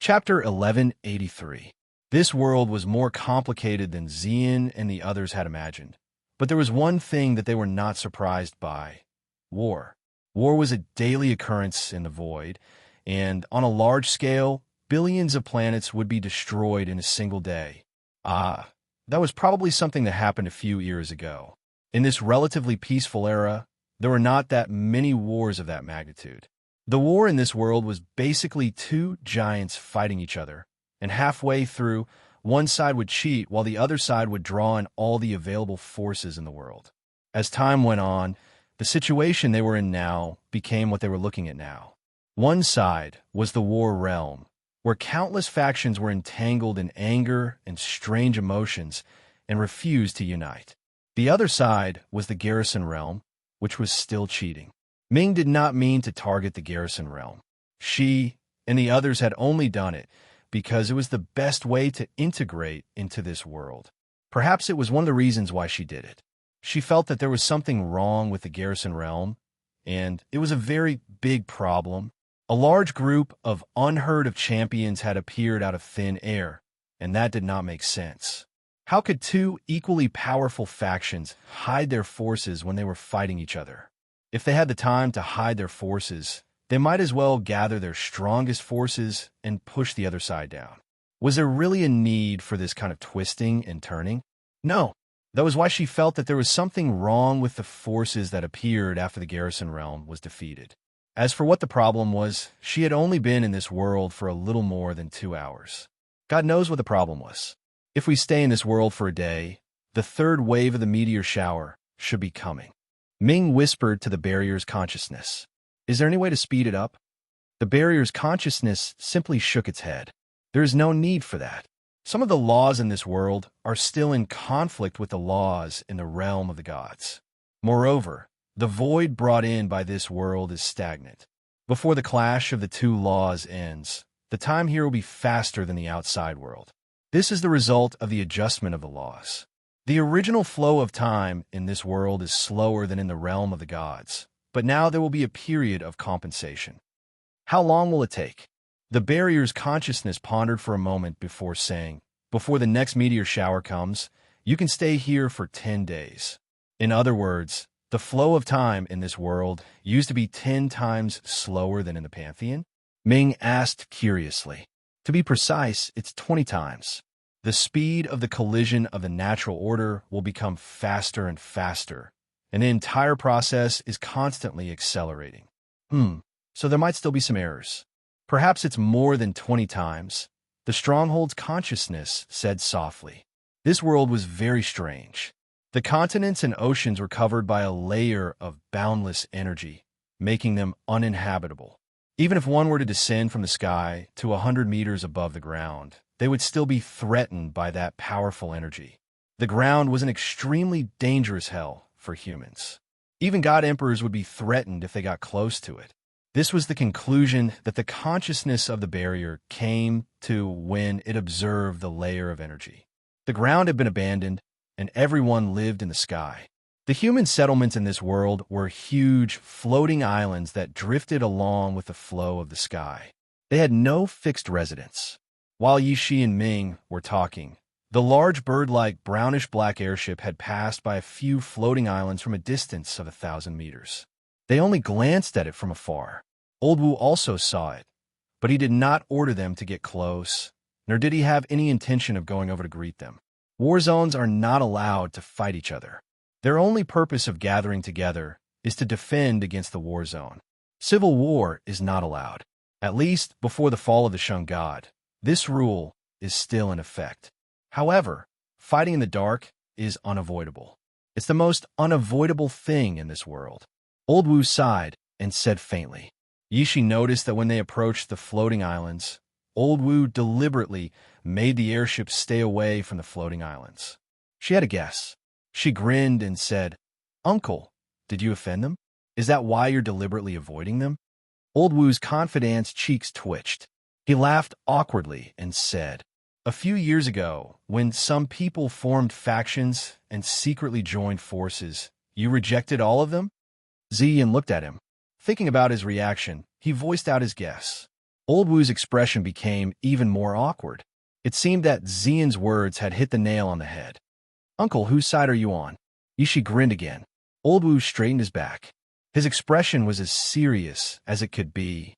Chapter 1183. This world was more complicated than Xian and the others had imagined. But there was one thing that they were not surprised by: war. War was a daily occurrence in the void, and on a large scale, billions of planets would be destroyed in a single day. That was probably something that happened a few years ago. In this relatively peaceful era, there were not that many wars of that magnitude. The war in this world was basically two giants fighting each other, and halfway through, one side would cheat while the other side would draw in all the available forces in the world. As time went on, the situation they were in now became what they were looking at now. One side was the war realm, where countless factions were entangled in anger and strange emotions and refused to unite. The other side was the garrison realm, which was still cheating. Ming did not mean to target the garrison realm. She and the others had only done it because it was the best way to integrate into this world. Perhaps it was one of the reasons why she did it. She felt that there was something wrong with the garrison realm, and it was a very big problem. A large group of unheard-of champions had appeared out of thin air, and that did not make sense. How could two equally powerful factions hide their forces when they were fighting each other? If they had the time to hide their forces, they might as well gather their strongest forces and push the other side down. Was there really a need for this kind of twisting and turning? No. That was why she felt that there was something wrong with the forces that appeared after the garrison realm was defeated. As for what the problem was, she had only been in this world for a little more than 2 hours. God knows what the problem was. If we stay in this world for a day, the third wave of the meteor shower should be coming. Ming whispered to the barrier's consciousness. Is there any way to speed it up? The barrier's consciousness simply shook its head. There is no need for that. Some of the laws in this world are still in conflict with the laws in the realm of the gods. Moreover, the void brought in by this world is stagnant. Before the clash of the two laws ends, the time here will be faster than the outside world. This is the result of the adjustment of the laws. The original flow of time in this world is slower than in the realm of the gods, but now there will be a period of compensation. How long will it take? The barrier's consciousness pondered for a moment before saying, before the next meteor shower comes, you can stay here for 10 days. In other words, the flow of time in this world used to be 10 times slower than in the Pantheon? Ming asked curiously. To be precise, it's 20 times. The speed of the collision of the natural order will become faster and faster, and the entire process is constantly accelerating. So there might still be some errors. Perhaps it's more than 20 times. The Stronghold's consciousness said softly. This world was very strange. The continents and oceans were covered by a layer of boundless energy, making them uninhabitable. Even if one were to descend from the sky to 100 meters above the ground, they would still be threatened by that powerful energy. The ground was an extremely dangerous hell for humans. Even god emperors would be threatened if they got close to it. This was the conclusion that the consciousness of the barrier came to when it observed the layer of energy. The ground had been abandoned, and everyone lived in the sky. The human settlements in this world were huge, floating islands that drifted along with the flow of the sky. They had no fixed residence. While Yishi and Ming were talking, the large bird-like brownish-black airship had passed by a few floating islands from a distance of 1,000 meters. They only glanced at it from afar. Old Wu also saw it, but he did not order them to get close, nor did he have any intention of going over to greet them. War zones are not allowed to fight each other. Their only purpose of gathering together is to defend against the war zone. Civil war is not allowed, at least before the fall of the Shun God. This rule is still in effect. However, fighting in the dark is unavoidable. It's the most unavoidable thing in this world. Old Wu sighed and said faintly. Yishi noticed that when they approached the floating islands, Old Wu deliberately made the airship stay away from the floating islands. She had a guess. She grinned and said, "Uncle, did you offend them? Is that why you're deliberately avoiding them?" Old Wu's confidant's cheeks twitched. He laughed awkwardly and said, "A few years ago, when some people formed factions and secretly joined forces, you rejected all of them?" Ziyan looked at him. Thinking about his reaction, he voiced out his guess. Old Wu's expression became even more awkward. It seemed that Xian's words had hit the nail on the head. "Uncle, whose side are you on?" Yishi grinned again. Old Wu straightened his back. His expression was as serious as it could be.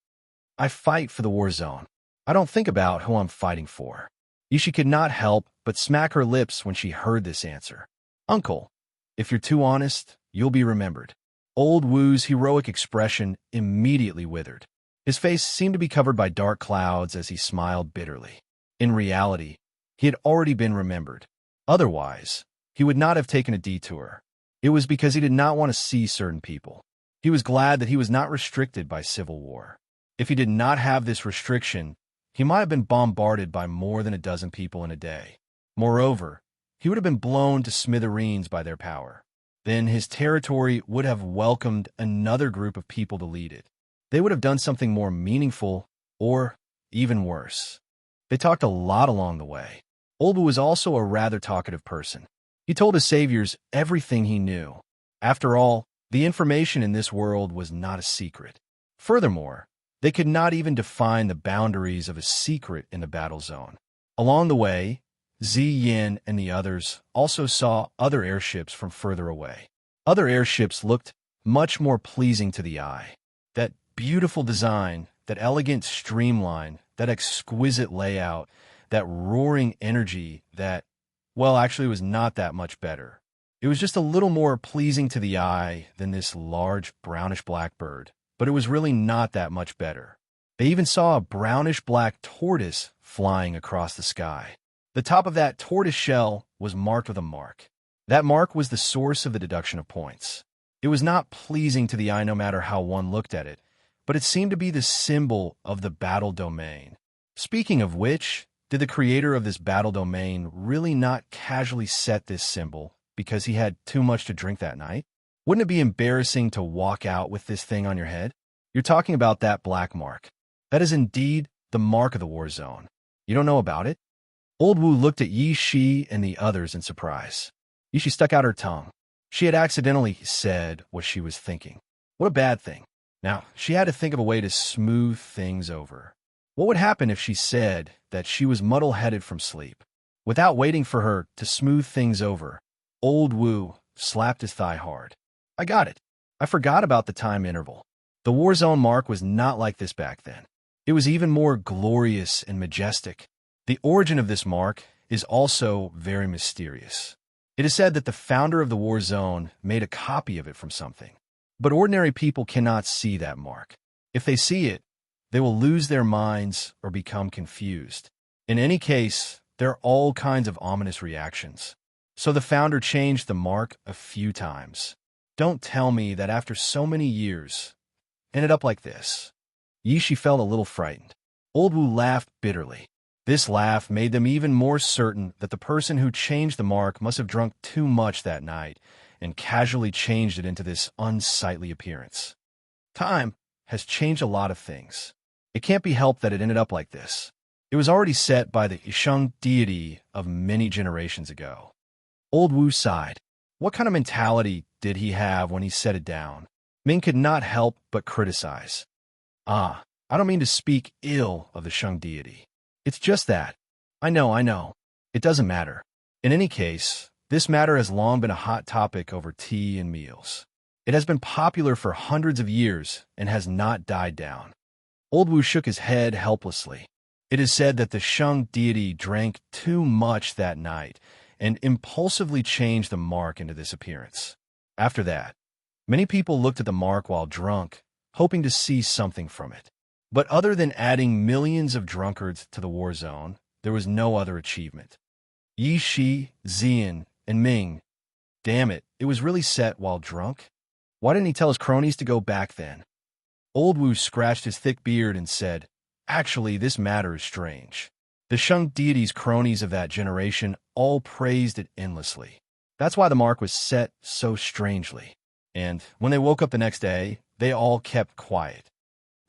"I fight for the war zone. I don't think about who I'm fighting for." Yishi could not help but smack her lips when she heard this answer. "Uncle, if you're too honest, you'll be remembered." Old Wu's heroic expression immediately withered. His face seemed to be covered by dark clouds as he smiled bitterly. In reality, he had already been remembered. Otherwise, he would not have taken a detour. It was because he did not want to see certain people. He was glad that he was not restricted by civil war. If he did not have this restriction, he might have been bombarded by more than a dozen people in a day. Moreover, he would have been blown to smithereens by their power. Then his territory would have welcomed another group of people to lead it. They would have done something more meaningful, or even worse. They talked a lot along the way. Olbu was also a rather talkative person. He told his saviors everything he knew. After all, the information in this world was not a secret. Furthermore, they could not even define the boundaries of a secret in the battle zone. Along the way, Ziyin and the others also saw other airships from further away. Other airships looked much more pleasing to the eye. That beautiful design, that elegant streamline, that exquisite layout, that roaring energy, actually was not that much better. It was just a little more pleasing to the eye than this large brownish-black bird, but it was really not that much better. They even saw a brownish-black tortoise flying across the sky. The top of that tortoise shell was marked with a mark. That mark was the source of the deduction of points. It was not pleasing to the eye no matter how one looked at it, but it seemed to be the symbol of the battle domain. Speaking of which, did the creator of this battle domain really not casually set this symbol because he had too much to drink that night? Wouldn't it be embarrassing to walk out with this thing on your head? You're talking about that black mark. That is indeed the mark of the war zone. You don't know about it? Old Wu looked at Yi Shi and the others in surprise. Yi Shi stuck out her tongue. She had accidentally said what she was thinking. What a bad thing. Now, she had to think of a way to smooth things over. What would happen if she said that she was muddle-headed from sleep? Without waiting for her to smooth things over, Old Wu slapped his thigh hard. "I got it. I forgot about the time interval. The war zone mark was not like this back then. It was even more glorious and majestic. The origin of this mark is also very mysterious. It is said that the founder of the war zone made a copy of it from something. But ordinary people cannot see that mark. If they see it, they will lose their minds or become confused. In any case, there are all kinds of ominous reactions. So the founder changed the mark a few times. Don't tell me that after so many years, ended up like this." Yi Shi felt a little frightened. Old Wu laughed bitterly. This laugh made them even more certain that the person who changed the mark must have drunk too much that night and casually changed it into this unsightly appearance. Time has changed a lot of things. It can't be helped that it ended up like this. It was already set by the Isheng deity of many generations ago. Old Wu sighed. What kind of mentality did he have when he set it down? Ming could not help but criticize. "I don't mean to speak ill of the Sheng deity. It's just that. I know. It doesn't matter. In any case, this matter has long been a hot topic over tea and meals. It has been popular for hundreds of years and has not died down." Old Wu shook his head helplessly. It is said that the Sheng deity drank too much that night and impulsively changed the mark into this appearance. After that, many people looked at the mark while drunk, hoping to see something from it. But other than adding millions of drunkards to the war zone, there was no other achievement. Yi Shi, Xian, and Ming. Damn it, it was really set while drunk? Why didn't he tell his cronies to go back then? Old Wu scratched his thick beard and said, "Actually, this matter is strange. The Sheng deity's cronies of that generation all praised it endlessly. That's why the mark was set so strangely. And when they woke up the next day, they all kept quiet.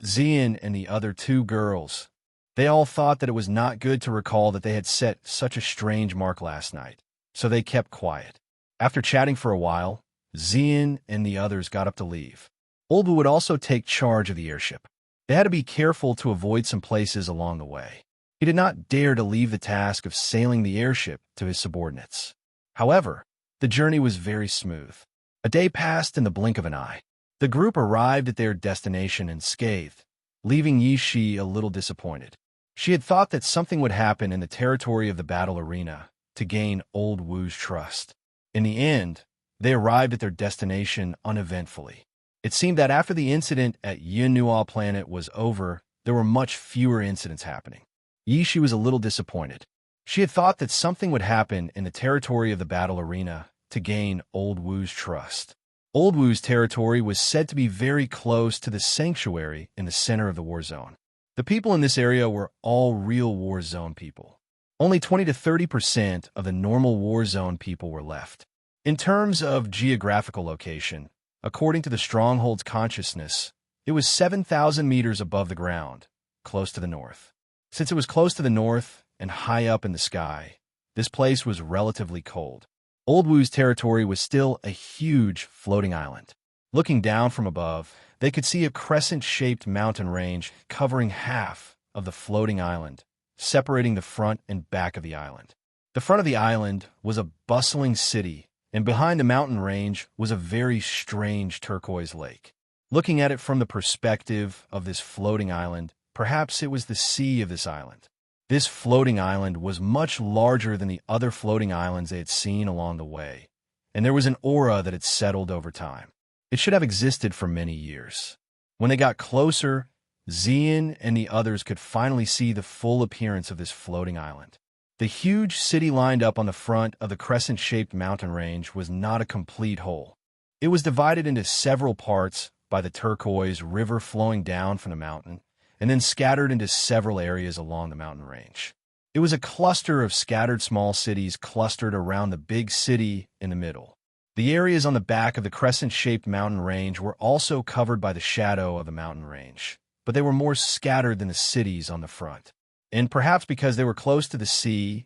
Xian and the other two girls, they all thought that it was not good to recall that they had set such a strange mark last night, so they kept quiet. After chatting for a while, Xian and the others got up to leave. Olbu would also take charge of the airship. They had to be careful to avoid some places along the way. He did not dare to leave the task of sailing the airship to his subordinates. However, the journey was very smooth. A day passed in the blink of an eye. The group arrived at their destination unscathed, leaving Yi Shi a little disappointed. She had thought that something would happen in the territory of the battle arena to gain Old Wu's trust. In the end, they arrived at their destination uneventfully. It seemed that after the incident at Yinua planet was over, there were much fewer incidents happening. Yi Shi was a little disappointed. She had thought that something would happen in the territory of the battle arena to gain Old Wu's trust. Old Wu's territory was said to be very close to the sanctuary in the center of the war zone. The people in this area were all real war zone people. Only 20 to 30% of the normal war zone people were left. In terms of geographical location, according to the Stronghold's consciousness, it was 7,000 meters above the ground, close to the north. Since it was close to the north and high up in the sky, this place was relatively cold. Old Wu's territory was still a huge floating island. Looking down from above, they could see a crescent-shaped mountain range covering half of the floating island, separating the front and back of the island. The front of the island was a bustling city, and behind the mountain range was a very strange turquoise lake. Looking at it from the perspective of this floating island, perhaps it was the sea of this island. This floating island was much larger than the other floating islands they had seen along the way, and there was an aura that had settled over time. It should have existed for many years. When they got closer, Xian and the others could finally see the full appearance of this floating island. The huge city lined up on the front of the crescent-shaped mountain range was not a complete whole. It was divided into several parts by the turquoise river flowing down from the mountain, and then scattered into several areas along the mountain range. It was a cluster of scattered small cities clustered around the big city in the middle. The areas on the back of the crescent-shaped mountain range were also covered by the shadow of the mountain range, but they were more scattered than the cities on the front. And perhaps because they were close to the sea,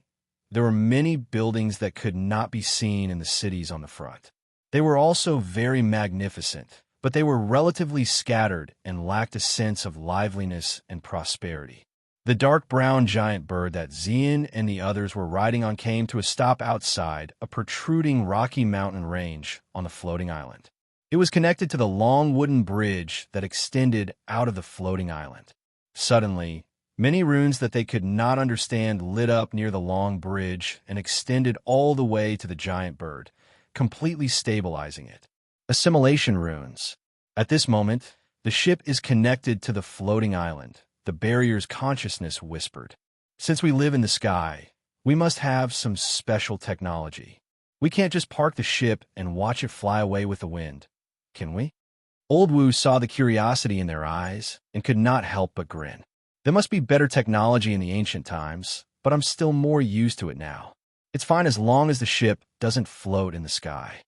there were many buildings that could not be seen in the cities on the front. They were also very magnificent, but they were relatively scattered and lacked a sense of liveliness and prosperity. The dark brown giant bird that Xian and the others were riding on came to a stop outside a protruding rocky mountain range on the floating island. It was connected to the long wooden bridge that extended out of the floating island. Suddenly, many runes that they could not understand lit up near the long bridge and extended all the way to the giant bird, completely stabilizing it. Assimilation runes. At this moment, the ship is connected to the floating island, the barrier's consciousness whispered. Since we live in the sky, we must have some special technology. We can't just park the ship and watch it fly away with the wind, can we? Old Wu saw the curiosity in their eyes and could not help but grin. There must be better technology in the ancient times, but I'm still more used to it now. It's fine as long as the ship doesn't float in the sky.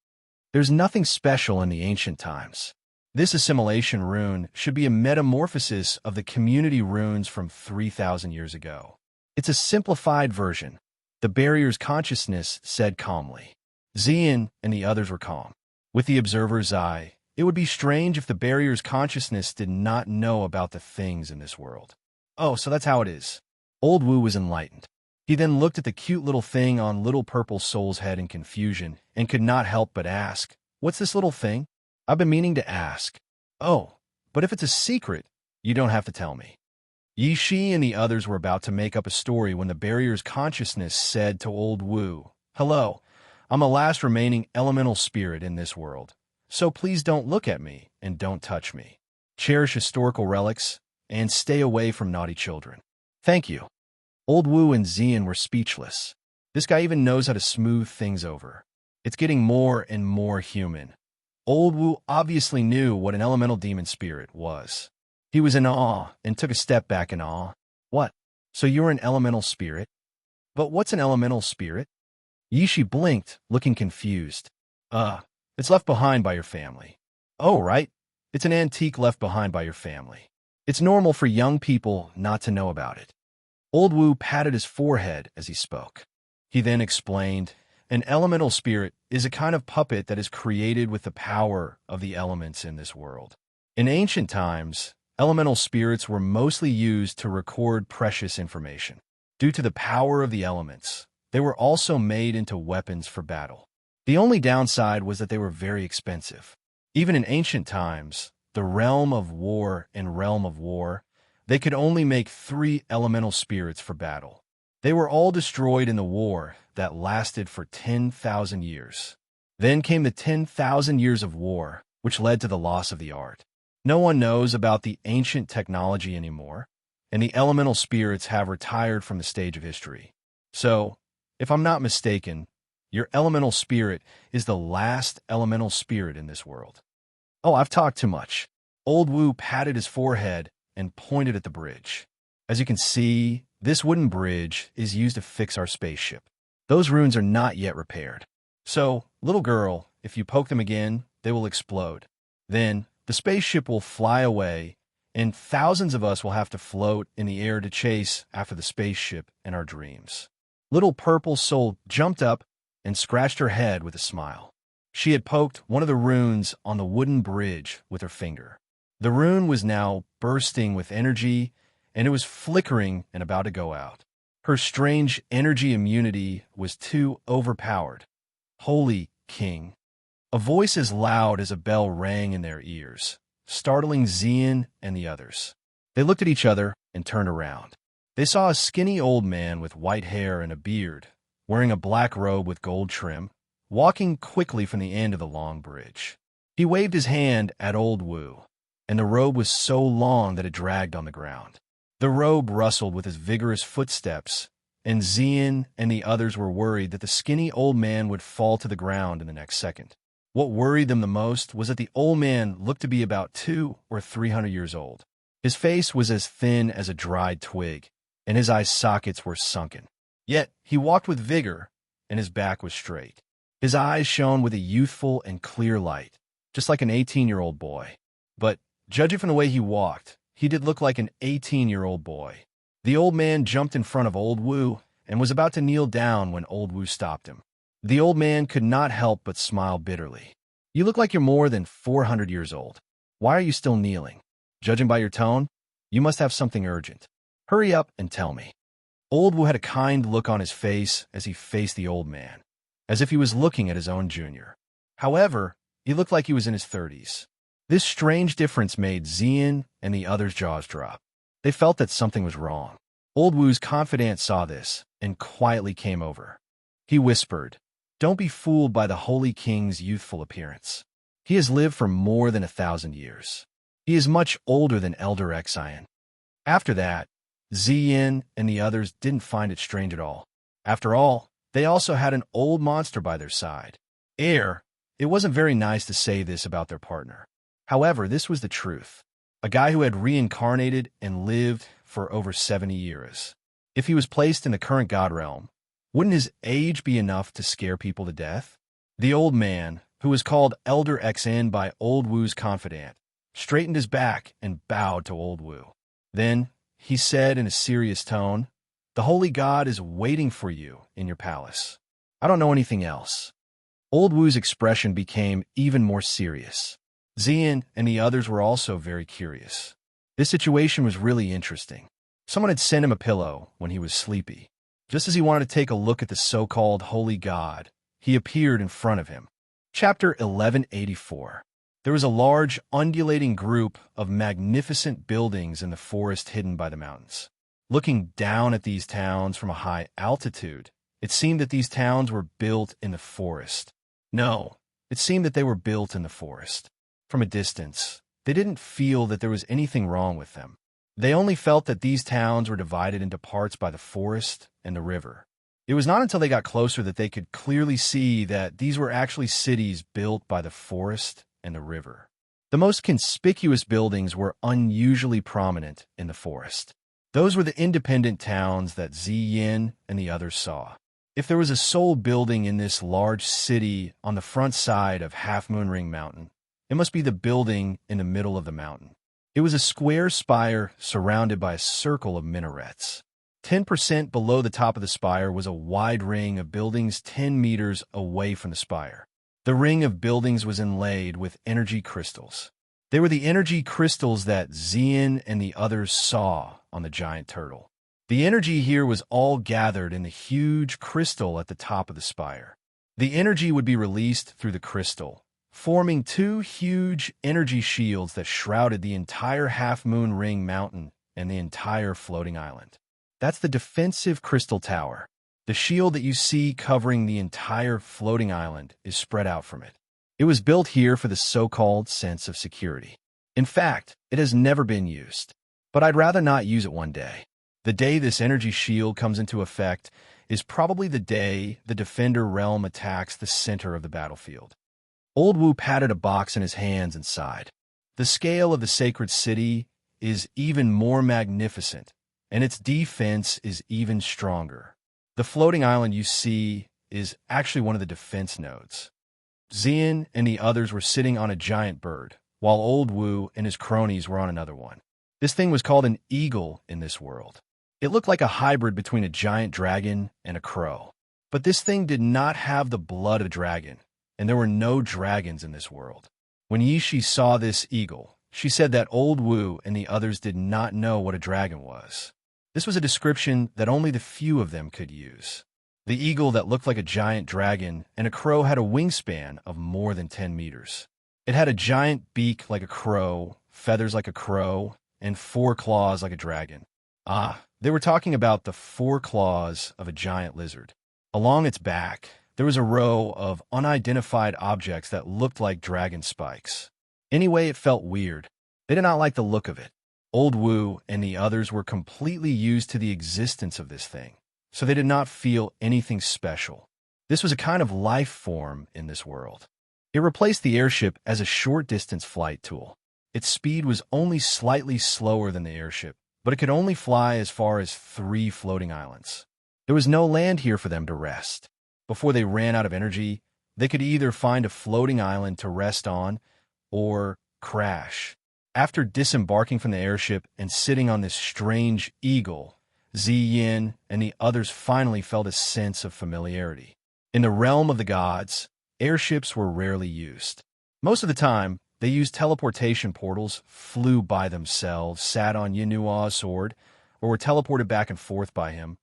There's nothing special in the ancient times. This assimilation rune should be a metamorphosis of the community runes from 3,000 years ago. It's a simplified version, the barrier's consciousness said calmly. Xian and the others were calm. With the observer's eye, it would be strange if the barrier's consciousness did not know about the things in this world. Oh, so that's how it is. Old Wu was enlightened. He then looked at the cute little thing on little purple soul's head in confusion and could not help but ask, "What's this little thing?" "I've been meaning to ask." "Oh, but if it's a secret, you don't have to tell me." Yi Shi and the others were about to make up a story when the barrier's consciousness said to Old Wu, "Hello, I'm a last remaining elemental spirit in this world, so please don't look at me and don't touch me. Cherish historical relics and stay away from naughty children. Thank you." Old Wu and Xian were speechless. This guy even knows how to smooth things over. It's getting more and more human. Old Wu obviously knew what an elemental demon spirit was. He was in awe and took a step back in awe. "What? So you're an elemental spirit? But what's an elemental spirit?" Yi Shi blinked, looking confused. It's left behind by your family." "Oh, right. It's an antique left behind by your family. It's normal for young people not to know about it." Old Wu patted his forehead as he spoke. He then explained, "An elemental spirit is a kind of puppet that is created with the power of the elements in this world. In ancient times, Elemental spirits were mostly used to record precious information. Due to the power of the elements, they were also made into weapons for battle. The only downside was that they were very expensive. Even in ancient times, the realm of war and realm of war, they could only make 3 elemental spirits for battle. They were all destroyed in the war that lasted for 10,000 years. Then came the 10,000 years of war, which led to the loss of the art. No one knows about the ancient technology anymore, and the elemental spirits have retired from the stage of history. So, if I'm not mistaken, your elemental spirit is the last elemental spirit in this world. Oh, I've talked too much. Old Wu patted his forehead and pointed at the bridge. As you can see, this wooden bridge is used to fix our spaceship. Those runes are not yet repaired. So, little girl, if you poke them again, they will explode. Then, the spaceship will fly away, and thousands of us will have to float in the air to chase after the spaceship in our dreams. Little Purple Soul jumped up and scratched her head with a smile. She had poked one of the runes on the wooden bridge with her finger. The rune was now bursting with energy, and it was flickering and about to go out. Her strange energy immunity was too overpowered. Holy King! A voice as loud as a bell rang in their ears, startling Xian and the others. They looked at each other and turned around. They saw a skinny old man with white hair and a beard, wearing a black robe with gold trim, walking quickly from the end of the long bridge. He waved his hand at Old Wu, and the robe was so long that it dragged on the ground. The robe rustled with his vigorous footsteps, and Xian and the others were worried that the skinny old man would fall to the ground in the next second. What worried them the most was that the old man looked to be about 200 or 300 years old. His face was as thin as a dried twig, and his eye sockets were sunken. Yet he walked with vigor, and his back was straight. His eyes shone with a youthful and clear light, just like an 18-year-old boy. But, judging from the way he walked, he did look like an 18-year-old boy. The old man jumped in front of Old Wu and was about to kneel down when Old Wu stopped him. The old man could not help but smile bitterly. You look like you're more than 400 years old. Why are you still kneeling? Judging by your tone, you must have something urgent. Hurry up and tell me. Old Wu had a kind look on his face as he faced the old man, as if he was looking at his own junior. However, he looked like he was in his 30s. This strange difference made Xian and the others' jaws drop. They felt that something was wrong. Old Wu's confidant saw this and quietly came over. He whispered, "Don't be fooled by the Holy King's youthful appearance. He has lived for more than 1,000 years. He is much older than Elder Xian." After that, Xian and the others didn't find it strange at all. After all, they also had an old monster by their side. It wasn't very nice to say this about their partner. However, this was the truth. A guy who had reincarnated and lived for over 70 years. If he was placed in the current God realm, wouldn't his age be enough to scare people to death? The old man, who was called Elder Xian by Old Wu's confidant, straightened his back and bowed to Old Wu. Then, he said in a serious tone, "The Holy God is waiting for you in your palace. I don't know anything else." Old Wu's expression became even more serious. Xian and the others were also very curious. This situation was really interesting. Someone had sent him a pillow when he was sleepy. Just as he wanted to take a look at the so-called Holy God, he appeared in front of him. Chapter 1184. There was a large, undulating group of magnificent buildings in the forest hidden by the mountains. Looking down at these towns from a high altitude, it seemed that these towns were built in the forest. No, it seemed that they were built in the forest. From a distance, they didn't feel that there was anything wrong with them. They only felt that these towns were divided into parts by the forest and the river. It was not until they got closer that they could clearly see that these were actually cities built by the forest and the river. The most conspicuous buildings were unusually prominent in the forest. Those were the independent towns that Xian and the others saw. If there was a sole building in this large city on the front side of Half Moon Ring Mountain, it must be the building in the middle of the mountain. It was a square spire surrounded by a circle of minarets. 10% below the top of the spire was a wide ring of buildings 10 meters away from the spire. The ring of buildings was inlaid with energy crystals. They were the energy crystals that Xian and the others saw on the giant turtle. The energy here was all gathered in the huge crystal at the top of the spire. The energy would be released through the crystal, forming two huge energy shields that shrouded the entire half-moon ring mountain and the entire floating island. That's the defensive crystal tower. The shield that you see covering the entire floating island is spread out from it. It was built here for the so-called sense of security. In fact, it has never been used. But I'd rather not use it one day. The day this energy shield comes into effect is probably the day the Defender realm attacks the center of the battlefield. Old Wu patted a box in his hands and sighed. The scale of the sacred city is even more magnificent, and its defense is even stronger. The floating island you see is actually one of the defense nodes. Xian and the others were sitting on a giant bird, while Old Wu and his cronies were on another one. This thing was called an eagle in this world. It looked like a hybrid between a giant dragon and a crow. But this thing did not have the blood of a dragon, and there were no dragons in this world. When Yishi saw this eagle, she said that Old Wu and the others did not know what a dragon was. This was a description that only the few of them could use. The eagle that looked like a giant dragon and a crow had a wingspan of more than 10 meters. It had a giant beak like a crow, feathers like a crow, and 4 claws like a dragon. They were talking about the 4 claws of a giant lizard. Along its back, there was a row of unidentified objects that looked like dragon spikes. Anyway, it felt weird. They did not like the look of it. Old Wu and the others were completely used to the existence of this thing, so they did not feel anything special. This was a kind of life form in this world. It replaced the airship as a short-distance flight tool. Its speed was only slightly slower than the airship, but it could only fly as far as 3 floating islands. There was no land here for them to rest. Before they ran out of energy, they could either find a floating island to rest on or crash. After disembarking from the airship and sitting on this strange eagle, Ziyin and the others finally felt a sense of familiarity. In the realm of the gods, airships were rarely used. Most of the time, they used teleportation portals, flew by themselves, sat on Yinua's sword, or were teleported back and forth by him.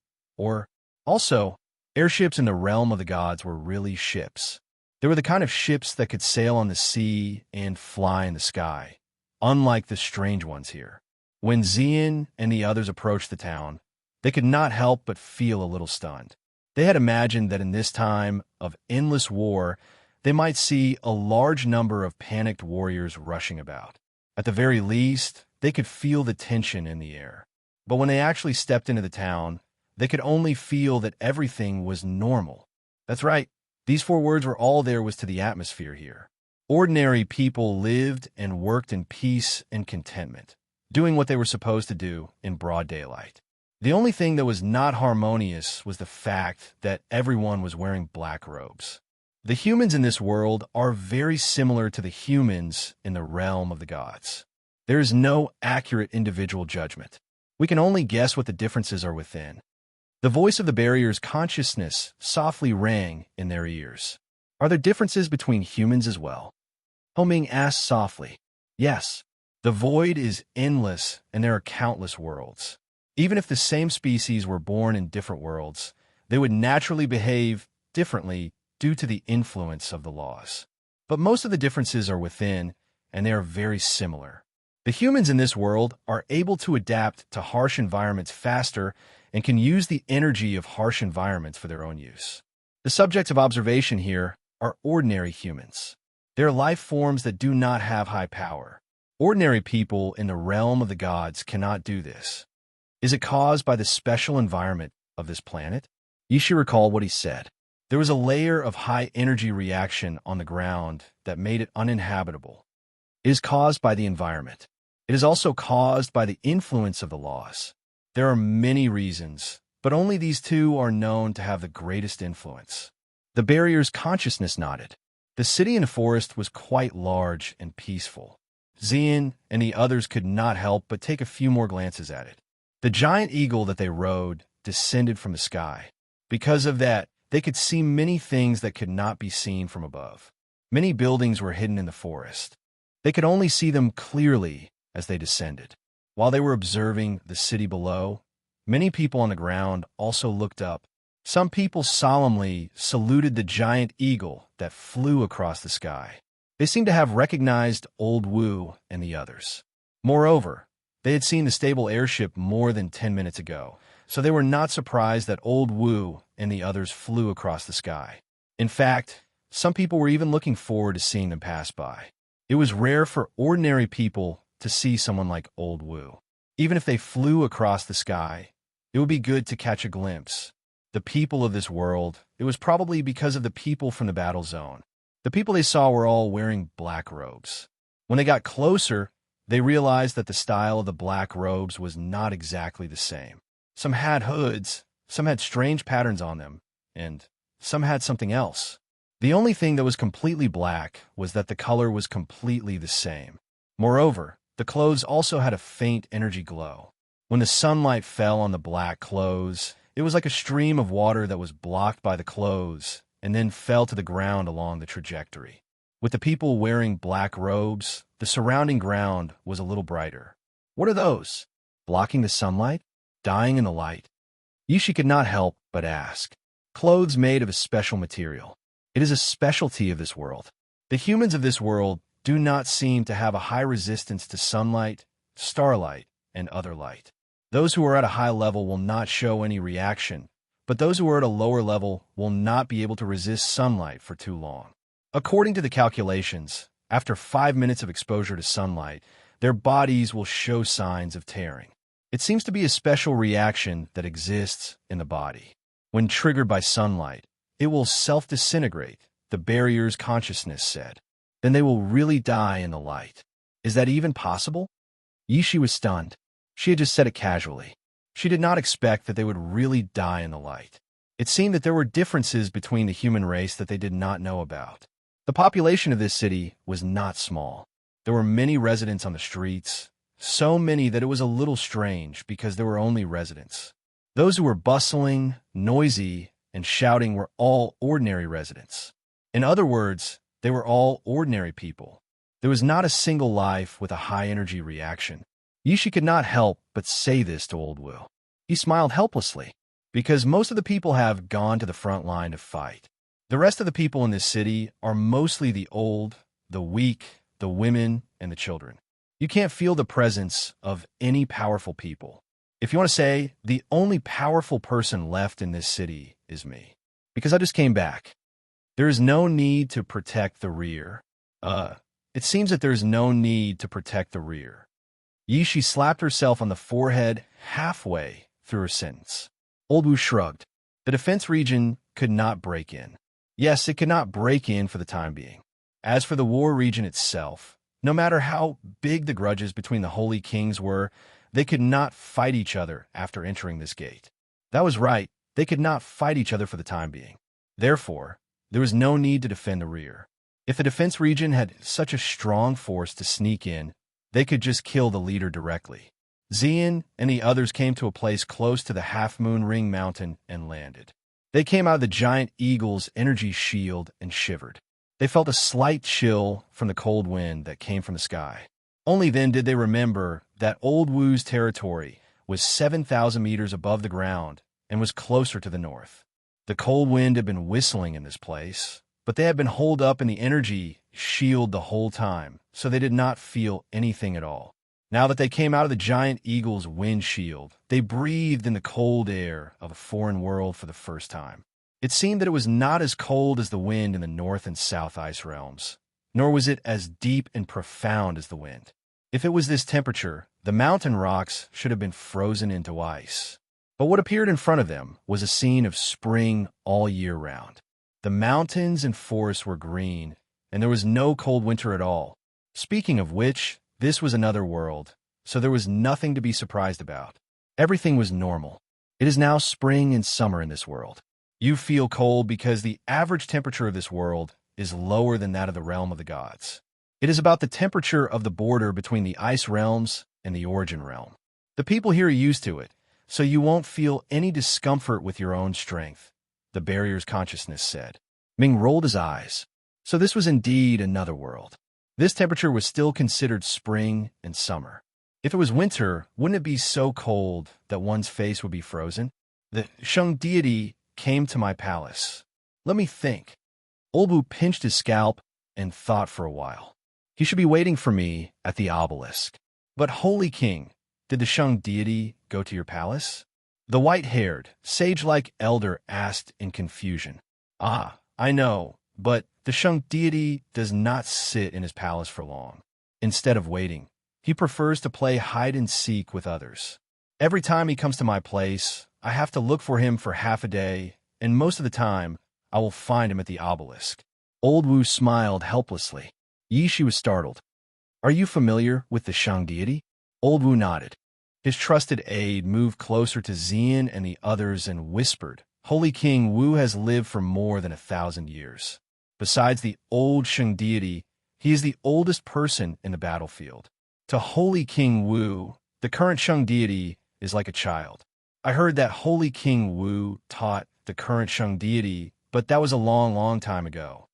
Also, airships in the realm of the gods were really ships. They were the kind of ships that could sail on the sea and fly in the sky, unlike the strange ones here. When Xian and the others approached the town, they could not help but feel a little stunned. They had imagined that in this time of endless war, they might see a large number of panicked warriors rushing about. At the very least, they could feel the tension in the air. But when they actually stepped into the town, they could only feel that everything was normal. That's right, these 4 words were all there was to the atmosphere here. Ordinary people lived and worked in peace and contentment, doing what they were supposed to do in broad daylight. The only thing that was not harmonious was the fact that everyone was wearing black robes. The humans in this world are very similar to the humans in the realm of the gods. There is no accurate individual judgment. We can only guess what the differences are within. The voice of the barrier's consciousness softly rang in their ears. Are there differences between humans as well? Homing asked softly. Yes, the void is endless and there are countless worlds. Even if the same species were born in different worlds, they would naturally behave differently due to the influence of the laws. But most of the differences are within, and they are very similar. The humans in this world are able to adapt to harsh environments faster and can use the energy of harsh environments for their own use. The subjects of observation here are ordinary humans. They are life forms that do not have high power. Ordinary people in the realm of the gods cannot do this. Is it caused by the special environment of this planet? Yishi recalled what he said. There was a layer of high-energy reaction on the ground that made it uninhabitable. It is caused by the environment. It is also caused by the influence of the laws. There are many reasons, but only these 2 are known to have the greatest influence. The barrier's consciousness nodded. The city and forest was quite large and peaceful. Xian and the others could not help but take a few more glances at it. The giant eagle that they rode descended from the sky. Because of that, they could see many things that could not be seen from above. Many buildings were hidden in the forest. They could only see them clearly as they descended. While they were observing the city below, many people on the ground also looked up. Some people solemnly saluted the giant eagle that flew across the sky. They seemed to have recognized Old Wu and the others. Moreover, they had seen the stable airship more than 10 minutes ago, so they were not surprised that Old Wu and the others flew across the sky. In fact, some people were even looking forward to seeing them pass by. It was rare for ordinary people to see someone like Old Wu. Even if they flew across the sky, it would be good to catch a glimpse. The people of this world, it was probably because of the people from the battle zone. The people they saw were all wearing black robes. When they got closer, they realized that the style of the black robes was not exactly the same. Some had hoods, some had strange patterns on them, and some had something else. The only thing that was completely black was that the color was completely the same. Moreover, the clothes also had a faint energy glow. When the sunlight fell on the black clothes, it was like a stream of water that was blocked by the clothes and then fell to the ground along the trajectory. With the people wearing black robes, the surrounding ground was a little brighter. What are those? Blocking the sunlight? Dying in the light? Yishi could not help but ask. Clothes made of a special material. It is a specialty of this world. The humans of this world do not seem to have a high resistance to sunlight, starlight, and other light. Those who are at a high level will not show any reaction, but those who are at a lower level will not be able to resist sunlight for too long. According to the calculations, after 5 minutes of exposure to sunlight, their bodies will show signs of tearing. It seems to be a special reaction that exists in the body. When triggered by sunlight, it will self-disintegrate, the barrier's consciousness said. Then they will really die in the light. Is that even possible? Yishi was stunned. She had just said it casually. She did not expect that they would really die in the light. It seemed that there were differences between the human race that they did not know about. The population of this city was not small. There were many residents on the streets, so many that it was a little strange because there were only residents. Those who were bustling, noisy, and shouting were all ordinary residents. In other words, they were all ordinary people. There was not a single life with a high-energy reaction. Yishi could not help but say this to Old Wu. He smiled helplessly, because most of the people have gone to the front line to fight. The rest of the people in this city are mostly the old, the weak, the women, and the children. You can't feel the presence of any powerful people. If you want to say, the only powerful person left in this city is me, because I just came back. There is no need to protect the rear. It seems that there's no need to protect the rear. Yishi slapped herself on the forehead halfway through her sentence. Old Wu shrugged. The defense region could not break in. Yes, it could not break in for the time being. As for the war region itself, no matter how big the grudges between the holy kings were, they could not fight each other after entering this gate. That was right, they could not fight each other for the time being. Therefore, there was no need to defend the rear. If the defense region had such a strong force to sneak in, they could just kill the leader directly. Xian and the others came to a place close to the half-moon ring mountain and landed. They came out of the giant eagle's energy shield and shivered. They felt a slight chill from the cold wind that came from the sky. Only then did they remember that Old Wu's territory was 7,000 meters above the ground and was closer to the north. The cold wind had been whistling in this place, but they had been holed up in the energy shield the whole time, so they did not feel anything at all. Now that they came out of the giant eagle's wind shield, they breathed in the cold air of a foreign world for the first time. It seemed that it was not as cold as the wind in the north and south ice realms, nor was it as deep and profound as the wind. If it was this temperature, the mountain rocks should have been frozen into ice. But what appeared in front of them was a scene of spring all year round. The mountains and forests were green, and there was no cold winter at all. Speaking of which, this was another world, so there was nothing to be surprised about. Everything was normal. It is now spring and summer in this world. You feel cold because the average temperature of this world is lower than that of the realm of the gods. It is about the temperature of the border between the ice realms and the origin realm. The people here are used to it, so you won't feel any discomfort with your own strength, the barrier's consciousness said. Ming rolled his eyes. So this was indeed another world. This temperature was still considered spring and summer. If it was winter, wouldn't it be so cold that one's face would be frozen? The Shang deity came to my palace. Let me think. Old Wu pinched his scalp and thought for a while. He should be waiting for me at the obelisk. But Holy King, did the Shang deity go to your palace? The white-haired, sage-like elder asked in confusion. Ah, I know, but the Shang deity does not sit in his palace for long. Instead of waiting, he prefers to play hide-and-seek with others. Every time he comes to my place, I have to look for him for half a day, and most of the time, I will find him at the obelisk. Old Wu smiled helplessly. Yishi was startled. Are you familiar with the Shang deity? Old Wu nodded. His trusted aide moved closer to Xian and the others and whispered, Holy King Wu has lived for more than 1,000 years. Besides the old Shang deity, he is the oldest person in the battlefield. To Holy King Wu, the current Shang deity is like a child. I heard that Holy King Wu taught the current Shang deity, but that was a long, long time ago.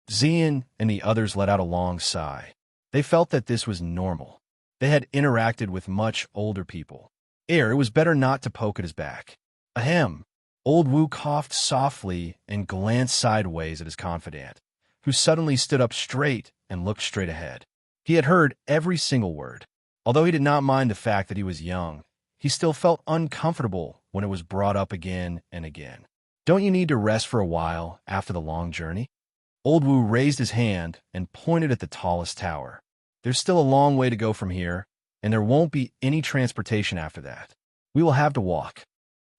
Xian and the others let out a long sigh. They felt that this was normal. They had interacted with much older people. It was better not to poke at his back. Ahem. Old Wu coughed softly and glanced sideways at his confidant, who suddenly stood up straight and looked straight ahead. He had heard every single word. Although he did not mind the fact that he was young, he still felt uncomfortable when it was brought up again and again. Don't you need to rest for a while after the long journey? Old Wu raised his hand and pointed at the tallest tower. There's still a long way to go from here, and there won't be any transportation after that. We will have to walk.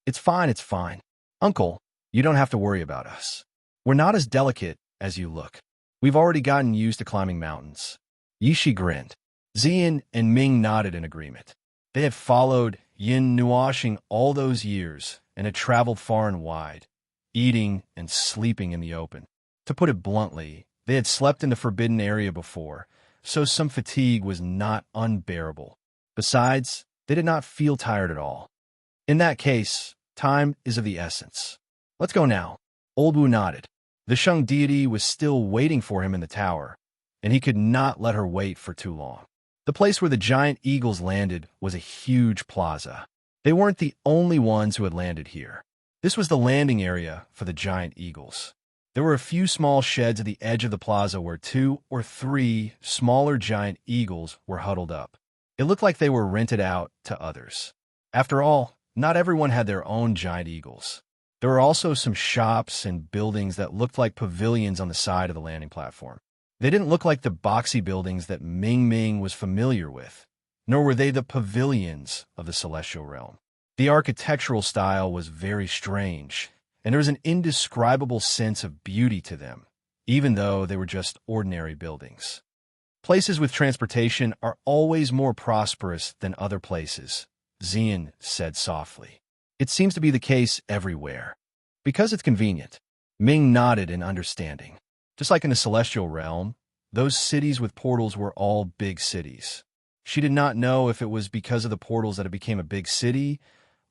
It's fine, it's fine. Uncle, you don't have to worry about us. We're not as delicate as you look. We've already gotten used to climbing mountains. Yishi grinned. Xian and Ming nodded in agreement. They had followed Yin Nuashing all those years and had traveled far and wide, eating and sleeping in the open. To put it bluntly, they had slept in the forbidden area before, so some fatigue was not unbearable. Besides, they did not feel tired at all. In that case, time is of the essence. Let's go now. Old Wu nodded. The Shang deity was still waiting for him in the tower, and he could not let her wait for too long. The place where the giant eagles landed was a huge plaza. They weren't the only ones who had landed here. This was the landing area for the giant eagles. There were a few small sheds at the edge of the plaza where 2 or 3 smaller giant eagles were huddled up. It looked like they were rented out to others. After all, not everyone had their own giant eagles. There were also some shops and buildings that looked like pavilions on the side of the landing platform. They didn't look like the boxy buildings that Ming was familiar with, nor were they the pavilions of the celestial realm. The architectural style was very strange, and there was an indescribable sense of beauty to them, even though they were just ordinary buildings. Places with transportation are always more prosperous than other places, Xian said softly. It seems to be the case everywhere. Because it's convenient. Ming nodded in understanding. Just like in the celestial realm, those cities with portals were all big cities. She did not know if it was because of the portals that it became a big city,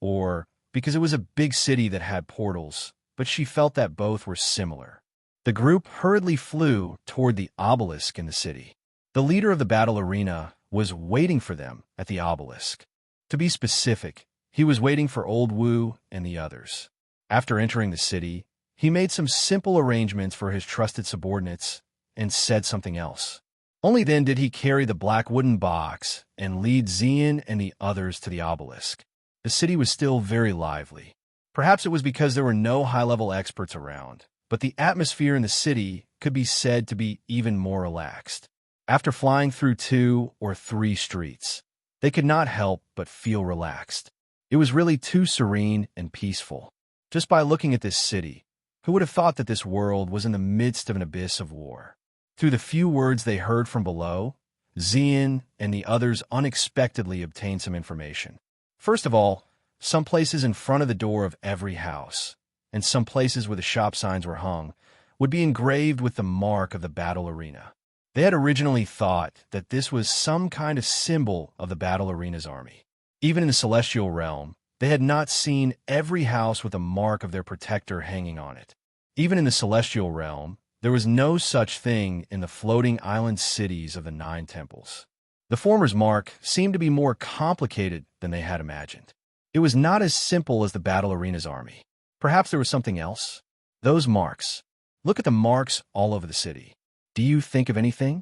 or because it was a big city that had portals, but she felt that both were similar. The group hurriedly flew toward the obelisk in the city. The leader of the battle arena was waiting for them at the obelisk. To be specific, he was waiting for Old Wu and the others. After entering the city, he made some simple arrangements for his trusted subordinates and said something else. Only then did he carry the black wooden box and lead Xian and the others to the obelisk. The city was still very lively. Perhaps it was because there were no high-level experts around, but the atmosphere in the city could be said to be even more relaxed. After flying through 2 or 3 streets, they could not help but feel relaxed. It was really too serene and peaceful. Just by looking at this city, who would have thought that this world was in the midst of an abyss of war? Through the few words they heard from below, Xian and the others unexpectedly obtained some information. First of all, some places in front of the door of every house, and some places where the shop signs were hung, would be engraved with the mark of the battle arena. They had originally thought that this was some kind of symbol of the battle arena's army. Even in the celestial realm, they had not seen every house with a mark of their protector hanging on it. Even in the celestial realm, There was no such thing in the floating island cities of the 9 temples. The former's mark seemed to be more complicated than they had imagined. It was not as simple as the battle arena's army. Perhaps there was something else? Those marks. Look at the marks all over the city. Do you think of anything?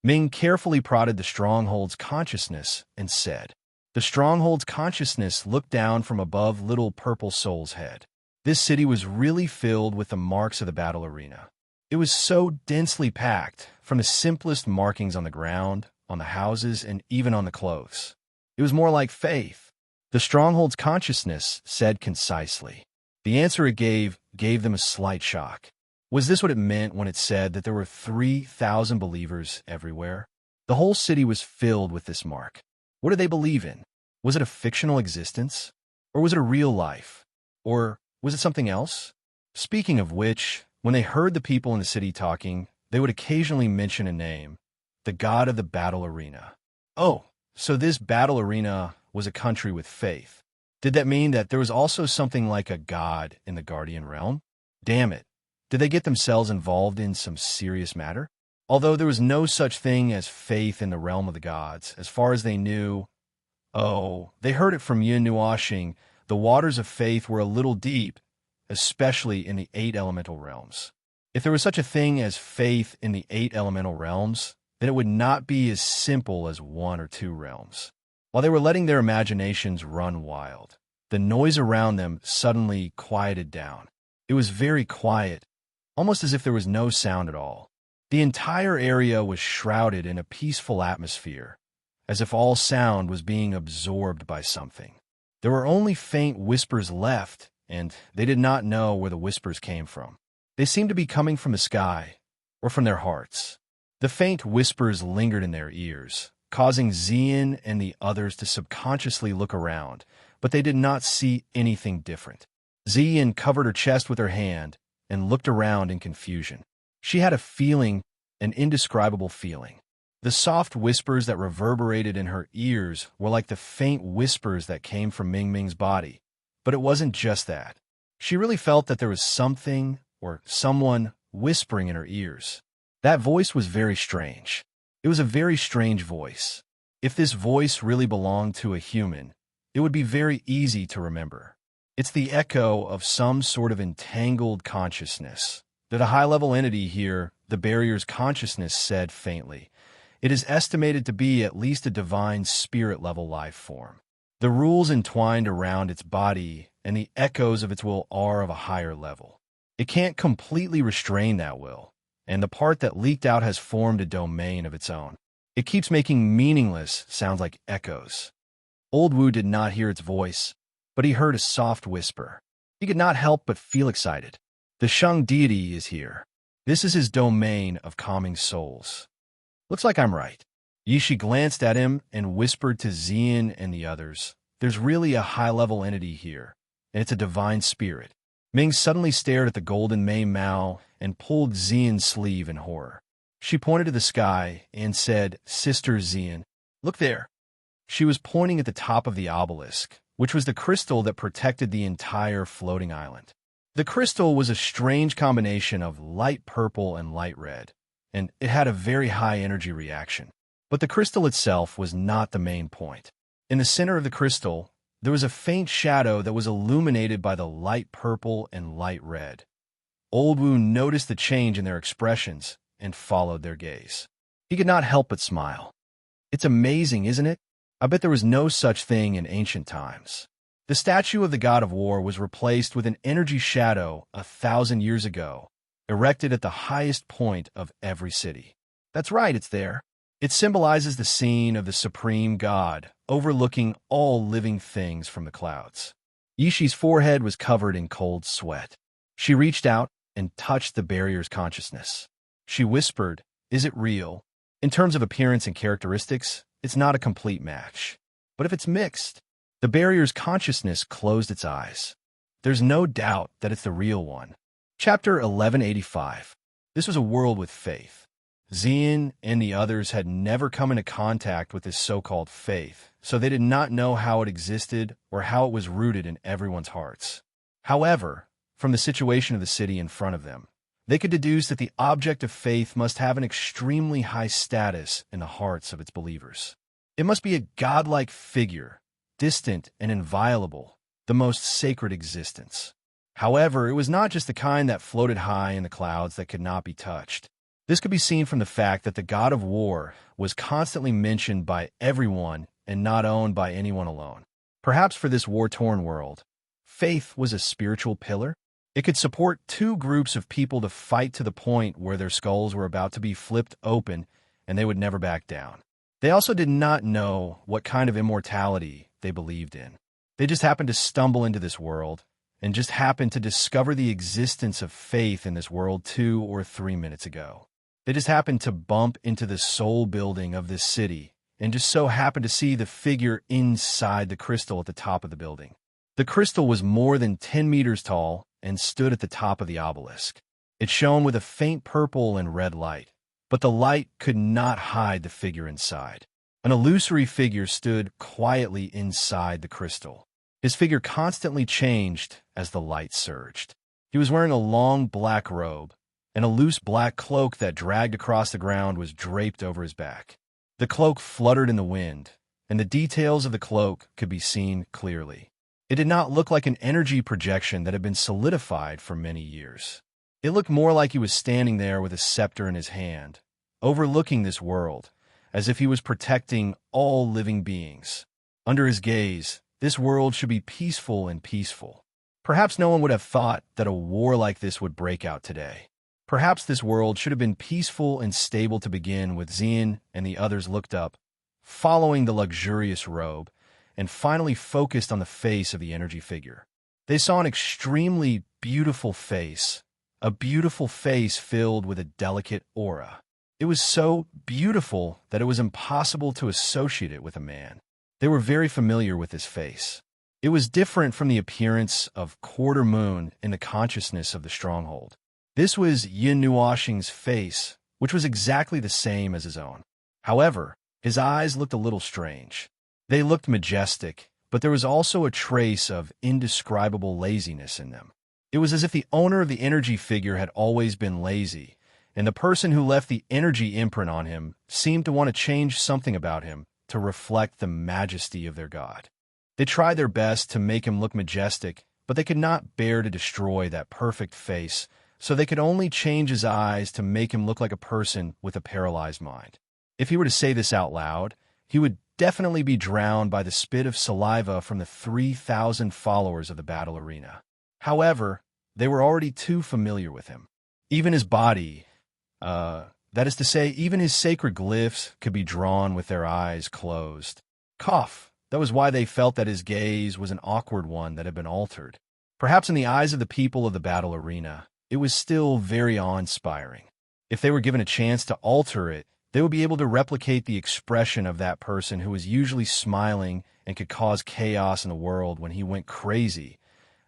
Ming carefully prodded the stronghold's consciousness and said. The stronghold's consciousness looked down from above little purple soul's head. This city was really filled with the marks of the battle arena. It was so densely packed, from the simplest markings on the ground, on the houses, and even on the clothes. It was more like faith. The stronghold's consciousness said concisely. The answer it gave them a slight shock. Was this what it meant when it said that there were 3,000 believers everywhere? The whole city was filled with this mark. What did they believe in? Was it a fictional existence? Or was it a real life? Or was it something else? Speaking of which, when they heard the people in the city talking, they would occasionally mention a name, the god of the battle arena. Oh, so this battle arena was a country with faith. Did that mean that there was also something like a god in the Guardian realm? Damn it. Did they get themselves involved in some serious matter? Although there was no such thing as faith in the realm of the gods, as far as they knew. Oh, they heard it from Yin Nuoxing. The waters of faith were a little deep, especially in the 8 elemental realms. If there was such a thing as faith in the 8 elemental realms, then it would not be as simple as 1 or 2 realms. While they were letting their imaginations run wild, the noise around them suddenly quieted down. It was very quiet, almost as if there was no sound at all. The entire area was shrouded in a peaceful atmosphere, as if all sound was being absorbed by something. There were only faint whispers left, and they did not know where the whispers came from. They seemed to be coming from the sky, or from their hearts. The faint whispers lingered in their ears, causing Xian and the others to subconsciously look around, but they did not see anything different. Xian covered her chest with her hand and looked around in confusion. She had a feeling, an indescribable feeling. The soft whispers that reverberated in her ears were like the faint whispers that came from Ming Ming's body. But it wasn't just that. She really felt that there was something or someone whispering in her ears. That voice was very strange. It was a very strange voice. If this voice really belonged to a human, it would be very easy to remember. It's the echo of some sort of entangled consciousness. That a high-level entity here, the barrier's consciousness said faintly. It is estimated to be at least a divine spirit-level life form. The rules entwined around its body and the echoes of its will are of a higher level. It can't completely restrain that will, and the part that leaked out has formed a domain of its own. It keeps making meaningless sounds like echoes. Old Wu did not hear its voice, but he heard a soft whisper. He could not help but feel excited. The Shang deity is here. This is his domain of calming souls. Looks like I'm right. Yishi glanced at him and whispered to Xian and the others, there's really a high-level entity here, and it's a divine spirit. Ming suddenly stared at the golden Mei Mao and pulled Xian's sleeve in horror. She pointed to the sky and said, Sister Xian, look there. She was pointing at the top of the obelisk, which was the crystal that protected the entire floating island. The crystal was a strange combination of light purple and light red, and it had a very high energy reaction. But the crystal itself was not the main point. In the center of the crystal, there was a faint shadow that was illuminated by the light purple and light red. Old Wu noticed the change in their expressions and followed their gaze. He could not help but smile. It's amazing, isn't it? I bet there was no such thing in ancient times. The statue of the god of war was replaced with an energy shadow 1,000 years ago, erected at the highest point of every city. That's right, it's there. It symbolizes the scene of the supreme god, overlooking all living things from the clouds. Yishi's forehead was covered in cold sweat. She reached out and touched the barrier's consciousness. She whispered, is it real? In terms of appearance and characteristics, it's not a complete match. But if it's mixed, the barrier's consciousness closed its eyes. There's no doubt that it's the real one. Chapter 1185. This was a world with faith. Xian and the others had never come into contact with this so-called faith, so they did not know how it existed or how it was rooted in everyone's hearts. However, from the situation of the city in front of them, They could deduce that the object of faith must have an extremely high status in the hearts of its believers. It must be a godlike figure, distant and inviolable, the most sacred existence. However, it was not just the kind that floated high in the clouds that could not be touched. This could be seen from the fact that the god of war was constantly mentioned by everyone and not owned by anyone alone. Perhaps for this war-torn world, faith was a spiritual pillar. It could support two groups of people to fight to the point where their skulls were about to be flipped open and they would never back down. They also did not know what kind of immortality they believed in. They just happened to stumble into this world and just happened to discover the existence of faith in this world 2 or 3 minutes ago. They just happened to bump into the soul building of this city and just so happened to see the figure inside the crystal at the top of the building. The crystal was more than 10 meters tall and stood at the top of the obelisk. It shone with a faint purple and red light, but the light could not hide the figure inside. An illusory figure stood quietly inside the crystal. His figure constantly changed as the light surged. He was wearing a long black robe, and a loose black cloak that dragged across the ground was draped over his back. The cloak fluttered in the wind, and the details of the cloak could be seen clearly. It did not look like an energy projection that had been solidified for many years. It looked more like he was standing there with a scepter in his hand, overlooking this world, as if he was protecting all living beings. Under his gaze, this world should be peaceful and peaceful. Perhaps no one would have thought that a war like this would break out today. Perhaps this world should have been peaceful and stable to begin with. Zian and the others looked up, following the luxurious robe, and finally focused on the face of the energy figure. They saw an extremely beautiful face, a beautiful face filled with a delicate aura. It was so beautiful that it was impossible to associate it with a man. They were very familiar with his face. It was different from the appearance of Quarter Moon in the consciousness of the stronghold. This was Yin Nuoxing's face, which was exactly the same as his own. However, his eyes looked a little strange. They looked majestic, but there was also a trace of indescribable laziness in them. It was as if the owner of the energy figure had always been lazy, and the person who left the energy imprint on him seemed to want to change something about him to reflect the majesty of their god. They tried their best to make him look majestic, but they could not bear to destroy that perfect face, so they could only change his eyes to make him look like a person with a paralyzed mind. If he were to say this out loud, he would definitely be drowned by the spit of saliva from the 3,000 followers of the battle arena. However, they were already too familiar with him. Even his body, that is to say, even his sacred glyphs could be drawn with their eyes closed. Cough. That was why they felt that his gaze was an awkward one that had been altered. Perhaps in the eyes of the people of the battle arena, it was still very awe-inspiring. If they were given a chance to alter it, they would be able to replicate the expression of that person who was usually smiling and could cause chaos in the world when he went crazy,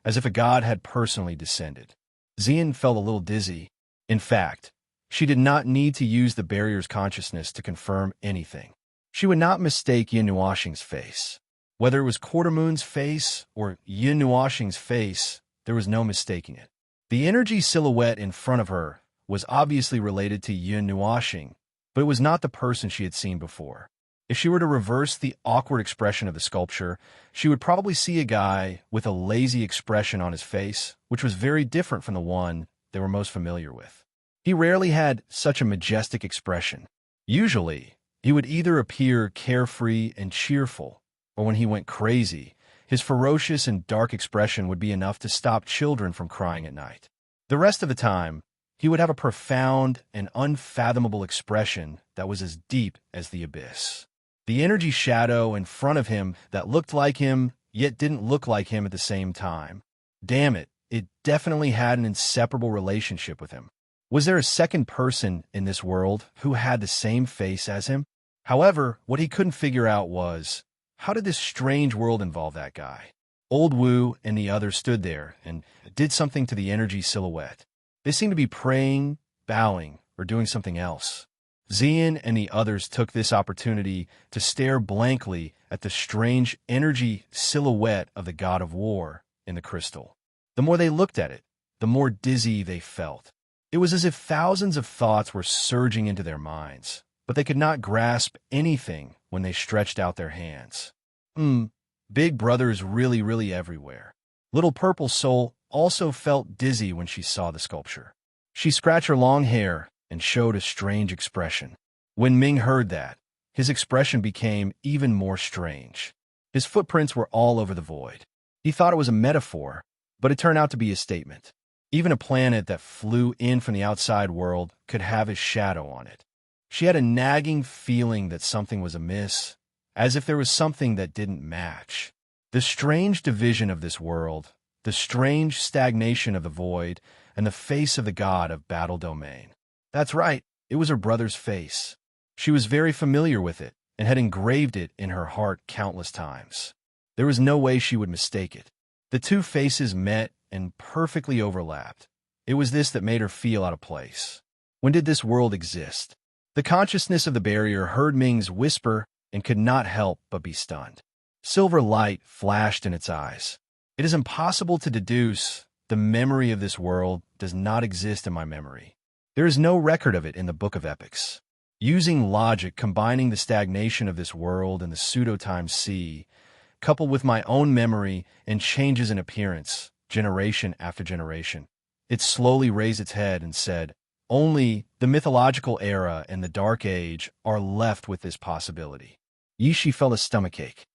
as if a god had personally descended. Zian felt a little dizzy. In fact, she did not need to use the barrier's consciousness to confirm anything. She would not mistake Yin Nuoxing's face. Whether it was Quarter Moon's face or Yin Nuoxing's face, there was no mistaking it. The energy silhouette in front of her was obviously related to Yin Nuoxing, but it was not the person she had seen before. If she were to reverse the awkward expression of the sculpture, she would probably see a guy with a lazy expression on his face, which was very different from the one they were most familiar with. He rarely had such a majestic expression. Usually, he would either appear carefree and cheerful, or when he went crazy, his ferocious and dark expression would be enough to stop children from crying at night. The rest of the time, he would have a profound and unfathomable expression that was as deep as the abyss. The energy shadow in front of him that looked like him, yet didn't look like him at the same time. Damn it, it definitely had an inseparable relationship with him. Was there a second person in this world who had the same face as him? However, what he couldn't figure out was, how did this strange world involve that guy? Old Wu and the others stood there and did something to the energy silhouette. They seemed to be praying, bowing, or doing something else. Zian and the others took this opportunity to stare blankly at the strange energy silhouette of the god of war in the crystal. The more they looked at it, the more dizzy they felt. It was as if thousands of thoughts were surging into their minds, but they could not grasp anything when they stretched out their hands. Big Brother is really, really everywhere. Little Purple Soul also felt dizzy when she saw the sculpture. She scratched her long hair and showed a strange expression. When Ming heard that, his expression became even more strange. His footprints were all over the void. He thought it was a metaphor, but it turned out to be a statement. Even a planet that flew in from the outside world could have his shadow on it. She had a nagging feeling that something was amiss, as if there was something that didn't match. The strange division of this world, the strange stagnation of the void, and the face of the god of battle domain. That's right, it was her brother's face. She was very familiar with it and had engraved it in her heart countless times. There was no way she would mistake it. The two faces met and perfectly overlapped. It was this that made her feel out of place. When did this world exist? The consciousness of the barrier heard Ming's whisper and could not help but be stunned. Silver light flashed in its eyes. It is impossible to deduce. The memory of this world does not exist in my memory. There is no record of it in the Book of Epics. Using logic, combining the stagnation of this world and the pseudo-time sea, coupled with my own memory and changes in appearance, generation after generation, it slowly raised its head and said, only the mythological era and the Dark Age are left with this possibility. Yishi felt a stomachache.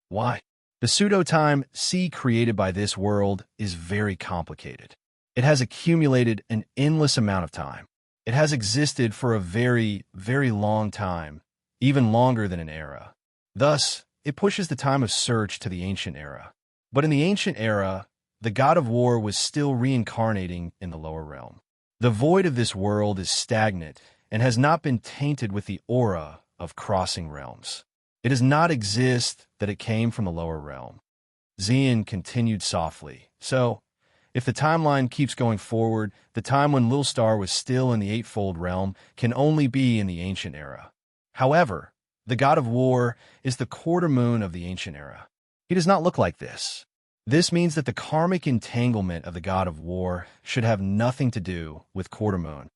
Why? The pseudo-time sea created by this world is very complicated. It has accumulated an endless amount of time. It has existed for a very, very long time, even longer than an era. Thus, it pushes the time of search to the ancient era. But in the ancient era, the god of war was still reincarnating in the lower realm. The void of this world is stagnant and has not been tainted with the aura of crossing realms. It does not exist that it came from the lower realm. Xian continued softly. So, if the timeline keeps going forward, the time when Little Star was still in the Eightfold Realm can only be in the ancient era. However, the god of war is the quarter moon of the ancient era. He does not look like this. This means that the karmic entanglement of the god of war should have nothing to do with quarter moon.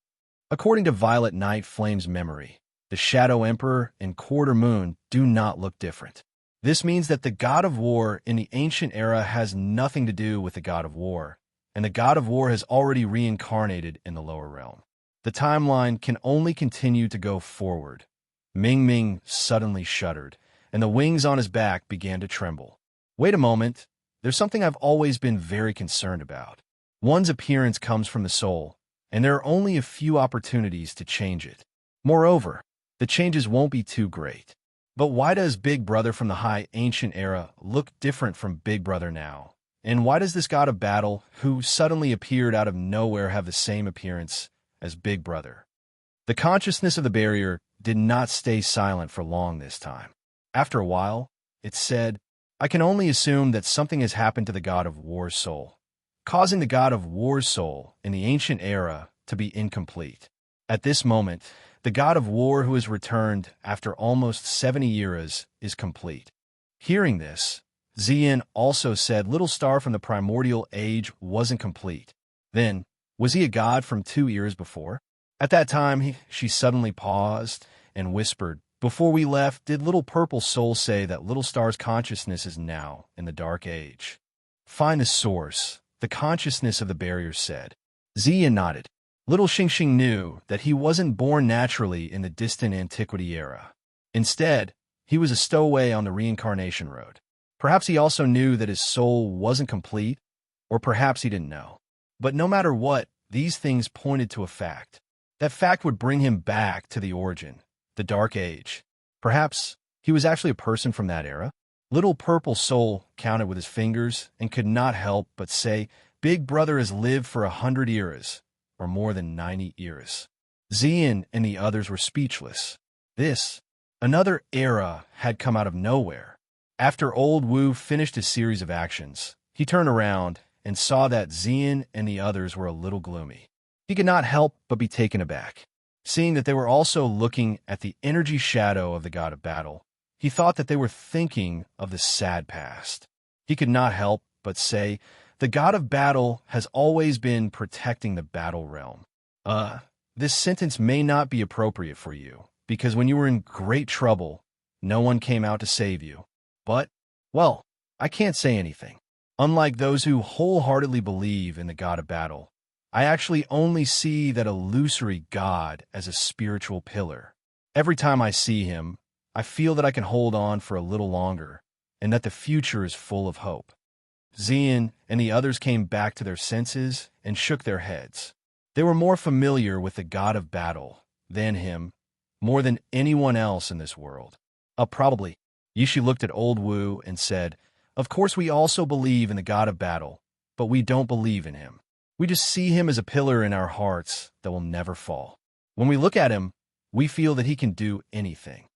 According to Violet Night Flame's memory, the Shadow Emperor and quarter moon do not look different. This means that the god of war in the ancient era has nothing to do with the god of war, and the god of war has already reincarnated in the lower realm. The timeline can only continue to go forward. Ming Ming suddenly shuddered, and the wings on his back began to tremble. Wait a moment, there's something I've always been very concerned about. One's appearance comes from the soul, and there are only a few opportunities to change it. Moreover, the changes won't be too great. But why does Big Brother from the high ancient era look different from Big Brother now? And why does this god of battle, who suddenly appeared out of nowhere, have the same appearance as Big Brother? The consciousness of the barrier did not stay silent for long this time. After a while, it said, I can only assume that something has happened to the god of war's soul, causing the god of war's soul in the ancient era to be incomplete. At this moment, the god of war who has returned after almost 70 eras is complete. Hearing this, Xian also said Little Star from the primordial age wasn't complete. Then, was he a god from 2 eras before? At that time, she suddenly paused and whispered, before we left, did Little Purple Soul say that Little Star's consciousness is now in the Dark Age? Find the source, the consciousness of the barrier said. Xian nodded. Little Xingxing knew that he wasn't born naturally in the distant antiquity era. Instead, he was a stowaway on the reincarnation road. Perhaps he also knew that his soul wasn't complete, or perhaps he didn't know. But no matter what, these things pointed to a fact. That fact would bring him back to the origin, the Dark Age. Perhaps he was actually a person from that era? Little Purple Soul counted with his fingers and could not help but say, Big Brother has lived for 100 eras, or more than 90 eras. Xian and the others were speechless. This, another era, had come out of nowhere. After Old Wu finished his series of actions, he turned around and saw that Xian and the others were a little gloomy. He could not help but be taken aback. Seeing that they were also looking at the energy shadow of the god of battle, he thought that they were thinking of the sad past. He could not help but say, the god of battle has always been protecting the battle realm. Uh, this sentence may not be appropriate for you, because when you were in great trouble, no one came out to save you. But, well, I can't say anything. Unlike those who wholeheartedly believe in the god of battle, I actually only see that illusory god as a spiritual pillar. Every time I see him, I feel that I can hold on for a little longer, and that the future is full of hope. Zian and the others came back to their senses and shook their heads. They were more familiar with the god of battle than him, more than anyone else in this world. Probably. Yishi looked at Old Wu and said, "Of course we also believe in the god of battle, but we don't believe in him. We just see him as a pillar in our hearts that will never fall. When we look at him, we feel that he can do anything."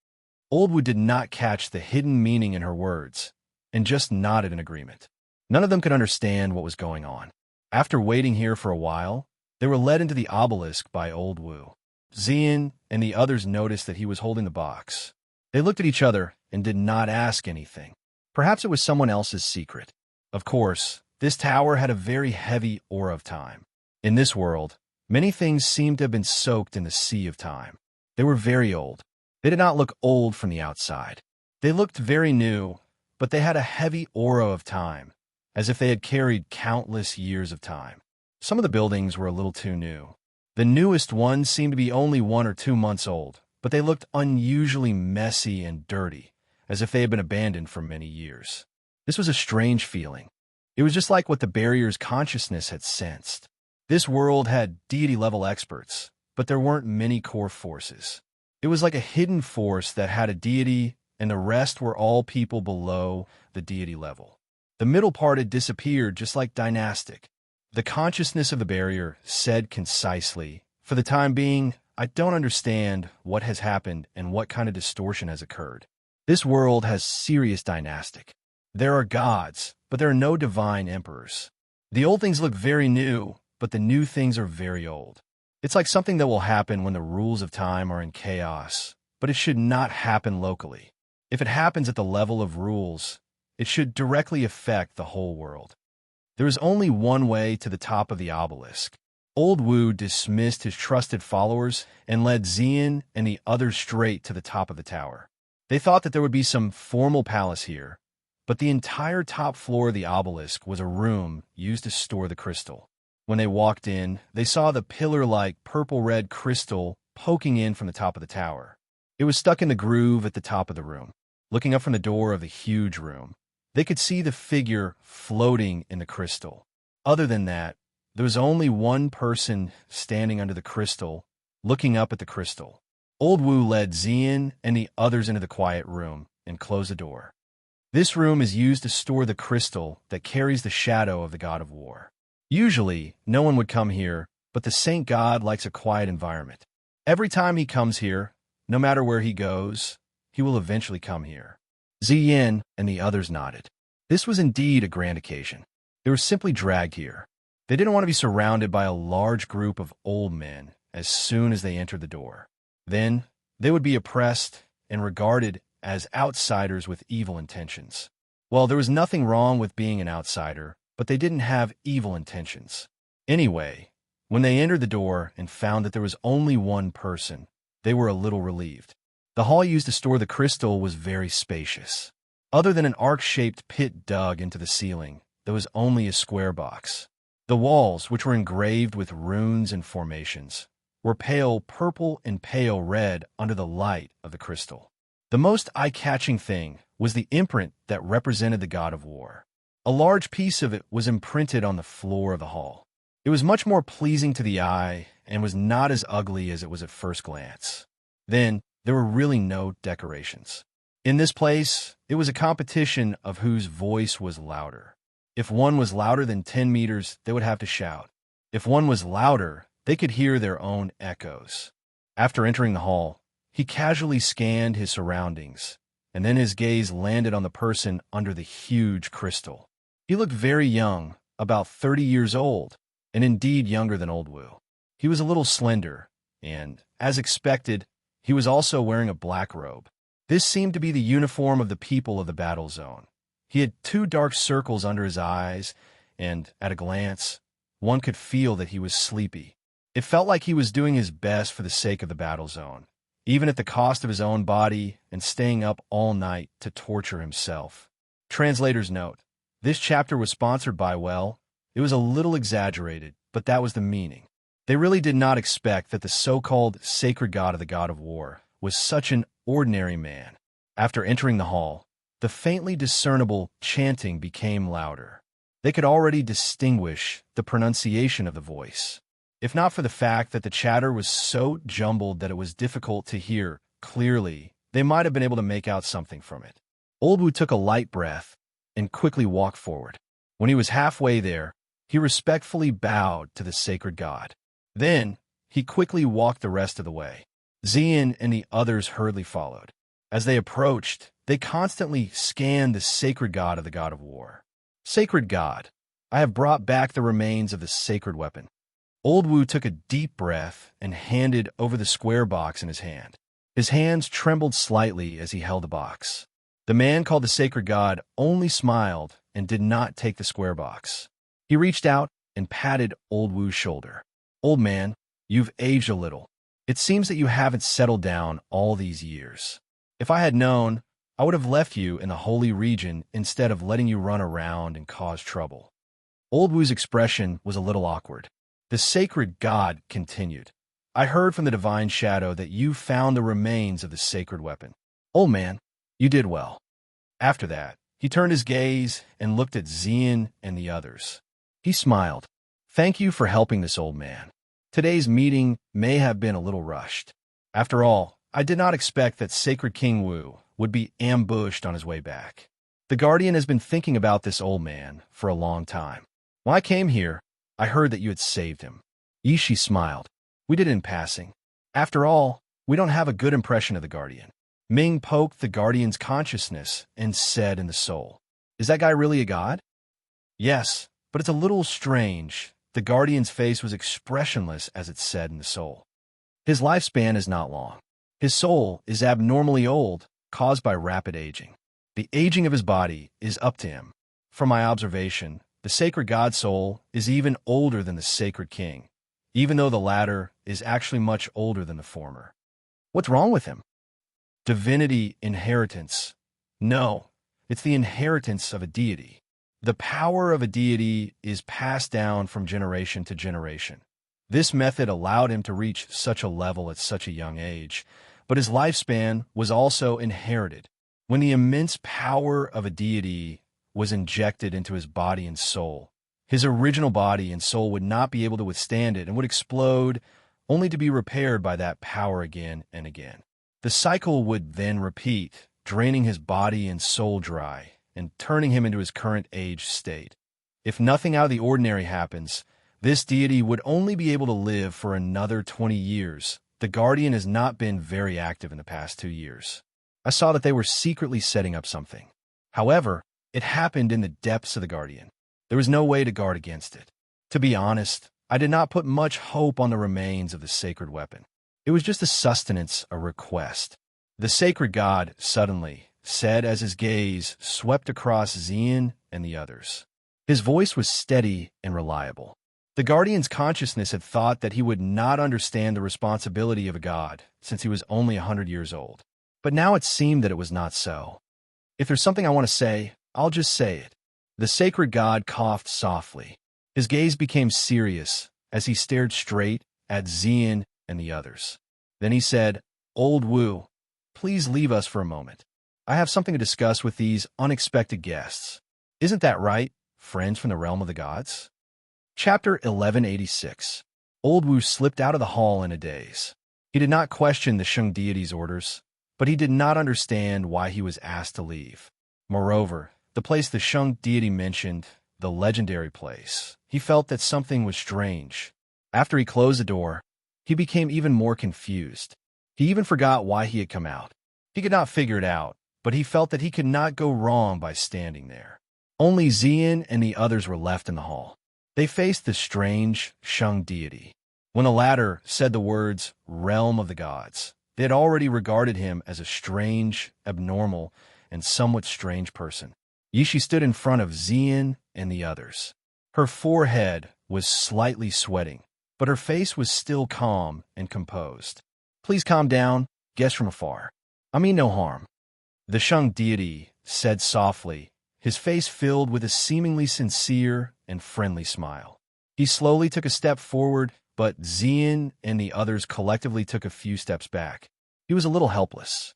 Old Wu did not catch the hidden meaning in her words, and just nodded in agreement. None of them could understand what was going on. After waiting here for a while, they were led into the obelisk by Old Wu. Zian and the others noticed that he was holding the box. They looked at each other and did not ask anything. Perhaps it was someone else's secret. Of course, this tower had a very heavy aura of time. In this world, many things seemed to have been soaked in the sea of time. They were very old. They did not look old from the outside. They looked very new, but they had a heavy aura of time, as if they had carried countless years of time. Some of the buildings were a little too new. The newest ones seemed to be only 1 or 2 months old, but they looked unusually messy and dirty, as if they had been abandoned for many years. This was a strange feeling. It was just like what the barrier's consciousness had sensed. This world had deity-level experts, but there weren't many core forces. It was like a hidden force that had a deity, and the rest were all people below the deity level. The middle part had disappeared, just like dynastic. The consciousness of the barrier said concisely, "For the time being, I don't understand what has happened and what kind of distortion has occurred. This world has serious dynastic. There are gods, but there are no divine emperors. The old things look very new, but the new things are very old. It's like something that will happen when the rules of time are in chaos, but it should not happen locally. If it happens at the level of rules, it should directly affect the whole world." There is only one way to the top of the obelisk. Old Wu dismissed his trusted followers and led Zian and the others straight to the top of the tower. They thought that there would be some formal palace here, but the entire top floor of the obelisk was a room used to store the crystal. When they walked in, they saw the pillar-like purple-red crystal poking in from the top of the tower. It was stuck in the groove at the top of the room. Looking up from the door of the huge room, they could see the figure floating in the crystal. Other than that, there was only one person standing under the crystal, looking up at the crystal. Old Wu led Zian and the others into the quiet room and closed the door. This room is used to store the crystal that carries the shadow of the god of war. Usually, no one would come here, but the saint god likes a quiet environment. Every time he comes here, no matter where he goes, he will eventually come here. Zian and the others nodded. This was indeed a grand occasion. They were simply dragged here. They didn't want to be surrounded by a large group of old men as soon as they entered the door. Then, they would be oppressed and regarded as outsiders with evil intentions. Well, there was nothing wrong with being an outsider, but they didn't have evil intentions. Anyway, when they entered the door and found that there was only one person, they were a little relieved. The hall used to store the crystal was very spacious. Other than an arc-shaped pit dug into the ceiling, there was only a square box. The walls, which were engraved with runes and formations, were pale purple and pale red under the light of the crystal. The most eye-catching thing was the imprint that represented the god of war. A large piece of it was imprinted on the floor of the hall. It was much more pleasing to the eye and was not as ugly as it was at first glance. Then, there were really no decorations. In this place, it was a competition of whose voice was louder. If one was louder than 10 meters, they would have to shout. If one was louder, they could hear their own echoes. After entering the hall, he casually scanned his surroundings, and then his gaze landed on the person under the huge crystal. He looked very young, about 30 years old, and indeed younger than Old Wu. He was a little slender, and, as expected, he was also wearing a black robe. This seemed to be the uniform of the people of the battle zone. He had 2 dark circles under his eyes, and, at a glance, one could feel that he was sleepy. It felt like he was doing his best for the sake of the battle zone, even at the cost of his own body and staying up all night to torture himself. Translator's note: this chapter was sponsored by, well, it was a little exaggerated, but that was the meaning. They really did not expect that the so-called sacred god of the god of war was such an ordinary man. After entering the hall, the faintly discernible chanting became louder. They could already distinguish the pronunciation of the voice. If not for the fact that the chatter was so jumbled that it was difficult to hear clearly, they might have been able to make out something from it. Old Wu took a light breath and quickly walked forward. When he was halfway there, he respectfully bowed to the sacred god. Then, he quickly walked the rest of the way. Xian and the others hurriedly followed. As they approached, they constantly scanned the sacred god of the god of war. Sacred god, I have brought back the remains of the sacred weapon. Old Wu took a deep breath and handed over the square box in his hand. His hands trembled slightly as he held the box. The man called the sacred god only smiled and did not take the square box. He reached out and patted Old Wu's shoulder. Old man, you've aged a little. It seems that you haven't settled down all these years. If I had known, I would have left you in the holy region instead of letting you run around and cause trouble. Old Wu's expression was a little awkward. The sacred god continued. I heard from the divine shadow that you found the remains of the sacred weapon. Old man, you did well. After that, he turned his gaze and looked at Xian and the others. He smiled. Thank you for helping this old man. Today's meeting may have been a little rushed. After all, I did not expect that Sacred King Wu would be ambushed on his way back. The Guardian has been thinking about this old man for a long time. When I came here, I heard that you had saved him. Yishi smiled. We did it in passing. After all, we don't have a good impression of the Guardian. Ming poked the Guardian's consciousness and said in the soul, is that guy really a god? Yes, but it's a little strange. The Guardian's face was expressionless as it said in the soul. His lifespan is not long. His soul is abnormally old, caused by rapid aging. The aging of his body is up to him. From my observation, the sacred god soul is even older than the sacred king, even though the latter is actually much older than the former. What's wrong with him? Divinity inheritance. No, it's the inheritance of a deity. The power of a deity is passed down from generation to generation. This method allowed him to reach such a level at such a young age, but his lifespan was also inherited. When the immense power of a deity was injected into his body and soul, his original body and soul would not be able to withstand it and would explode, only to be repaired by that power again and again. The cycle would then repeat, draining his body and soul dry and turning him into his current age state. If nothing out of the ordinary happens, this deity would only be able to live for another 20 years. The Guardian has not been very active in the past 2 years. I saw that they were secretly setting up something. However, it happened in the depths of the Guardian. There was no way to guard against it. To be honest, I did not put much hope on the remains of the sacred weapon. It was just a sustenance, a request. The sacred god suddenly said as his gaze swept across Xian and the others. His voice was steady and reliable. The Guardian's consciousness had thought that he would not understand the responsibility of a god since he was only 100 years old. But now it seemed that it was not so. If there's something I want to say, I'll just say it. The sacred god coughed softly. His gaze became serious as he stared straight at Xian and the others. Then he said, Old Wu, please leave us for a moment. I have something to discuss with these unexpected guests. Isn't that right, friends from the realm of the gods? Chapter 1186. Old Wu slipped out of the hall in a daze. He did not question the Sheng deity's orders, but he did not understand why he was asked to leave. Moreover, the place the Sheng deity mentioned, the legendary place, he felt that something was strange. After he closed the door, he became even more confused. He even forgot why he had come out. He could not figure it out, but he felt that he could not go wrong by standing there. Only Xian and the others were left in the hall. They faced the strange Sheng deity. When the latter said the words, realm of the gods, they had already regarded him as a strange, abnormal, and somewhat strange person. Yishi stood in front of Xian and the others. Her forehead was slightly sweating. but her face was still calm and composed. "Please calm down, guest from afar. I mean no harm," the Shang deity said softly, his face filled with a seemingly sincere and friendly smile. He slowly took a step forward, but Xian and the others collectively took a few steps back. He was a little helpless.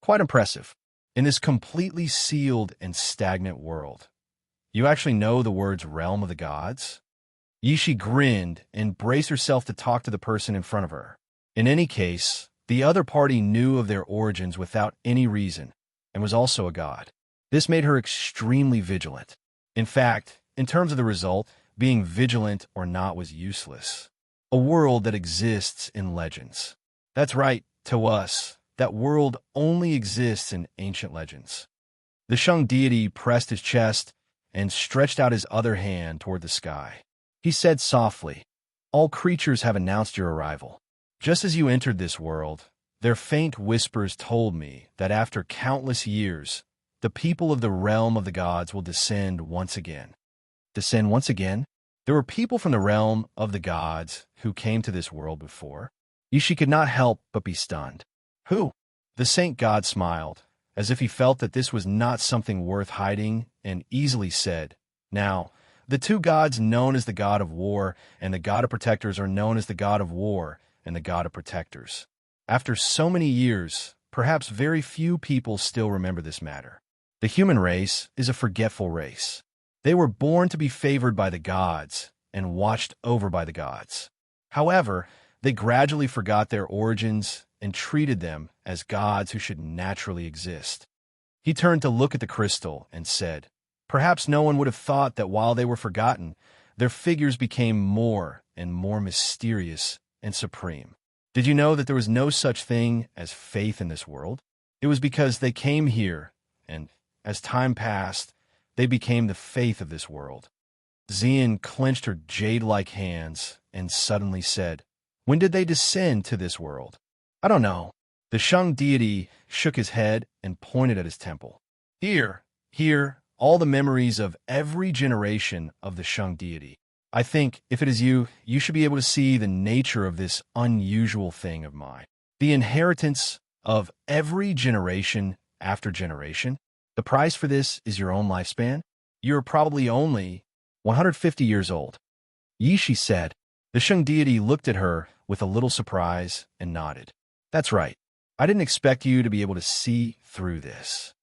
Quite impressive. In this completely sealed and stagnant world, you actually know the words realm of the gods? Yishi grinned and braced herself to talk to the person in front of her. In any case, the other party knew of their origins without any reason and was also a god. This made her extremely vigilant. In fact, in terms of the result, being vigilant or not was useless. A world that exists in legends. That's right, to us, that world only exists in ancient legends. The Shang deity pressed his chest and stretched out his other hand toward the sky. He said softly, "All creatures have announced your arrival. Just as you entered this world, their faint whispers told me that after countless years, the people of the realm of the gods will descend once again." Descend once again? There were people from the realm of the gods who came to this world before. Yishi could not help but be stunned. Who? The saint god smiled, as if he felt that this was not something worth hiding, and easily said, "Now, the two gods known as the god of war and the god of protectors are known as the god of war and the god of protectors. After so many years, perhaps very few people still remember this matter. The human race is a forgetful race. They were born to be favored by the gods and watched over by the gods. However, they gradually forgot their origins and treated them as gods who should naturally exist." He turned to look at the crystal and said, "Perhaps no one would have thought that while they were forgotten, their figures became more and more mysterious and supreme. Did you know that there was no such thing as faith in this world? It was because they came here, and as time passed, they became the faith of this world." Xian clenched her jade-like hands and suddenly said, "When did they descend to this world?" "I don't know." The Shang deity shook his head and pointed at his temple. Here, all the memories of every generation of the Shang deity. I think, if it is you, you should be able to see the nature of this unusual thing of mine. The inheritance of every generation after generation. The price for this is your own lifespan. You're probably only 150 years old." Yishi said. The Shang deity looked at her with a little surprise and nodded. "That's right. I didn't expect you to be able to see through this."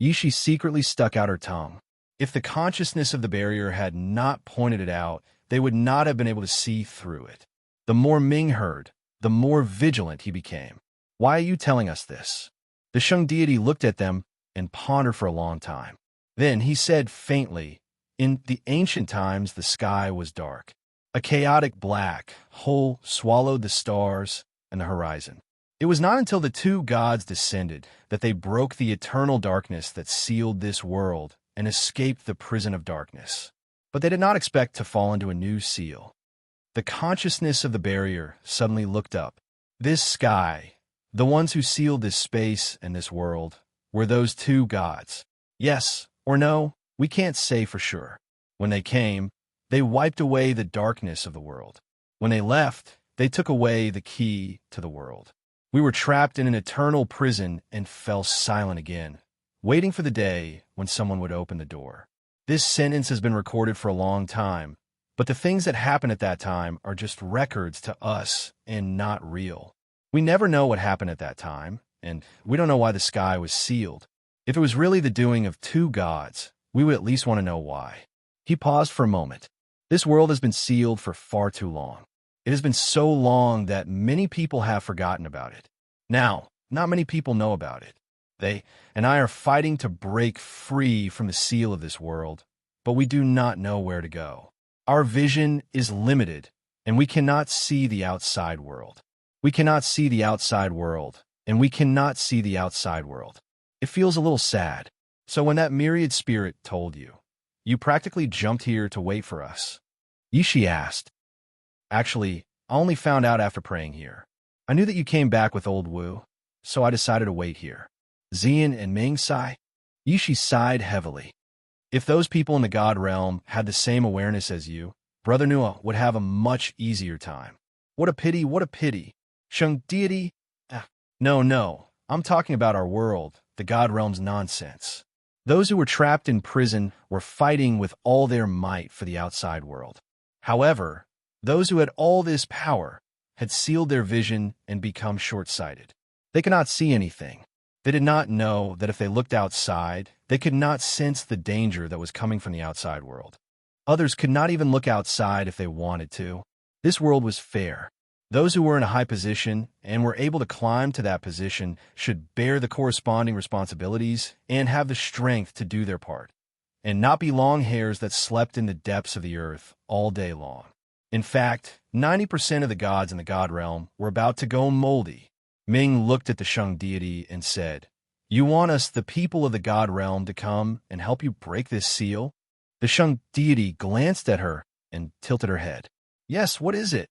Yishi secretly stuck out her tongue. If the consciousness of the barrier had not pointed it out, they would not have been able to see through it. The more Ming heard, the more vigilant he became. "Why are you telling us this?" The Shang deity looked at them and pondered for a long time. Then he said faintly, "In the ancient times, the sky was dark. A chaotic black hole swallowed the stars and the horizon. It was not until the two gods descended that they broke the eternal darkness that sealed this world and escaped the prison of darkness. But they did not expect to fall into a new seal." The consciousness of the barrier suddenly looked up. This sky, the ones who sealed this space and this world, were those two gods. Yes or no, we can't say for sure. When they came, they wiped away the darkness of the world. When they left, they took away the key to the world. We were trapped in an eternal prison and fell silent again, waiting for the day when someone would open the door. This sentence has been recorded for a long time, but the things that happened at that time are just records to us and not real. We never know what happened at that time, and we don't know why the sky was sealed. If it was really the doing of two gods, we would at least want to know why." He paused for a moment. "This world has been sealed for far too long. It has been so long that many people have forgotten about it. Now, not many people know about it. They and I are fighting to break free from the seal of this world, but we do not know where to go. Our vision is limited, and we cannot see the outside world. We cannot see the outside world, and we cannot see the outside world. It feels a little sad. So when that myriad spirit told you, you practically jumped here to wait for us?" Yishi asked. "Actually, I only found out after praying here. I knew that you came back with old Wu, so I decided to wait here." Xian and Ming sighed. Yishi sighed heavily. "If those people in the god realm had the same awareness as you, Brother Nua would have a much easier time. What a pity, what a pity. Shung deity? No, no, I'm talking about our world, the God realm's nonsense. Those who were trapped in prison were fighting with all their might for the outside world. However, those who had all this power had sealed their vision and become short-sighted. They could not see anything. They did not know that if they looked outside, they could not sense the danger that was coming from the outside world. Others could not even look outside if they wanted to. This world was fair. Those who were in a high position and were able to climb to that position should bear the corresponding responsibilities and have the strength to do their part, and not be long hairs that slept in the depths of the earth all day long. In fact, 90% of the gods in the God realm were about to go moldy. Ming looked at the Shung deity and said, "You want us, the people of the God realm, to come and help you break this seal?" The Shung deity glanced at her and tilted her head. "Yes, what is it?"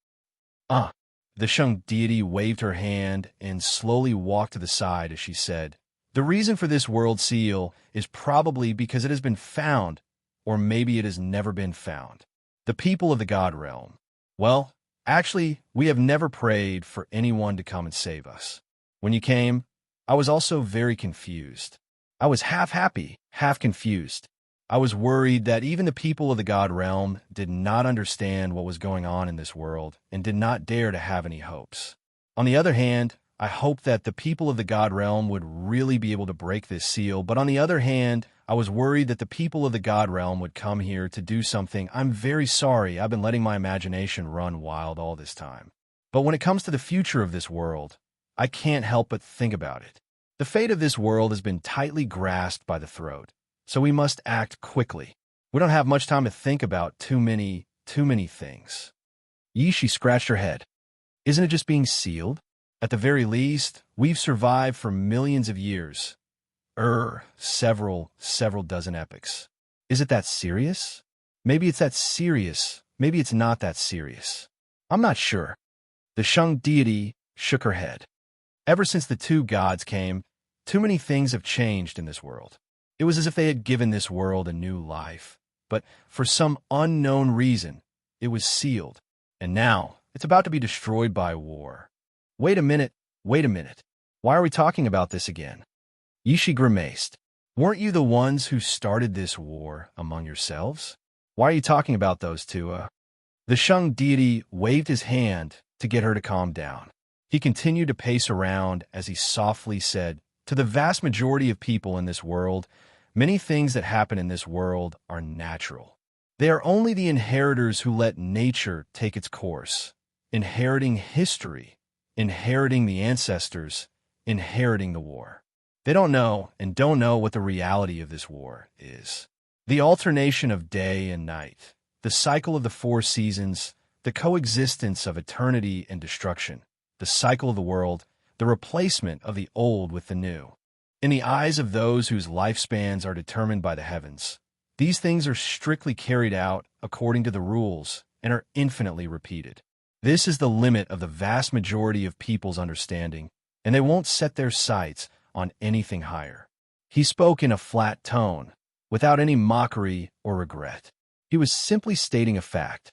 The Shung deity waved her hand and slowly walked to the side as she said, "The reason for this world seal is probably because it has been found, or maybe it has never been found. The people of the God realm. Well, actually, we have never prayed for anyone to come and save us. When you came, I was also very confused. I was half happy, half confused. I was worried that even the people of the God realm did not understand what was going on in this world and did not dare to have any hopes. On the other hand, I hoped that the people of the God realm would really be able to break this seal, but on the other hand, I was worried that the people of the God realm would come here to do something. I'm very sorry, I've been letting my imagination run wild all this time. But when it comes to the future of this world, I can't help but think about it. The fate of this world has been tightly grasped by the throat. So we must act quickly. We don't have much time to think about too many things." Yishi scratched her head. "Isn't it just being sealed? At the very least, we've survived for millions of years. Several dozen epochs. Is it that serious? Maybe it's that serious. Maybe it's not that serious. I'm not sure." The Shung deity shook her head. "Ever since the two gods came, too many things have changed in this world. It was as if they had given this world a new life. But for some unknown reason, it was sealed. And now, it's about to be destroyed by war. Wait a minute. Why are we talking about this again?" Yishi grimaced. "Weren't you the ones who started this war among yourselves? Why are you talking about those two, The Shung deity waved his hand to get her to calm down. He continued to pace around as he softly said, "To the vast majority of people in this world, many things that happen in this world are natural. They are only the inheritors who let nature take its course, inheriting history, inheriting the ancestors, inheriting the war. They don't know what the reality of this war is. The alternation of day and night, the cycle of the 4 seasons, the coexistence of eternity and destruction, the cycle of the world, the replacement of the old with the new. In the eyes of those whose lifespans are determined by the heavens, these things are strictly carried out according to the rules and are infinitely repeated. This is the limit of the vast majority of people's understanding, and they won't set their sights on anything higher." He spoke in a flat tone, without any mockery or regret. He was simply stating a fact.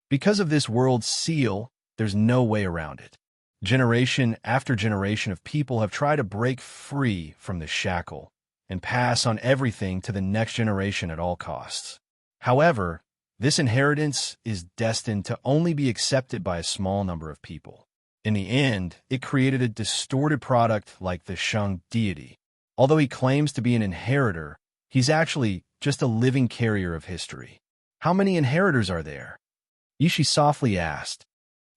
Because of this world's seal, there's no way around it. Generation after generation of people have tried to break free from this shackle and pass on everything to the next generation at all costs. However, this inheritance is destined to only be accepted by a small number of people. In the end, it created a distorted product like the Shung deity. Although he claims to be an inheritor, he's actually just a living carrier of history. "How many inheritors are there?" Yishi softly asked.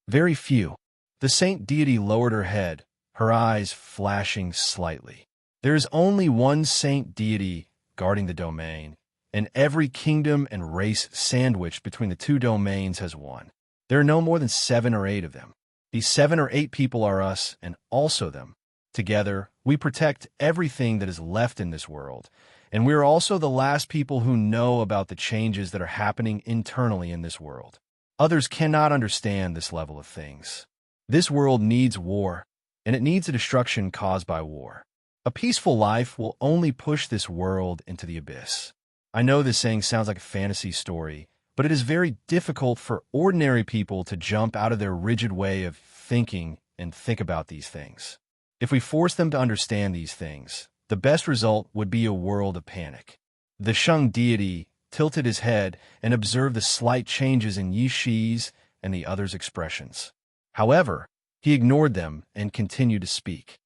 "Very few." The saint deity lowered her head, her eyes flashing slightly. "There is only one saint deity guarding the domain, and every kingdom and race sandwiched between the 2 domains has won. There are no more than 7 or 8 of them. These 7 or 8 people are us and also them. Together, we protect everything that is left in this world, and we are also the last people who know about the changes that are happening internally in this world. Others cannot understand this level of things. This world needs war, and it needs the destruction caused by war. A peaceful life will only push this world into the abyss." I know this saying sounds like a fantasy story, but it is very difficult for ordinary people to jump out of their rigid way of thinking and think about these things. If we force them to understand these things, the best result would be a world of panic. The Shang deity tilted his head and observed the slight changes in Yi Shi's and the others' expressions. However, he ignored them and continued to speak.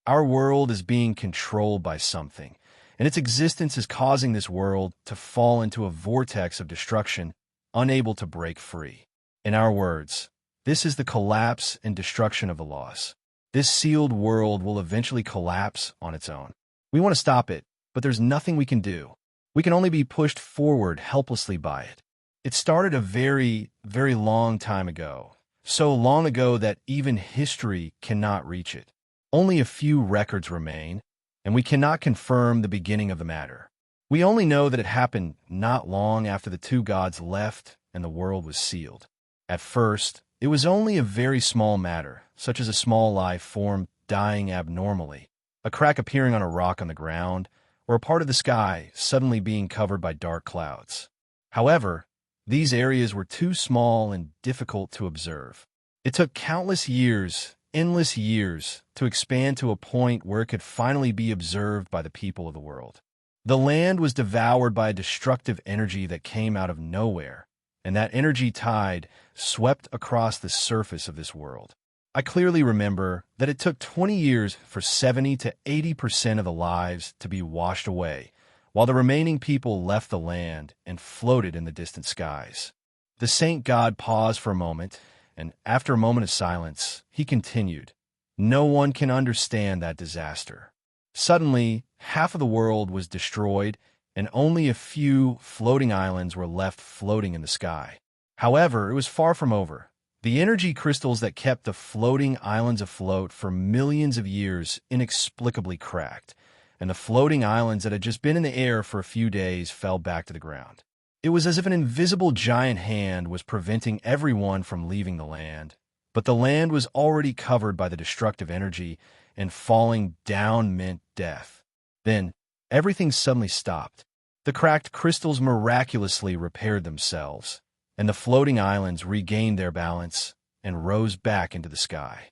Our world is being controlled by something, and its existence is causing this world to fall into a vortex of destruction, unable to break free. In our words, this is the collapse and destruction of the laws. This sealed world will eventually collapse on its own. We want to stop it, but there's nothing we can do. We can only be pushed forward helplessly by it. It started a very, very long time ago, so long ago that even history cannot reach it. Only a few records remain, and we cannot confirm the beginning of the matter. We only know that it happened not long after the two gods left and the world was sealed. At first, it was only a very small matter, such as a small life form dying abnormally, a crack appearing on a rock on the ground, or a part of the sky suddenly being covered by dark clouds. However, these areas were too small and difficult to observe. It took countless years, endless years, to expand to a point where it could finally be observed by the people of the world. The land was devoured by a destructive energy that came out of nowhere, and that energy tide swept across the surface of this world. I clearly remember that it took 20 years for 70 to 80% of the lives to be washed away, while the remaining people left the land and floated in the distant skies. The saint god paused for a moment, and after a moment of silence, he continued, "No one can understand that disaster." Suddenly, half of the world was destroyed, and only a few floating islands were left floating in the sky. However, it was far from over. The energy crystals that kept the floating islands afloat for millions of years inexplicably cracked, and the floating islands that had just been in the air for a few days fell back to the ground. It was as if an invisible giant hand was preventing everyone from leaving the land, but the land was already covered by the destructive energy, and falling down meant death. Then, everything suddenly stopped. The cracked crystals miraculously repaired themselves, and the floating islands regained their balance and rose back into the sky.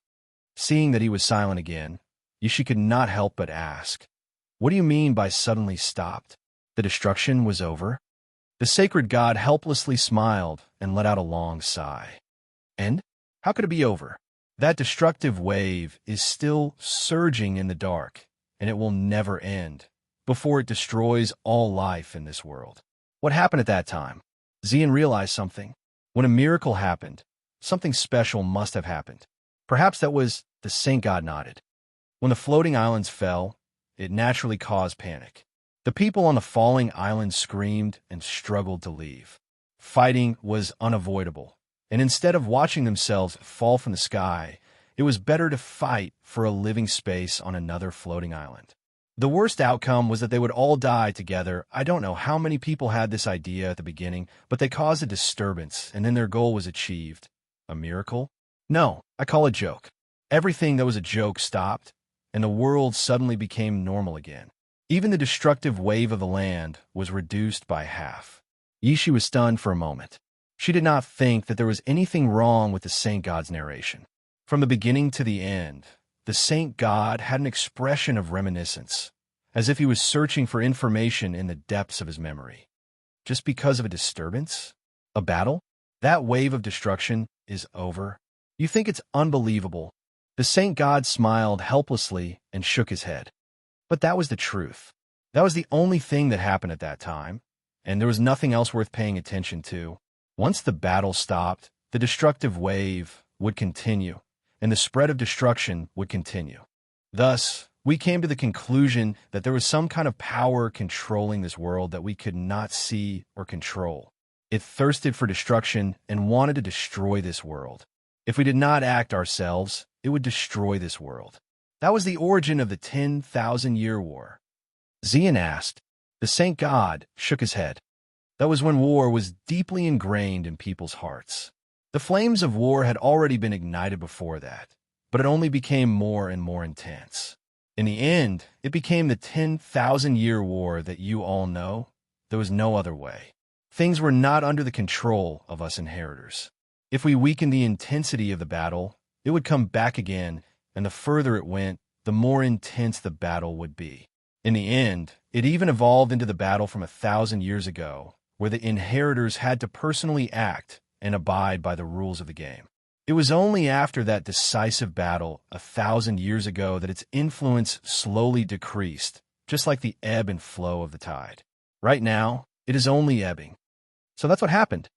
Seeing that he was silent again, Yishi could not help but ask, "What do you mean by suddenly stopped? The destruction was over?" The sacred god helplessly smiled and let out a long sigh. "And? How could it be over? That destructive wave is still surging in the dark, and it will never end, before it destroys all life in this world." What happened at that time? Xian realized something. When a miracle happened, something special must have happened. Perhaps that was the saint god nodded. When the floating islands fell, it naturally caused panic. The people on the falling islands screamed and struggled to leave. Fighting was unavoidable, and instead of watching themselves fall from the sky, it was better to fight for a living space on another floating island. The worst outcome was that they would all die together. I don't know how many people had this idea at the beginning, but they caused a disturbance, and then their goal was achieved. A miracle? No, I call it joke. Everything that was a joke stopped, and the world suddenly became normal again. Even the destructive wave of the land was reduced by half. Yishi was stunned for a moment. She did not think that there was anything wrong with the saint god's narration. From the beginning to the end, the saint god had an expression of reminiscence, as if he was searching for information in the depths of his memory. Just because of a disturbance? A battle? That wave of destruction is over? You think it's unbelievable. The saint god smiled helplessly and shook his head. But that was the truth. That was the only thing that happened at that time, and there was nothing else worth paying attention to. Once the battle stopped, the destructive wave would continue, and the spread of destruction would continue. Thus, we came to the conclusion that there was some kind of power controlling this world that we could not see or control. It thirsted for destruction and wanted to destroy this world. If we did not act ourselves, it would destroy this world. That was the origin of the 10,000-year war. Xian asked. The saint god shook his head. That was when war was deeply ingrained in people's hearts. The flames of war had already been ignited before that, but it only became more and more intense. In the end, it became the 10,000-year war that you all know. There was no other way. Things were not under the control of us inheritors. If we weakened the intensity of the battle, it would come back again, and the further it went, the more intense the battle would be. In the end, it even evolved into the battle from 1,000 years ago, where the inheritors had to personally act and abide by the rules of the game. It was only after that decisive battle 1,000 years ago that its influence slowly decreased, just like the ebb and flow of the tide. Right now, it is only ebbing. So that's what happened.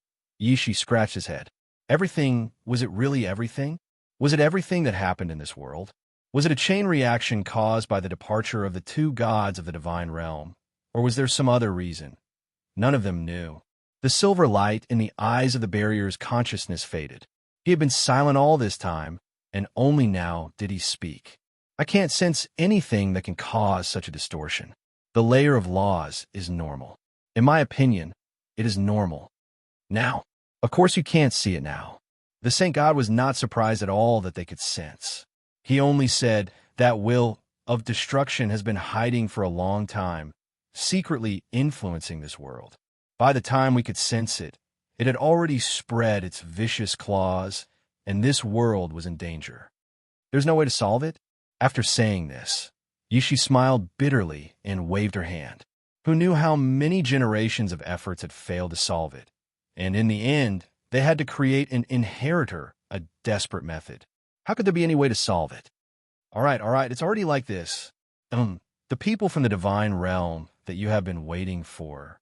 Yishi scratched his head. Everything, was it really everything? Was it everything that happened in this world? Was it a chain reaction caused by the departure of the two gods of the divine realm? Or was there some other reason? None of them knew. The silver light in the eyes of the barrier's consciousness faded. He had been silent all this time, and only now did he speak. I can't sense anything that can cause such a distortion. The layer of laws is normal. In my opinion, it is normal. Now, of course you can't see it now. The Saint God was not surprised at all that they could sense. He only said that will of destruction has been hiding for a long time, secretly influencing this world. By the time we could sense it, it had already spread its vicious claws, and this world was in danger. There's no way to solve it? After saying this, Yishi smiled bitterly and waved her hand. Who knew how many generations of efforts had failed to solve it? And in the end, they had to create an inheritor, a desperate method. How could there be any way to solve it? All right, it's already like this. The people from the divine realm that you have been waiting for.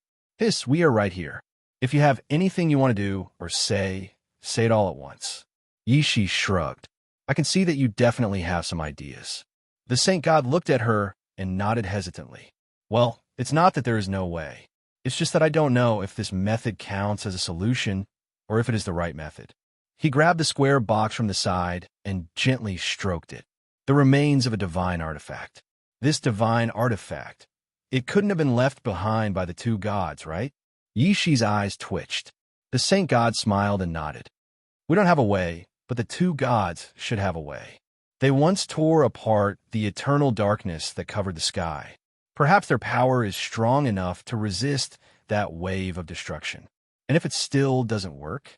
We are right here. If you have anything you want to do or say it all at once. Yishi shrugged. I can see that you definitely have some ideas. The Saint God looked at her and nodded hesitantly. Well, it's not that there is no way. It's just that I don't know if this method counts as a solution or if it is the right method. He grabbed the square box from the side and gently stroked it. The remains of a divine artifact. This divine artifact. It couldn't have been left behind by the two gods, right? Yishi's eyes twitched. The Saint God smiled and nodded. We don't have a way, but the two gods should have a way. They once tore apart the eternal darkness that covered the sky. Perhaps their power is strong enough to resist that wave of destruction. And if it still doesn't work?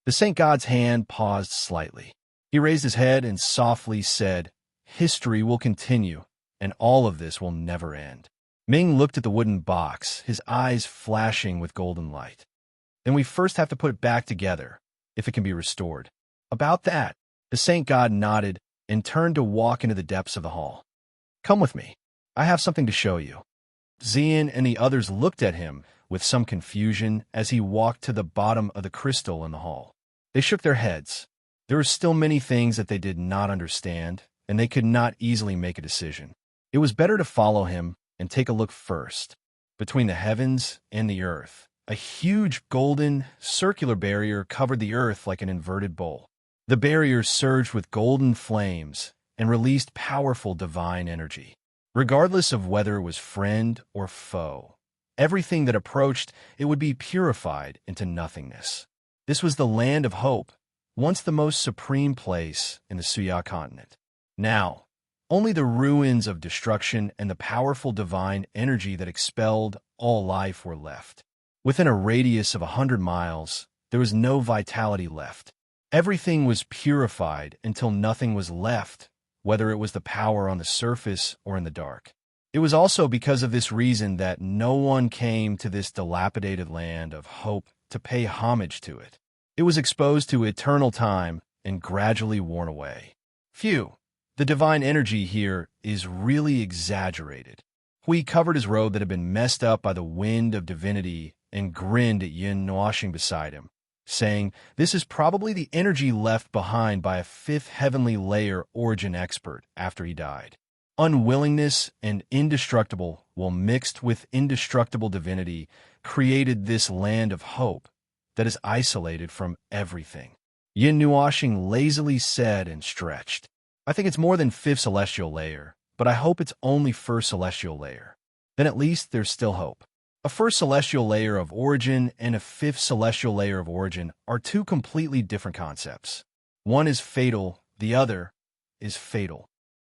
The Saint God's hand paused slightly. He raised his head and softly said, History will continue, and all of this will never end. Ming looked at the wooden box, his eyes flashing with golden light. Then we first have to put it back together, if it can be restored. About that, the Saint God nodded and turned to walk into the depths of the hall. Come with me. I have something to show you. Xian and the others looked at him with some confusion as he walked to the bottom of the crystal in the hall. They shook their heads. There were still many things that they did not understand, and they could not easily make a decision. It was better to follow him and take a look first. Between the heavens and the earth, a huge golden, circular barrier covered the earth like an inverted bowl. The barrier surged with golden flames and released powerful divine energy. Regardless of whether it was friend or foe, everything that approached it would be purified into nothingness. This was the land of hope, once the most supreme place in the Suya continent. Now, only the ruins of destruction and the powerful divine energy that expelled all life were left. Within a radius of 100 miles, there was no vitality left. Everything was purified until nothing was left, whether it was the power on the surface or in the dark. It was also because of this reason that no one came to this dilapidated land of hope to pay homage to it. It was exposed to eternal time and gradually worn away. Phew. The divine energy here is really exaggerated. Hui covered his robe that had been messed up by the wind of divinity and grinned at Yin washing beside him, saying, This is probably the energy left behind by a fifth heavenly layer origin expert after he died. Unwillingness and indestructible, while mixed with indestructible divinity, created this land of hope that is isolated from everything. Yin Nuashing lazily said and stretched. I think it's more than fifth celestial layer, but I hope it's only first celestial layer. Then at least there's still hope. A first celestial layer of origin and a fifth celestial layer of origin are two completely different concepts. One is fatal, the other is fatal.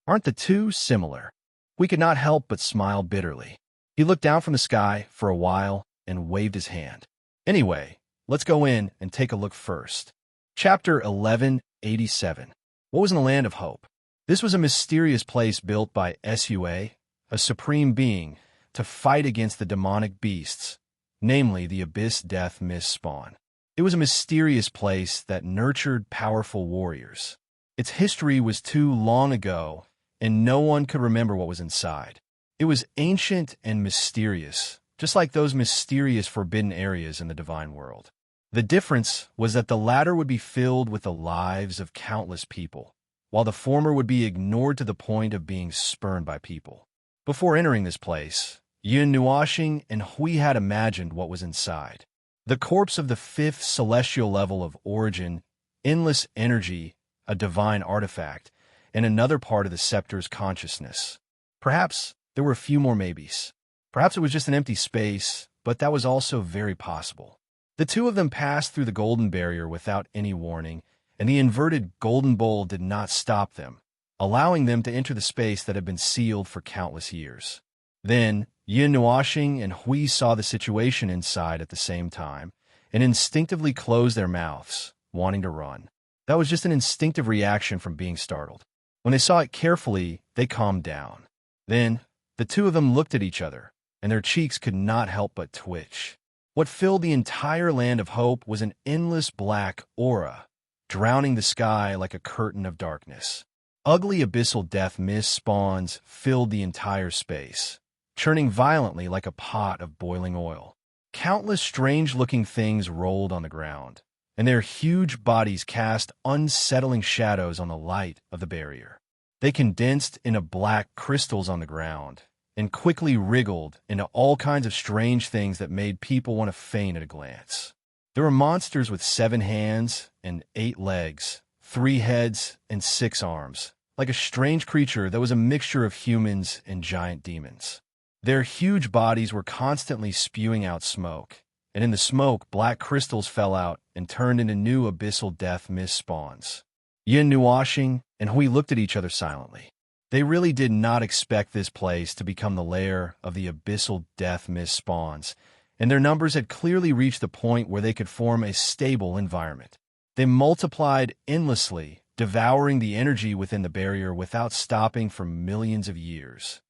Aren't the two similar? We could not help but smile bitterly. He looked down from the sky for a while and waved his hand. Anyway, let's go in and take a look first. Chapter 1187. What was in the Land of Hope? This was a mysterious place built by Sua, a supreme being, to fight against the demonic beasts, namely the Abyss Death Mist spawn. It was a mysterious place that nurtured powerful warriors. Its history was too long ago, and no one could remember what was inside. It was ancient and mysterious, just like those mysterious forbidden areas in the divine world. The difference was that the latter would be filled with the lives of countless people, while the former would be ignored to the point of being spurned by people. Before entering this place, Yun Nuashing and Hui had imagined what was inside. The corpse of the fifth celestial level of origin, endless energy, a divine artifact, and another part of the scepter's consciousness. Perhaps there were a few more maybes. Perhaps it was just an empty space, but that was also very possible. The two of them passed through the golden barrier without any warning, and the inverted golden bowl did not stop them, allowing them to enter the space that had been sealed for countless years. Then, Yin Nuashing and Hui saw the situation inside at the same time, and instinctively closed their mouths, wanting to run. That was just an instinctive reaction from being startled. When they saw it carefully, they calmed down. Then, the two of them looked at each other, and their cheeks could not help but twitch. What filled the entire Land of Hope was an endless black aura, drowning the sky like a curtain of darkness. Ugly abyssal death mist spawns filled the entire space, churning violently like a pot of boiling oil. Countless strange-looking things rolled on the ground, and their huge bodies cast unsettling shadows on the light of the barrier. They condensed into black crystals on the ground, and quickly wriggled into all kinds of strange things that made people want to faint at a glance. There were monsters with 7 hands and 8 legs, 3 heads and 6 arms, like a strange creature that was a mixture of humans and giant demons. Their huge bodies were constantly spewing out smoke, and in the smoke, black crystals fell out and turned into new abyssal death mist spawns. Yin Nuashing and Hui looked at each other silently. They really did not expect this place to become the lair of the abyssal death mist spawns, and their numbers had clearly reached the point where they could form a stable environment. They multiplied endlessly, devouring the energy within the barrier without stopping for millions of years.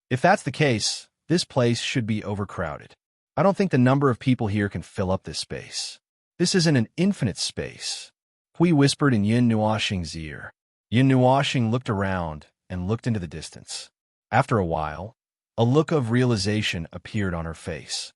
If that's the case, this place should be overcrowded. I don't think the number of people here can fill up this space. This isn't an infinite space. Hui whispered in Yin Nuashing's ear. Yin Nuashing looked around and looked into the distance. After a while, a look of realization appeared on her face.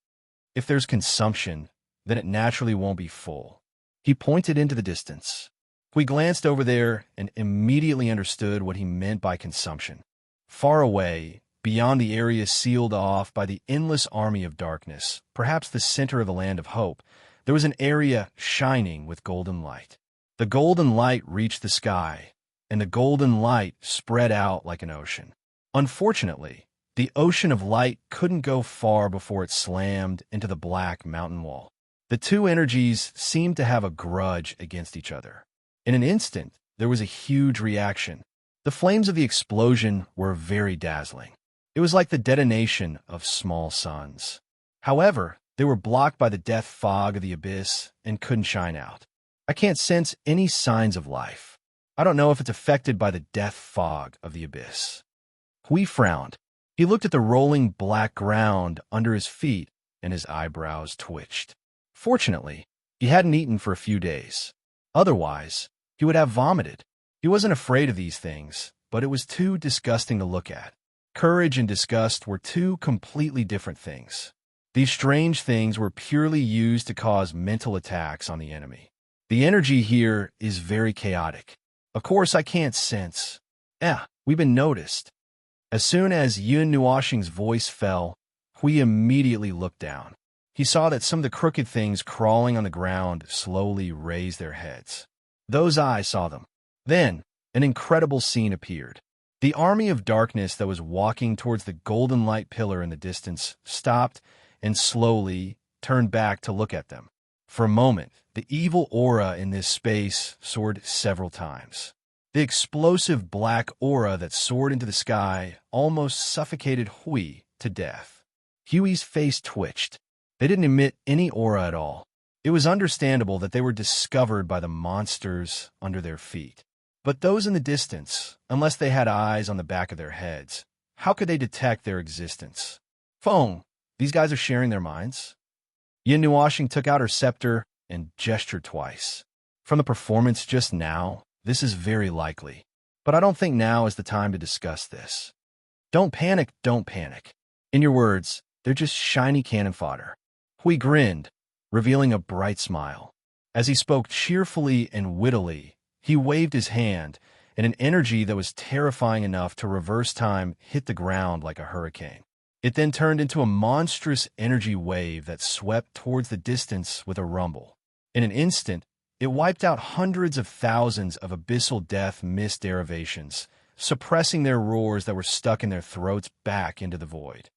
If there's consumption, then it naturally won't be full. He pointed into the distance. We glanced over there and immediately understood what he meant by consumption. Far away, beyond the area sealed off by the endless army of darkness, perhaps the center of the Land of Hope, there was an area shining with golden light. The golden light reached the sky, and the golden light spread out like an ocean. Unfortunately, the ocean of light couldn't go far before it slammed into the black mountain wall. The two energies seemed to have a grudge against each other. In an instant, there was a huge reaction. The flames of the explosion were very dazzling. It was like the detonation of small suns. However, they were blocked by the death fog of the abyss and couldn't shine out. I can't sense any signs of life. I don't know if it's affected by the death fog of the abyss. Hui frowned. He looked at the rolling black ground under his feet, and his eyebrows twitched. Fortunately, he hadn't eaten for a few days. Otherwise, he would have vomited. He wasn't afraid of these things, but it was too disgusting to look at. Courage and disgust were two completely different things. These strange things were purely used to cause mental attacks on the enemy. The energy here is very chaotic. Of course, I can't sense. We've been noticed. As soon as Yun Nuashing's voice fell, Hui immediately looked down. He saw that some of the crooked things crawling on the ground slowly raised their heads. Those eyes saw them. Then, an incredible scene appeared. The army of darkness that was walking towards the golden light pillar in the distance stopped and slowly turned back to look at them. For a moment, the evil aura in this space soared several times. The explosive black aura that soared into the sky almost suffocated Hui to death. Huey's face twitched. They didn't emit any aura at all. It was understandable that they were discovered by the monsters under their feet. But those in the distance, unless they had eyes on the back of their heads, how could they detect their existence? Phone, these guys are sharing their minds? Yin Nuashing took out her scepter and gestured twice. From the performance just now, this is very likely. But I don't think now is the time to discuss this. Don't panic, don't panic. In your words, they're just shiny cannon fodder. Hui grinned, revealing a bright smile. As he spoke cheerfully and wittily, he waved his hand, and an energy that was terrifying enough to reverse time hit the ground like a hurricane. It then turned into a monstrous energy wave that swept towards the distance with a rumble. In an instant, it wiped out hundreds of thousands of abyssal death mist derivations, suppressing their roars that were stuck in their throats back into the void.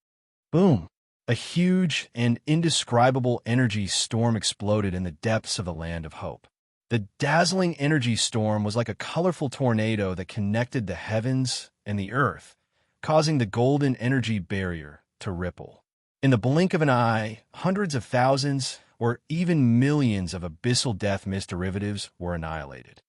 Boom! A huge and indescribable energy storm exploded in the depths of the Land of Hope. The dazzling energy storm was like a colorful tornado that connected the heavens and the earth, causing the golden energy barrier to ripple. In the blink of an eye, hundreds of thousands or even millions of abyssal death mist derivatives were annihilated.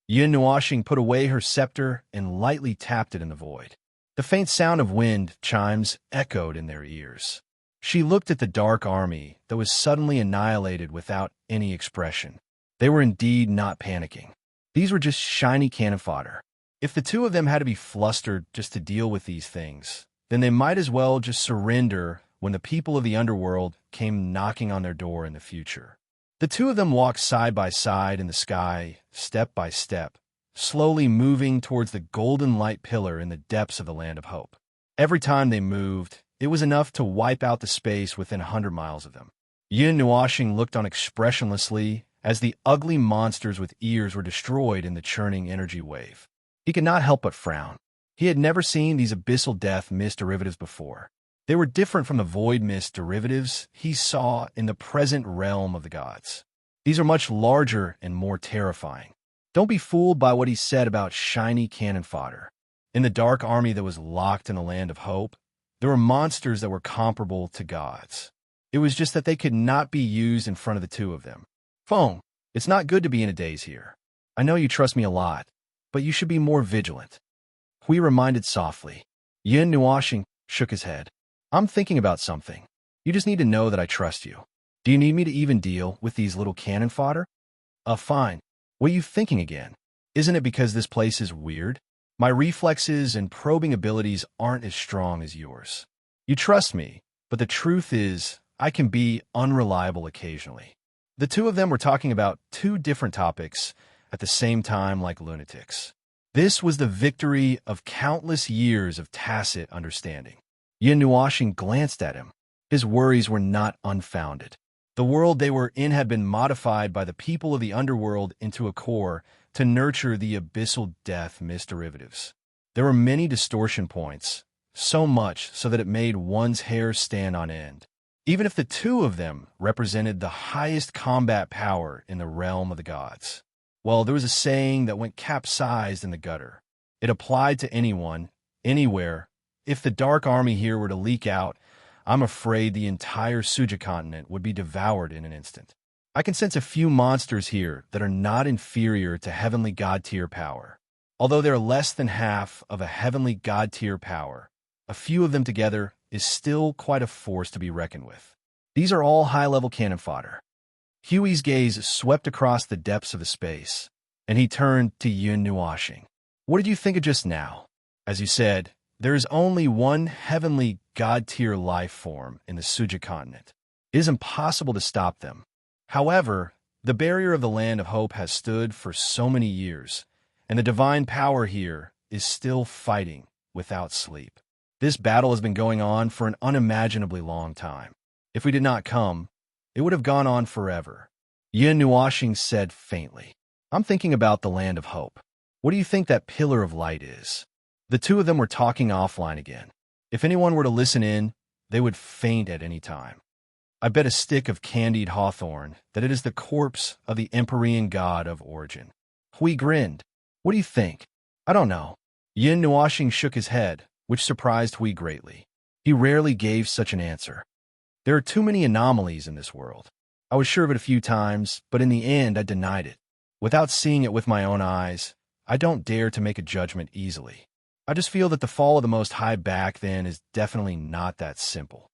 Yin Nuashing put away her scepter and lightly tapped it in the void. The faint sound of wind chimes echoed in their ears. She looked at the dark army that was suddenly annihilated without any expression. They were indeed not panicking. These were just shiny cannon fodder. If the two of them had to be flustered just to deal with these things, then they might as well just surrender when the people of the underworld came knocking on their door in the future. The two of them walked side by side in the sky, step by step, slowly moving towards the golden light pillar in the depths of the Land of Hope. Every time they moved, it was enough to wipe out the space within 100 miles of them. Yin Nuashing looked on expressionlessly as the ugly monsters with ears were destroyed in the churning energy wave. He could not help but frown. He had never seen these abyssal death mist derivatives before. They were different from the void mist derivatives he saw in the present realm of the gods. These are much larger and more terrifying. Don't be fooled by what he said about shiny cannon fodder. In the dark army that was locked in the Land of Hope, there were monsters that were comparable to gods. It was just that they could not be used in front of the two of them. Phone, it's not good to be in a daze here. I know you trust me a lot, but you should be more vigilant. Hui reminded softly. Yin Nuashing shook his head. I'm thinking about something. You just need to know that I trust you. Do you need me to even deal with these little cannon fodder? Fine. What are you thinking again? Isn't it because this place is weird? My reflexes and probing abilities aren't as strong as yours. You trust me, but the truth is, I can be unreliable occasionally. The two of them were talking about two different topics at the same time like lunatics. This was the victory of countless years of tacit understanding. Yin Nuashing glanced at him. His worries were not unfounded. The world they were in had been modified by the people of the underworld into a core to nurture the abyssal death mist derivatives. There were many distortion points, so much so that it made one's hair stand on end. Even if the two of them represented the highest combat power in the realm of the gods. Well, there was a saying that went capsized in the gutter. It applied to anyone, anywhere. If the Dark Army here were to leak out, I'm afraid the entire Suja continent would be devoured in an instant. I can sense a few monsters here that are not inferior to heavenly god-tier power. Although they're less than half of a heavenly god-tier power, a few of them together is still quite a force to be reckoned with. These are all high-level cannon fodder. Huey's gaze swept across the depths of the space, and he turned to Yin Nuashing. What did you think of just now? As you said, there is only one heavenly god-tier life form in the Suja continent. It is impossible to stop them. However, the barrier of the Land of Hope has stood for so many years, and the divine power here is still fighting without sleep. This battle has been going on for an unimaginably long time. If we did not come, it would have gone on forever. Yin Nuashing said faintly, I'm thinking about the Land of Hope. What do you think that pillar of light is? The two of them were talking offline again. If anyone were to listen in, they would faint at any time. I bet a stick of candied hawthorn that it is the corpse of the Empyrean god of origin. Hui grinned. What do you think? I don't know. Yin Nuashing shook his head, which surprised Hui greatly. He rarely gave such an answer. There are too many anomalies in this world. I was sure of it a few times, but in the end I denied it. Without seeing it with my own eyes, I don't dare to make a judgment easily. I just feel that the fall of the Most High back then is definitely not that simple.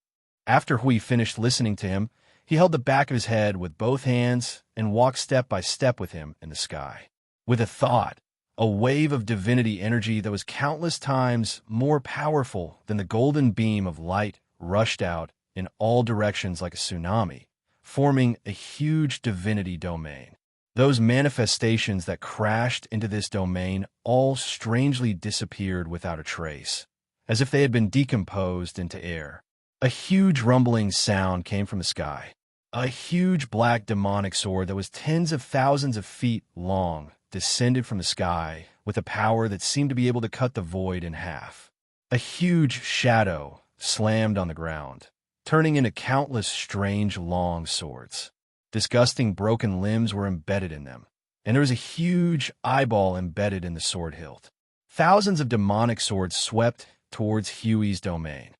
After Hui finished listening to him, he held the back of his head with both hands and walked step by step with him in the sky. With a thought, a wave of divinity energy that was countless times more powerful than the golden beam of light rushed out in all directions like a tsunami, forming a huge divinity domain. Those manifestations that crashed into this domain all strangely disappeared without a trace, as if they had been decomposed into air. A huge rumbling sound came from the sky. A huge black demonic sword that was tens of thousands of feet long descended from the sky with a power that seemed to be able to cut the void in half. A huge shadow slammed on the ground, turning into countless strange long swords. Disgusting broken limbs were embedded in them, and there was a huge eyeball embedded in the sword hilt. Thousands of demonic swords swept towards Huey's domain.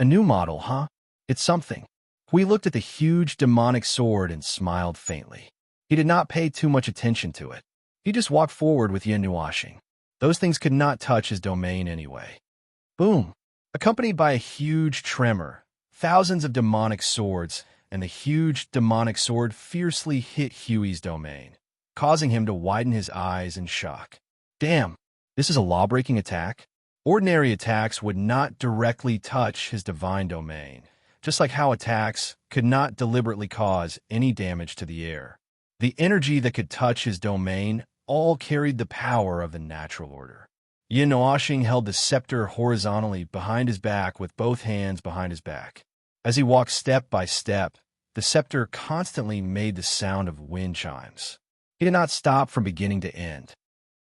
A new model, huh? It's something. We looked at the huge demonic sword and smiled faintly. He did not pay too much attention to it. He just walked forward with Yin Nuashing. Those things could not touch his domain anyway. Boom! Accompanied by a huge tremor, thousands of demonic swords and the huge demonic sword fiercely hit Huey's domain, causing him to widen his eyes in shock. Damn, this is a law-breaking attack? Ordinary attacks would not directly touch his divine domain, just like how attacks could not deliberately cause any damage to the air. The energy that could touch his domain all carried the power of the natural order. Yin Nuashing held the scepter horizontally behind his back with both hands behind his back. As he walked step by step, the scepter constantly made the sound of wind chimes. He did not stop from beginning to end.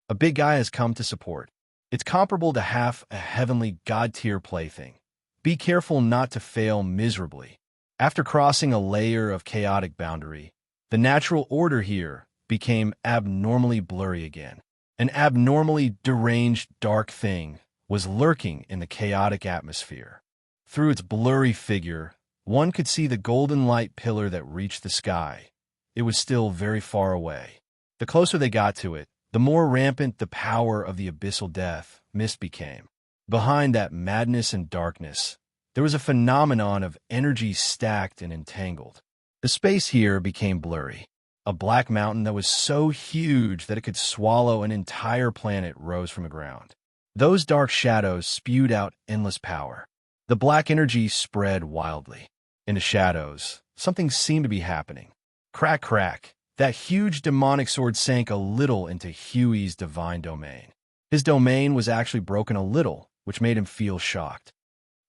A big guy has come to support. It's comparable to half a heavenly god-tier plaything. Be careful not to fail miserably. After crossing a layer of chaotic boundary, the natural order here became abnormally blurry again. An abnormally deranged dark thing was lurking in the chaotic atmosphere. Through its blurry figure, one could see the golden light pillar that reached the sky. It was still very far away. The closer they got to it, the more rampant the power of the abyssal death mist became. Behind that madness and darkness, there was a phenomenon of energy stacked and entangled. The space here became blurry. A black mountain that was so huge that it could swallow an entire planet rose from the ground. Those dark shadows spewed out endless power. The black energy spread wildly. In the shadows, something seemed to be happening. Crack, crack. That huge demonic sword sank a little into Huey's divine domain. His domain was actually broken a little, which made him feel shocked.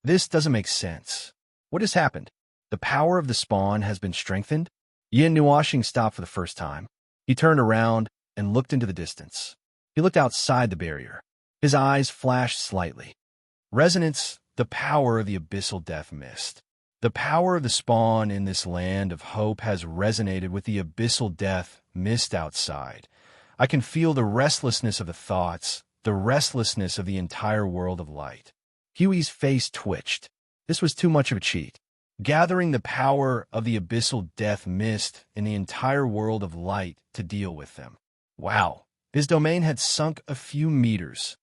This doesn't make sense. What has happened? The power of the spawn has been strengthened? Yin Nuashing stopped for the first time. He turned around and looked into the distance. He looked outside the barrier. His eyes flashed slightly. Resonance, the power of the abyssal death mist. The power of the spawn in this land of hope has resonated with the abyssal death mist outside. I can feel the restlessness of the thoughts, the restlessness of the entire world of light. Huey's face twitched. This was too much of a cheat. Gathering the power of the abyssal death mist in the entire world of light to deal with them. Wow, his domain had sunk a few meters.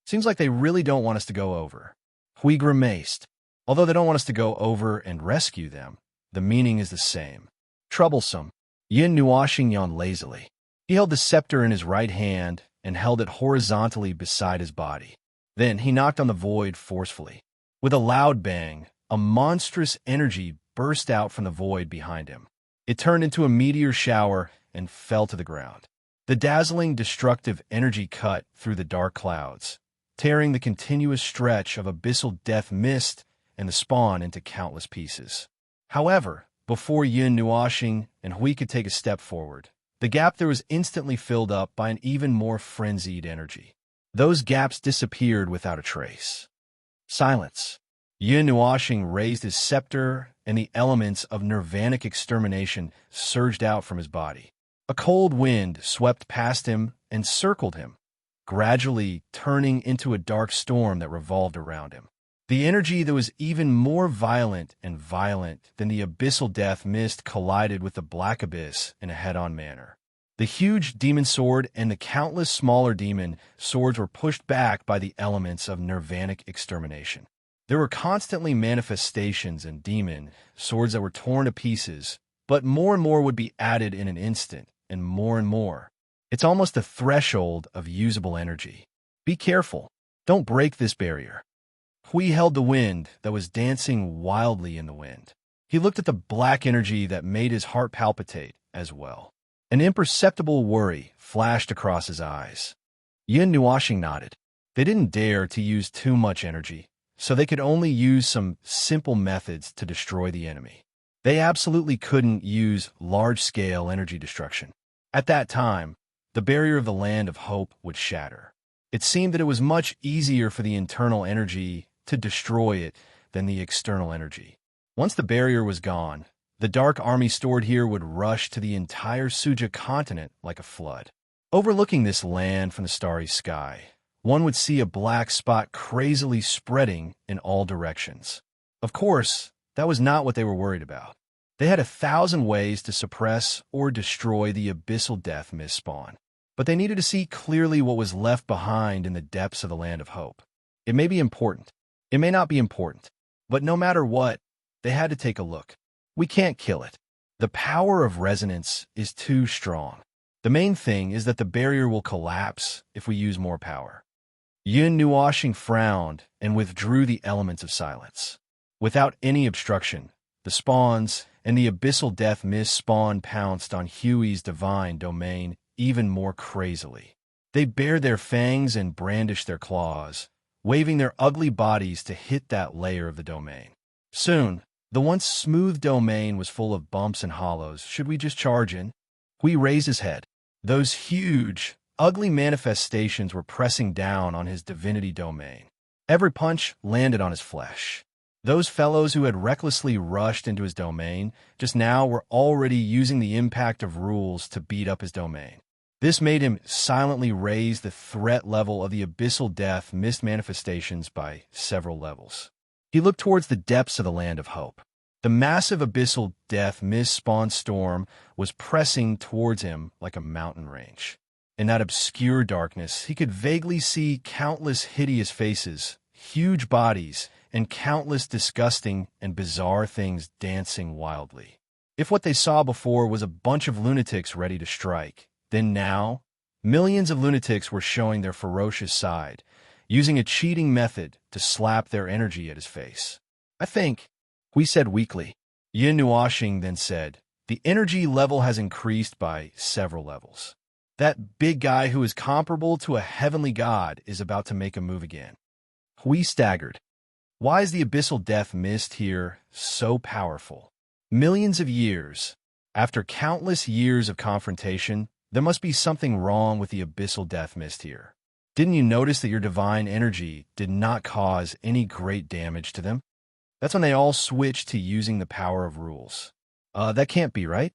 Seems like they really don't want us to go over. Hui grimaced. Although they don't want us to go over and rescue them, the meaning is the same. Troublesome. Yin Nuashing yawned lazily. He held the scepter in his right hand and held it horizontally beside his body. Then he knocked on the void forcefully. With a loud bang, a monstrous energy burst out from the void behind him. It turned into a meteor shower and fell to the ground. The dazzling, destructive energy cut through the dark clouds, tearing the continuous stretch of abyssal death mist and the spawn into countless pieces. However, before Yin Nuashing and Hui could take a step forward, the gap there was instantly filled up by an even more frenzied energy. Those gaps disappeared without a trace. Silence. Yin Nuashing raised his scepter, and the elements of nirvanic extermination surged out from his body. A cold wind swept past him and circled him, gradually turning into a dark storm that revolved around him. The energy that was even more violent and violent than the abyssal death mist collided with the black abyss in a head-on manner. The huge demon sword and the countless smaller demon swords were pushed back by the elements of nirvanic extermination. There were constantly manifestations and demon swords that were torn to pieces, but more and more would be added in an instant, and more. It's almost the threshold of usable energy. Be careful. Don't break this barrier. Hui held the wind that was dancing wildly in the wind. He looked at the black energy that made his heart palpitate as well. An imperceptible worry flashed across his eyes. Yin Nuashing nodded. They didn't dare to use too much energy, so they could only use some simple methods to destroy the enemy. They absolutely couldn't use large-scale energy destruction. At that time, the barrier of the land of hope would shatter. It seemed that it was much easier for the internal energy to destroy it than the external energy. Once the barrier was gone, the dark army stored here would rush to the entire Suja continent like a flood. Overlooking this land from the starry sky, one would see a black spot crazily spreading in all directions. Of course, that was not what they were worried about. They had 1,000 ways to suppress or destroy the abyssal death mist spawn, but they needed to see clearly what was left behind in the depths of the land of hope. It may be important. It may not be important, but no matter what, they had to take a look. We can't kill it. The power of resonance is too strong. The main thing is that the barrier will collapse if we use more power. Yin Nuashing frowned and withdrew the elements of silence. Without any obstruction, the spawns and the abyssal death mist spawn pounced on Huey's divine domain even more crazily. They bared their fangs and brandished their claws, waving their ugly bodies to hit that layer of the domain. Soon, the once smooth domain was full of bumps and hollows. Should we just charge in? Hui raised his head. Those huge, ugly manifestations were pressing down on his divinity domain. Every punch landed on his flesh. Those fellows who had recklessly rushed into his domain just now were already using the impact of rules to beat up his domain. This made him silently raise the threat level of the abyssal death mist manifestations by several levels. He looked towards the depths of the land of hope. The massive abyssal death mist spawn storm was pressing towards him like a mountain range. In that obscure darkness, he could vaguely see countless hideous faces, huge bodies, and countless disgusting and bizarre things dancing wildly. If what they saw before was a bunch of lunatics ready to strike, then now, millions of lunatics were showing their ferocious side, using a cheating method to slap their energy at his face. I think, Hui said weakly. Yin Nuashing then said, the energy level has increased by several levels. That big guy who is comparable to a heavenly god is about to make a move again. Hui staggered. Why is the abyssal death mist here so powerful? Millions of years, after countless years of confrontation, there must be something wrong with the abyssal death mist here. Didn't you notice that your divine energy did not cause any great damage to them? That's when they all switched to using the power of rules. That can't be right.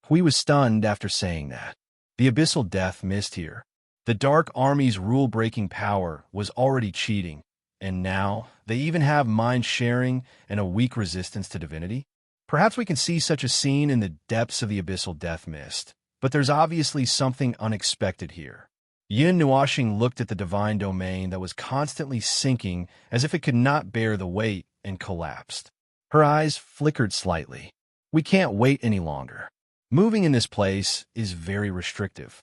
Hui was stunned after saying that. The abyssal death mist here. The Dark Army's rule-breaking power was already cheating, and now they even have mind-sharing and a weak resistance to divinity? Perhaps we can see such a scene in the depths of the abyssal death mist, but there's obviously something unexpected here. Yin Nuashing looked at the divine domain that was constantly sinking as if it could not bear the weight and collapsed. Her eyes flickered slightly. We can't wait any longer. Moving in this place is very restrictive.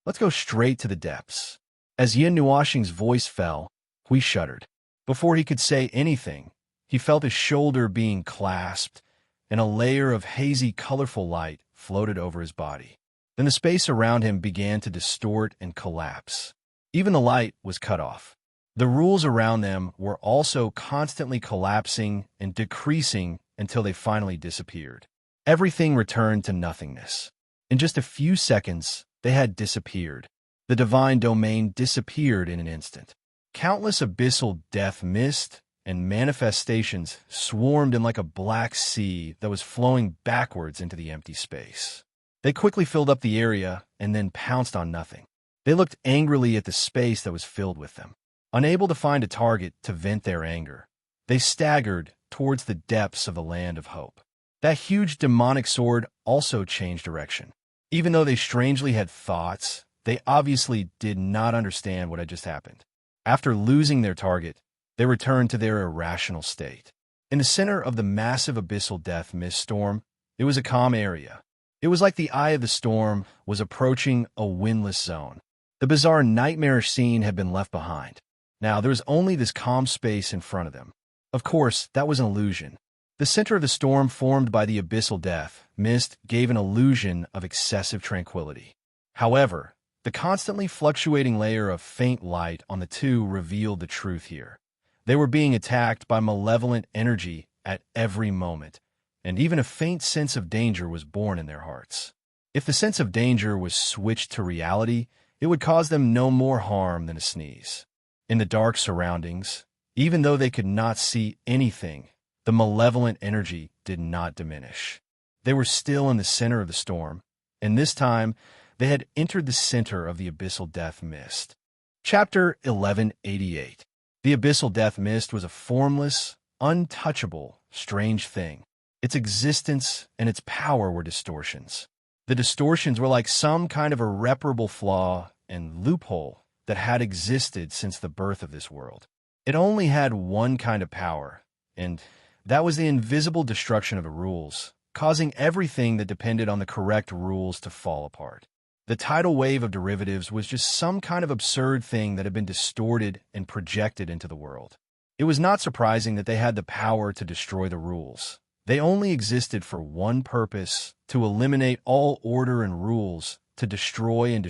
Let's go straight to the depths. As Yin Nuashing's voice fell, Hui shuddered. Before he could say anything, he felt his shoulder being clasped, and a layer of hazy, colorful light floated over his body. Then the space around him began to distort and collapse. Even the light was cut off. The rules around them were also constantly collapsing and decreasing until they finally disappeared. Everything returned to nothingness. In just a few seconds, they had disappeared. The divine domain disappeared in an instant. Countless abyssal death mist and manifestations swarmed in like a black sea that was flowing backwards into the empty space. They quickly filled up the area and then pounced on nothing. They looked angrily at the space that was filled with them. Unable to find a target to vent their anger, They staggered towards the depths of the land of hope. That huge demonic sword also changed direction. Even though they strangely had thoughts, they obviously did not understand what had just happened. After losing their target, they returned to their irrational state. In the center of the massive abyssal death mist storm, it was a calm area. It was like the eye of the storm was approaching a windless zone. The bizarre nightmarish scene had been left behind. Now there was only this calm space in front of them. Of course, that was an illusion. The center of the storm formed by the abyssal death mist gave an illusion of excessive tranquility. However, the constantly fluctuating layer of faint light on the two revealed the truth here. They were being attacked by malevolent energy at every moment, and even a faint sense of danger was born in their hearts. If the sense of danger was switched to reality, it would cause them no more harm than a sneeze. In the dark surroundings, even though they could not see anything, the malevolent energy did not diminish. They were still in the center of the storm, and this time they had entered the center of the abyssal death mist. Chapter 1188. The abyssal death mist was a formless, untouchable, strange thing. Its existence and its power were distortions. The distortions were like some kind of irreparable flaw and loophole that had existed since the birth of this world. It only had one kind of power, and that was the invisible destruction of the rules, causing everything that depended on the correct rules to fall apart. The tidal wave of derivatives was just some kind of absurd thing that had been distorted and projected into the world. It was not surprising that they had the power to destroy the rules. They only existed for one purpose: to eliminate all order and rules, to destroy, and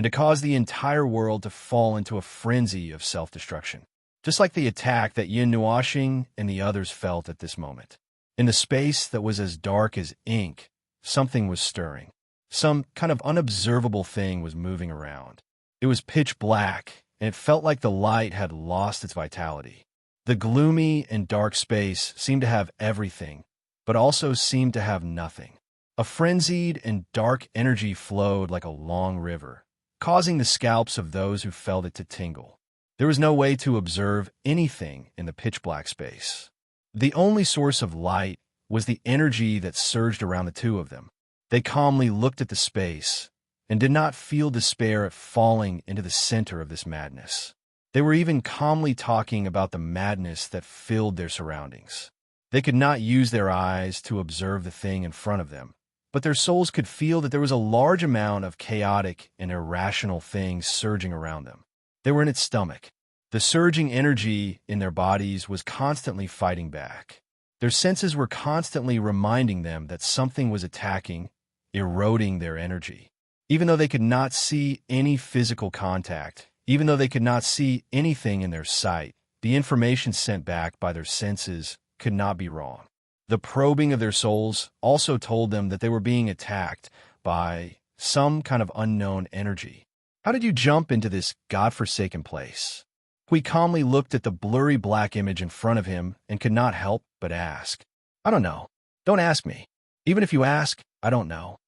to cause the entire world to fall into a frenzy of self-destruction. Just like the attack that Yin Nuashing and the others felt at this moment. In the space that was as dark as ink, something was stirring. Some kind of unobservable thing was moving around. It was pitch black, and it felt like the light had lost its vitality. The gloomy and dark space seemed to have everything, but also seemed to have nothing. A frenzied and dark energy flowed like a long river, causing the scalps of those who felt it to tingle. There was no way to observe anything in the pitch-black space. The only source of light was the energy that surged around the two of them. They calmly looked at the space and did not feel despair at falling into the center of this madness. They were even calmly talking about the madness that filled their surroundings. They could not use their eyes to observe the thing in front of them, but their souls could feel that there was a large amount of chaotic and irrational things surging around them. They were in its stomach. The surging energy in their bodies was constantly fighting back. Their senses were constantly reminding them that something was attacking, eroding their energy. Even though they could not see any physical contact, even though they could not see anything in their sight, the information sent back by their senses could not be wrong. The probing of their souls also told them that they were being attacked by some kind of unknown energy. How did you jump into this godforsaken place? Hui calmly looked at the blurry black image in front of him and could not help but ask. I don't know. Don't ask me. Even if you ask, I don't know.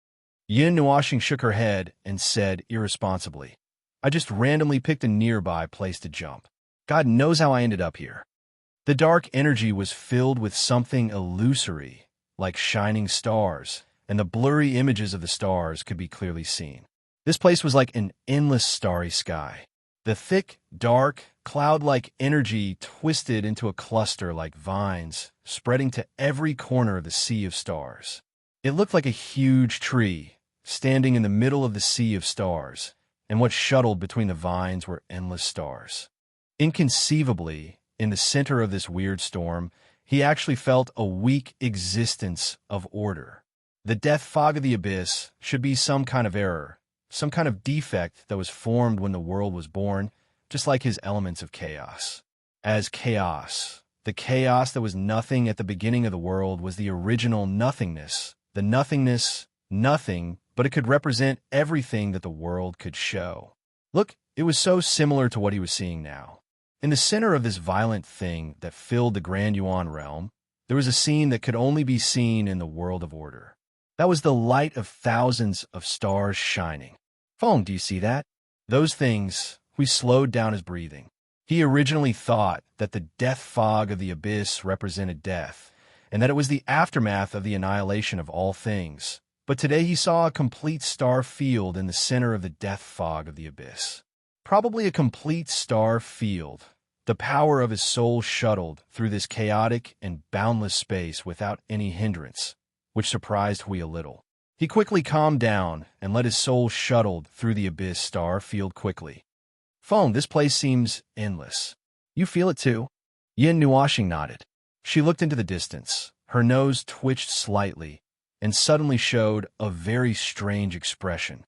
Yin Nuashing shook her head and said irresponsibly, I just randomly picked a nearby place to jump. God knows how I ended up here. The dark energy was filled with something illusory, like shining stars, and the blurry images of the stars could be clearly seen. This place was like an endless starry sky. The thick, dark, cloud-like energy twisted into a cluster like vines, spreading to every corner of the sea of stars. It looked like a huge tree, standing in the middle of the sea of stars, and what shuttled between the vines were endless stars. Inconceivably, in the center of this weird storm, he actually felt a weak existence of order. The death fog of the abyss should be some kind of error, some kind of defect that was formed when the world was born, just like his elements of chaos. As chaos, the chaos that was nothing at the beginning of the world was the original nothingness, the nothingness, nothing, but it could represent everything that the world could show. Look, it was so similar to what he was seeing now. In the center of this violent thing that filled the Grand Yuan realm, there was a scene that could only be seen in the world of order. That was the light of thousands of stars shining. Feng, do you see that? Those things. We slowed down his breathing. He originally thought that the death fog of the abyss represented death, and that it was the aftermath of the annihilation of all things. But today he saw a complete star field in the center of the death fog of the abyss. Probably a complete star field. The power of his soul shuttled through this chaotic and boundless space without any hindrance, which surprised Hui a little. He quickly calmed down and let his soul shuttle through the abyss star field quickly. Phone, this place seems endless. You feel it too? Yin Nuashing nodded. She looked into the distance. Her nose twitched slightly and suddenly showed a very strange expression.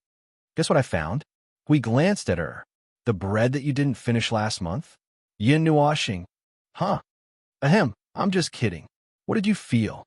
Guess what I found? Hui glanced at her. The bread that you didn't finish last month? Yin Nuashing. Huh. Ahem, I'm just kidding. What did you feel?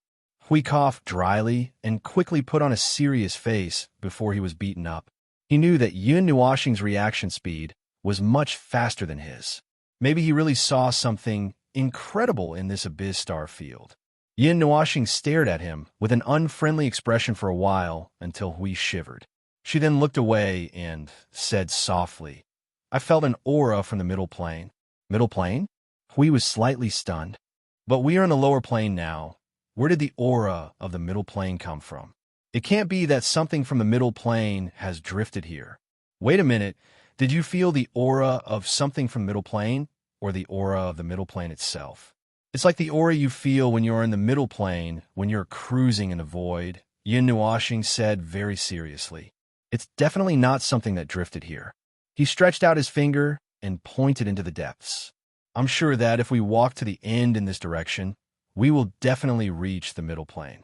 Hui coughed dryly and quickly put on a serious face before he was beaten up. He knew that Yin Nuashing's reaction speed was much faster than his. Maybe he really saw something incredible in this abyss star field. Yin Nuashing stared at him with an unfriendly expression for a while until Hui shivered. She then looked away and said softly, I felt an aura from the middle plane. Middle plane? Hui was slightly stunned. But we are in the lower plane now. Where did the aura of the middle plane come from? It can't be that something from the middle plane has drifted here. Wait a minute. Did you feel the aura of something from middle plane, or the aura of the middle plane itself? It's like the aura you feel when you're in the middle plane, when you're cruising in the void, Yin Nuashing said very seriously. It's definitely not something that drifted here. He stretched out his finger and pointed into the depths. I'm sure that if we walk to the end in this direction, we will definitely reach the middle plane.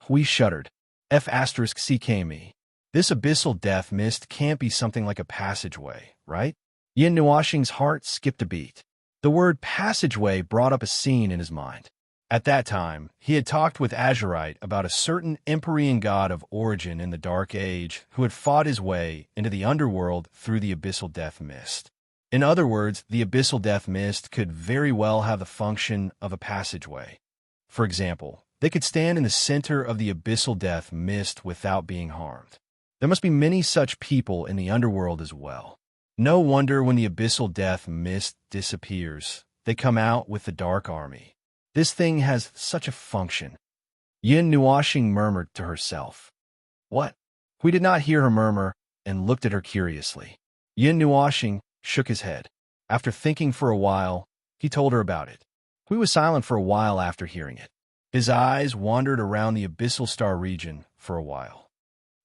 Hui shuddered. F***CKME. This abyssal death mist can't be something like a passageway, right? Yin Nuashing's heart skipped a beat. The word passageway brought up a scene in his mind. At that time, he had talked with Azurite about a certain Empyrean god of origin in the Dark Age who had fought his way into the underworld through the abyssal death mist. In other words, the abyssal death mist could very well have the function of a passageway. For example, they could stand in the center of the abyssal death mist without being harmed. There must be many such people in the underworld as well. No wonder when the abyssal death mist disappears, they come out with the dark army. This thing has such a function. Yin Nuashing murmured to herself. What? Hui did not hear her murmur and looked at her curiously. Yin Nuashing shook his head. After thinking for a while, he told her about it. Hui was silent for a while after hearing it. His eyes wandered around the abyssal star region for a while.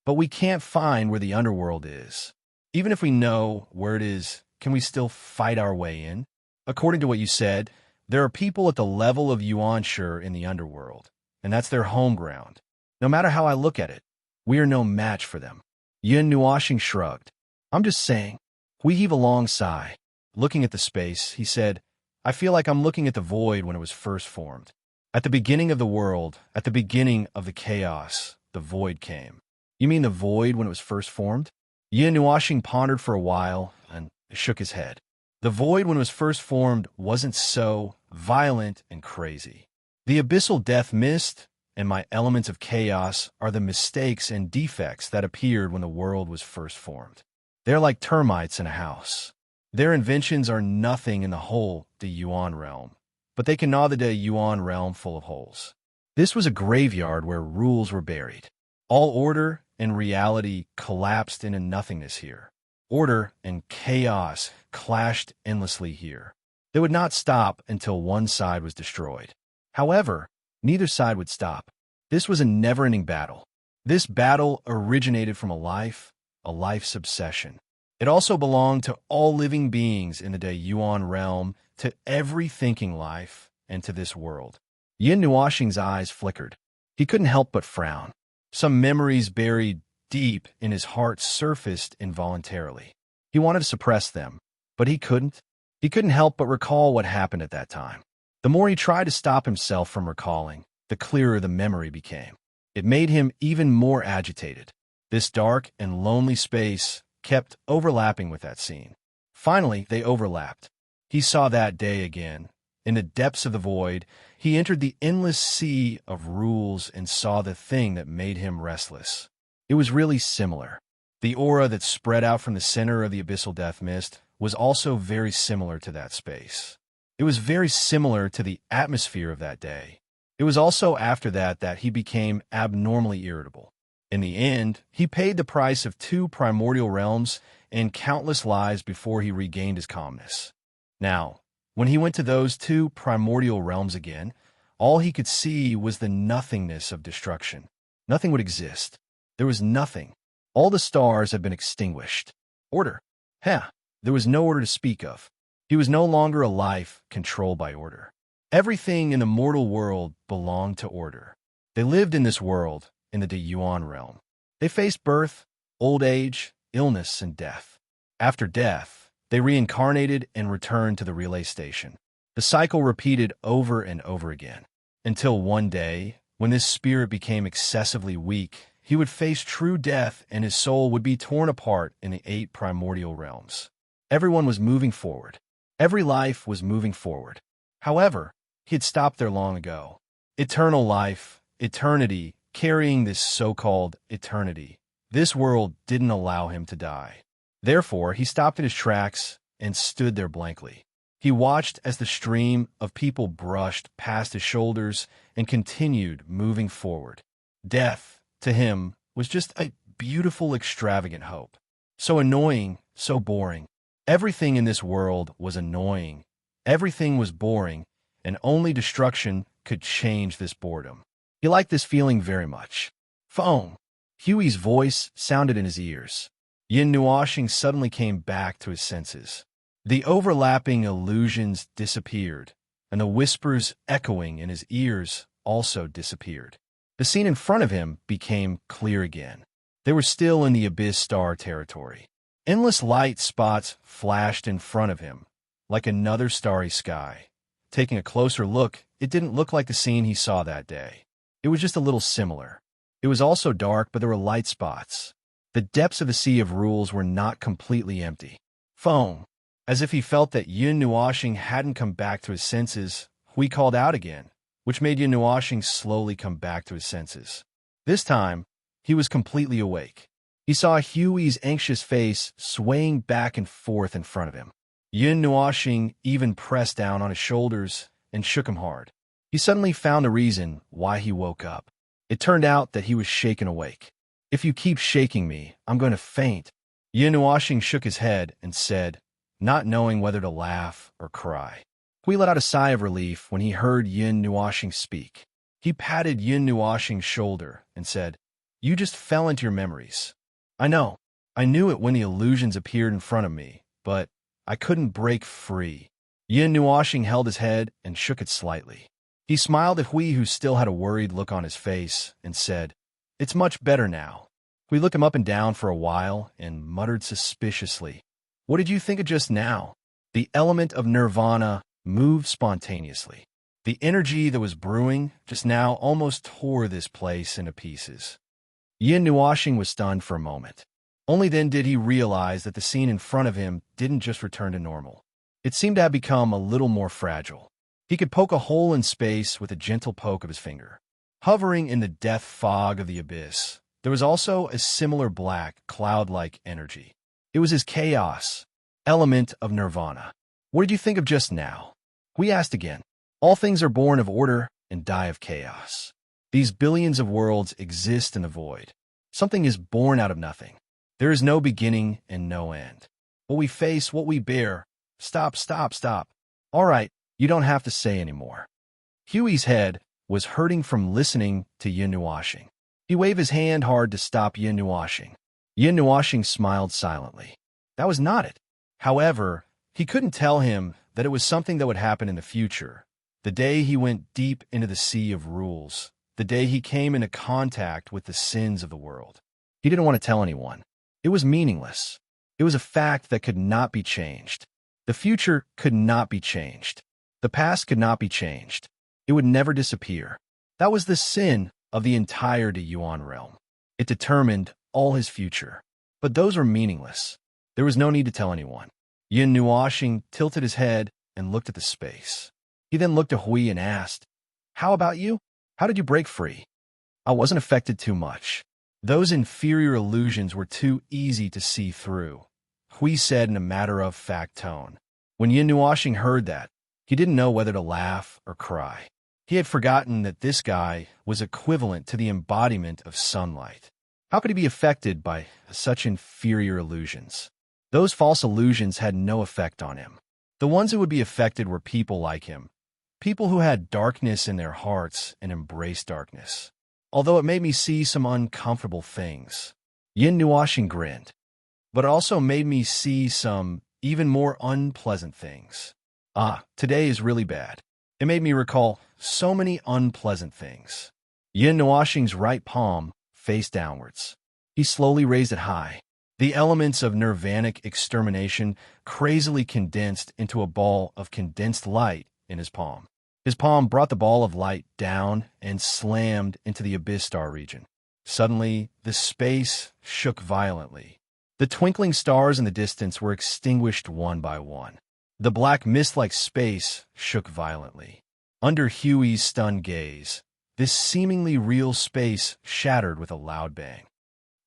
But we can't find where the underworld is. Even if we know where it is, can we still fight our way in? According to what you said, there are people at the level of Yuanshi in the underworld, and that's their home ground. No matter how I look at it, we are no match for them. Yin Nuashing shrugged. I'm just saying. Hui heaved a long sigh. Looking at the space, he said, I feel like I'm looking at the void when it was first formed. At the beginning of the world, at the beginning of the chaos, the void came. You mean the void when it was first formed? Yin Nuashing pondered for a while and shook his head. The void when it was first formed wasn't so violent and crazy. The abyssal death mist and my elements of chaos are the mistakes and defects that appeared when the world was first formed. They're like termites in a house. Their inventions are nothing in the whole the Yuan realm, but they can gnaw the Yuan realm full of holes. This was a graveyard where rules were buried. All order and reality collapsed into nothingness here. Order and chaos clashed endlessly here. They would not stop until one side was destroyed. However, neither side would stop. This was a never-ending battle. This battle originated from a life's obsession. It also belonged to all living beings in the Yuan realm, to every thinking life, and to this world. Yin Nuashing's eyes flickered. He couldn't help but frown. Some memories buried deep in his heart surfaced involuntarily. He wanted to suppress them, but he couldn't. He couldn't help but recall what happened at that time. The more he tried to stop himself from recalling, the clearer the memory became. It made him even more agitated. This dark and lonely space kept overlapping with that scene. Finally, they overlapped. He saw that day again. In the depths of the void, he entered the endless sea of rules and saw the thing that made him restless. It was really similar. The aura that spread out from the center of the abyssal death mist was also very similar to that space. It was very similar to the atmosphere of that day. It was also after that he became abnormally irritable. In the end, he paid the price of 2 primordial realms and countless lives before he regained his calmness. Now, when he went to those 2 primordial realms again, all he could see was the nothingness of destruction. Nothing would exist. There was nothing. All the stars had been extinguished. Order. There was no order to speak of. He was no longer a life controlled by order. Everything in the mortal world belonged to order. They lived in this world, in the Yuan realm. They faced birth, old age, illness, and death. After death, they reincarnated and returned to the relay station. The cycle repeated over and over again, until one day, when this spirit became excessively weak, he would face true death and his soul would be torn apart in the 8 primordial realms. Everyone was moving forward. Every life was moving forward. However, he had stopped there long ago. Eternal life, eternity, carrying this so-called eternity. This world didn't allow him to die. Therefore, he stopped in his tracks and stood there blankly. He watched as the stream of people brushed past his shoulders and continued moving forward. Death, to him, was just a beautiful, extravagant hope. So annoying, so boring. Everything in this world was annoying. Everything was boring, and only destruction could change this boredom. He liked this feeling very much. Phone. Huey's voice sounded in his ears. Yin Nuoshing suddenly came back to his senses. The overlapping illusions disappeared, and the whispers echoing in his ears also disappeared. The scene in front of him became clear again. They were still in the Abyss Star territory. Endless light spots flashed in front of him, like another starry sky. Taking a closer look, it didn't look like the scene he saw that day. It was just a little similar. It was also dark, but there were light spots. The depths of the Sea of Rules were not completely empty. Foam. As if he felt that Yin Nuoshing hadn't come back to his senses, Hui called out again, which made Yin Nuoshing slowly come back to his senses. This time, he was completely awake. He saw Huey's anxious face swaying back and forth in front of him. Yin Nuoshing even pressed down on his shoulders and shook him hard. He suddenly found a reason why he woke up. It turned out that he was shaken awake. "If you keep shaking me, I'm going to faint." Yin Nuoshing shook his head and said, not knowing whether to laugh or cry. Hui let out a sigh of relief when he heard Yin Nuoshing speak. He patted Yin Nuoshing's shoulder and said, "You just fell into your memories. I know. I knew it when the illusions appeared in front of me, but I couldn't break free." Yin Nuoshing held his head and shook it slightly. He smiled at Hui, who still had a worried look on his face, and said, "It's much better now." Hui looked him up and down for a while and muttered suspiciously, "What did you think of just now?" The element of nirvana moved spontaneously. The energy that was brewing just now almost tore this place into pieces. Yin Nuoshing was stunned for a moment. Only then did he realize that the scene in front of him didn't just return to normal. It seemed to have become a little more fragile. He could poke a hole in space with a gentle poke of his finger. Hovering in the death fog of the abyss, there was also a similar black, cloud-like energy. It was his chaos, element of nirvana. "What did you think of just now?" We asked again. "All things are born of order and die of chaos. These billions of worlds exist in the void. Something is born out of nothing. There is no beginning and no end. What we face, what we bear." Stop. All right, you don't have to say anymore. Huey's head was hurting from listening to Yin Nuoshing. He waved his hand hard to stop Yin Nuoshing. Yin Nuoshing smiled silently. That was not it. However, he couldn't tell him that it was something that would happen in the future, the day he went deep into the Sea of Rules, the day he came into contact with the sins of the world. He didn't want to tell anyone. It was meaningless. It was a fact that could not be changed. The future could not be changed. The past could not be changed. It would never disappear. That was the sin of the entire Yuan realm. It determined all his future. But those were meaningless. There was no need to tell anyone. Yin Nuoshing tilted his head and looked at the space. He then looked at Hui and asked, "How about you? How did you break free?" "I wasn't affected too much. Those inferior illusions were too easy to see through." Hui said in a matter-of-fact tone. When Yin Nuoxing heard that, he didn't know whether to laugh or cry. He had forgotten that this guy was equivalent to the embodiment of sunlight. How could he be affected by such inferior illusions? Those false illusions had no effect on him. The ones who would be affected were people like him, people who had darkness in their hearts and embraced darkness. Although it made me see some uncomfortable things, Yin Nuoxing grinned, but it also made me see some even more unpleasant things. Today is really bad. It made me recall so many unpleasant things. Yin Nuoxing's right palm faced downwards. He slowly raised it high. The elements of nirvanic extermination crazily condensed into a ball of condensed light in his palm. His palm brought the ball of light down and slammed into the abyss star region. Suddenly, the space shook violently. The twinkling stars in the distance were extinguished one by one. The black mist-like space shook violently. Under Huey's stunned gaze, this seemingly real space shattered with a loud bang.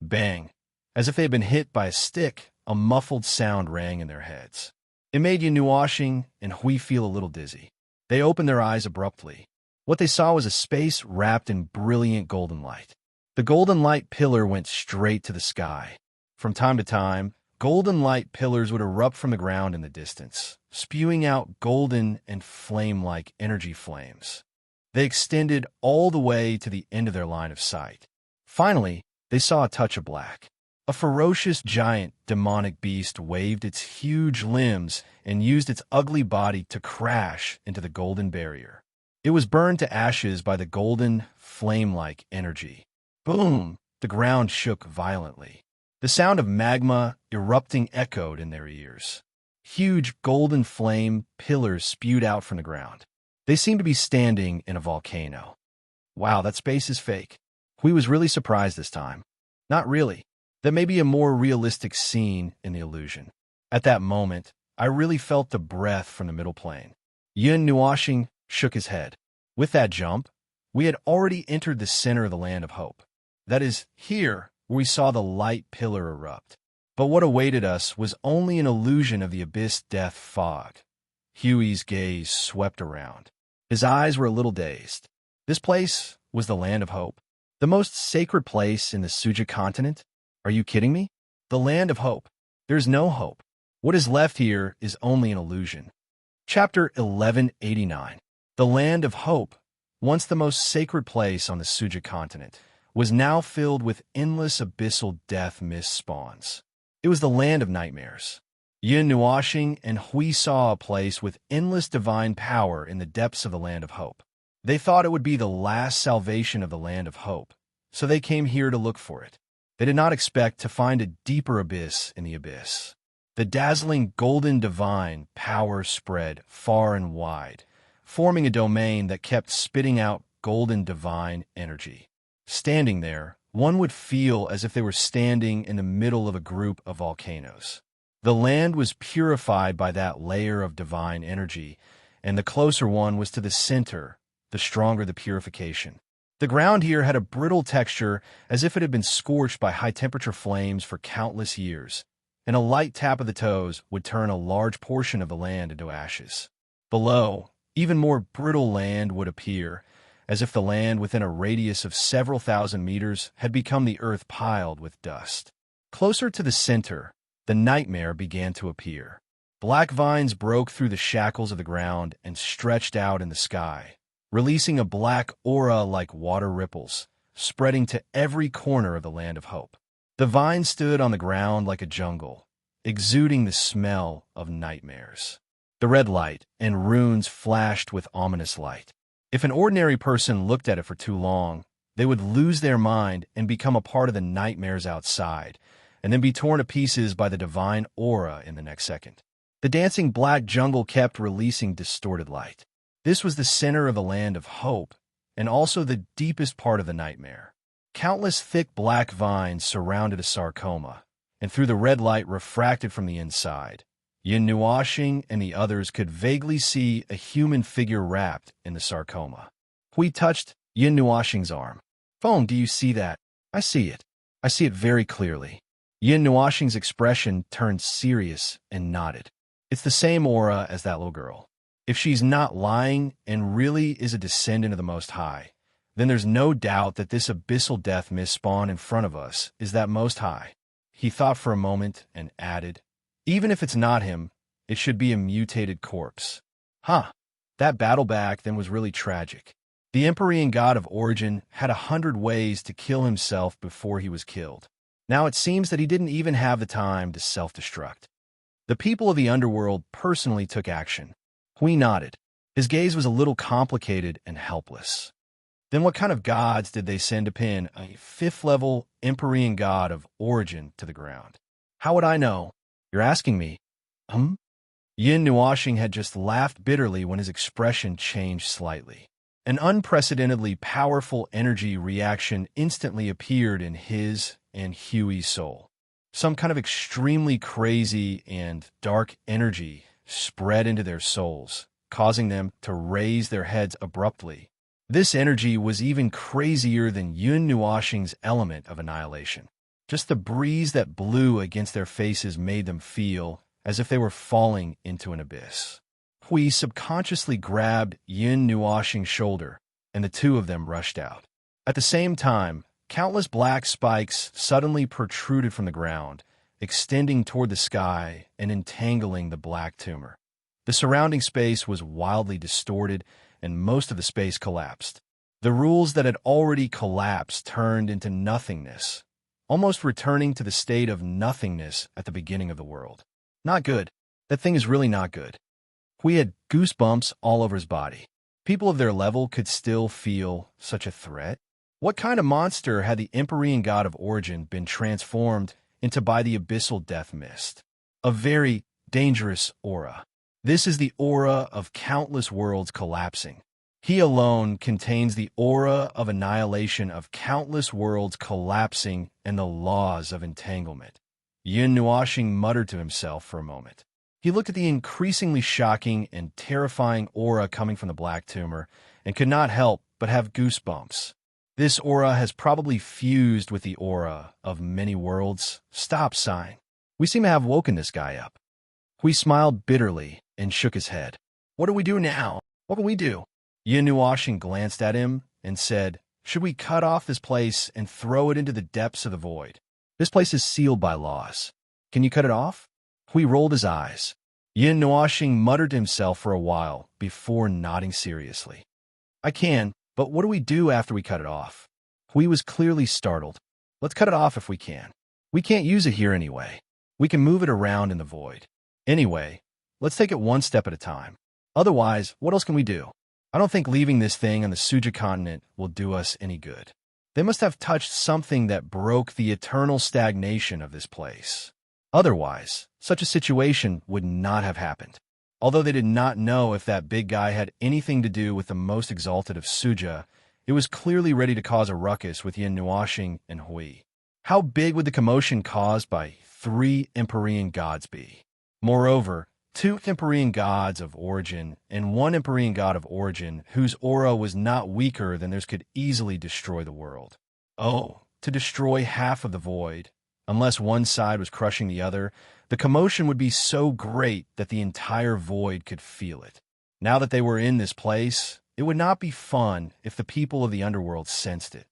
Bang! As if they had been hit by a stick, a muffled sound rang in their heads. It made Yin Nuoxing and Hui feel a little dizzy. They opened their eyes abruptly. What they saw was a space wrapped in brilliant golden light. The golden light pillar went straight to the sky. From time to time, golden light pillars would erupt from the ground in the distance, spewing out golden and flame-like energy flames. They extended all the way to the end of their line of sight. Finally, they saw a touch of black. A ferocious giant demonic beast waved its huge limbs and used its ugly body to crash into the golden barrier. It was burned to ashes by the golden, flame-like energy. Boom! The ground shook violently. The sound of magma erupting echoed in their ears. Huge golden flame pillars spewed out from the ground. They seemed to be standing in a volcano. Wow, that space is fake. Hui was really surprised this time. Not really. That may be a more realistic scene in the illusion. At that moment, I really felt the breath from the middle plane. Yin Nuoxing shook his head. With that jump, we had already entered the center of the land of hope. That is, here, where we saw the light pillar erupt. But what awaited us was only an illusion of the abyss death fog. Huey's gaze swept around. His eyes were a little dazed. This place was the land of hope. The most sacred place in the Suja continent? Are you kidding me? The land of hope. There's no hope. What is left here is only an illusion. Chapter 1189. The land of hope, once the most sacred place on the Suja continent, was now filled with endless abyssal death mist spawns. It was the land of nightmares. Yin Nuoxing and Hui saw a place with endless divine power in the depths of the land of hope. They thought it would be the last salvation of the land of hope, so they came here to look for it. They did not expect to find a deeper abyss in the abyss. The dazzling golden divine power spread far and wide, forming a domain that kept spitting out golden divine energy. Standing there, one would feel as if they were standing in the middle of a group of volcanoes. The land was purified by that layer of divine energy, and the closer one was to the center, the stronger the purification. The ground here had a brittle texture as if it had been scorched by high-temperature flames for countless years, and a light tap of the toes would turn a large portion of the land into ashes. Below, even more brittle land would appear, as if the land within a radius of several thousand meters had become the earth piled with dust. Closer to the center, the nightmare began to appear. Black vines broke through the shackles of the ground and stretched out in the sky, releasing a black aura like water ripples, spreading to every corner of the land of hope. The vine stood on the ground like a jungle, exuding the smell of nightmares. The red light and runes flashed with ominous light. If an ordinary person looked at it for too long, they would lose their mind and become a part of the nightmares outside, and then be torn to pieces by the divine aura in the next second. The dancing black jungle kept releasing distorted light. This was the center of the land of hope, and also the deepest part of the nightmare. Countless thick black vines surrounded a sarcoma, and through the red light refracted from the inside, Yin Nuoxing and the others could vaguely see a human figure wrapped in the sarcoma. Hui touched Yin Nuoxing's arm. "Phone, do you see that?" "I see it. I see it very clearly." Yin Nuashing's expression turned serious and nodded. It's the same aura as that little girl. If she's not lying and really is a descendant of the Most High, then there's no doubt that this abyssal death mist spawn in front of us is that Most High. He thought for a moment and added, even if it's not him, it should be a mutated corpse. Huh. That battle back then was really tragic. The Empyrean god of origin had 100 ways to kill himself before he was killed. Now it seems that he didn't even have the time to self-destruct. The people of the underworld personally took action. Hui nodded. His gaze was a little complicated and helpless. Then what kind of gods did they send to pin a 5th-level Empyrean god of origin to the ground? How would I know? You're asking me? Yin Nuashing had just laughed bitterly when his expression changed slightly. An unprecedentedly powerful energy reaction instantly appeared in his and Huey's soul. Some kind of extremely crazy and dark energy spread into their souls, causing them to raise their heads abruptly. This energy was even crazier than Yin Nuashing's element of annihilation. Just the breeze that blew against their faces made them feel as if they were falling into an abyss. Hui subconsciously grabbed Yin Nuashing's shoulder, and the two of them rushed out. At the same time, countless black spikes suddenly protruded from the ground, extending toward the sky and entangling the black tumor. The surrounding space was wildly distorted, and most of the space collapsed. The rules that had already collapsed turned into nothingness, almost returning to the state of nothingness at the beginning of the world. Not good. That thing is really not good. Hui had goosebumps all over his body. People of their level could still feel such a threat. What kind of monster had the Empyrean god of origin been transformed into by the abyssal death mist? A very dangerous aura. This is the aura of countless worlds collapsing. He alone contains the aura of annihilation of countless worlds collapsing and the laws of entanglement. Yin Nuashing muttered to himself for a moment. He looked at the increasingly shocking and terrifying aura coming from the black tumor and could not help but have goosebumps. This aura has probably fused with the aura of many worlds. Stop sighing. We seem to have woken this guy up. Hui smiled bitterly and shook his head. What do we do now? What can we do? Yin Nuashing glanced at him and said, should we cut off this place and throw it into the depths of the void? This place is sealed by laws. Can you cut it off? Hui rolled his eyes. Yin Nuashing muttered to himself for a while before nodding seriously. I can, but what do we do after we cut it off? Hui was clearly startled. Let's cut it off if we can. We can't use it here anyway. We can move it around in the void. Anyway, let's take it one step at a time. Otherwise, what else can we do? I don't think leaving this thing on the Suja continent will do us any good. They must have touched something that broke the eternal stagnation of this place. Otherwise, such a situation would not have happened. Although they did not know if that big guy had anything to do with the most exalted of Suja, it was clearly ready to cause a ruckus with Yin Nuashing and Hui. How big would the commotion caused by 3 Empyrean gods be? Moreover, 2 Empyrean gods of origin and 1 Empyrean god of origin whose aura was not weaker than theirs could easily destroy the world. Oh, to destroy half of the void. Unless one side was crushing the other, the commotion would be so great that the entire void could feel it. Now that they were in this place, it would not be fun if the people of the underworld sensed it.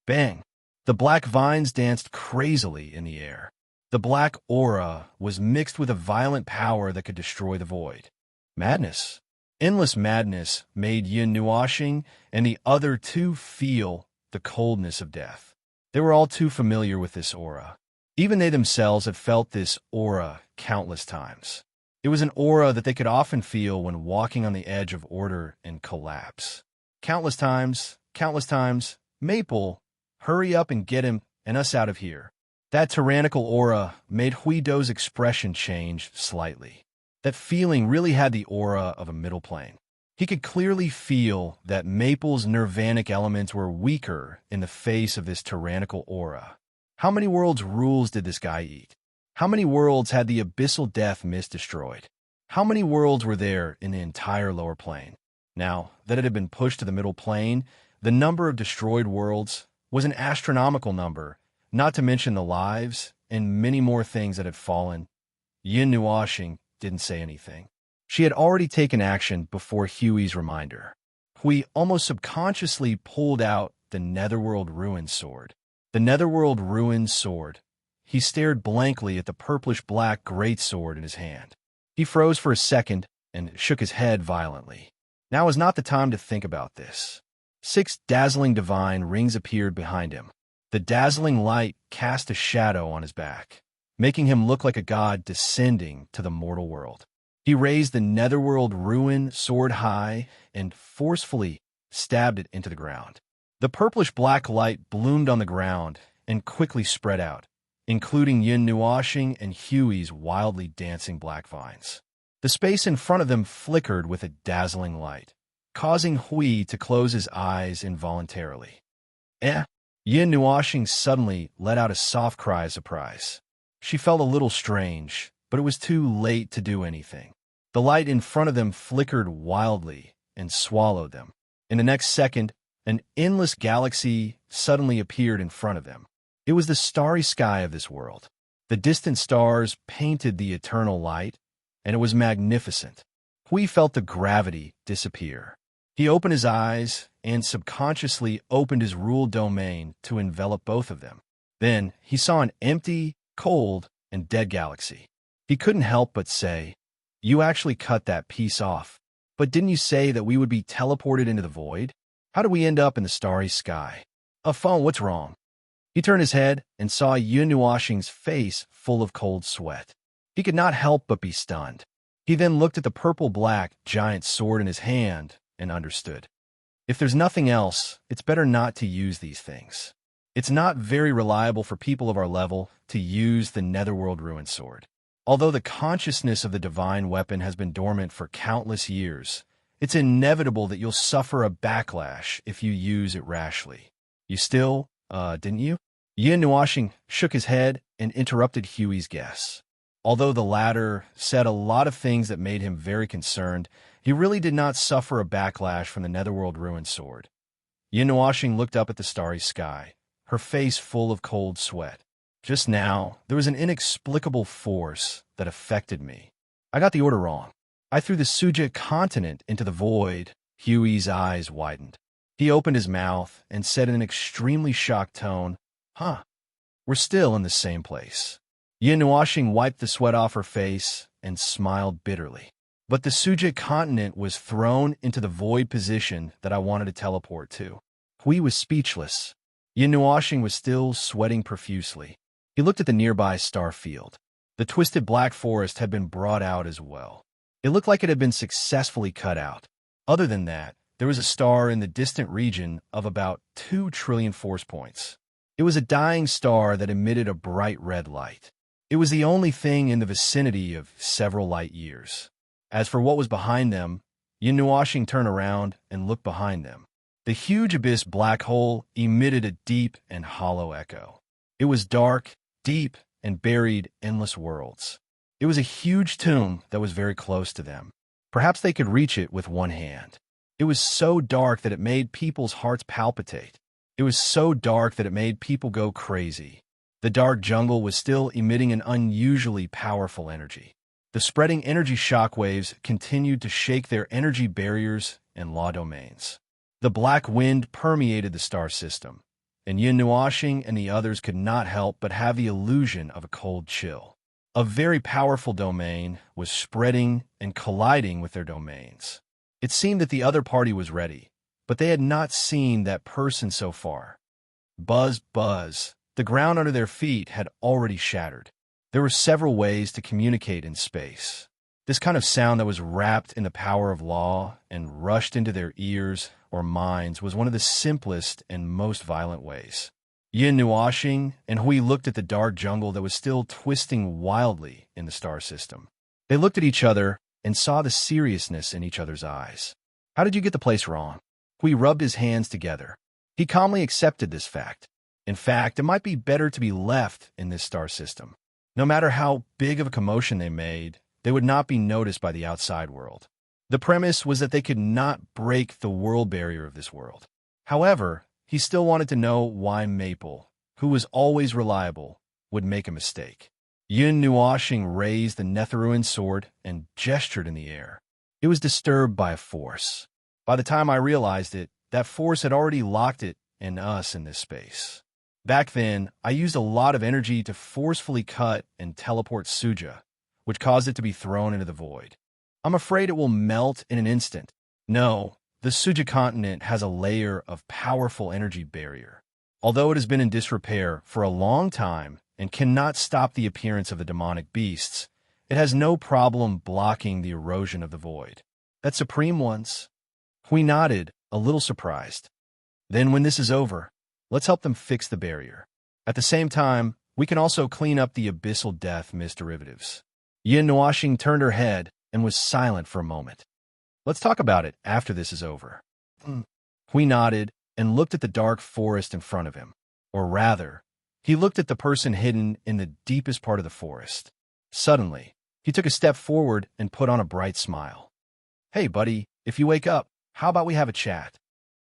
Bang! The black vines danced crazily in the air. The black aura was mixed with a violent power that could destroy the void. Madness. Endless madness made Yin Nuashing and the other two feel the coldness of death. They were all too familiar with this aura. Even they themselves had felt this aura countless times. It was an aura that they could often feel when walking on the edge of order and collapse. Countless times, Maple, hurry up and get him and us out of here. That tyrannical aura made Huido's expression change slightly. That feeling really had the aura of a middle plane. He could clearly feel that Maple's nirvanic elements were weaker in the face of this tyrannical aura. How many worlds' rules did this guy eat? How many worlds had the abyssal death mist destroyed? How many worlds were there in the entire lower plane? Now that it had been pushed to the middle plane, the number of destroyed worlds was an astronomical number, not to mention the lives and many more things that had fallen, Yin Nuoxing didn't say anything. She had already taken action before Huey's reminder. Hui almost subconsciously pulled out the Netherworld Ruin Sword. The Netherworld Ruin Sword. He stared blankly at the purplish-black greatsword in his hand. He froze for a second and shook his head violently. Now is not the time to think about this. 6 dazzling divine rings appeared behind him. The dazzling light cast a shadow on his back, making him look like a god descending to the mortal world. He raised the Netherworld Ruin Sword high and forcefully stabbed it into the ground. The purplish-black light bloomed on the ground and quickly spread out, including Yin Nuoxing and Huey's wildly dancing black vines. The space in front of them flickered with a dazzling light, causing Hui to close his eyes involuntarily. Yin Nuoxing suddenly let out a soft cry of surprise. She felt a little strange, but it was too late to do anything. The light in front of them flickered wildly and swallowed them. In the next second, an endless galaxy suddenly appeared in front of them. It was the starry sky of this world. The distant stars painted the eternal light, and it was magnificent. Hui felt the gravity disappear. He opened his eyes and subconsciously opened his ruled domain to envelop both of them. Then he saw an empty, cold, and dead galaxy. He couldn't help but say, "You actually cut that piece off. But didn't you say that we would be teleported into the void? How did we end up in the starry sky? Phone, what's wrong?" He turned his head and saw Yin Nuoxing's face full of cold sweat. He could not help but be stunned. He then looked at the purple-black giant sword in his hand and understood. If there's nothing else, it's better not to use these things. It's not very reliable for people of our level to use the Netherworld Ruin Sword. Although the consciousness of the divine weapon has been dormant for countless years, it's inevitable that you'll suffer a backlash if you use it rashly. You still, didn't you? Yin Nuoxing shook his head and interrupted Huey's guess. Although the latter said a lot of things that made him very concerned, he really did not suffer a backlash from the Netherworld Ruin Sword. Yin Nuoxing looked up at the starry sky, her face full of cold sweat. Just now, there was an inexplicable force that affected me. I got the order wrong. I threw the Suja continent into the void. Huey's eyes widened. He opened his mouth and said in an extremely shocked tone, We're still in the same place. Yin Nuoxing wiped the sweat off her face and smiled bitterly. But the Suja continent was thrown into the void position that I wanted to teleport to. Hui was speechless. Yin Nuoxing was still sweating profusely. He looked at the nearby star field. The twisted black forest had been brought out as well. It looked like it had been successfully cut out. Other than that, there was a star in the distant region of about 2 trillion force points. It was a dying star that emitted a bright red light. It was the only thing in the vicinity of several light years. As for what was behind them, Yin Nuoxing turned around and looked behind them. The huge abyss black hole emitted a deep and hollow echo. It was dark, deep, and buried endless worlds. It was a huge tomb that was very close to them. Perhaps they could reach it with one hand. It was so dark that it made people's hearts palpitate. It was so dark that it made people go crazy. The dark jungle was still emitting an unusually powerful energy. The spreading energy shockwaves continued to shake their energy barriers and law domains. The black wind permeated the star system, and Yin Nuoxing and the others could not help but have the illusion of a cold chill. A very powerful domain was spreading and colliding with their domains. It seemed that the other party was ready, but they had not seen that person so far. Buzz, buzz. The ground under their feet had already shattered. There were several ways to communicate in space. This kind of sound that was wrapped in the power of law and rushed into their ears or minds was one of the simplest and most violent ways. Yin Nuoxing and Hui looked at the dark jungle that was still twisting wildly in the star system. They looked at each other and saw the seriousness in each other's eyes. How did you get the place wrong? Hui rubbed his hands together. He calmly accepted this fact. In fact, it might be better to be left in this star system. No matter how big of a commotion they made, they would not be noticed by the outside world. The premise was that they could not break the world barrier of this world. However, he still wanted to know why Maple, who was always reliable, would make a mistake. Yun Nuashing raised the Netheruan sword and gestured in the air. It was disturbed by a force. By the time I realized it, that force had already locked it and us in this space. Back then, I used a lot of energy to forcefully cut and teleport Suja, which caused it to be thrown into the void. I'm afraid it will melt in an instant. No, the Suja continent has a layer of powerful energy barrier. Although it has been in disrepair for a long time and cannot stop the appearance of the demonic beasts, it has no problem blocking the erosion of the void. That Supreme once. Hui nodded, a little surprised. Then when this is over, let's help them fix the barrier. At the same time, we can also clean up the abyssal death mist derivatives. Yin Nuashing turned her head and was silent for a moment. Let's talk about it after this is over. Hui nodded and looked at the dark forest in front of him. Or rather, he looked at the person hidden in the deepest part of the forest. Suddenly, he took a step forward and put on a bright smile. Hey, buddy, if you wake up, how about we have a chat?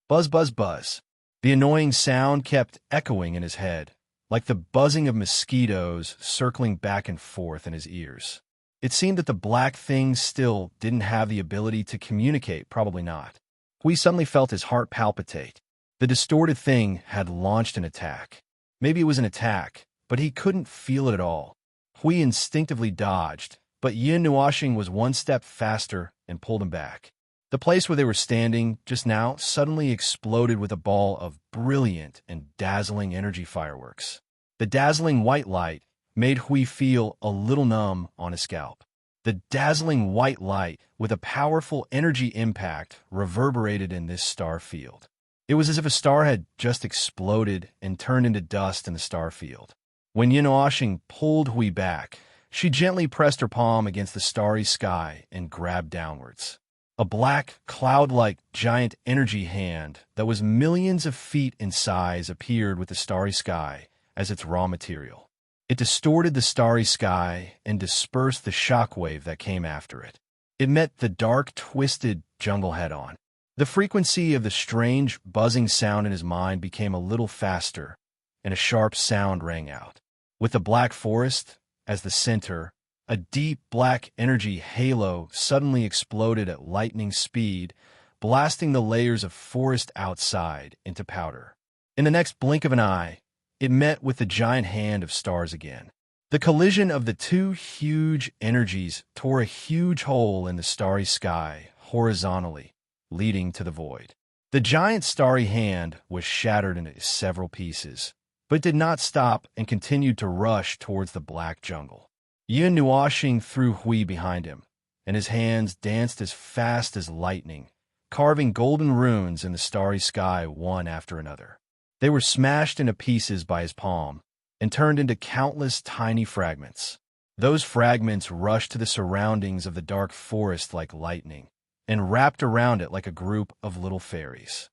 Buzz, buzz, buzz. The annoying sound kept echoing in his head, like the buzzing of mosquitoes circling back and forth in his ears. It seemed that the black thing still didn't have the ability to communicate, probably not. Hui suddenly felt his heart palpitate. The distorted thing had launched an attack. Maybe it was an attack, but he couldn't feel it at all. Hui instinctively dodged, but Yin Nuashing was one step faster and pulled him back. The place where they were standing just now suddenly exploded with a ball of brilliant and dazzling energy fireworks. The dazzling white light made Hui feel a little numb on his scalp. The dazzling white light, with a powerful energy impact, reverberated in this star field. It was as if a star had just exploded and turned into dust in the star field. When Yin Nuashing pulled Hui back, she gently pressed her palm against the starry sky and grabbed downwards. A black, cloud-like giant energy hand that was millions of feet in size appeared with the starry sky as its raw material. It distorted the starry sky and dispersed the shockwave that came after it. It met the dark, twisted jungle head-on. The frequency of the strange, buzzing sound in his mind became a little faster, and a sharp sound rang out. With the black forest as the center, a deep black energy halo suddenly exploded at lightning speed, blasting the layers of forest outside into powder. In the next blink of an eye, it met with the giant hand of stars again. The collision of the two huge energies tore a huge hole in the starry sky horizontally, leading to the void. The giant starry hand was shattered into several pieces, but did not stop and continued to rush towards the black jungle. Yin Nuashing threw Hui behind him, and his hands danced as fast as lightning, carving golden runes in the starry sky one after another. They were smashed into pieces by his palm and turned into countless tiny fragments. Those fragments rushed to the surroundings of the dark forest like lightning and wrapped around it like a group of little fairies.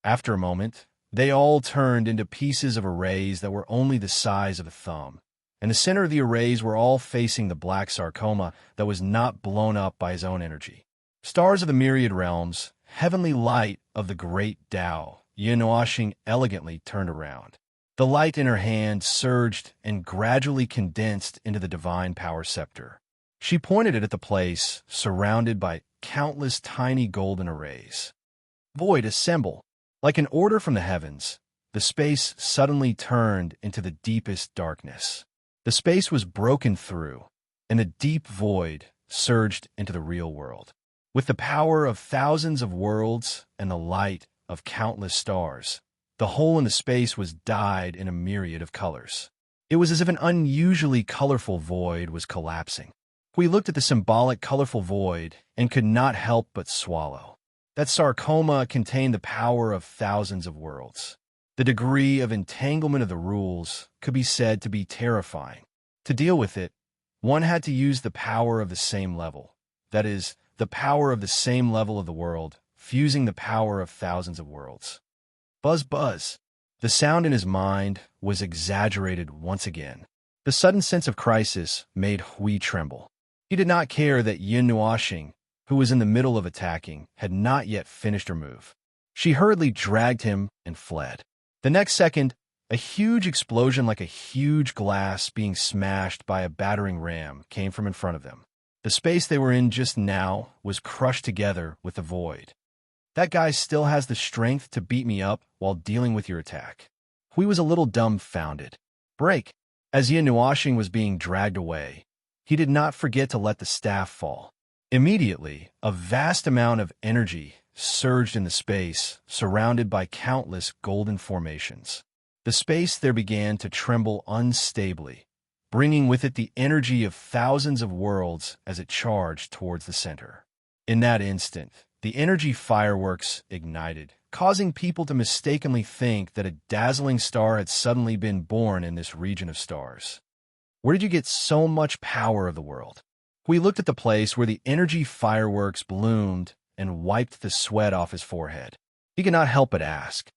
After a moment, they all turned into pieces of arrays that were only the size of a thumb. In the center of the arrays were all facing the black sarcoma that was not blown up by his own energy. Stars of the myriad realms, heavenly light of the great Tao, Yin Nuashing elegantly turned around. The light in her hand surged and gradually condensed into the divine power scepter. She pointed it at the place surrounded by countless tiny golden arrays. Void, assemble! Like an order from the heavens, the space suddenly turned into the deepest darkness. The space was broken through, and the deep void surged into the real world. With the power of thousands of worlds and the light of countless stars, the hole in the space was dyed in a myriad of colors. It was as if an unusually colorful void was collapsing. We looked at the symbolic colorful void and could not help but swallow. That sarcoma contained the power of thousands of worlds. The degree of entanglement of the rules could be said to be terrifying. To deal with it, one had to use the power of the same level. That is, the power of the same level of the world, fusing the power of thousands of worlds. Buzz, buzz. The sound in his mind was exaggerated once again. The sudden sense of crisis made Hui tremble. He did not care that Yin Nuashing, who was in the middle of attacking, had not yet finished her move. She hurriedly dragged him and fled. The next second, A huge explosion, like a huge glass being smashed by a battering ram, came from in front of them. The space they were in just now was crushed together with the void. That guy still has the strength to beat me up while dealing with your attack. Hui was a little dumbfounded. Break. As Yin Nuashing was being dragged away, he did not forget to let the staff fall. Immediately, a vast amount of energy surged in the space, surrounded by countless golden formations. The space there began to tremble unstably, bringing with it the energy of thousands of worlds as it charged towards the center. In that instant, the energy fireworks ignited, causing people to mistakenly think that a dazzling star had suddenly been born in this region of stars. Where did you get so much power of the world? We looked at the place where the energy fireworks bloomed and wiped the sweat off his forehead. He could not help but ask.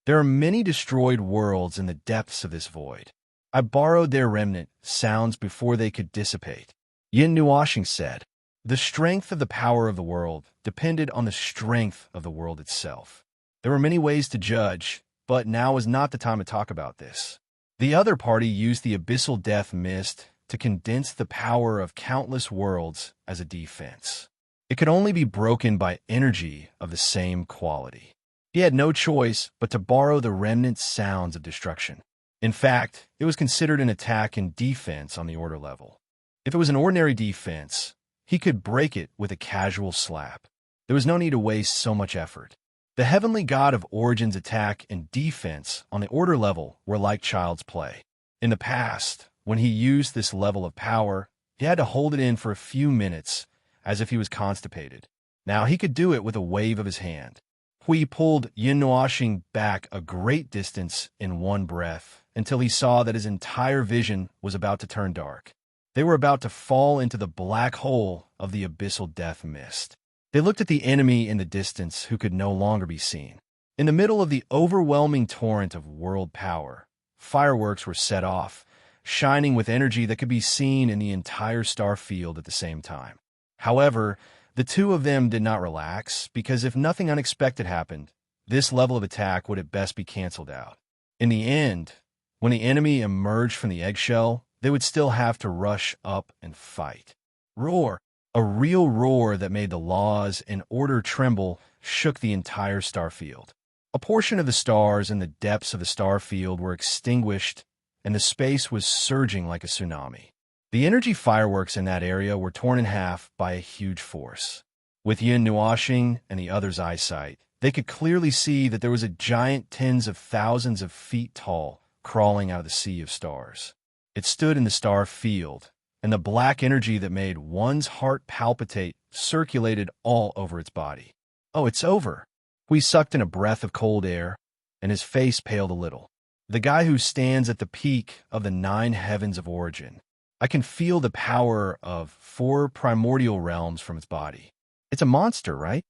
There are many destroyed worlds in the depths of this void. I borrowed their remnant sounds before they could dissipate. Yin Nuashing said. The strength of the power of the world depended on the strength of the world itself. There were many ways to judge, but now is not the time to talk about this. The other party used the abyssal death mist to condense the power of countless worlds as a defense. It could only be broken by energy of the same quality. He had no choice but to borrow the remnant sounds of destruction. In fact, it was considered an attack and defense on the order level. If it was an ordinary defense, he could break it with a casual slap. There was no need to waste so much effort. The heavenly god of Origin's attack and defense on the order level were like child's play. In the past, when he used this level of power, he had to hold it in for a few minutes, as if he was constipated. Now he could do it with a wave of his hand. Hui pulled Yin Nuashing back a great distance in one breath, until he saw that his entire vision was about to turn dark. They were about to fall into the black hole of the abyssal death mist. They looked at the enemy in the distance who could no longer be seen. In the middle of the overwhelming torrent of world power, fireworks were set off, shining with energy that could be seen in the entire star field at the same time. However, the two of them did not relax, because if nothing unexpected happened, this level of attack would at best be canceled out. In the end, when the enemy emerged from the eggshell, they would still have to rush up and fight. Roar! A real roar that made the laws and order tremble shook the entire star field. A portion of the stars in the depths of the star field were extinguished, and the space was surging like a tsunami. The energy fireworks in that area were torn in half by a huge force. With Yin Nuashing and the others' eyesight, they could clearly see that there was a giant tens of thousands of feet tall crawling out of the sea of stars. It stood in the star field, and the black energy that made one's heart palpitate circulated all over its body. Oh, it's over. Hui sucked in a breath of cold air, and his face paled a little. The guy who stands at the peak of the 9 heavens of origin. I can feel the power of 4 primordial realms from its body. It's a monster, right?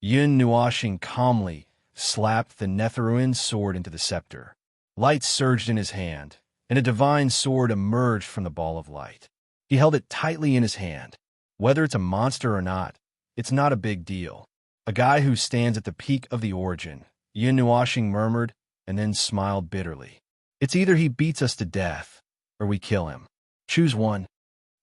Yin Nuashing calmly slapped the Netheruin sword into the scepter. Light surged in his hand, and a divine sword emerged from the ball of light. He held it tightly in his hand. Whether it's a monster or not, it's not a big deal. A guy who stands at the peak of the origin, Yin Nuashing murmured, and then smiled bitterly. It's either he beats us to death, or we kill him. Choose one.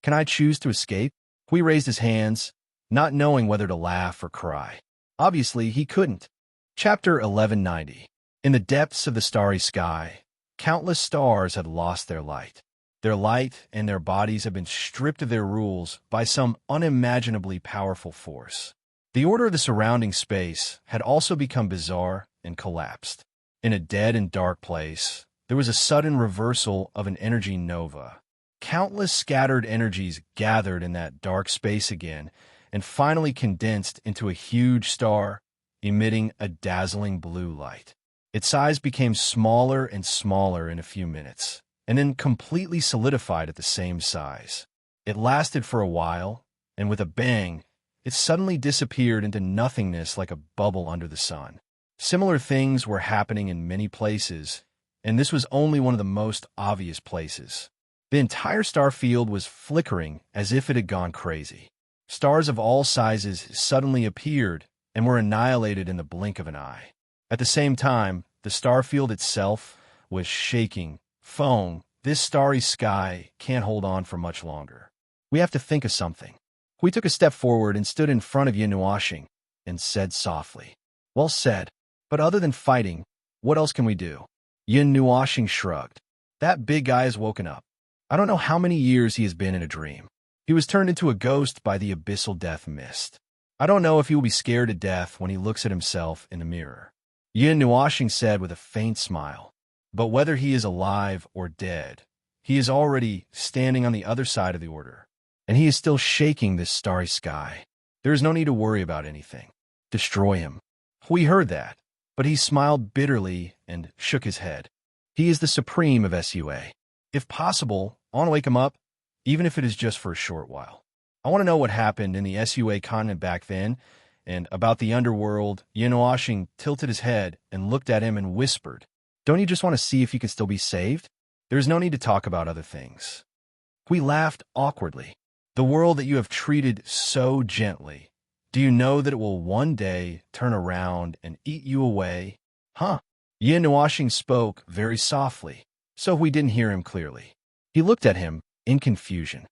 Can I choose to escape? Hui raised his hands, not knowing whether to laugh or cry. Obviously, he couldn't. Chapter 1190. In the depths of the starry sky, countless stars had lost their light. Their light and their bodies had been stripped of their rules by some unimaginably powerful force. The order of the surrounding space had also become bizarre and collapsed. In a dead and dark place, there was a sudden reversal of an energy nova. Countless scattered energies gathered in that dark space again and finally condensed into a huge star, emitting a dazzling blue light. Its size became smaller and smaller in a few minutes, and then completely solidified at the same size. It lasted for a while, and with a bang, it suddenly disappeared into nothingness like a bubble under the sun. Similar things were happening in many places, and this was only one of the most obvious places. The entire star field was flickering as if it had gone crazy. Stars of all sizes suddenly appeared and were annihilated in the blink of an eye. At the same time, the star field itself was shaking. Phone, this starry sky can't hold on for much longer. We have to think of something. We took a step forward and stood in front of Yinuashing and said softly, "Well said, but other than fighting, what else can we do?" Yinuashing shrugged. "That big guy has woken up. I don't know how many years he has been in a dream. He was turned into a ghost by the abyssal death mist. I don't know if he will be scared to death when he looks at himself in the mirror." Yinuashing said with a faint smile, "But whether he is alive or dead, he is already standing on the other side of the order, and he is still shaking this starry sky. There is no need to worry about anything. Destroy him." We heard that, but he smiled bitterly and shook his head. "He is the supreme of SUA. If possible, I want to wake him up, even if it is just for a short while. I want to know what happened in the SUA continent back then, and about the underworld." Yinuashing tilted his head and looked at him and whispered, "Don't you just want to see if you can still be saved? There is no need to talk about other things." We laughed awkwardly. "The world that you have treated so gently, do you know that it will one day turn around and eat you away?" "Huh?" Yinuashing spoke very softly, so we didn't hear him clearly. He looked at him in confusion.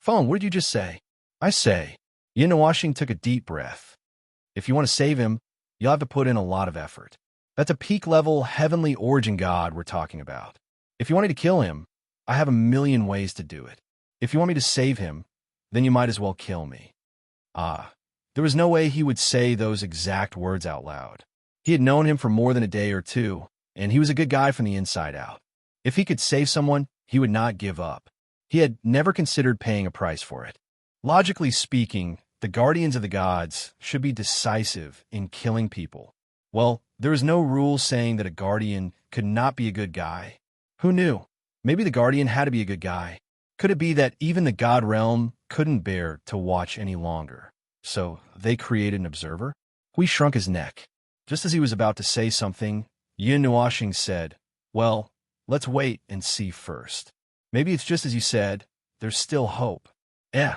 "Phone, what did you just say?" "I say." Yinuashing took a deep breath. "If you want to save him, you'll have to put in a lot of effort. That's a peak-level heavenly origin god we're talking about. If you want me to kill him, I have a million ways to do it. If you want me to save him, then you might as well kill me." There was no way he would say those exact words out loud. He had known him for more than a day or two, and he was a good guy from the inside out. If he could save someone, he would not give up. He had never considered paying a price for it. Logically speaking, the guardians of the gods should be decisive in killing people. Well, there was no rule saying that a guardian could not be a good guy. Who knew? Maybe the guardian had to be a good guy. Could it be that even the god realm couldn't bear to watch any longer? So they created an observer? We shrunk his neck. Just as he was about to say something, Yinuashing said, "Well, let's wait and see first. Maybe it's just as you said, there's still hope." "Eh."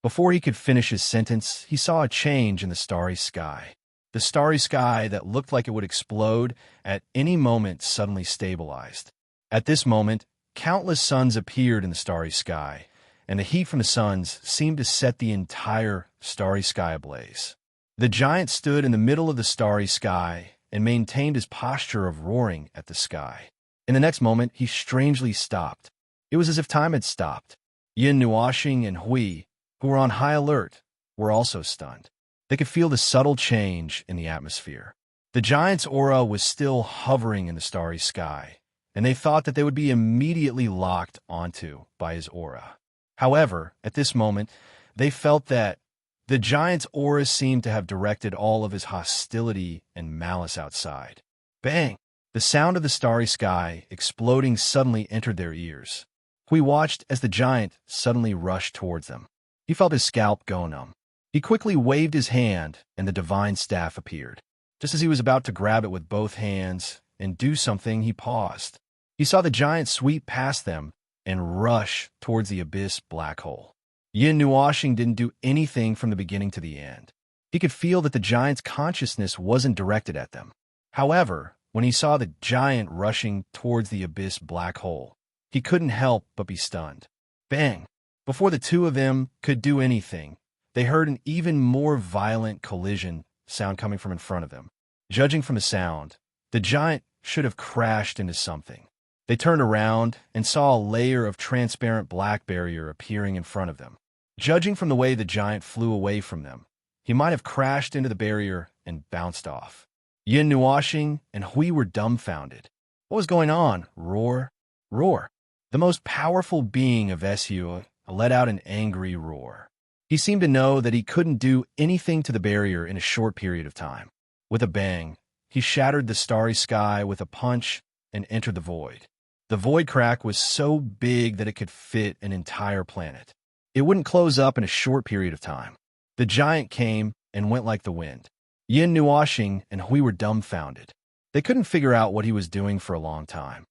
Before he could finish his sentence, he saw a change in the starry sky. The starry sky that looked like it would explode at any moment suddenly stabilized. At this moment, countless suns appeared in the starry sky, and the heat from the suns seemed to set the entire starry sky ablaze. The giant stood in the middle of the starry sky and maintained his posture of roaring at the sky. In the next moment, he strangely stopped. It was as if time had stopped. Yinuashing and Hui, who were on high alert, were also stunned. They could feel the subtle change in the atmosphere. The giant's aura was still hovering in the starry sky, and they thought that they would be immediately locked onto by his aura. However, at this moment, they felt that the giant's aura seemed to have directed all of his hostility and malice outside. Bang! The sound of the starry sky exploding suddenly entered their ears. We watched as the giant suddenly rushed towards them. He felt his scalp go numb. He quickly waved his hand, and the divine staff appeared. Just as he was about to grab it with both hands and do something, he paused. He saw the giant sweep past them and rush towards the abyss black hole. Yinuashing didn't do anything from the beginning to the end. He could feel that the giant's consciousness wasn't directed at them. However, when he saw the giant rushing towards the abyss black hole, he couldn't help but be stunned. Bang! Before the two of them could do anything, they heard an even more violent collision sound coming from in front of them. Judging from the sound, the giant should have crashed into something. They turned around and saw a layer of transparent black barrier appearing in front of them. Judging from the way the giant flew away from them, he might have crashed into the barrier and bounced off. Yinuashing and Hui were dumbfounded. What was going on? Roar. Roar. The most powerful being of SU let out an angry roar. He seemed to know that he couldn't do anything to the barrier in a short period of time. With a bang, he shattered the starry sky with a punch and entered the void. The void crack was so big that it could fit an entire planet. It wouldn't close up in a short period of time. The giant came and went like the wind. Yinuashing and Hui were dumbfounded. They couldn't figure out what he was doing for a long time.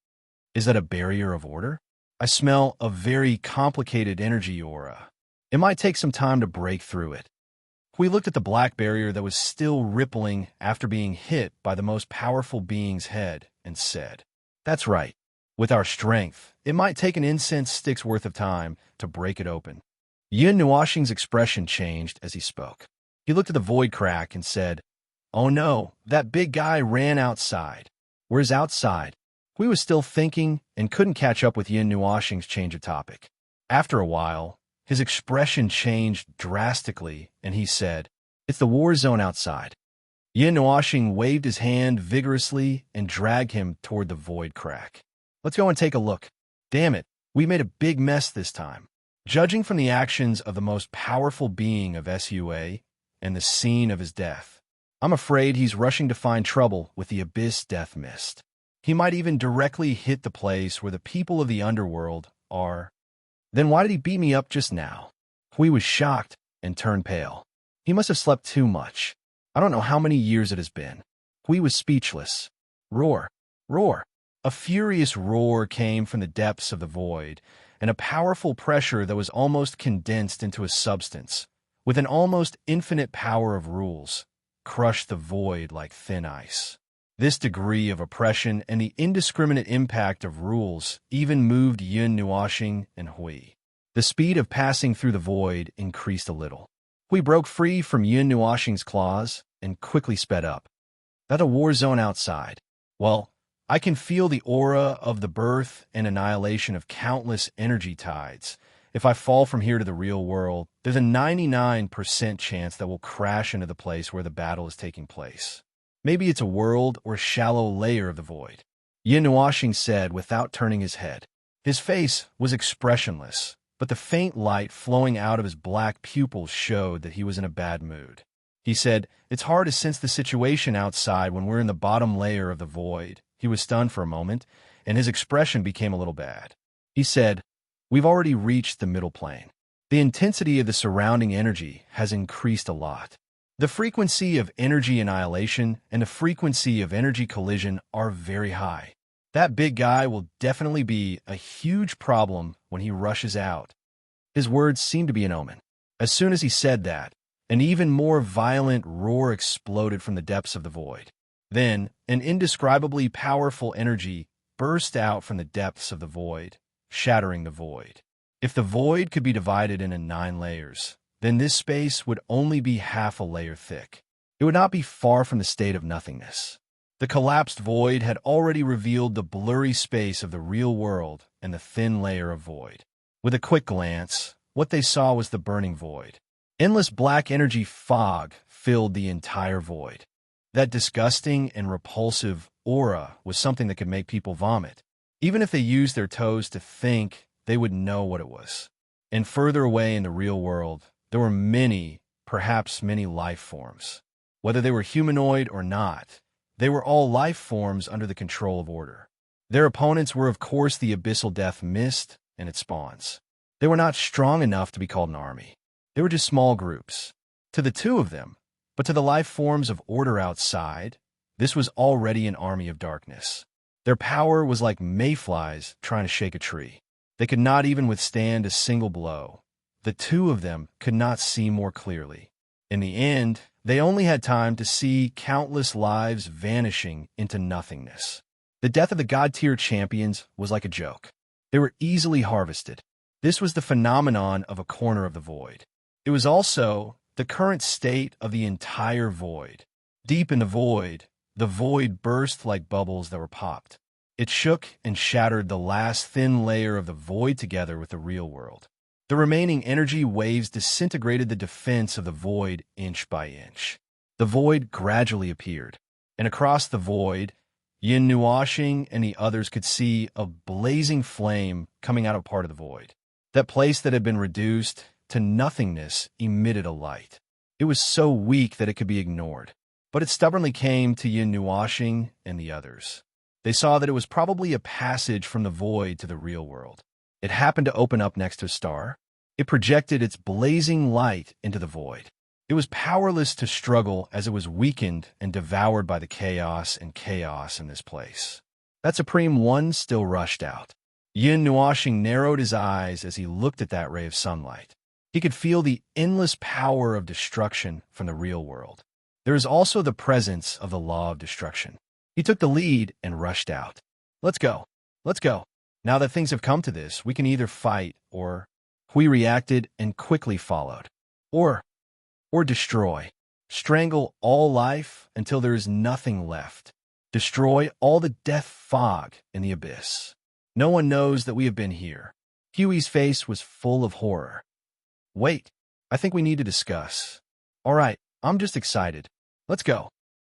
Is that a barrier of order? I smell a very complicated energy aura. It might take some time to break through it. Hui looked at the black barrier that was still rippling after being hit by the most powerful being's head and said, That's right. With our strength, it might take an incense stick's worth of time to break it open. Yin Nuashing's expression changed as he spoke. He looked at the void crack and said, "Oh no, that big guy ran outside." "Where's outside?" Hui was still thinking and couldn't catch up with Yin Nuashing's change of topic. After a while, his expression changed drastically, and he said, "It's the war zone outside." Yin Nuashing waved his hand vigorously and dragged him toward the void crack. "Let's go and take a look." "Damn it, we made a big mess this time." Judging from the actions of the most powerful being of SUA and the scene of his death, I'm afraid he's rushing to find trouble with the Abyss Death Mist. He might even directly hit the place where the people of the underworld are. Then why did he beat me up just now? Hui was shocked and turned pale. He must have slept too much. I don't know how many years it has been. Hui was speechless. Roar, roar. A furious roar came from the depths of the void, and a powerful pressure that was almost condensed into a substance, with an almost infinite power of rules, crushed the void like thin ice. This degree of oppression and the indiscriminate impact of rules even moved Yin Nuashing and Hui. The speed of passing through the void increased a little. Hui broke free from Yin Nuashing's claws and quickly sped up. "That's a war zone outside. Well, I can feel the aura of the birth and annihilation of countless energy tides. If I fall from here to the real world, there's a 99% chance that we'll crash into the place where the battle is taking place. Maybe it's a world or a shallow layer of the void," Yin Nuashing said without turning his head. His face was expressionless, but the faint light flowing out of his black pupils showed that he was in a bad mood. He said, "It's hard to sense the situation outside when we're in the bottom layer of the void." He was stunned for a moment, and his expression became a little bad. He said, "We've already reached the middle plane. The intensity of the surrounding energy has increased a lot. The frequency of energy annihilation and the frequency of energy collision are very high. That big guy will definitely be a huge problem when he rushes out." His words seemed to be an omen. As soon as he said that, an even more violent roar exploded from the depths of the void. Then, an indescribably powerful energy burst out from the depths of the void, shattering the void. If the void could be divided into 9 layers, then this space would only be half a layer thick. It would not be far from the state of nothingness. The collapsed void had already revealed the blurry space of the real world and the thin layer of void. With a quick glance, what they saw was the burning void. Endless black energy fog filled the entire void. That disgusting and repulsive aura was something that could make people vomit. Even if they used their toes to think, they would know what it was. And further away in the real world, there were many, perhaps many life forms. Whether they were humanoid or not, they were all life forms under the control of order. Their opponents were, of course, the Abyssal Death Mist and its spawns. They were not strong enough to be called an army. They were just small groups. To the 2 of them, but to the life forms of order outside, this was already an army of darkness. Their power was like mayflies trying to shake a tree. They could not even withstand a single blow. The 2 of them could not see more clearly. In the end, they only had time to see countless lives vanishing into nothingness. The death of the God-tier champions was like a joke. They were easily harvested. This was the phenomenon of a corner of the void. It was also the current state of the entire void. Deep in the void burst like bubbles that were popped. It shook and shattered the last thin layer of the void together with the real world. The remaining energy waves disintegrated the defense of the void inch by inch. The void gradually appeared, and across the void, Yin Nuashing and the others could see a blazing flame coming out of part of the void. That place that had been reduced to nothingness emitted a light. It was so weak that it could be ignored, but it stubbornly came to Yin Nuashing and the others. They saw that it was probably a passage from the void to the real world. It happened to open up next to a star. It projected its blazing light into the void. It was powerless to struggle as it was weakened and devoured by the chaos in this place. That Supreme One still rushed out. Yin Nuashing narrowed his eyes as he looked at that ray of sunlight. He could feel the endless power of destruction from the real world. There is also the presence of the law of destruction. He took the lead and rushed out. Let's go. Let's go. Now that things have come to this, we can either fight or we reacted and quickly followed. Or destroy. Strangle all life until there is nothing left. Destroy all the death fog in the abyss. No one knows that we have been here. Huey's face was full of horror. Wait, I think we need to discuss. All right, I'm just excited. Let's go.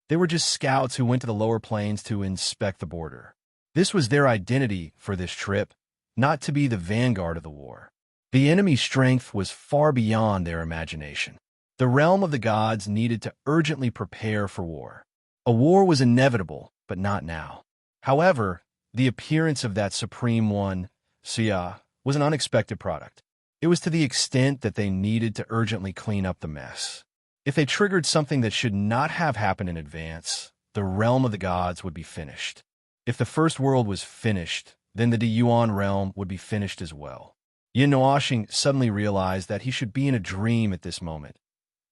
They were just scouts who went to the lower plains to inspect the border. This was their identity for this trip, not to be the vanguard of the war. The enemy's strength was far beyond their imagination. The realm of the gods needed to urgently prepare for war. A war was inevitable, but not now. However, the appearance of that supreme one, Sia, was an unexpected product. It was to the extent that they needed to urgently clean up the mess. If they triggered something that should not have happened in advance, the realm of the gods would be finished. If the first world was finished, then the Yuan realm would be finished as well. Yin Nuoxing suddenly realized that he should be in a dream at this moment.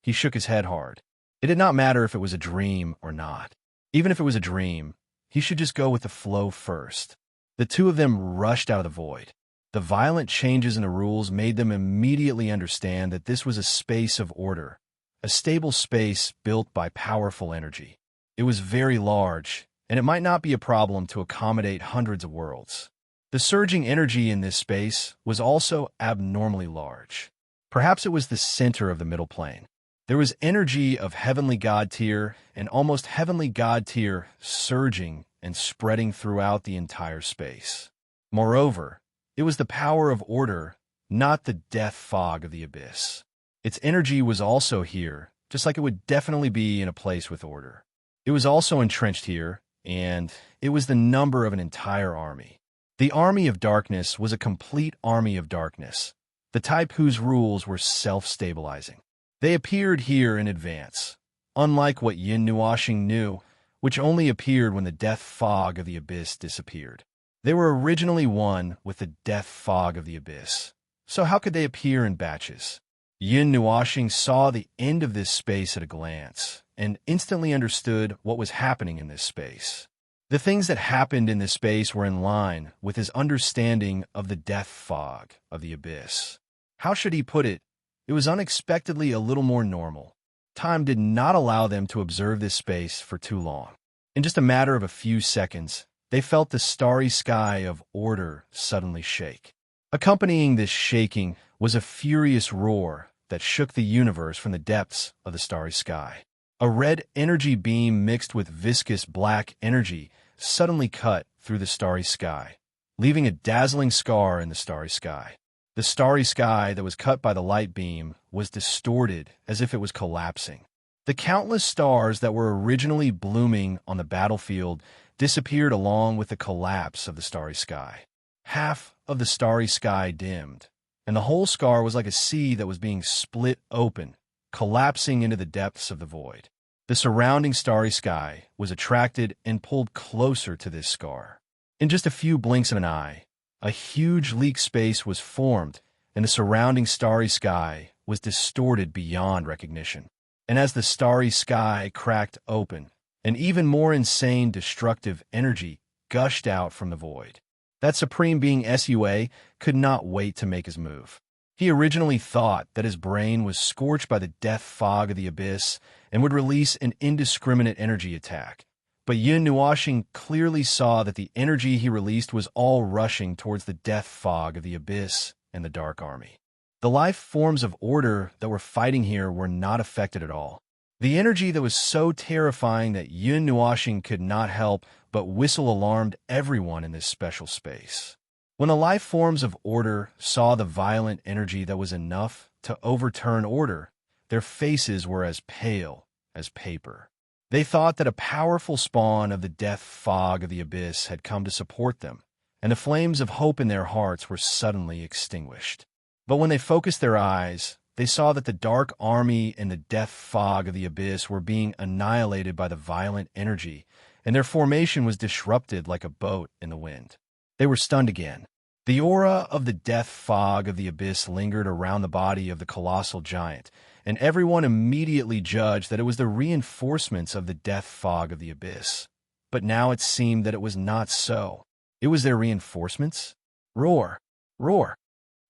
He shook his head hard. It did not matter if it was a dream or not. Even if it was a dream, he should just go with the flow first. The two of them rushed out of the void. The violent changes in the rules made them immediately understand that this was a space of order, a stable space built by powerful energy. It was very large, and it might not be a problem to accommodate hundreds of worlds. The surging energy in this space was also abnormally large. Perhaps it was the center of the middle plane. There was energy of heavenly god tier and almost heavenly god tier surging and spreading throughout the entire space. Moreover, it was the power of order, not the death fog of the abyss. Its energy was also here, just like it would definitely be in a place with order. It was also entrenched here, and it was the number of an entire army. The army of darkness was a complete army of darkness, the type whose rules were self-stabilizing. They appeared here in advance, unlike what Yin Nuoxing knew, which only appeared when the death fog of the abyss disappeared. They were originally one with the death fog of the abyss, so how could they appear in batches? Yin Nuoxing saw the end of this space at a glance, and instantly understood what was happening in this space. The things that happened in this space were in line with his understanding of the death fog of the abyss. How should he put it? It was unexpectedly a little more normal. Time did not allow them to observe this space for too long. In just a matter of a few seconds, they felt the starry sky of order suddenly shake. Accompanying this shaking was a furious roar that shook the universe from the depths of the starry sky. A red energy beam mixed with viscous black energy suddenly cut through the starry sky, leaving a dazzling scar in the starry sky. The starry sky that was cut by the light beam was distorted as if it was collapsing. The countless stars that were originally blooming on the battlefield disappeared along with the collapse of the starry sky. Half of the starry sky dimmed, and the whole scar was like a sea that was being split open, collapsing into the depths of the void. The surrounding starry sky was attracted and pulled closer to this scar. In just a few blinks of an eye, a huge leak space was formed, and the surrounding starry sky was distorted beyond recognition. And as the starry sky cracked open, an even more insane destructive energy gushed out from the void. That supreme being Sua could not wait to make his move. He originally thought that his brain was scorched by the death fog of the abyss and would release an indiscriminate energy attack. But Yin Nuoxing clearly saw that the energy he released was all rushing towards the death fog of the abyss and the dark army. The life forms of order that were fighting here were not affected at all. The energy that was so terrifying that Yin Nuoxing could not help but whistle alarmed everyone in this special space. When the life forms of order saw the violent energy that was enough to overturn order, their faces were as pale as paper. They thought that a powerful spawn of the death fog of the abyss had come to support them, and the flames of hope in their hearts were suddenly extinguished. But when they focused their eyes, they saw that the dark army and the death fog of the abyss were being annihilated by the violent energy, and their formation was disrupted like a boat in the wind. They were stunned again. The aura of the death fog of the abyss lingered around the body of the colossal giant, and everyone immediately judged that it was the reinforcements of the death fog of the abyss. But now it seemed that it was not so. It was their reinforcements. Roar! Roar!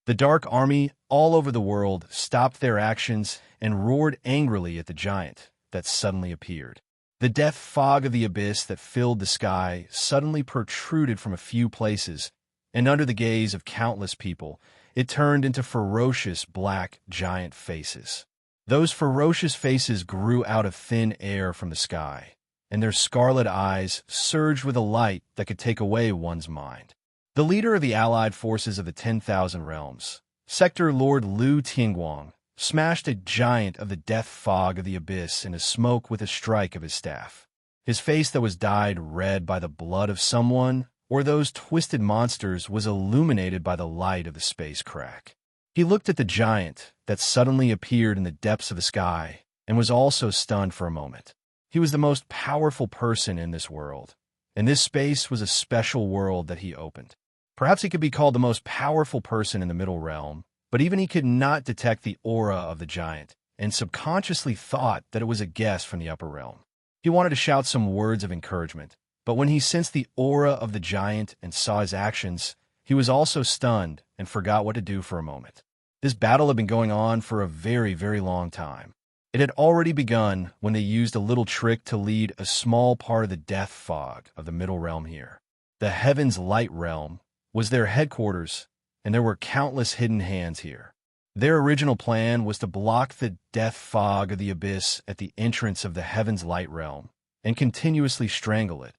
The dark army all over the world stopped their actions and roared angrily at the giant that suddenly appeared. The death fog of the abyss that filled the sky suddenly protruded from a few places, and under the gaze of countless people, it turned into ferocious black giant faces. Those ferocious faces grew out of thin air from the sky, and their scarlet eyes surged with a light that could take away one's mind. The leader of the allied forces of the 10,000 Realms, Sector Lord Lu Tingguang, smashed a giant of the death fog of the abyss into smoke with a strike of his staff. His face that was dyed red by the blood of someone or those twisted monsters was illuminated by the light of the space crack. He looked at the giant that suddenly appeared in the depths of the sky and was also stunned for a moment. He was the most powerful person in this world, and this space was a special world that he opened. Perhaps he could be called the most powerful person in the Middle Realm, but even he could not detect the aura of the giant, and subconsciously thought that it was a guest from the Upper Realm. He wanted to shout some words of encouragement, but when he sensed the aura of the giant and saw his actions, he was also stunned and forgot what to do for a moment. This battle had been going on for a very, very long time. It had already begun when they used a little trick to lead a small part of the death fog of the Middle Realm here. The Heaven's Light Realm was their headquarters, and there were countless hidden hands here. Their original plan was to block the death fog of the abyss at the entrance of the Heaven's Light Realm and continuously strangle it,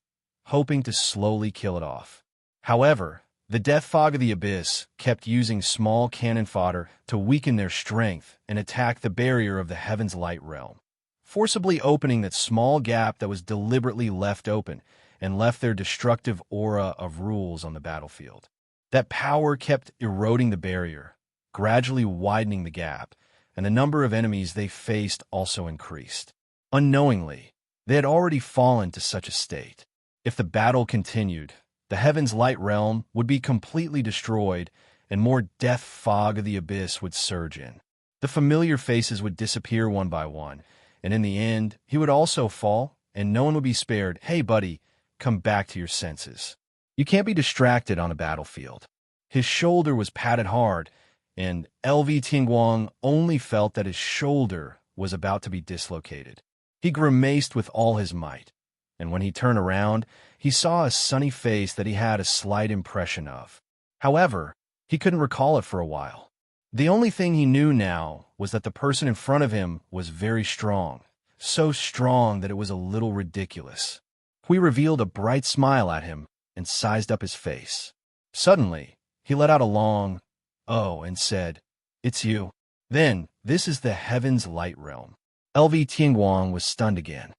hoping to slowly kill it off. However, the death fog of the abyss kept using small cannon fodder to weaken their strength and attack the barrier of the Heaven's Light Realm, forcibly opening that small gap that was deliberately left open and left their destructive aura of rules on the battlefield. That power kept eroding the barrier, gradually widening the gap, and the number of enemies they faced also increased. Unknowingly, they had already fallen to such a state. If the battle continued, the Heaven's Light Realm would be completely destroyed, and more death fog of the abyss would surge in. The familiar faces would disappear one by one, and in the end, he would also fall, and no one would be spared. Hey, buddy, come back to your senses. You can't be distracted on a battlefield. His shoulder was patted hard, and LV Tingguang only felt that his shoulder was about to be dislocated. He grimaced with all his might, and when he turned around, he saw a sunny face that he had a slight impression of. However, he couldn't recall it for a while. The only thing he knew now was that the person in front of him was very strong, so strong that it was a little ridiculous. Hui revealed a bright smile at him and sized up his face. Suddenly, he let out a long "oh" and said, "It's you." Then, "This is the Heaven's Light Realm." LV Tingguang was stunned again.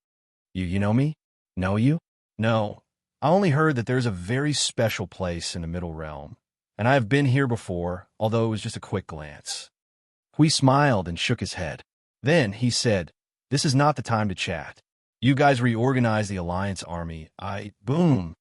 You know me? Know you? No. I only heard that there's a very special place in the Middle Realm, and I have been here before, although it was just a quick glance. Hui smiled and shook his head. Then he said, "This is not the time to chat. You guys reorganize the Alliance army. Boom."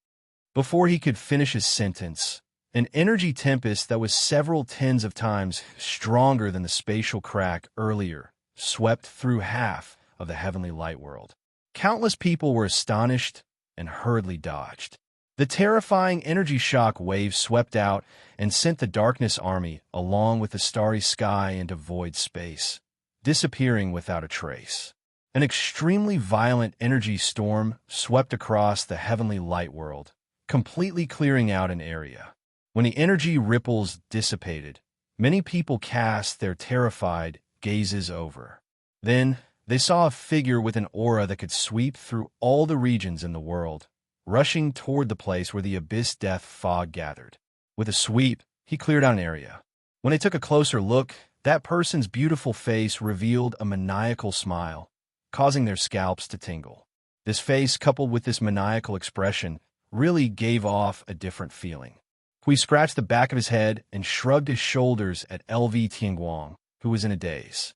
Before he could finish his sentence, an energy tempest that was several tens of times stronger than the spatial crack earlier swept through half of the heavenly light world. Countless people were astonished and hurriedly dodged. The terrifying energy shock wave swept out and sent the darkness army along with the starry sky into void space, disappearing without a trace. An extremely violent energy storm swept across the heavenly light world, completely clearing out an area. When the energy ripples dissipated, many people cast their terrified gazes over. Then they saw a figure with an aura that could sweep through all the regions in the world, rushing toward the place where the abyss death fog gathered. With a sweep, he cleared out an area. When they took a closer look, that person's beautiful face revealed a maniacal smile, causing their scalps to tingle. This face, coupled with this maniacal expression, really gave off a different feeling. Hui scratched the back of his head and shrugged his shoulders at LV Tingguang, who was in a daze.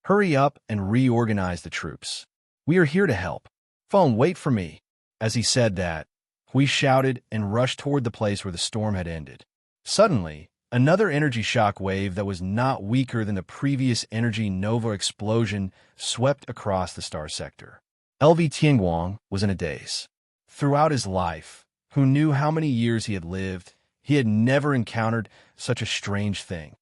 "Hurry up and reorganize the troops. We are here to help. Phone, wait for me." As he said that, Hui shouted and rushed toward the place where the storm had ended. Suddenly, another energy shock wave that was not weaker than the previous energy nova explosion swept across the star sector. LV Tingguang was in a daze. Throughout his life, who knew how many years he had lived, he had never encountered such a strange thing.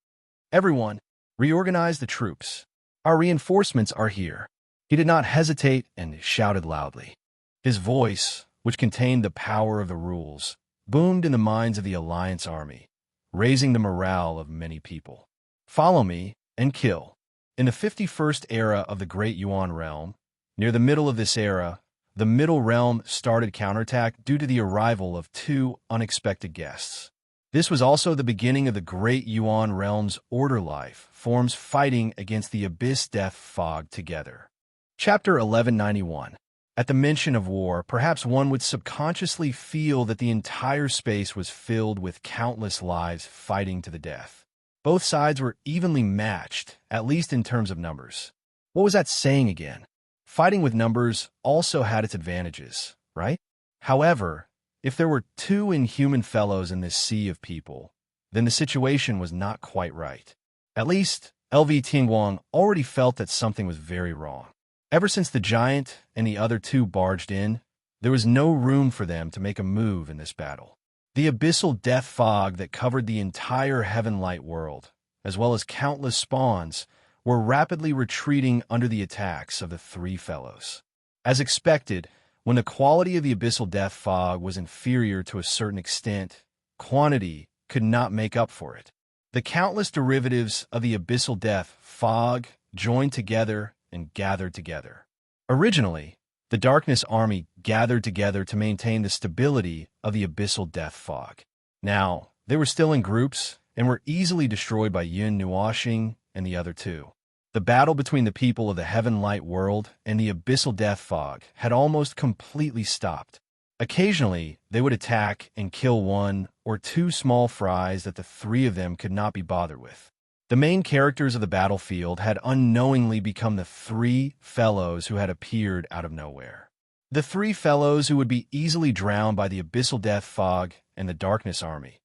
"Everyone, reorganize the troops. Our reinforcements are here." He did not hesitate and shouted loudly. His voice, which contained the power of the rules, boomed in the minds of the Alliance army, raising the morale of many people. "Follow me and kill." In the 51st era of the Great Yuan realm, near the middle of this era, the Middle Realm started counterattack due to the arrival of two unexpected guests. This was also the beginning of the Great Yuan realm's order life forms fighting against the Abyss Death Fog together. Chapter 1191. At the mention of war, perhaps one would subconsciously feel that the entire space was filled with countless lives fighting to the death. Both sides were evenly matched, at least in terms of numbers. What was that saying again? Fighting with numbers also had its advantages, right? However, if there were two inhuman fellows in this sea of people, then the situation was not quite right. At least, LV Tingguang already felt that something was very wrong. Ever since the giant and the other two barged in, there was no room for them to make a move in this battle. The abyssal death fog that covered the entire Heavenlight world, as well as countless spawns, were rapidly retreating under the attacks of the three fellows. As expected, when the quality of the abyssal death fog was inferior to a certain extent, quantity could not make up for it. The countless derivatives of the abyssal death fog joined together and gathered together. Originally, the Darkness Army gathered together to maintain the stability of the abyssal death fog. Now, they were still in groups and were easily destroyed by Yun Nuoxing and the other two. The battle between the people of the Heavenlight world and the abyssal death fog had almost completely stopped. Occasionally, they would attack and kill one or two small fries that the three of them could not be bothered with. The main characters of the battlefield had unknowingly become the three fellows who had appeared out of nowhere. The three fellows who would be easily drowned by the abyssal death fog and the Darkness Army.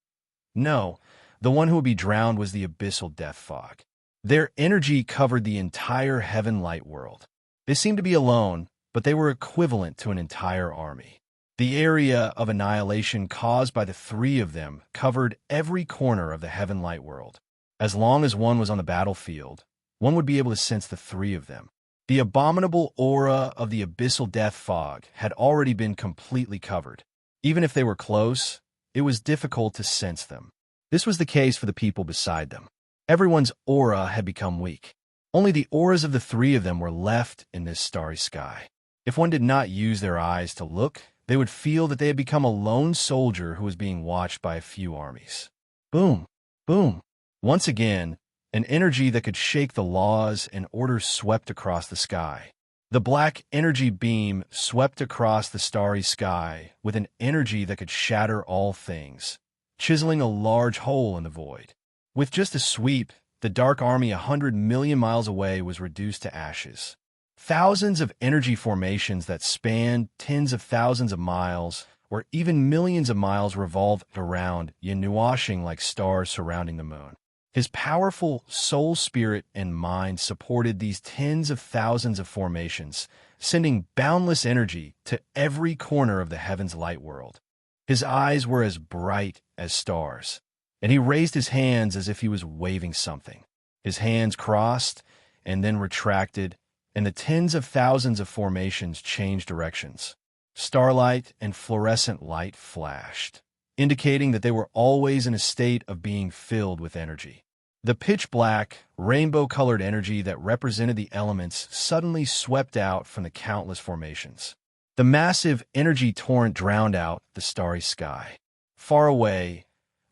No, the one who would be drowned was the abyssal death fog. Their energy covered the entire Heavenlight world. They seemed to be alone, but they were equivalent to an entire army. The area of annihilation caused by the three of them covered every corner of the Heavenlight world. As long as one was on the battlefield, one would be able to sense the three of them. The abominable aura of the abyssal death fog had already been completely covered. Even if they were close, it was difficult to sense them. This was the case for the people beside them. Everyone's aura had become weak. Only the auras of the three of them were left in this starry sky. If one did not use their eyes to look, they would feel that they had become a lone soldier who was being watched by a few armies. Boom! Boom! Once again, an energy that could shake the laws and order swept across the sky. The black energy beam swept across the starry sky with an energy that could shatter all things, chiseling a large hole in the void. With just a sweep, the Dark Army 100 million miles away was reduced to ashes. Thousands of energy formations that spanned tens of thousands of miles or even millions of miles revolved around Yun Nuoxing like stars surrounding the moon. His powerful soul spirit and mind supported these tens of thousands of formations, sending boundless energy to every corner of the heaven's light world. His eyes were as bright as stars, and he raised his hands as if he was waving something. His hands crossed and then retracted, and the tens of thousands of formations changed directions. Starlight and fluorescent light flashed, indicating that they were always in a state of being filled with energy. The pitch-black, rainbow-colored energy that represented the elements suddenly swept out from the countless formations. The massive energy torrent drowned out the starry sky. Far away,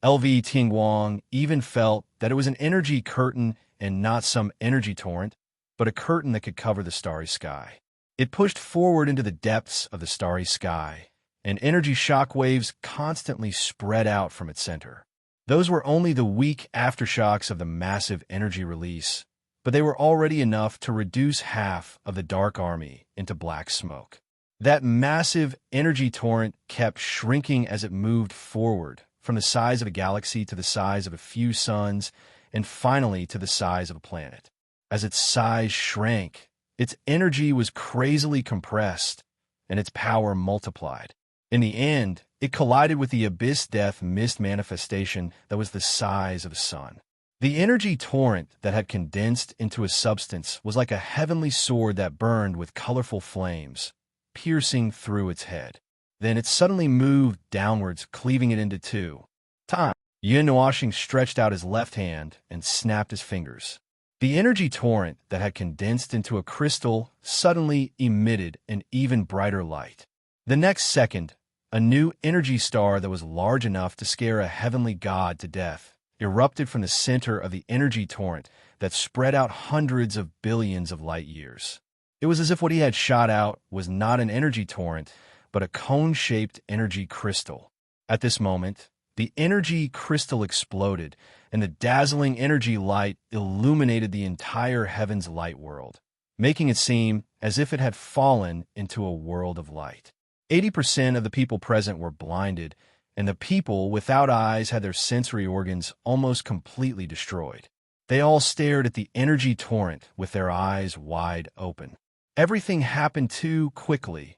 LV Tingguang even felt that it was an energy curtain and not some energy torrent, but a curtain that could cover the starry sky. It pushed forward into the depths of the starry sky, and energy shockwaves constantly spread out from its center. Those were only the weak aftershocks of the massive energy release, but they were already enough to reduce half of the Dark Army into black smoke. That massive energy torrent kept shrinking as it moved forward, from the size of a galaxy to the size of a few suns, and finally to the size of a planet. As its size shrank, its energy was crazily compressed, and its power multiplied. In the end, It collided with the abyss death mist manifestation that was the size of a sun. The energy torrent that had condensed into a substance was like a heavenly sword that burned with colorful flames, piercing through its head. Then it suddenly moved downwards, cleaving it into two. Time. Yin Nuashing stretched out his left hand and snapped his fingers. The energy torrent that had condensed into a crystal suddenly emitted an even brighter light. The next second, a new energy star that was large enough to scare a heavenly god to death erupted from the center of the energy torrent that spread out hundreds of billions of light years. It was as if what he had shot out was not an energy torrent, but a cone-shaped energy crystal. At this moment, the energy crystal exploded, and the dazzling energy light illuminated the entire heaven's light world, making it seem as if it had fallen into a world of light. 80% of the people present were blinded, and the people without eyes had their sensory organs almost completely destroyed. They all stared at the energy torrent with their eyes wide open. Everything happened too quickly.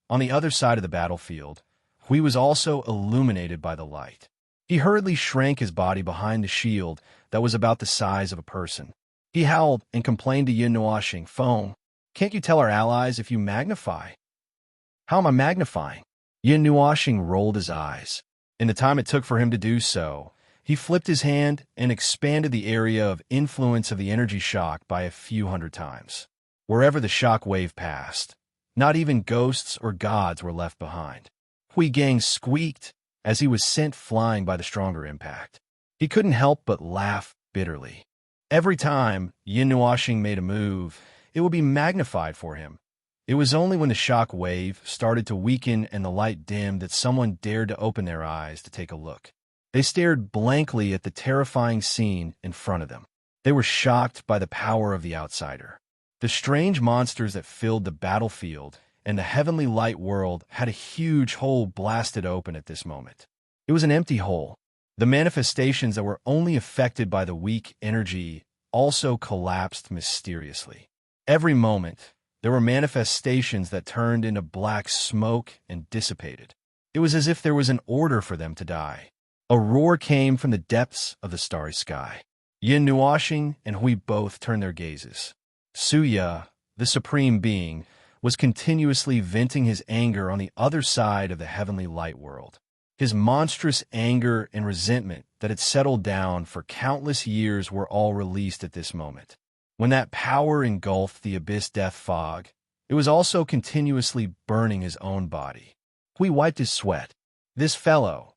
On the other side of the battlefield, Hui was also illuminated by the light. He hurriedly shrank his body behind the shield that was about the size of a person. He howled and complained to Yin Nuashing, "Foam, can't you tell our allies if you magnify?" "How am I magnifying?" Yin Nuashing rolled his eyes. In the time it took for him to do so, he flipped his hand and expanded the area of influence of the energy shock by a few hundred times. Wherever the shock wave passed, not even ghosts or gods were left behind. Hui Gang squeaked as he was sent flying by the stronger impact. He couldn't help but laugh bitterly. Every time Yin Nuashing made a move, it would be magnified for him. It was only when the shock wave started to weaken and the light dimmed that someone dared to open their eyes to take a look. They stared blankly at the terrifying scene in front of them. They were shocked by the power of the outsider. The strange monsters that filled the battlefield and the heavenly light world had a huge hole blasted open at this moment. It was an empty hole. The manifestations that were only affected by the weak energy also collapsed mysteriously. Every moment, there were manifestations that turned into black smoke and dissipated. It was as if there was an order for them to die. A roar came from the depths of the starry sky. Yin Nuashing and Hui both turned their gazes. Suya, the supreme being, was continuously venting his anger on the other side of the heavenly light world. His monstrous anger and resentment that had settled down for countless years were all released at this moment. When that power engulfed the abyss death fog, it was also continuously burning his own body. Hui wiped his sweat. This fellow,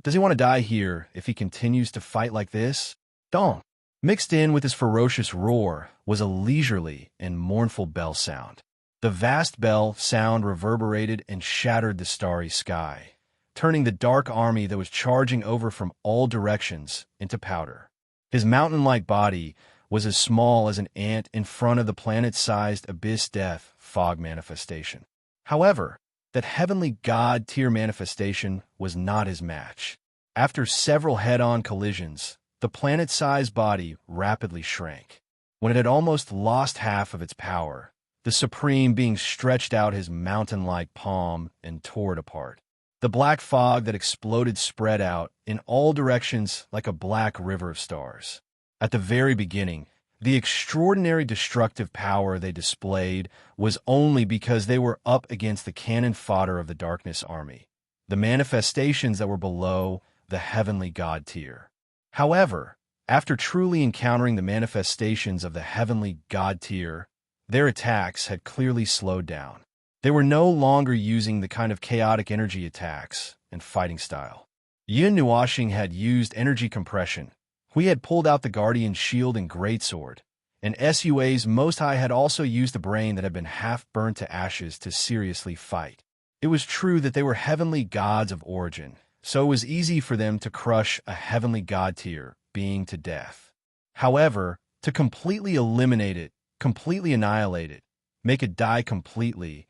does he want to die here if he continues to fight like this? Dong. Mixed in with his ferocious roar was a leisurely and mournful bell sound. The vast bell sound reverberated and shattered the starry sky, turning the dark army that was charging over from all directions into powder. His mountain-like body was as small as an ant in front of the planet-sized abyss death fog manifestation. However, that heavenly god-tier manifestation was not his match. After several head-on collisions, the planet-sized body rapidly shrank. When it had almost lost half of its power, the Supreme Being stretched out his mountain-like palm and tore it apart. The black fog that exploded spread out in all directions like a black river of stars. At the very beginning, the extraordinary destructive power they displayed was only because they were up against the cannon fodder of the Darkness Army, the manifestations that were below the heavenly god tier. However, after truly encountering the manifestations of the heavenly god tier, their attacks had clearly slowed down. They were no longer using the kind of chaotic energy attacks and fighting style. Yin Nuashing had used energy compression. Hui had pulled out the Guardian Shield and Greatsword, and Sua's Most High had also used the brain that had been half burnt to ashes to seriously fight. It was true that they were heavenly gods of origin, so it was easy for them to crush a heavenly god tier being to death. However, to completely eliminate it, completely annihilate it, make it die completely,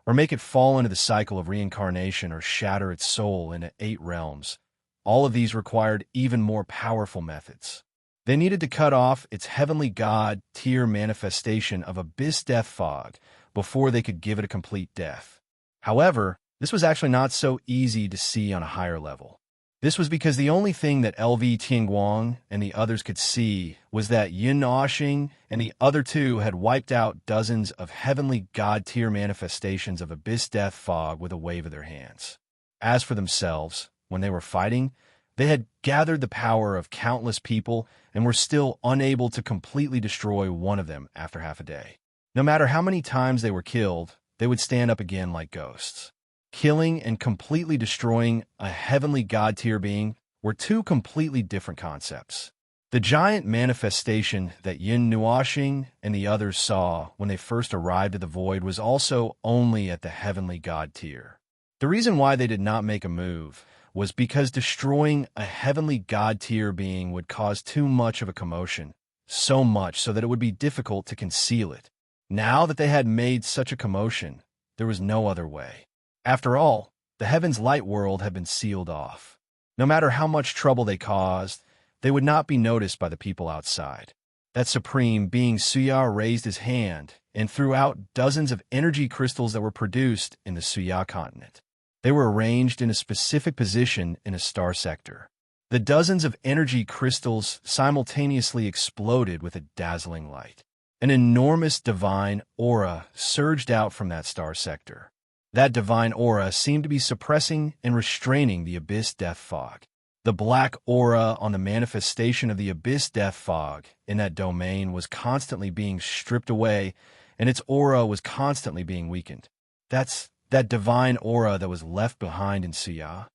or make it fall into the cycle of reincarnation or shatter its soul into 8 realms, all of these required even more powerful methods. They needed to cut off its heavenly god tier manifestation of abyss death fog before they could give it a complete death. However, This was actually not so easy to see on a higher level. This was because the only thing that LV Tianguang and the others could see was that Yin Oxing and the other two had wiped out dozens of heavenly god-tier manifestations of abyss death fog with a wave of their hands. As for themselves, when they were fighting, they had gathered the power of countless people and were still unable to completely destroy one of them after half a day. No matter how many times they were killed, they would stand up again like ghosts. Killing and completely destroying a heavenly god-tier being were two completely different concepts. The giant manifestation that Yin Nuoxing and the others saw when they first arrived at the void was also only at the heavenly god tier. The reason why they did not make a move was because destroying a heavenly god tier being would cause too much of a commotion, so much so that it would be difficult to conceal it. Now that they had made such a commotion, there was no other way. After all, the heaven's light world had been sealed off. No matter how much trouble they caused, they would not be noticed by the people outside. That supreme being Suya raised his hand and threw out dozens of energy crystals that were produced in the Suya continent. They were arranged in a specific position in a star sector. The dozens of energy crystals simultaneously exploded with a dazzling light. An enormous divine aura surged out from that star sector. That divine aura seemed to be suppressing and restraining the abyss death fog. The black aura on the manifestation of the abyss death fog in that domain was constantly being stripped away, and its aura was constantly being weakened. That's that divine aura that was left behind in Suya.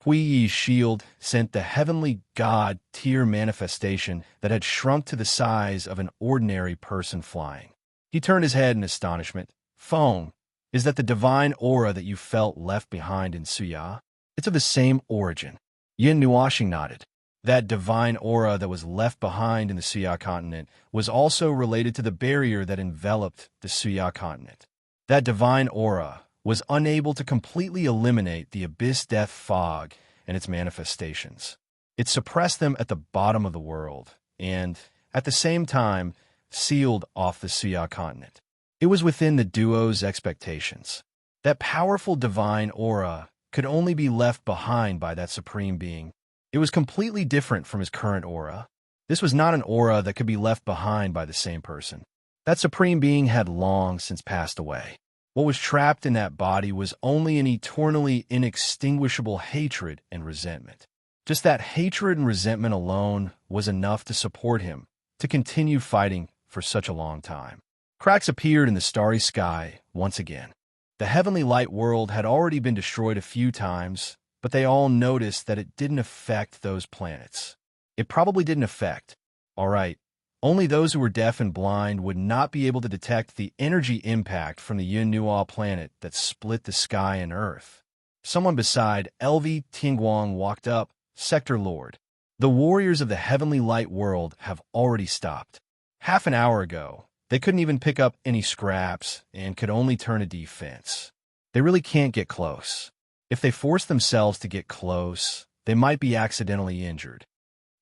Hui Yi's shield sent the heavenly god tier manifestation that had shrunk to the size of an ordinary person flying. He turned his head in astonishment. Feng, is that the divine aura that you felt left behind in Suya? It's of the same origin. Yin Nuoxing nodded. That divine aura that was left behind in the Suya continent was also related to the barrier that enveloped the Suya continent. That divine aura was unable to completely eliminate the abyss death fog and its manifestations. It suppressed them at the bottom of the world and, at the same time, sealed off the Suya continent. It was within the duo's expectations. That powerful divine aura could only be left behind by that supreme being. It was completely different from his current aura. This was not an aura that could be left behind by the same person. That supreme being had long since passed away. What was trapped in that body was only an eternally inextinguishable hatred and resentment. Just that hatred and resentment alone was enough to support him to continue fighting for such a long time. Cracks appeared in the starry sky once again. The heavenly light world had already been destroyed a few times, but they all noticed that it didn't affect those planets. It probably didn't affect. All right, only those who were deaf and blind would not be able to detect the energy impact from the Yin Nuo planet that split the sky and earth. Someone beside LV Tianguang walked up. Sector Lord, the warriors of the heavenly light world have already stopped. Half an hour ago, they couldn't even pick up any scraps and could only turn a defense. They really can't get close. If they force themselves to get close, they might be accidentally injured.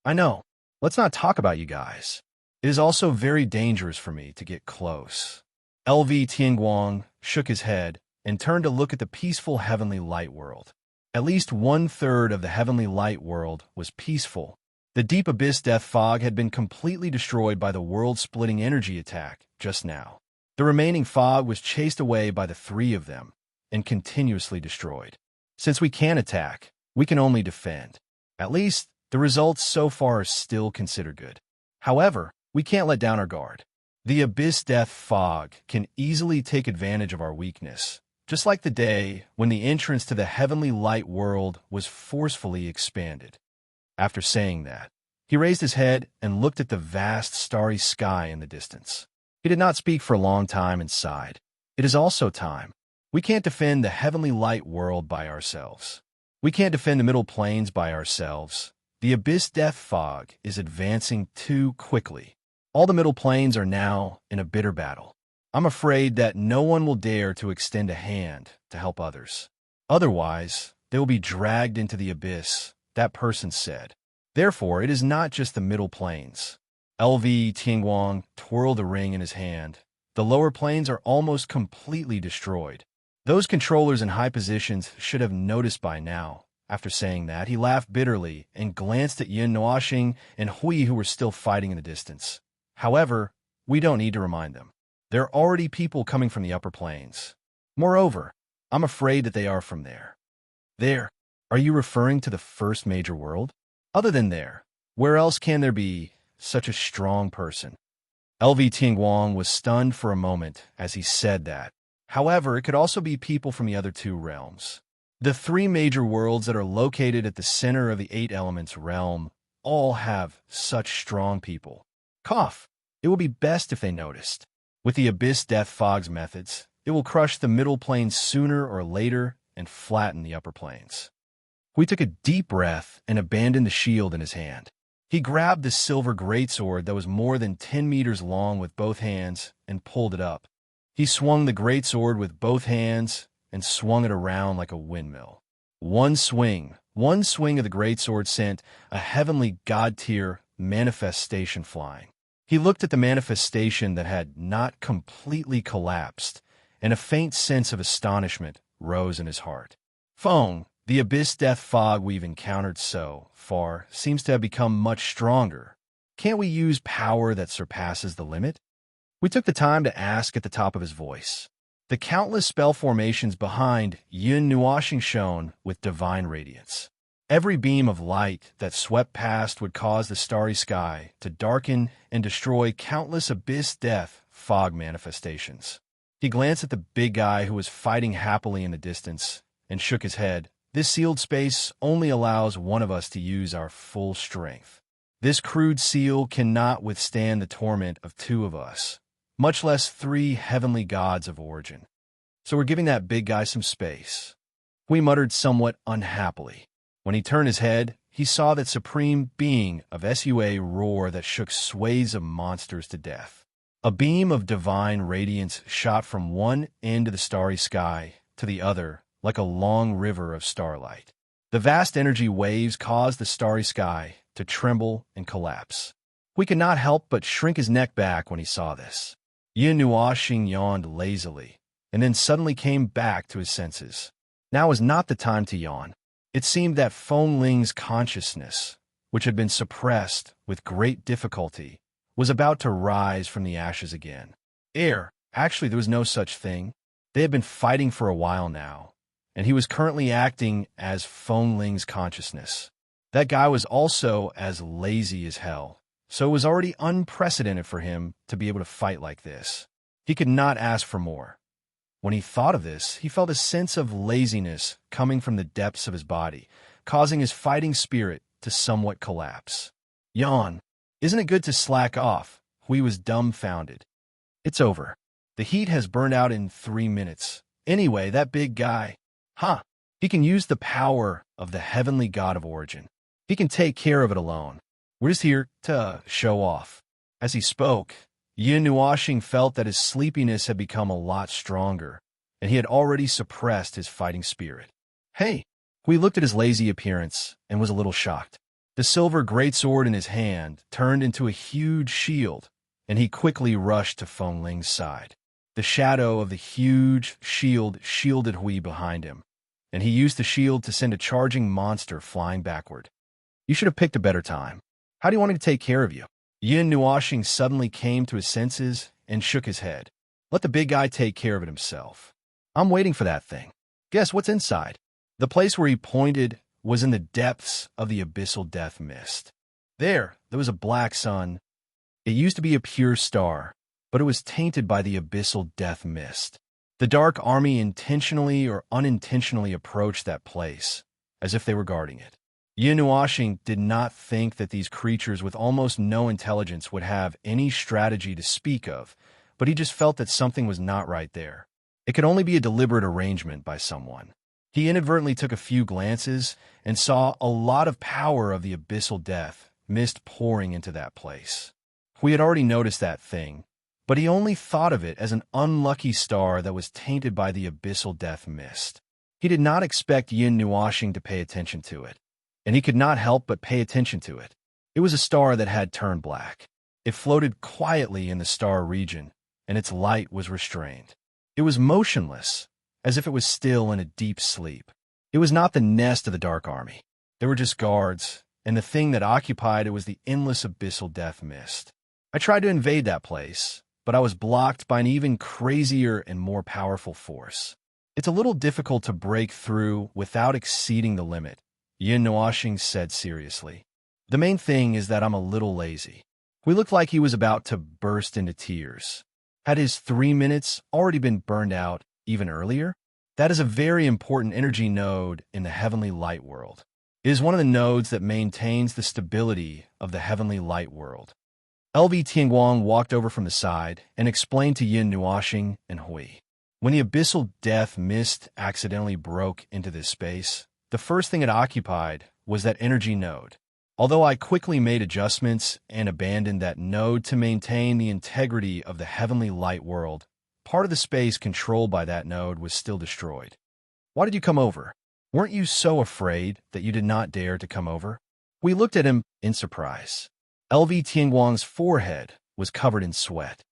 I know. Let's not talk about you guys. It is also very dangerous for me to get close. LV Tianguang shook his head and turned to look at the peaceful heavenly light world. At least 1/3 of the heavenly light world was peaceful. The deep abyss death fog had been completely destroyed by the world-splitting energy attack just now. The remaining fog was chased away by the three of them and continuously destroyed. Since we can't attack, we can only defend. At least, the results so far are still considered good. However, we can't let down our guard. The abyss death fog can easily take advantage of our weakness, just like the day when the entrance to the heavenly light world was forcefully expanded. After saying that, he raised his head and looked at the vast starry sky in the distance. He did not speak for a long time and sighed. It is also time. We can't defend the heavenly light world by ourselves. We can't defend the middle planes by ourselves. The abyss death fog is advancing too quickly. All the middle planes are now in a bitter battle. I'm afraid that no one will dare to extend a hand to help others. Otherwise, they will be dragged into the abyss, that person said. Therefore, it is not just the middle planes. LV Tianguang twirled the ring in his hand. The lower planes are almost completely destroyed. Those controllers in high positions should have noticed by now. After saying that, he laughed bitterly and glanced at Yin Nuoxing and Hui, who were still fighting in the distance. However, we don't need to remind them. There are already people coming from the upper planes. Moreover, I'm afraid that they are from there. There. Are you referring to the first major world? Other than there, where else can there be such a strong person? LV Tingguang was stunned for a moment as he said that. However, it could also be people from the other two realms. The three major worlds that are located at the center of the Eight Elements realm all have such strong people. Cough. It will be best if they noticed. With the Abyss Death Fog's methods, it will crush the middle planes sooner or later and flatten the upper planes. Hui took a deep breath and abandoned the shield in his hand. He grabbed the silver greatsword that was more than 10 meters long with both hands and pulled it up. He swung the greatsword with both hands and swung it around like a windmill. One swing of the greatsword sent a heavenly god-tier manifestation flying. He looked at the manifestation that had not completely collapsed, and a faint sense of astonishment rose in his heart. Feng, the Abyss Death Fog we've encountered so far, seems to have become much stronger. Can't we use power that surpasses the limit? We took the time to ask at the top of his voice. The countless spell formations behind Yin Nuoxing shone with divine radiance. Every beam of light that swept past would cause the starry sky to darken and destroy countless Abyss Death Fog manifestations. He glanced at the big guy who was fighting happily in the distance and shook his head. This sealed space only allows one of us to use our full strength. This crude seal cannot withstand the torment of two of us, much less three heavenly gods of origin. So we're giving that big guy some space. Hui muttered somewhat unhappily. When he turned his head, he saw that supreme being of Sua roar that shook swathes of monsters to death. A beam of divine radiance shot from one end of the starry sky to the other like a long river of starlight. The vast energy waves caused the starry sky to tremble and collapse. Hui could not help but shrink his neck back when he saw this. Yin Nuoxing yawned lazily, and then suddenly came back to his senses. Now was not the time to yawn. It seemed that Feng Ling's consciousness, which had been suppressed with great difficulty, was about to rise from the ashes again. Actually, there was no such thing. They had been fighting for a while now, and he was currently acting as Feng Ling's consciousness. That guy was also as lazy as hell, so it was already unprecedented for him to be able to fight like this. He could not ask for more. When he thought of this, he felt a sense of laziness coming from the depths of his body, causing his fighting spirit to somewhat collapse. Yawn. Isn't it good to slack off? Hui was dumbfounded. It's over. The heat has burned out in 3 minutes. Anyway, that big guy. He can use the power of the heavenly god of origin. He can take care of it alone. We're just here to show off. As he spoke, Yin Nuoxing felt that his sleepiness had become a lot stronger, and he had already suppressed his fighting spirit. Hey! Hui looked at his lazy appearance and was a little shocked. The silver greatsword in his hand turned into a huge shield, and he quickly rushed to Feng Ling's side. The shadow of the huge shield shielded Hui behind him, and he used the shield to send a charging monster flying backward. You should have picked a better time. How do you want me to take care of you? Yin Nuoxing suddenly came to his senses and shook his head. Let the big guy take care of it himself. I'm waiting for that thing. Guess what's inside? The place where he pointed was in the depths of the abyssal death mist. There was a black sun. It used to be a pure star, but it was tainted by the abyssal death mist. The Dark Army intentionally or unintentionally approached that place, as if they were guarding it. Yin Nuoxing did not think that these creatures with almost no intelligence would have any strategy to speak of, but he just felt that something was not right there. It could only be a deliberate arrangement by someone. He inadvertently took a few glances and saw a lot of power of the abyssal death mist pouring into that place. We had already noticed that thing, but he only thought of it as an unlucky star that was tainted by the abyssal death mist. He did not expect Yin Nuoxing to pay attention to it, and he could not help but pay attention to it. It was a star that had turned black. It floated quietly in the star region, and its light was restrained. It was motionless, as if it was still in a deep sleep. It was not the nest of the Dark Army. They were just guards, and the thing that occupied it was the endless abyssal death mist. I tried to invade that place, but I was blocked by an even crazier and more powerful force. It's a little difficult to break through without exceeding the limit, Yin Nuoxing said seriously. The main thing is that I'm a little lazy. We looked like he was about to burst into tears. Had his 3 minutes already been burned out even earlier? That is a very important energy node in the heavenly light world. It is one of the nodes that maintains the stability of the heavenly light world. LV Tianguang walked over from the side and explained to Yin Nuoxing and Hui. When the abyssal death mist accidentally broke into this space, the first thing it occupied was that energy node. Although I quickly made adjustments and abandoned that node to maintain the integrity of the heavenly light world, part of the space controlled by that node was still destroyed. Why did you come over? Weren't you so afraid that you did not dare to come over? We looked at him in surprise. LV Tianguang's forehead was covered in sweat.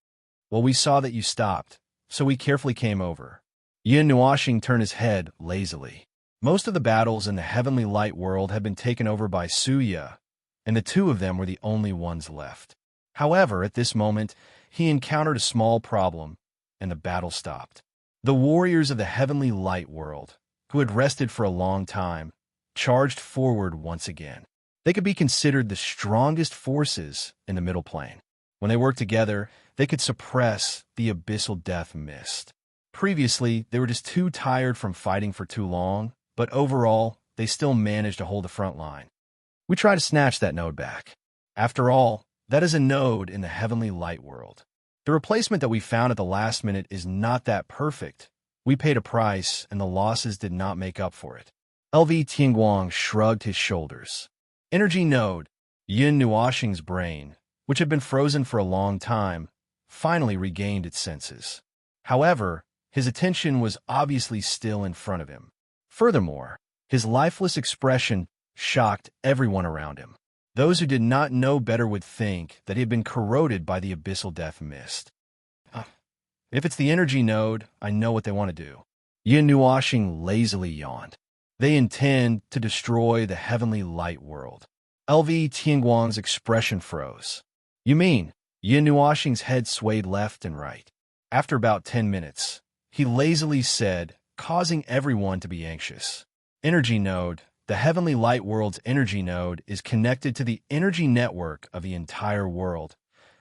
Well, we saw that you stopped, so we carefully came over. Yin Nuoxing turned his head lazily. Most of the battles in the heavenly light world had been taken over by Suya, and the two of them were the only ones left. However, at this moment, he encountered a small problem, and the battle stopped. The warriors of the heavenly light world, who had rested for a long time, charged forward once again. They could be considered the strongest forces in the middle plane. When they worked together, they could suppress the abyssal death mist. Previously, they were just too tired from fighting for too long, but overall, they still managed to hold the front line. We try to snatch that node back. After all, that is a node in the heavenly light world. The replacement that we found at the last minute is not that perfect. We paid a price, and the losses did not make up for it. LV Tianguang shrugged his shoulders. Energy node, Yin Nuoxing's brain, which had been frozen for a long time, finally regained its senses. However, his attention was obviously still in front of him. Furthermore, his lifeless expression shocked everyone around him. Those who did not know better would think that he had been corroded by the abyssal death mist. If it's the energy node, I know what they want to do. Yin Nuoxing lazily yawned. They intend to destroy the heavenly light world. LV Tianguang's expression froze. You mean? Yin Nuoxing's head swayed left and right. After about 10 minutes, he lazily said, causing everyone to be anxious. Energy node, the heavenly light world's energy node, is connected to the energy network of the entire world.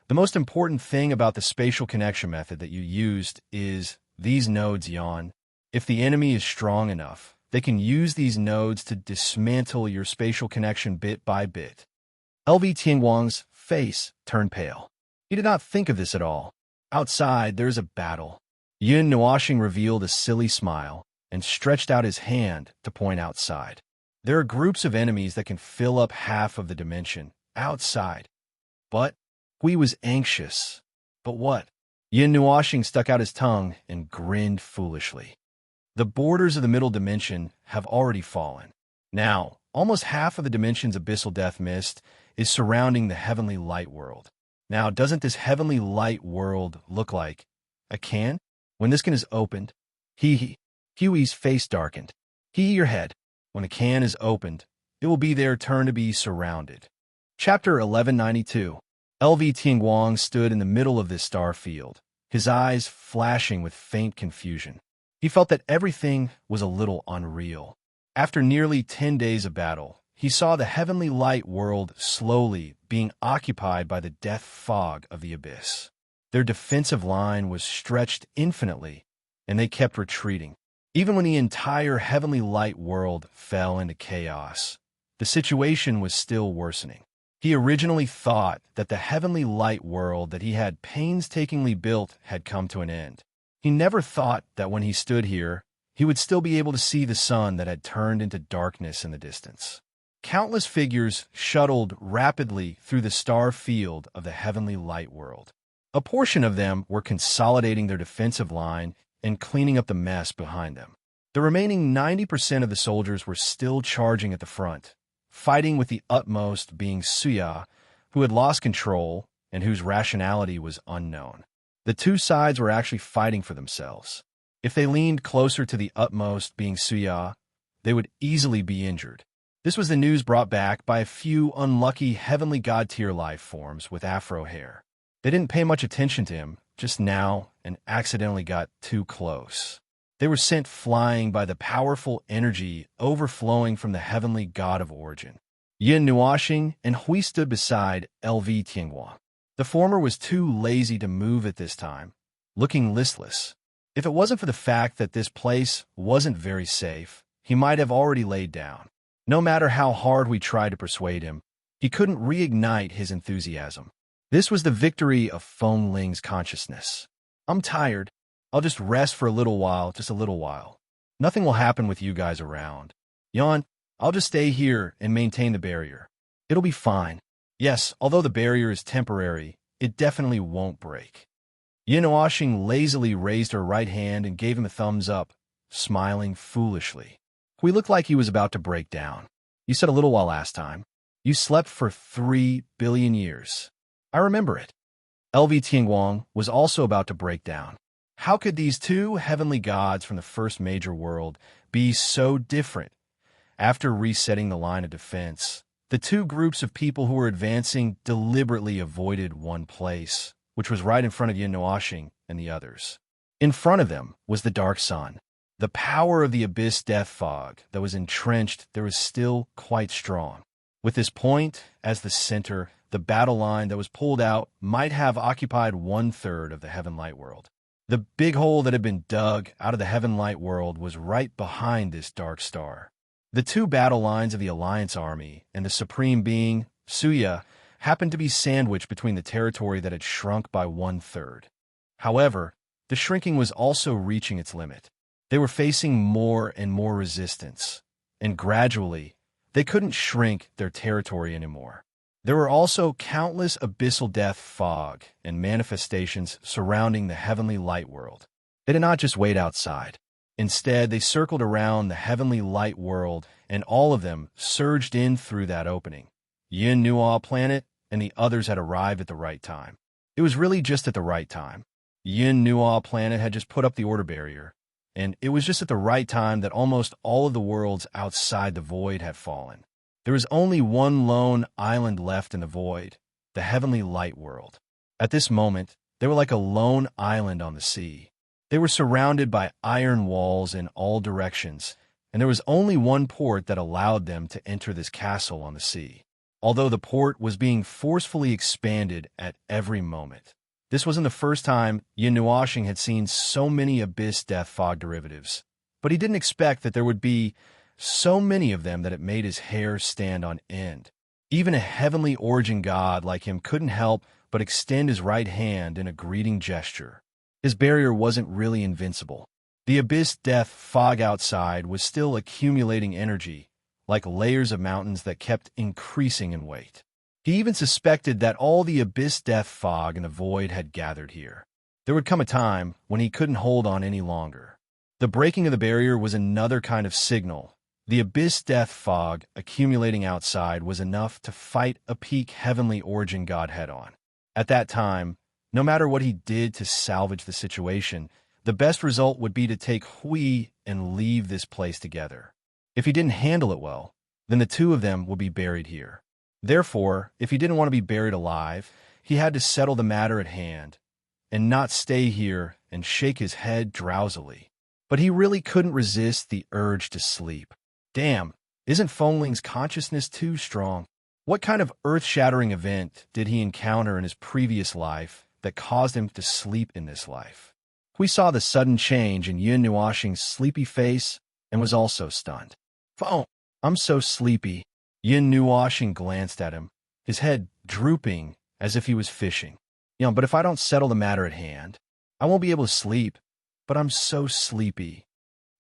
The most important thing about the spatial connection method that you used is these nodes yawn. If the enemy is strong enough, they can use these nodes to dismantle your spatial connection bit by bit. LV Tianguang's face turned pale. He did not think of this at all. Outside, there is a battle. Yin Nuoxing revealed a silly smile and stretched out his hand to point outside. There are groups of enemies that can fill up half of the dimension outside. But Hui was anxious. But what? Yin Nuoxing stuck out his tongue and grinned foolishly. The borders of the middle dimension have already fallen. Now, almost half of the dimension's abyssal death mist is surrounding the heavenly light world. Now, doesn't this heavenly light world look like a can? When this can is opened, Huey's face darkened. Your head. When the can is opened, it will be their turn to be surrounded. Chapter 1192. LV Tianguang stood in the middle of this star field, his eyes flashing with faint confusion. He felt that everything was a little unreal. After nearly 10 days of battle, he saw the heavenly light world slowly being occupied by the death fog of the abyss. Their defensive line was stretched infinitely, and they kept retreating. Even when the entire heavenly light world fell into chaos, the situation was still worsening. He originally thought that the heavenly light world that he had painstakingly built had come to an end. He never thought that when he stood here, he would still be able to see the sun that had turned into darkness in the distance. Countless figures shuttled rapidly through the star field of the heavenly light world. A portion of them were consolidating their defensive line and cleaning up the mess behind them. The remaining 90% of the soldiers were still charging at the front, fighting with the utmost being Suya, who had lost control and whose rationality was unknown. The two sides were actually fighting for themselves. If they leaned closer to the utmost being Suya, they would easily be injured. This was the news brought back by a few unlucky heavenly god-tier life forms with afro hair. They didn't pay much attention to him just now and accidentally got too close. They were sent flying by the powerful energy overflowing from the heavenly god of origin. Yin Nuoxing and Hui stood beside LV Tianghua. The former was too lazy to move at this time, looking listless. If it wasn't for the fact that this place wasn't very safe, he might have already laid down. No matter how hard we tried to persuade him, he couldn't reignite his enthusiasm. This was the victory of Feng Ling's consciousness. I'm tired. I'll just rest for a little while, just a little while. Nothing will happen with you guys around. Yan, I'll just stay here and maintain the barrier. It'll be fine. Yes, although the barrier is temporary, it definitely won't break. Yin Nuoxing lazily raised her right hand and gave him a thumbs up, smiling foolishly. Hui looked like he was about to break down. You said a little while last time. You slept for 3 billion years. I remember it. LV Tianguang was also about to break down. How could these two heavenly gods from the first major world be so different? After resetting the line of defense, the two groups of people who were advancing deliberately avoided one place, which was right in front of Yin Nuoxing and the others. In front of them was the dark sun. The power of the abyss death fog that was entrenched there was still quite strong. With this point as the center, the battle line that was pulled out might have occupied 1/3 of the heaven light world. The big hole that had been dug out of the heaven light world was right behind this dark star. The two battle lines of the Alliance Army and the Supreme Being, Suya, happened to be sandwiched between the territory that had shrunk by 1/3. However, the shrinking was also reaching its limit. They were facing more and more resistance, and gradually, they couldn't shrink their territory anymore. There were also countless abyssal death fog and manifestations surrounding the heavenly light world. They did not just wait outside. Instead, they circled around the heavenly light world, and all of them surged in through that opening. Yin Nuo planet and the others had arrived at the right time. It was really just at the right time. Yin Nuo planet had just put up the order barrier, and it was just at the right time that almost all of the worlds outside the void had fallen. There was only one lone island left in the void, the heavenly light world. At this moment, they were like a lone island on the sea. They were surrounded by iron walls in all directions, and there was only one port that allowed them to enter this castle on the sea. Although the port was being forcefully expanded at every moment. This wasn't the first time Yin Nuoxing had seen so many abyss death fog derivatives, but he didn't expect that there would be so many of them that it made his hair stand on end. Even a heavenly origin god like him couldn't help but extend his right hand in a greeting gesture. His barrier wasn't really invincible. The abyss death fog outside was still accumulating energy, like layers of mountains that kept increasing in weight. He even suspected that all the abyss death fog in the void had gathered here. There would come a time when he couldn't hold on any longer. The breaking of the barrier was another kind of signal. The abyss death fog accumulating outside was enough to fight a peak heavenly origin god head-on. At that time, no matter what he did to salvage the situation, the best result would be to take Hui and leave this place together. If he didn't handle it well, then the two of them would be buried here. Therefore, if he didn't want to be buried alive, he had to settle the matter at hand and not stay here and shake his head drowsily. But he really couldn't resist the urge to sleep. Damn, isn't Feng Ling's consciousness too strong? What kind of earth-shattering event did he encounter in his previous life that caused him to sleep in this life? We saw the sudden change in Yin Nuoxing's sleepy face and was also stunned. Feng, I'm so sleepy. Yin Nuoxing glanced at him, his head drooping as if he was fishing. But if I don't settle the matter at hand, I won't be able to sleep. But I'm so sleepy.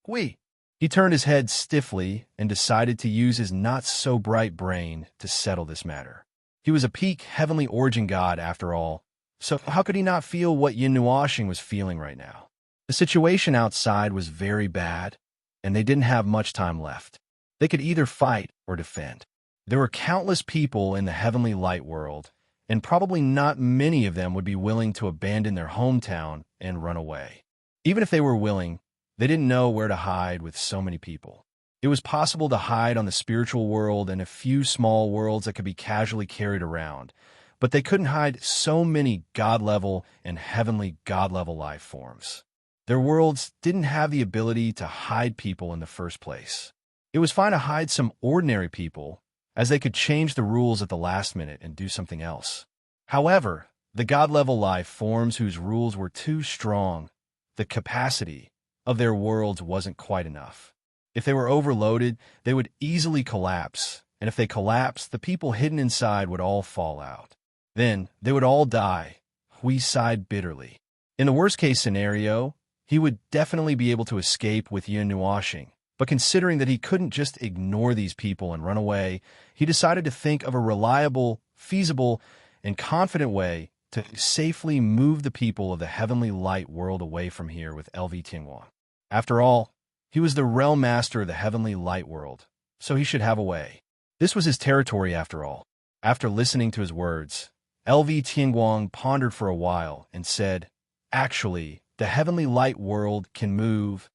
Hui. He turned his head stiffly and decided to use his not-so-bright brain to settle this matter. He was a peak heavenly origin god after all, so how could he not feel what Yin Nuoxing was feeling right now? The situation outside was very bad, and they didn't have much time left. They could either fight or defend. There were countless people in the heavenly light world, and probably not many of them would be willing to abandon their hometown and run away. Even if they were willing, They didn't know where to hide with so many people. It was possible to hide on the spiritual world and a few small worlds that could be casually carried around, but they couldn't hide so many God-level and heavenly God-level life forms. Their worlds didn't have the ability to hide people in the first place. It was fine to hide some ordinary people, as they could change the rules at the last minute and do something else. However, the God-level life forms whose rules were too strong, the capacity of their worlds wasn't quite enough. If they were overloaded, they would easily collapse, and if they collapsed, the people hidden inside would all fall out. Then, they would all die. Hui sighed bitterly. In the worst-case scenario, he would definitely be able to escape with Yun Nuashing, but considering that he couldn't just ignore these people and run away, he decided to think of a reliable, feasible, and confident way to safely move the people of the heavenly light world away from here with LV Tianguang. After all, he was the realm master of the heavenly light world, so he should have a way. This was his territory after all. After listening to his words, LV Tianguang pondered for a while and said, "Actually, the heavenly light world can move.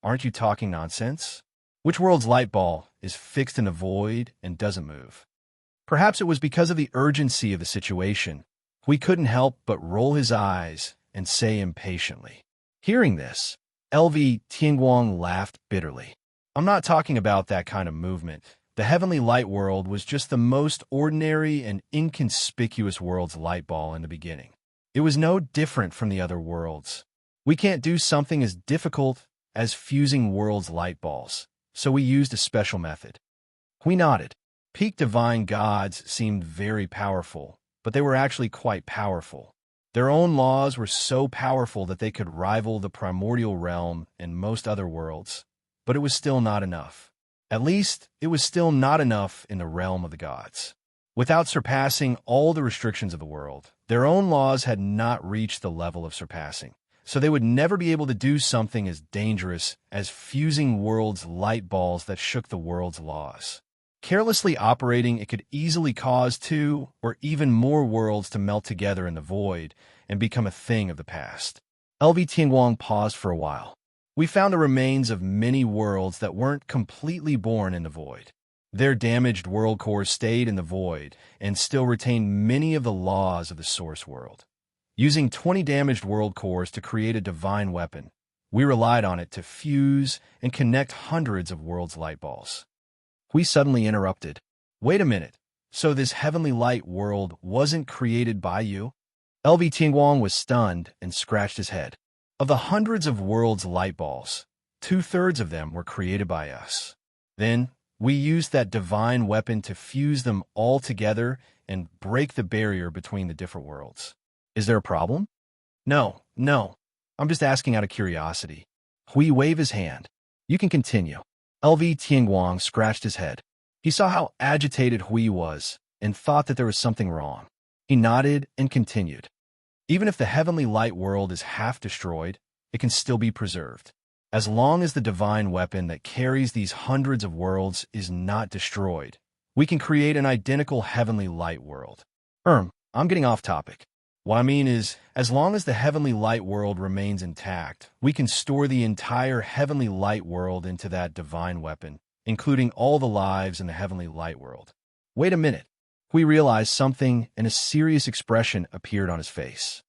Aren't you talking nonsense? Which world's light ball is fixed in the void and doesn't move?" Perhaps it was because of the urgency of the situation. We couldn't help but roll his eyes and say impatiently. Hearing this, LV Tianguang laughed bitterly. "I'm not talking about that kind of movement. The heavenly light world was just the most ordinary and inconspicuous world's light ball in the beginning. It was no different from the other worlds. We can't do something as difficult as fusing worlds' light balls, so we used a special method." We nodded. Peak divine gods seemed very powerful, but they were actually quite powerful. Their own laws were so powerful that they could rival the primordial realm and most other worlds, but it was still not enough. At least, it was still not enough in the realm of the gods. Without surpassing all the restrictions of the world, their own laws had not reached the level of surpassing, so they would never be able to do something as dangerous as fusing worlds' light balls that shook the world's laws. Carelessly operating, it could easily cause two or even more worlds to melt together in the void and become a thing of the past. LV Tianguang paused for a while. "We found the remains of many worlds that weren't completely born in the void. Their damaged world cores stayed in the void and still retained many of the laws of the source world. Using 20 damaged world cores to create a divine weapon, we relied on it to fuse and connect hundreds of worlds' light balls." We suddenly interrupted. "Wait a minute. So this heavenly light world wasn't created by you?" LV Tianguang was stunned and scratched his head. "Of the hundreds of worlds' light balls, 2/3 of them were created by us. Then, we used that divine weapon to fuse them all together and break the barrier between the different worlds. Is there a problem?" No. I'm just asking out of curiosity." Hui waved his hand. "You can continue." LV Tianguang scratched his head. He saw how agitated Hui was and thought that there was something wrong. He nodded and continued. "Even if the heavenly light world is half destroyed, it can still be preserved. As long as the divine weapon that carries these hundreds of worlds is not destroyed, we can create an identical heavenly light world." I'm getting off topic. What I mean is, as long as the heavenly light world remains intact, we can store the entire heavenly light world into that divine weapon, including all the lives in the heavenly light world. Wait a minute. We realized something, and a serious expression appeared on his face.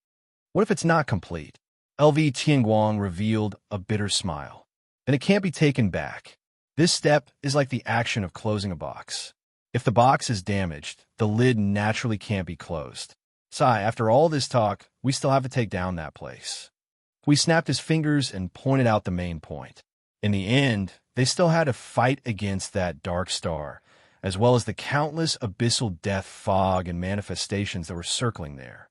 What if it's not complete? LV Tianguang revealed a bitter smile. Then it can't be taken back. This step is like the action of closing a box. If the box is damaged, the lid naturally can't be closed. Sai, after all this talk, we still have to take down that place. We snapped his fingers and pointed out the main point. In the end, they still had to fight against that dark star, as well as the countless abyssal death fog and manifestations that were circling there.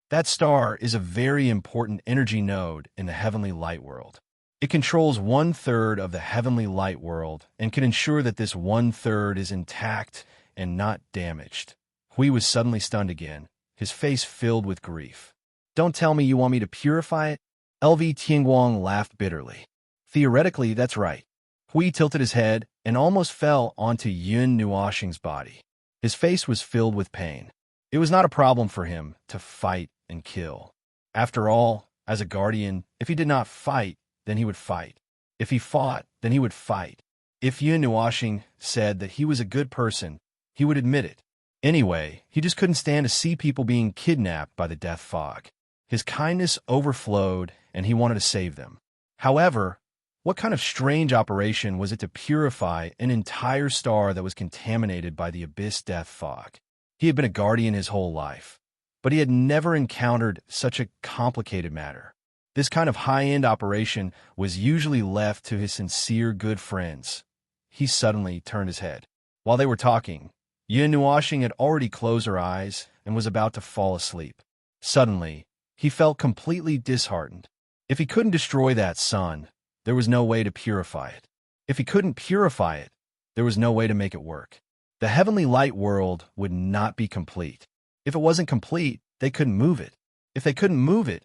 That star is a very important energy node in the heavenly light world. It controls 1/3 of the heavenly light world and can ensure that this 1/3 is intact and not damaged. Hui was suddenly stunned again, his face filled with grief. "Don't tell me you want me to purify it?" LV Tianguang laughed bitterly. "Theoretically, that's right." Hui tilted his head and almost fell onto Yun Nuashing's body. His face was filled with pain. It was not a problem for him to fight and kill. After all, as a guardian, if he did not fight, then he would fight. If he fought, then he would fight. If Yun Nuashing said that he was a good person, he would admit it. Anyway, he just couldn't stand to see people being kidnapped by the death fog. His kindness overflowed, and he wanted to save them. However, what kind of strange operation was it to purify an entire star that was contaminated by the abyss death fog? He had been a guardian his whole life, but he had never encountered such a complicated matter. This kind of high-end operation was usually left to his sincere good friends. He suddenly turned his head. While they were talking, Yun Nuashing had already closed her eyes and was about to fall asleep. Suddenly, he felt completely disheartened. If he couldn't destroy that sun, there was no way to purify it. If he couldn't purify it, there was no way to make it work. The heavenly light world would not be complete. If it wasn't complete, they couldn't move it. If they couldn't move it,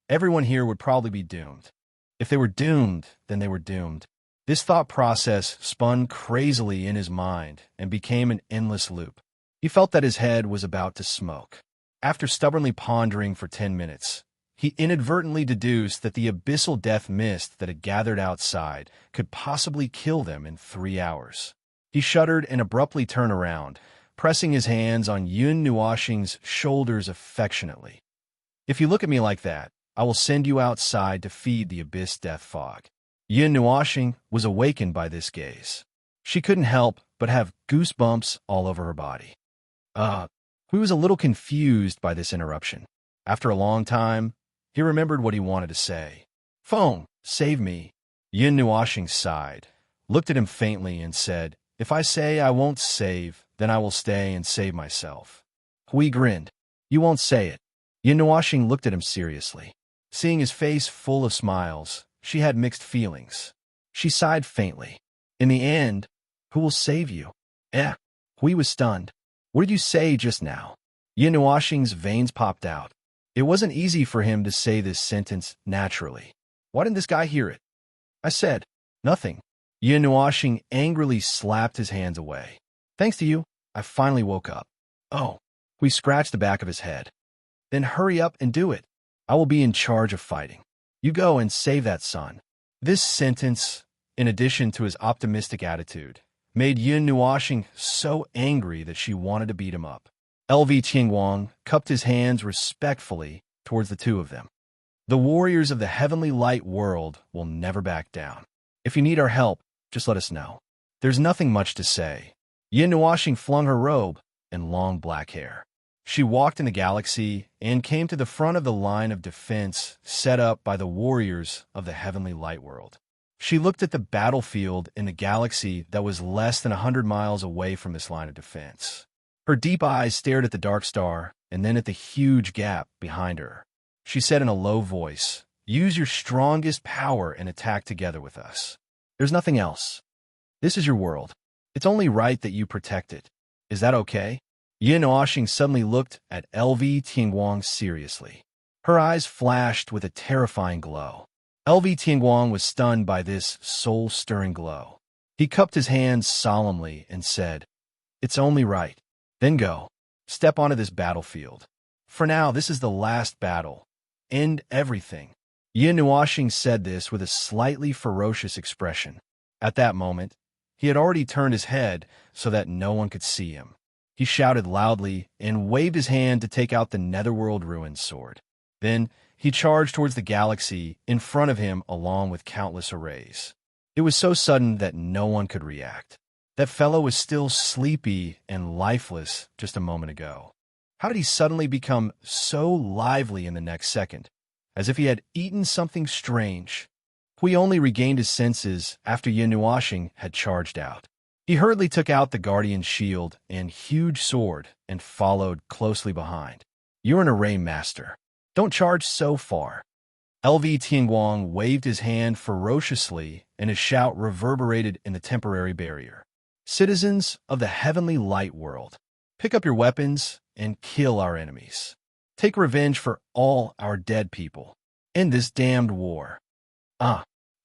everyone here would probably be doomed. If they were doomed, then they were doomed. This thought process spun crazily in his mind and became an endless loop. He felt that his head was about to smoke. After stubbornly pondering for 10 minutes, he inadvertently deduced that the abyssal death mist that had gathered outside could possibly kill them in 3 hours. He shuddered and abruptly turned around, pressing his hands on Yun Nuashing's shoulders affectionately. "If you look at me like that, I will send you outside to feed the abyss death fog." Yun Nuashing was awakened by this gaze. She couldn't help but have goosebumps all over her body. He was a little confused by this interruption. After a long time, he remembered what he wanted to say. "Phone, save me." Yun Nuashing sighed, looked at him faintly, and said, "If I say I won't save, then I will stay and save myself." Hui grinned. "You won't say it." Yun Nuashing looked at him seriously. Seeing his face full of smiles, she had mixed feelings. She sighed faintly. "In the end, who will save you?" Hui was stunned. "What did you say just now?" Yun Nuashing's veins popped out. It wasn't easy for him to say this sentence naturally. Why didn't this guy hear it? "I said nothing." Yun Nuashing angrily slapped his hands away. "Thanks to you, I finally woke up." "Oh." Hui scratched the back of his head. "Then hurry up and do it. I will be in charge of fighting. You go and save that sun." This sentence, in addition to his optimistic attitude, made Yun Nuashing so angry that she wanted to beat him up. LV Qingguang cupped his hands respectfully towards the two of them. "The warriors of the heavenly light world will never back down. If you need our help, just let us know." There's nothing much to say. Yun Nuashing flung her robe and long black hair. She walked in the galaxy and came to the front of the line of defense set up by the warriors of the heavenly light world. She looked at the battlefield in the galaxy that was less than 100 miles away from this line of defense. Her deep eyes stared at the dark star and then at the huge gap behind her. She said in a low voice, "Use your strongest power and attack together with us. There's nothing else. This is your world. It's only right that you protect it. Is that okay?" Yun Nuashing suddenly looked at LV Qingguang seriously. Her eyes flashed with a terrifying glow. LV Qingguang was stunned by this soul-stirring glow. He cupped his hands solemnly and said, "It's only right. Then go. Step onto this battlefield. For now, this is the last battle. End everything." Yun Nuashing said this with a slightly ferocious expression. At that moment, he had already turned his head so that no one could see him. He shouted loudly and waved his hand to take out the Netherworld Ruin sword. Then he charged towards the galaxy in front of him along with countless arrays. It was so sudden that no one could react. That fellow was still sleepy and lifeless just a moment ago. How did he suddenly become so lively in the next second, as if he had eaten something strange? Hui only regained his senses after Yun Nuashing had charged out. He hurriedly took out the Guardian's shield and huge sword and followed closely behind. "You're an array master. Don't charge so far." LV Qingguang waved his hand ferociously and his shout reverberated in the temporary barrier. "Citizens of the heavenly light world, pick up your weapons and kill our enemies. Take revenge for all our dead people. End this damned war."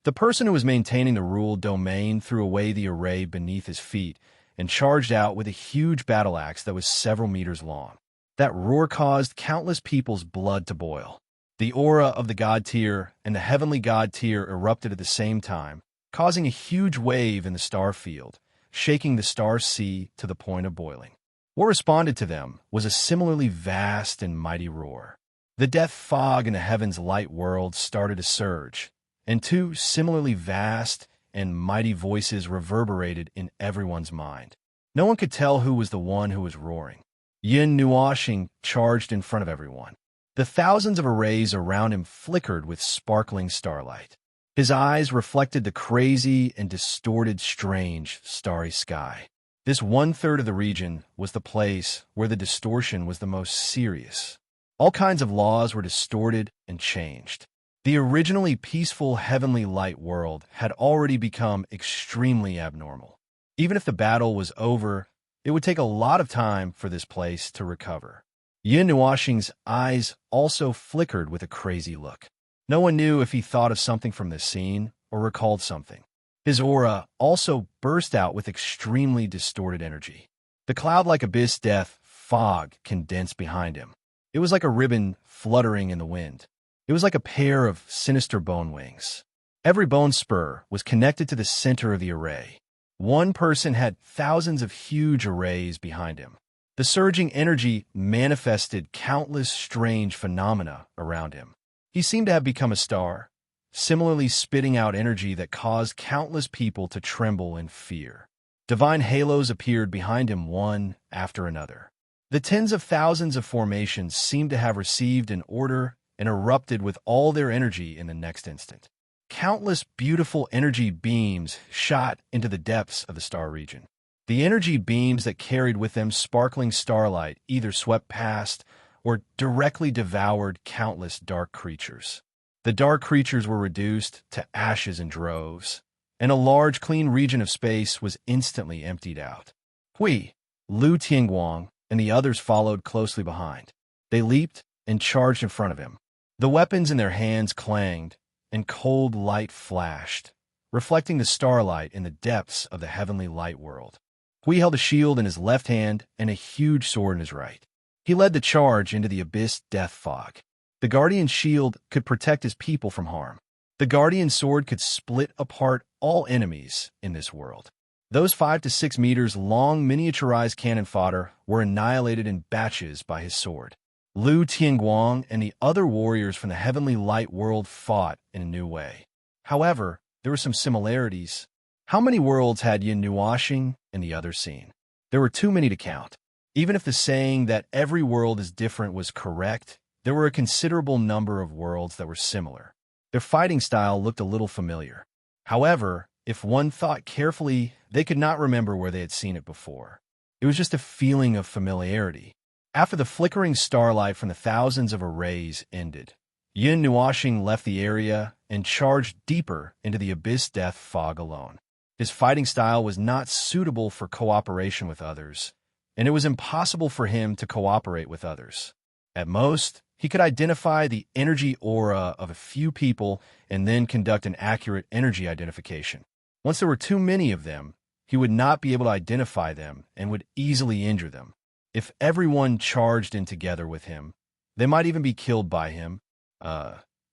The person who was maintaining the ruled domain threw away the array beneath his feet and charged out with a huge battle axe that was several meters long. That roar caused countless people's blood to boil. The aura of the god tier and the heavenly god tier erupted at the same time, causing a huge wave in the star field, shaking the star sea to the point of boiling. What responded to them was a similarly vast and mighty roar. The death fog in the heaven's light world started to surge, and two similarly vast and mighty voices reverberated in everyone's mind. No one could tell who was the one who was roaring. Yin Nuoxing charged in front of everyone. The thousands of arrays around him flickered with sparkling starlight. His eyes reflected the crazy and distorted, strange, starry sky. This one-third of the region was the place where the distortion was the most serious. All kinds of laws were distorted and changed. The originally peaceful heavenly light world had already become extremely abnormal. Even if the battle was over, it would take a lot of time for this place to recover. Yin Nuoxing's eyes also flickered with a crazy look. No one knew if he thought of something from this scene or recalled something. His aura also burst out with extremely distorted energy. The cloud-like abyss death fog condensed behind him. It was like a ribbon fluttering in the wind. It was like a pair of sinister bone wings. Every bone spur was connected to the center of the array. One person had thousands of huge arrays behind him. The surging energy manifested countless strange phenomena around him. He seemed to have become a star, similarly spitting out energy that caused countless people to tremble in fear. Divine halos appeared behind him one after another. The tens of thousands of formations seemed to have received an order and erupted with all their energy in the next instant. Countless beautiful energy beams shot into the depths of the star region. The energy beams that carried with them sparkling starlight either swept past or directly devoured countless dark creatures. The dark creatures were reduced to ashes in droves, and a large, clean region of space was instantly emptied out. Hui, Lu Tianguang, and the others followed closely behind. They leaped and charged in front of him. The weapons in their hands clanged, and cold light flashed, reflecting the starlight in the depths of the heavenly light world. Hui held a shield in his left hand and a huge sword in his right. He led the charge into the abyss death fog. The guardian shield could protect his people from harm. The guardian sword could split apart all enemies in this world. Those 5 to 6 meters long miniaturized cannon fodder were annihilated in batches by his sword. Lu Tianguang and the other warriors from the heavenly light world fought in a new way. However, there were some similarities. How many worlds had Yin Nuoxing and the others seen? There were too many to count. Even if the saying that every world is different was correct, there were a considerable number of worlds that were similar. Their fighting style looked a little familiar. However, if one thought carefully, they could not remember where they had seen it before. It was just a feeling of familiarity. After the flickering starlight from the thousands of arrays ended, Yin Nuoxing left the area and charged deeper into the abyss death fog alone. His fighting style was not suitable for cooperation with others, and it was impossible for him to cooperate with others. At most, he could identify the energy aura of a few people and then conduct an accurate energy identification. Once there were too many of them, he would not be able to identify them and would easily injure them. If everyone charged in together with him, they might even be killed by him.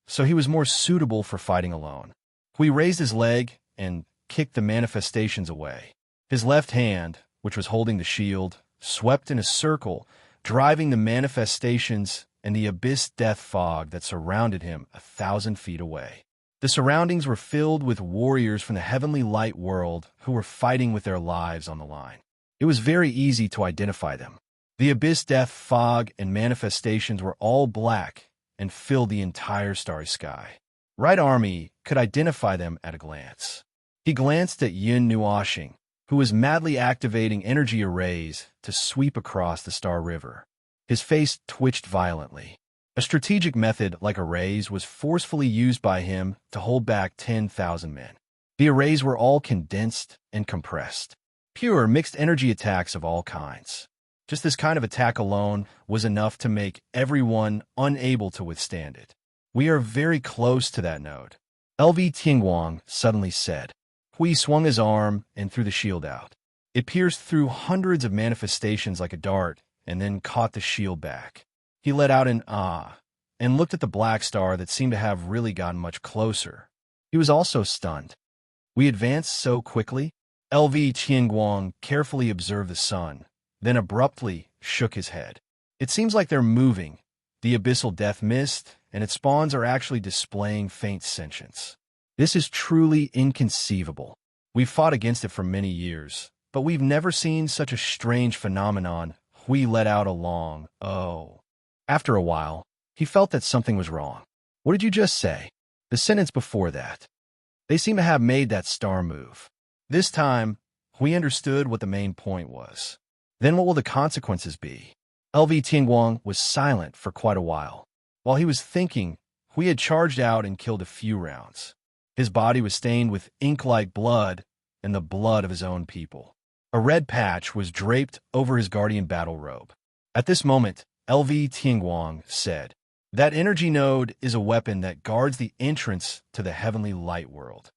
So he was more suitable for fighting alone. Hui raised his leg and kicked the manifestations away. His left hand, which was holding the shield, swept in a circle, driving the manifestations and the abyss death fog that surrounded him 1,000 feet away. The surroundings were filled with warriors from the heavenly light world who were fighting with their lives on the line. It was very easy to identify them. The abyss death fog and manifestations were all black and filled the entire starry sky. Right Army could identify them at a glance. He glanced at Yin Nuoxing, who was madly activating energy arrays to sweep across the Star River. His face twitched violently. A strategic method like arrays was forcefully used by him to hold back 10,000 men. The arrays were all condensed and compressed. Pure mixed energy attacks of all kinds. Just this kind of attack alone was enough to make everyone unable to withstand it. We are very close to that node, LV Tianguang suddenly said. Hui swung his arm and threw the shield out. It pierced through hundreds of manifestations like a dart and then caught the shield back. He let out an ah and looked at the black star that seemed to have really gotten much closer. He was also stunned. We advanced so quickly. LV Qianguang carefully observed the sun, then abruptly shook his head. It seems like they're moving. The abyssal death mist and its spawns are actually displaying faint sentience. This is truly inconceivable. We've fought against it for many years, but we've never seen such a strange phenomenon. Hui let out a long, "Oh." After a while, he felt that something was wrong. What did you just say? The sentence before that. They seem to have made that star move. This time, Hui understood what the main point was. Then what will the consequences be? LV Tianguang was silent for quite a while. While he was thinking, Hui had charged out and killed a few rounds. His body was stained with ink-like blood and the blood of his own people. A red patch was draped over his guardian battle robe. At this moment, LV Tianguang said, "That energy node is a weapon that guards the entrance to the heavenly light world."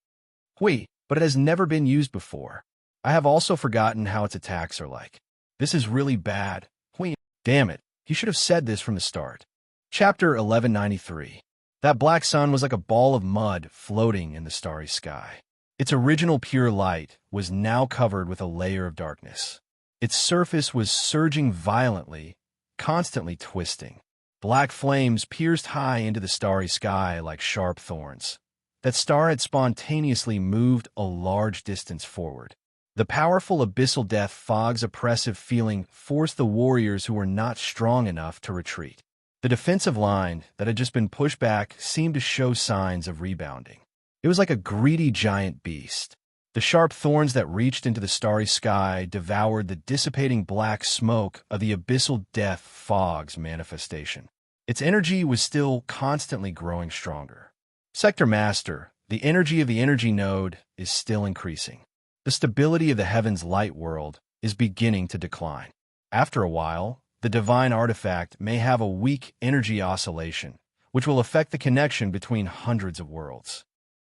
Hui, but it has never been used before. I have also forgotten how its attacks are like. This is really bad. Hui, damn it, he should have said this from the start. Chapter 1193. That black sun was like a ball of mud floating in the starry sky. Its original pure light was now covered with a layer of darkness. Its surface was surging violently, constantly twisting. Black flames pierced high into the starry sky like sharp thorns. That star had spontaneously moved a large distance forward. The powerful abyssal death fog's oppressive feeling forced the warriors who were not strong enough to retreat. The defensive line that had just been pushed back seemed to show signs of rebounding. It was like a greedy giant beast. The sharp thorns that reached into the starry sky devoured the dissipating black smoke of the abyssal death fog's manifestation. Its energy was still constantly growing stronger. Sector Master, the energy of the energy node is still increasing. The stability of the heaven's light world is beginning to decline. After a while, the divine artifact may have a weak energy oscillation, which will affect the connection between hundreds of worlds.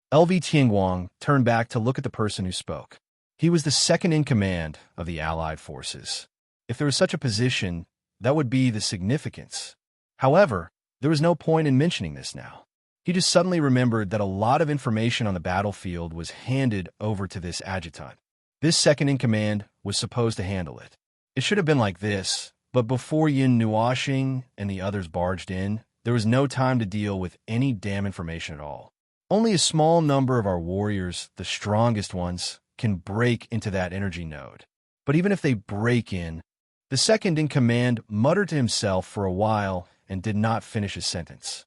LV Tianguang turned back to look at the person who spoke. He was the second in command of the Allied forces. If there was such a position, that would be the significance. However, there was no point in mentioning this now. He just suddenly remembered that a lot of information on the battlefield was handed over to this adjutant. This second in command was supposed to handle it. It should have been like this, but before Yin Nuoxing and the others barged in, there was no time to deal with any damn information at all. Only a small number of our warriors, the strongest ones, can break into that energy node. But even if they break in, the second in command muttered to himself for a while and did not finish his sentence.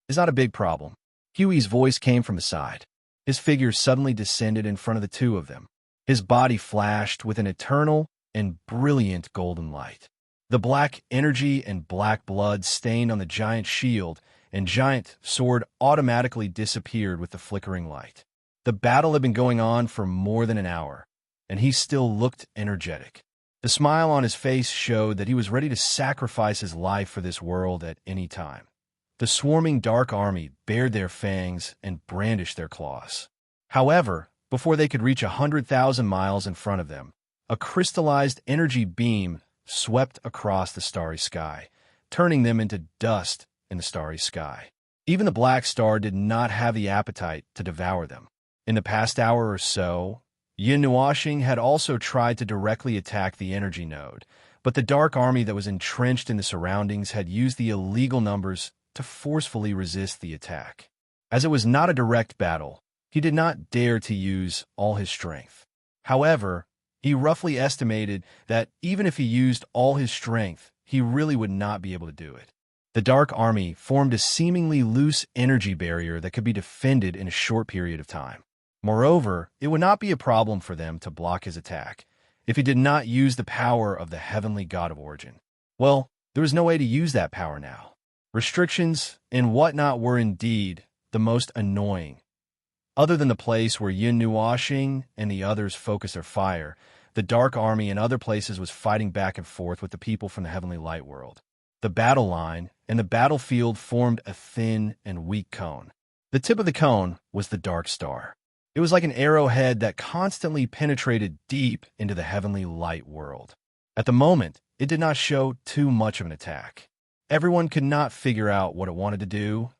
"It's not a big problem." Huey's voice came from the side. His figure suddenly descended in front of the two of them. His body flashed with an eternal and brilliant golden light. The black energy and black blood stained on the giant shield and giant sword automatically disappeared with the flickering light. The battle had been going on for more than an hour, and he still looked energetic. The smile on his face showed that he was ready to sacrifice his life for this world at any time. The swarming dark army bared their fangs and brandished their claws. However, before they could reach 100,000 miles in front of them, a crystallized energy beam swept across the starry sky, turning them into dust in the starry sky. Even the Black Star did not have the appetite to devour them. In the past hour or so, Yin Nuoxing had also tried to directly attack the energy node, but the dark army that was entrenched in the surroundings had used the illegal numbers to forcefully resist the attack. As it was not a direct battle, he did not dare to use all his strength. However, he roughly estimated that even if he used all his strength, he really would not be able to do it. The Dark Army formed a seemingly loose energy barrier that could be defended in a short period of time. Moreover, it would not be a problem for them to block his attack if he did not use the power of the heavenly god of origin. Well, there was no way to use that power now. Restrictions and whatnot were indeed the most annoying. Other than the place where Yin Nuoxing and the others focused their fire, the Dark Army in other places was fighting back and forth with the people from the Heavenly Light World. The battle line and the battlefield formed a thin and weak cone. The tip of the cone was the Dark Star. It was like an arrowhead that constantly penetrated deep into the Heavenly Light World. At the moment, it did not show too much of an attack. Everyone could not figure out what it wanted to do,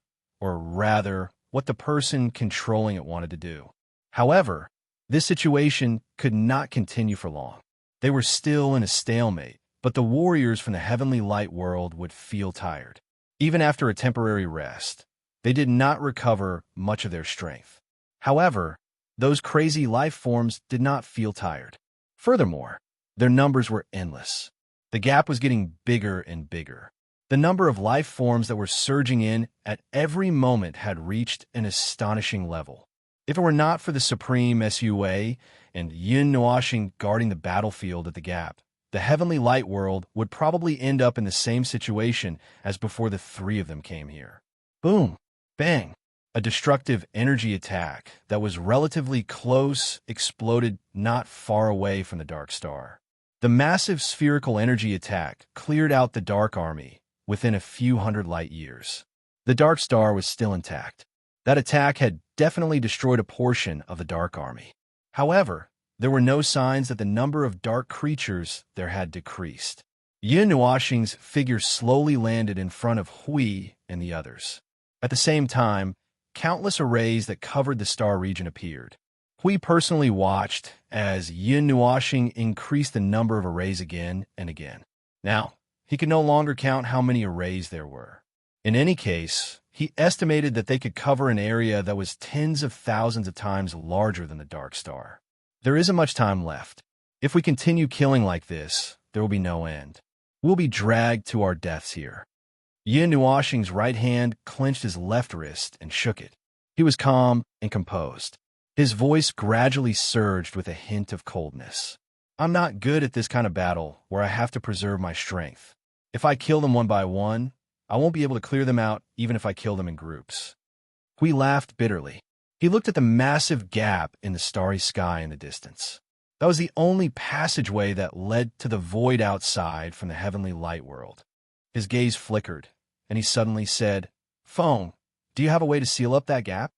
or rather, what the person controlling it wanted to do. However, This situation could not continue for long. They were still in a stalemate, but the warriors from the heavenly light world would feel tired. Even after a temporary rest, they did not recover much of their strength. However, those crazy life forms did not feel tired. Furthermore, their numbers were endless. The gap was getting bigger and bigger. The number of life forms that were surging in at every moment had reached an astonishing level. If it were not for the Supreme Sua and Yin Nuashing guarding the battlefield at the gap, the heavenly light world would probably end up in the same situation as before the three of them came here. Boom! Bang! A destructive energy attack that was relatively close exploded not far away from the Dark Star. The massive spherical energy attack cleared out the Dark Army within a few hundred light years. The Dark Star was still intact. That attack had definitely destroyed a portion of the Dark Army. However, there were no signs that the number of dark creatures there had decreased. Yin Nuashing's figure slowly landed in front of Hui and the others. At the same time, countless arrays that covered the star region appeared. Hui personally watched as Yin Nuashing increased the number of arrays again and again. Now, he could no longer count how many arrays there were. In any case, he estimated that they could cover an area that was tens of thousands of times larger than the Dark Star. There isn't much time left. If we continue killing like this, there will be no end. We'll be dragged to our deaths here. Yin Nuashing's right hand clenched his left wrist and shook it. He was calm and composed. His voice gradually surged with a hint of coldness. I'm not good at this kind of battle where I have to preserve my strength. If I kill them one by one, I won't be able to clear them out even if I kill them in groups. Hui laughed bitterly. He looked at the massive gap in the starry sky in the distance. That was the only passageway that led to the void outside from the heavenly light world. His gaze flickered, and he suddenly said, "Phone, do you have a way to seal up that gap?"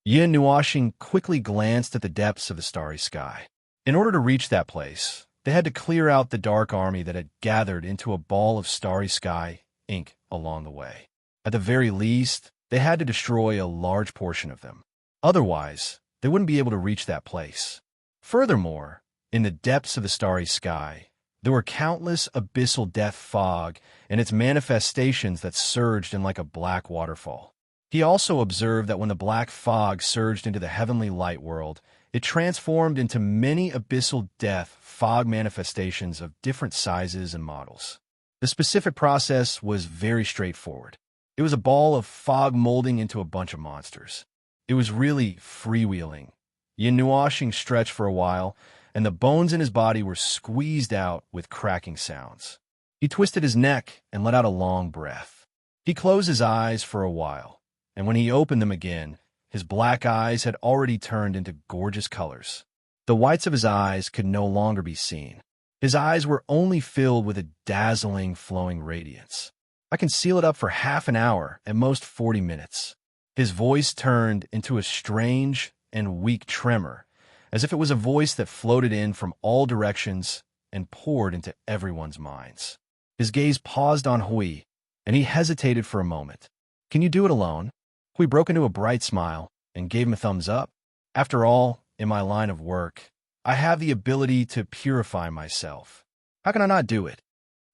Yin Nuashing quickly glanced at the depths of the starry sky. In order to reach that place, they had to clear out the dark army that had gathered into a ball of starry sky ink along the way. At the very least, they had to destroy a large portion of them. Otherwise, they wouldn't be able to reach that place. Furthermore, in the depths of the starry sky, there were countless abyssal death fog and its manifestations that surged in like a black waterfall. He also observed that when the black fog surged into the heavenly light world, it transformed into many abyssal death fog manifestations of different sizes and models. The specific process was very straightforward. It was a ball of fog molding into a bunch of monsters. It was really freewheeling. Yin Nuashing stretched for a while, and the bones in his body were squeezed out with cracking sounds. He twisted his neck and let out a long breath. He closed his eyes for a while, and when he opened them again, his black eyes had already turned into gorgeous colors. The whites of his eyes could no longer be seen. His eyes were only filled with a dazzling, flowing radiance. I can seal it up for half an hour, at most 40 minutes. His voice turned into a strange and weak tremor, as if it was a voice that floated in from all directions and poured into everyone's minds. His gaze paused on Hui, and he hesitated for a moment. "Can you do it alone?" Hui broke into a bright smile and gave him a thumbs up. "After all, in my line of work, I have the ability to purify myself. How can I not do it?"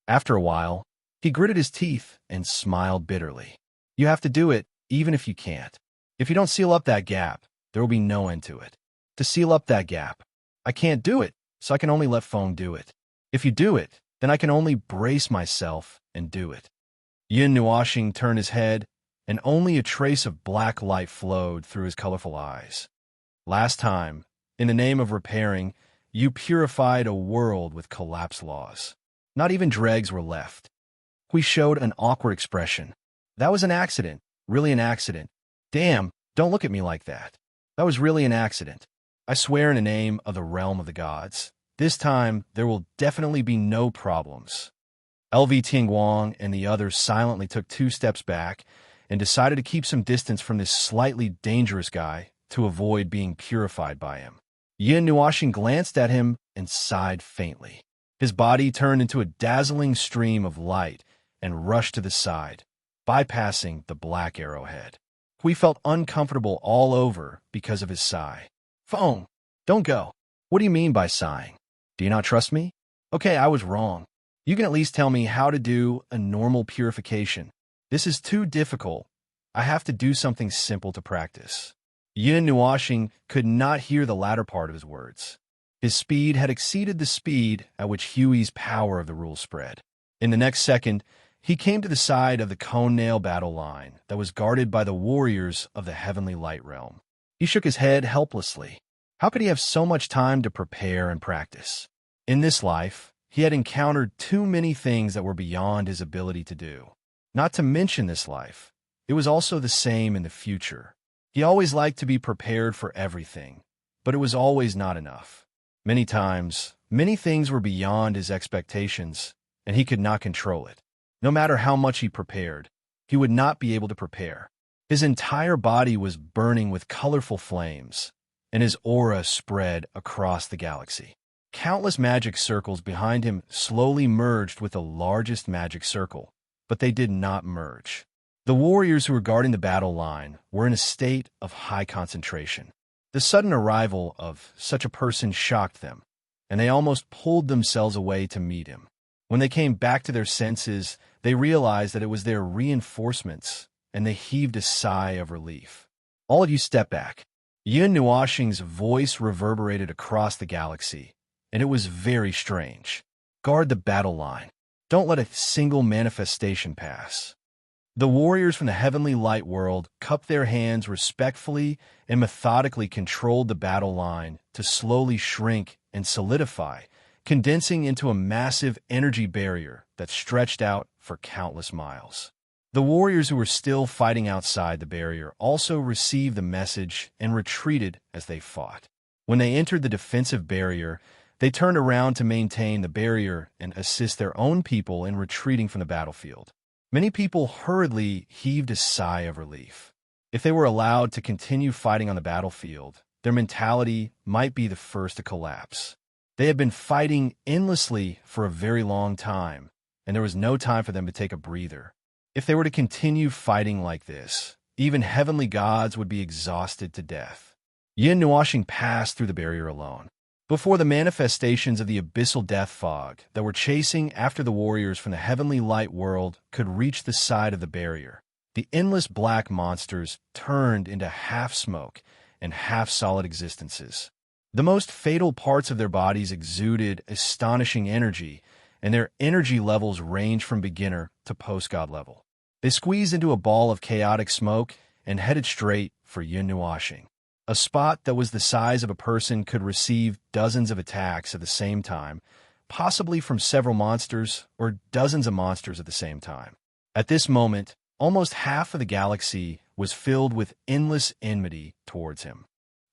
After a while, he gritted his teeth and smiled bitterly. "You have to do it, even if you can't. If you don't seal up that gap, there will be no end to it. To seal up that gap, I can't do it, so I can only let Feng do it. If you do it, then I can only brace myself and do it." Yin Nuashing turned his head, and only a trace of black light flowed through his colorful eyes. "Last time, in the name of repairing, you purified a world with collapse laws. Not even dregs were left." Hui showed an awkward expression. "That was an accident. Really an accident. Damn, don't look at me like that. That was really an accident. I swear in the name of the realm of the gods, this time there will definitely be no problems." LV Tianguang and the others silently took 2 steps back and decided to keep some distance from this slightly dangerous guy to avoid being purified by him. Yin Nuashing glanced at him and sighed faintly. His body turned into a dazzling stream of light and rushed to the side, bypassing the black arrowhead. Hui felt uncomfortable all over because of his sigh. "Phone, Don't go. What do you mean by sighing? Do you not trust me? Okay, I was wrong. You can at least tell me how to do a normal purification. This is too difficult. I have to do something simple to practice. Yin Nuashing could not hear the latter part of his words. His speed had exceeded the speed at which Huey's power of the rule spread. In the next second, he came to the side of the cone nail battle line that was guarded by the warriors of the heavenly light realm. He shook his head helplessly. How could he have so much time to prepare and practice? In this life, he had encountered too many things that were beyond his ability to do. Not to mention this life, it was also the same in the future. He always liked to be prepared for everything, but it was always not enough. Many times, many things were beyond his expectations, and he could not control it. No matter how much he prepared, he would not be able to prepare. His entire body was burning with colorful flames, and his aura spread across the galaxy. Countless magic circles behind him slowly merged with the largest magic circle, but they did not merge. The warriors who were guarding the battle line were in a state of high concentration. The sudden arrival of such a person shocked them, and they almost pulled themselves away to meet him. When they came back to their senses, they realized that it was their reinforcements, and they heaved a sigh of relief. All of you step back. Yin Nuashing's voice reverberated across the galaxy, and it was very strange. Guard the battle line. Don't let a single manifestation pass. The warriors from the heavenly light world cupped their hands respectfully and methodically controlled the battle line to slowly shrink and solidify, condensing into a massive energy barrier that stretched out for countless miles. The warriors who were still fighting outside the barrier also received the message and retreated as they fought. When they entered the defensive barrier, they turned around to maintain the barrier and assist their own people in retreating from the battlefield. Many people hurriedly heaved a sigh of relief. If they were allowed to continue fighting on the battlefield, their mentality might be the first to collapse. They had been fighting endlessly for a very long time, and there was no time for them to take a breather. If they were to continue fighting like this, even heavenly gods would be exhausted to death. Yin Nuashing passed through the barrier alone. Before the manifestations of the abyssal death fog that were chasing after the warriors from the heavenly light world could reach the side of the barrier, the endless black monsters turned into half-smoke and half-solid existences. The most fatal parts of their bodies exuded astonishing energy, and their energy levels ranged from beginner to post-god level. They squeezed into a ball of chaotic smoke and headed straight for Yin Nuashing. A spot that was the size of a person could receive dozens of attacks at the same time, possibly from several monsters or dozens of monsters at the same time. At this moment, almost half of the galaxy was filled with endless enmity towards him.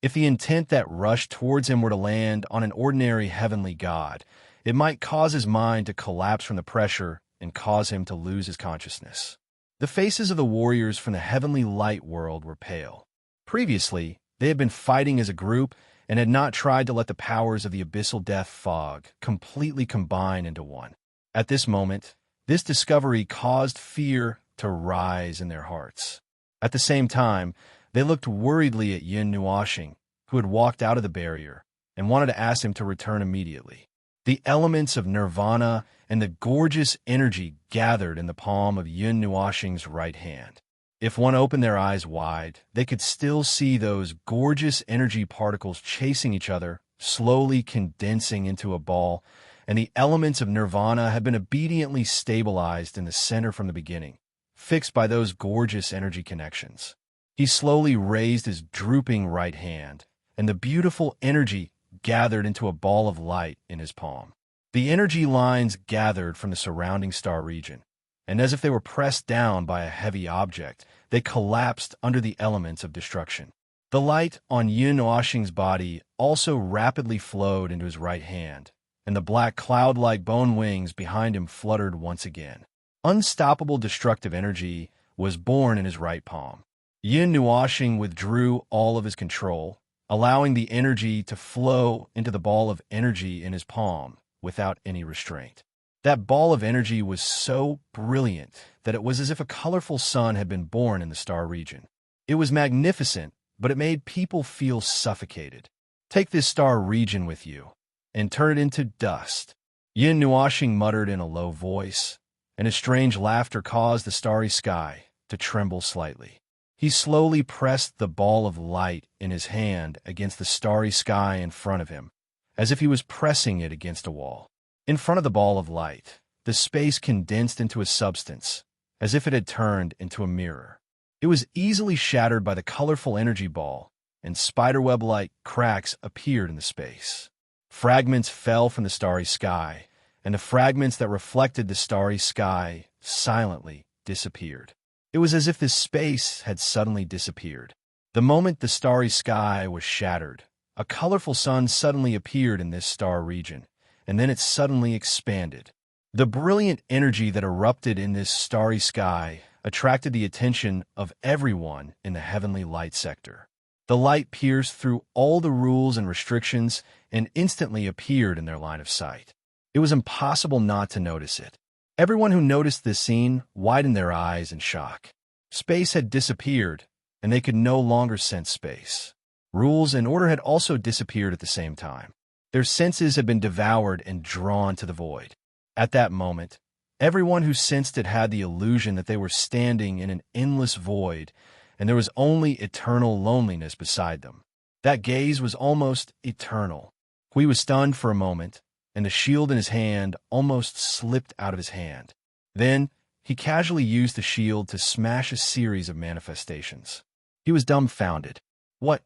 If the intent that rushed towards him were to land on an ordinary heavenly god, it might cause his mind to collapse from the pressure and cause him to lose his consciousness. The faces of the warriors from the heavenly light world were pale. Previously, they had been fighting as a group and had not tried to let the powers of the abyssal death fog completely combine into one. At this moment, this discovery caused fear to rise in their hearts. At the same time, they looked worriedly at Yin Nuashing, who had walked out of the barrier, and wanted to ask him to return immediately. The elements of nirvana and the gorgeous energy gathered in the palm of Yin Nuashing's right hand. If one opened their eyes wide, they could still see those gorgeous energy particles chasing each other, slowly condensing into a ball, and the elements of nirvana had been obediently stabilized in the center from the beginning, fixed by those gorgeous energy connections. He slowly raised his drooping right hand, and the beautiful energy gathered into a ball of light in his palm. The energy lines gathered from the surrounding star region, and as if they were pressed down by a heavy object, they collapsed under the elements of destruction. The light on Yin Nuashing's body also rapidly flowed into his right hand, and the black cloud-like bone wings behind him fluttered once again. Unstoppable destructive energy was born in his right palm. Yin Nuashing withdrew all of his control, allowing the energy to flow into the ball of energy in his palm without any restraint. That ball of energy was so brilliant that it was as if a colorful sun had been born in the star region. It was magnificent, but it made people feel suffocated. Take this star region with you and turn it into dust. Yin Nuashing muttered in a low voice, and a strange laughter caused the starry sky to tremble slightly. He slowly pressed the ball of light in his hand against the starry sky in front of him, as if he was pressing it against a wall. In front of the ball of light, the space condensed into a substance, as if it had turned into a mirror. It was easily shattered by the colorful energy ball, and spiderweb-like cracks appeared in the space. Fragments fell from the starry sky, and the fragments that reflected the starry sky silently disappeared. It was as if this space had suddenly disappeared. The moment the starry sky was shattered, a colorful sun suddenly appeared in this star region, and then it suddenly expanded. The brilliant energy that erupted in this starry sky attracted the attention of everyone in the heavenly light sector. The light pierced through all the rules and restrictions and instantly appeared in their line of sight. It was impossible not to notice it. Everyone who noticed this scene widened their eyes in shock. Space had disappeared, and they could no longer sense space. Rules and order had also disappeared at the same time. Their senses had been devoured and drawn to the void. At that moment, everyone who sensed it had the illusion that they were standing in an endless void, and there was only eternal loneliness beside them. That gaze was almost eternal. Hui was stunned for a moment, and the shield in his hand almost slipped out of his hand. Then, he casually used the shield to smash a series of manifestations. He was dumbfounded. What?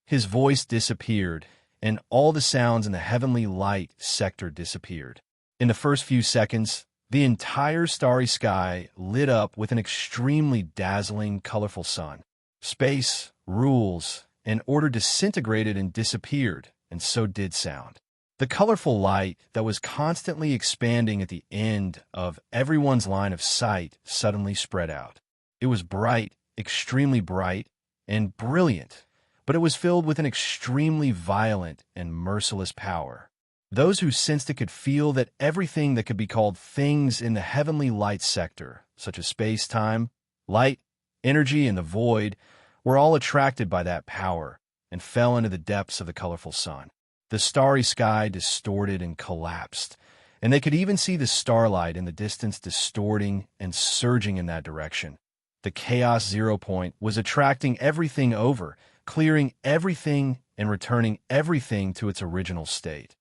His voice disappeared, and all the sounds in the heavenly light sector disappeared. In the first few seconds, the entire starry sky lit up with an extremely dazzling, colorful sun. Space, rules, and order disintegrated and disappeared, and so did sound. The colorful light that was constantly expanding at the end of everyone's line of sight suddenly spread out. It was bright, extremely bright, and brilliant, but it was filled with an extremely violent and merciless power. Those who sensed it could feel that everything that could be called things in the heavenly light sector, such as space-time, light, energy, and the void, were all attracted by that power and fell into the depths of the colorful sun. The starry sky distorted and collapsed, and they could even see the starlight in the distance distorting and surging in that direction. The chaos zero point was attracting everything over, clearing everything and returning everything to its original state.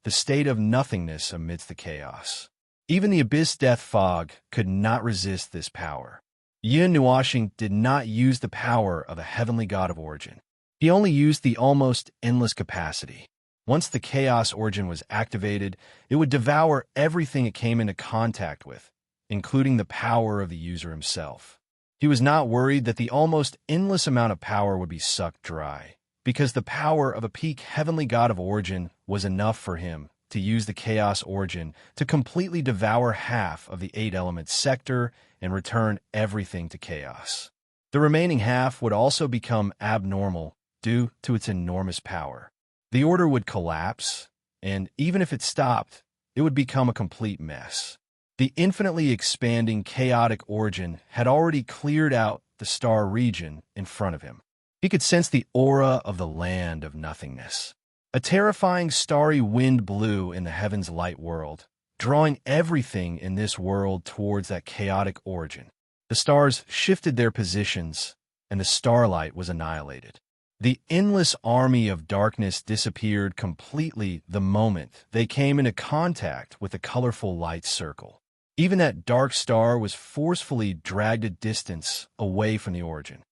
The state of nothingness amidst the chaos. Even the abyss death fog could not resist this power. Yin Nuashing did not use the power of a heavenly god of origin. He only used the almost endless capacity. Once the chaos origin was activated, it would devour everything it came into contact with, including the power of the user himself. He was not worried that the almost endless amount of power would be sucked dry, because the power of a peak heavenly god of origin was enough for him to use the chaos origin to completely devour half of the 8-element sector and return everything to chaos. The remaining half would also become abnormal due to its enormous power. The order would collapse, and even if it stopped, it would become a complete mess. The infinitely expanding chaotic origin had already cleared out the star region in front of him. He could sense the aura of the land of nothingness. A terrifying starry wind blew in the heaven's light world, drawing everything in this world towards that chaotic origin. The stars shifted their positions, and the starlight was annihilated. The endless army of darkness disappeared completely the moment they came into contact with the colorful light circle. Even that dark star was forcefully dragged a distance away from the origin.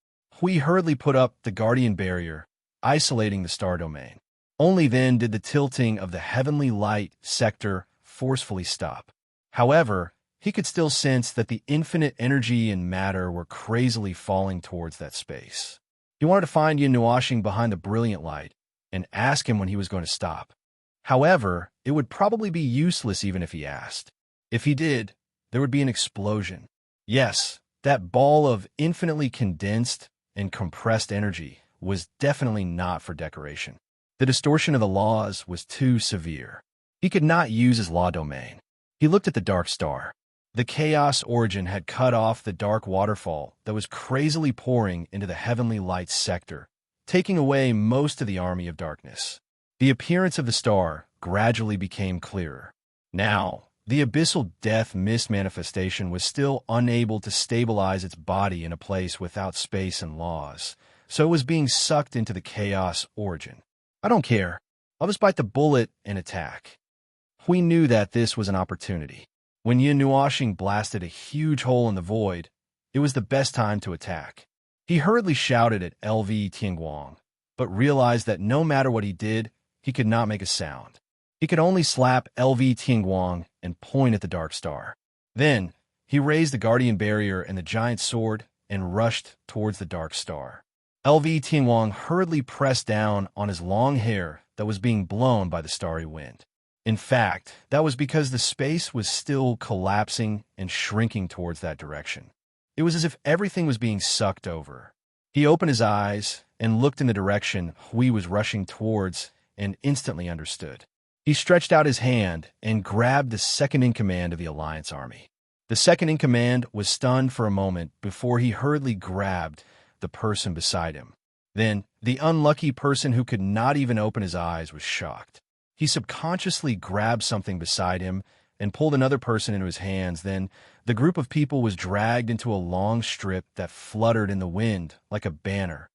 Hui hurriedly put up the guardian barrier, isolating the star domain. Only then did the tilting of the heavenly light sector forcefully stop. However, he could still sense that the infinite energy and matter were crazily falling towards that space. He wanted to find Yin Nuashing behind the brilliant light and ask him when he was going to stop. However, it would probably be useless even if he asked. If he did, there would be an explosion. Yes, that ball of infinitely condensed and compressed energy was definitely not for decoration. The distortion of the laws was too severe. He could not use his law domain. He looked at the dark star. The chaos origin had cut off the dark waterfall that was crazily pouring into the heavenly light sector, taking away most of the army of darkness. The appearance of the star gradually became clearer. Now, the abyssal death mist manifestation was still unable to stabilize its body in a place without space and laws, so it was being sucked into the chaos origin. I don't care. I'll just bite the bullet and attack. We knew that this was an opportunity. When Yin Nuoxing blasted a huge hole in the void, it was the best time to attack. He hurriedly shouted at LV Tianguang, but realized that no matter what he did, he could not make a sound. He could only slap LV Tianguang and point at the dark star. Then, he raised the guardian barrier and the giant sword and rushed towards the dark star. LV Tianguang hurriedly pressed down on his long hair that was being blown by the starry wind. In fact, that was because the space was still collapsing and shrinking towards that direction. It was as if everything was being sucked over. He opened his eyes and looked in the direction Hui was rushing towards and instantly understood. He stretched out his hand and grabbed the second-in-command of the Alliance army. The second-in-command was stunned for a moment before he hurriedly grabbed the person beside him. Then, the unlucky person who could not even open his eyes was shocked. He subconsciously grabbed something beside him and pulled another person into his hands. Then, the group of people was dragged into a long strip that fluttered in the wind like a banner.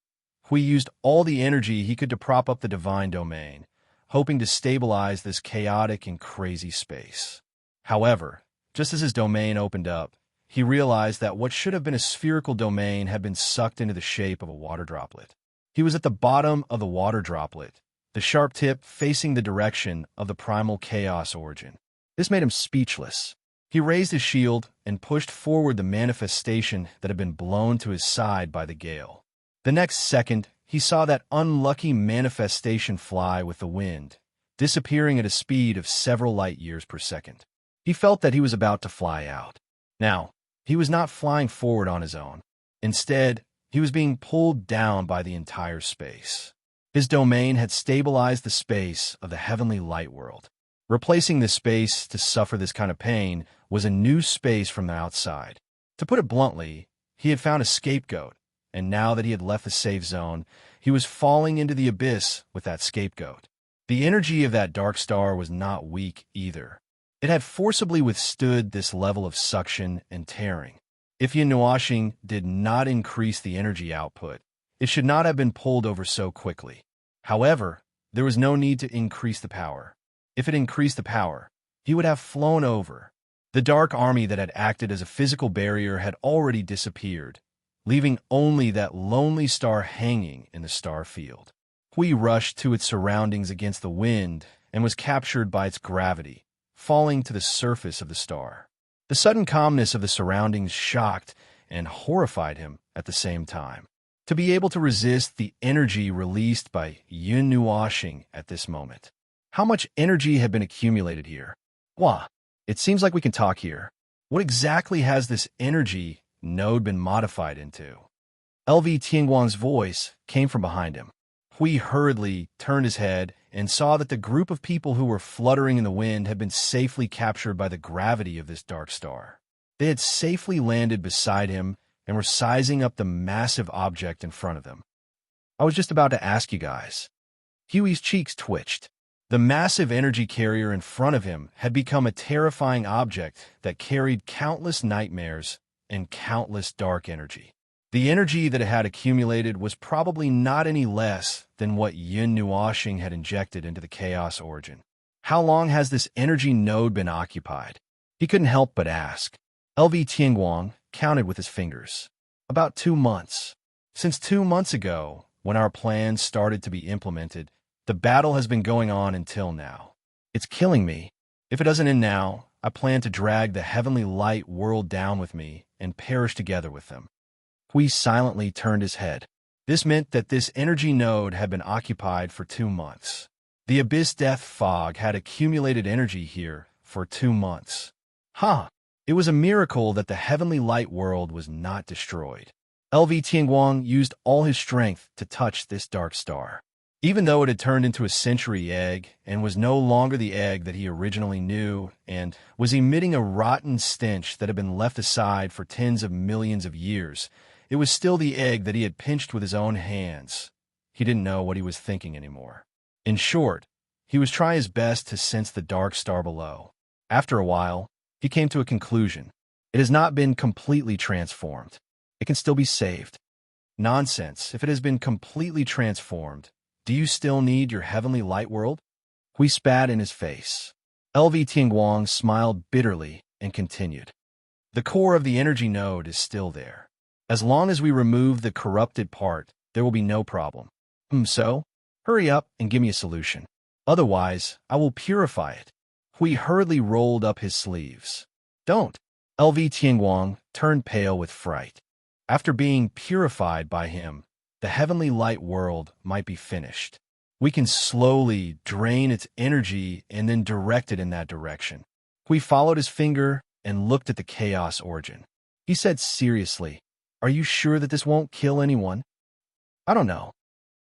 Hui used all the energy he could to prop up the divine domain, hoping to stabilize this chaotic and crazy space. However, just as his domain opened up, he realized that what should have been a spherical domain had been sucked into the shape of a water droplet. He was at the bottom of the water droplet, the sharp tip facing the direction of the primal chaos origin. This made him speechless. He raised his shield and pushed forward the manifestation that had been blown to his side by the gale. The next second, he saw that unlucky manifestation fly with the wind, disappearing at a speed of several light years per second. He felt that he was about to fly out. Now, he was not flying forward on his own. Instead, he was being pulled down by the entire space. His domain had stabilized the space of the heavenly light world. Replacing this space to suffer this kind of pain was a new space from the outside. To put it bluntly, he had found a scapegoat, and now that he had left the safe zone, he was falling into the abyss with that scapegoat. The energy of that dark star was not weak either. It had forcibly withstood this level of suction and tearing. If Yin Nuoxing did not increase the energy output, it should not have been pulled over so quickly. However, there was no need to increase the power. If it increased the power, he would have flown over. The dark army that had acted as a physical barrier had already disappeared, leaving only that lonely star hanging in the star field. Hui rushed to its surroundings against the wind and was captured by its gravity, falling to the surface of the star. The sudden calmness of the surroundings shocked and horrified him at the same time. To be able to resist the energy released by Yin Nuoxing at this moment. How much energy had been accumulated here? Wah, it seems like we can talk here. What exactly has this energy node been modified into? LV Tianguang's voice came from behind him. Hui hurriedly turned his head and saw that the group of people who were fluttering in the wind had been safely captured by the gravity of this dark star. They had safely landed beside him and were sizing up the massive object in front of them. I was just about to ask you guys. Huey's cheeks twitched. The massive energy carrier in front of him had become a terrifying object that carried countless nightmares and countless dark energy. The energy that it had accumulated was probably not any less than what Yin Nuoxing had injected into the chaos origin. How long has this energy node been occupied? He couldn't help but ask. LV Tianguang counted with his fingers. About 2 months. Since 2 months ago, when our plans started to be implemented, the battle has been going on until now. It's killing me. If it doesn't end now, I plan to drag the heavenly light world down with me and perish together with them. Hui silently turned his head. This meant that this energy node had been occupied for 2 months. The abyss death fog had accumulated energy here for 2 months. It was a miracle that the heavenly light world was not destroyed. LV Tianguang used all his strength to touch this dark star. Even though it had turned into a century egg and was no longer the egg that he originally knew and was emitting a rotten stench that had been left aside for tens of millions of years, it was still the egg that he had pinched with his own hands. He didn't know what he was thinking anymore. In short, he was trying his best to sense the dark star below. After a while, he came to a conclusion. It has not been completely transformed. It can still be saved. Nonsense. If it has been completely transformed, do you still need your heavenly light world? Hui spat in his face. LV Tianguang smiled bitterly and continued. The core of the energy node is still there. As long as we remove the corrupted part, there will be no problem. So, hurry up and give me a solution. Otherwise, I will purify it. Hui hurriedly rolled up his sleeves. Don't. LV Tianguang turned pale with fright. After being purified by him, the heavenly light world might be finished. We can slowly drain its energy and then direct it in that direction. Hui followed his finger and looked at the chaos origin. He said seriously, "Are you sure that this won't kill anyone?" "I don't know."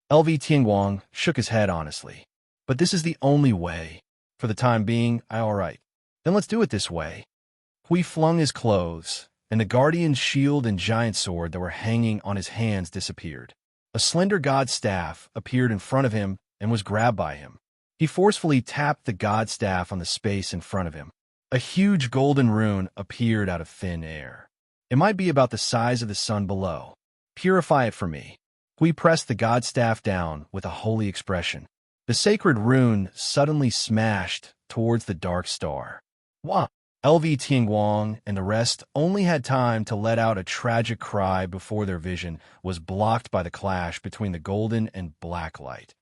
LV Tianguang shook his head honestly. "But this is the only way. For the time being, all right. Then let's do it this way." Hui flung his clothes, and the guardian's shield and giant sword that were hanging on his hands disappeared. A slender god staff appeared in front of him and was grabbed by him. He forcefully tapped the god staff on the space in front of him. A huge golden rune appeared out of thin air. It might be about the size of the sun below. "Purify it for me." Hui pressed the god staff down with a holy expression. The sacred rune suddenly smashed towards the dark star. Wah! LV Tianguang and the rest only had time to let out a tragic cry before their vision was blocked by the clash between the golden and black light.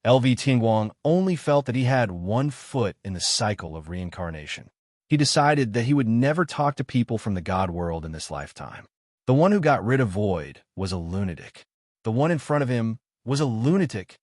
LV Tianguang only felt that he had one foot in the cycle of reincarnation. He decided that he would never talk to people from the God world in this lifetime. The one who got rid of Void was a lunatic. The one in front of him was a lunatic.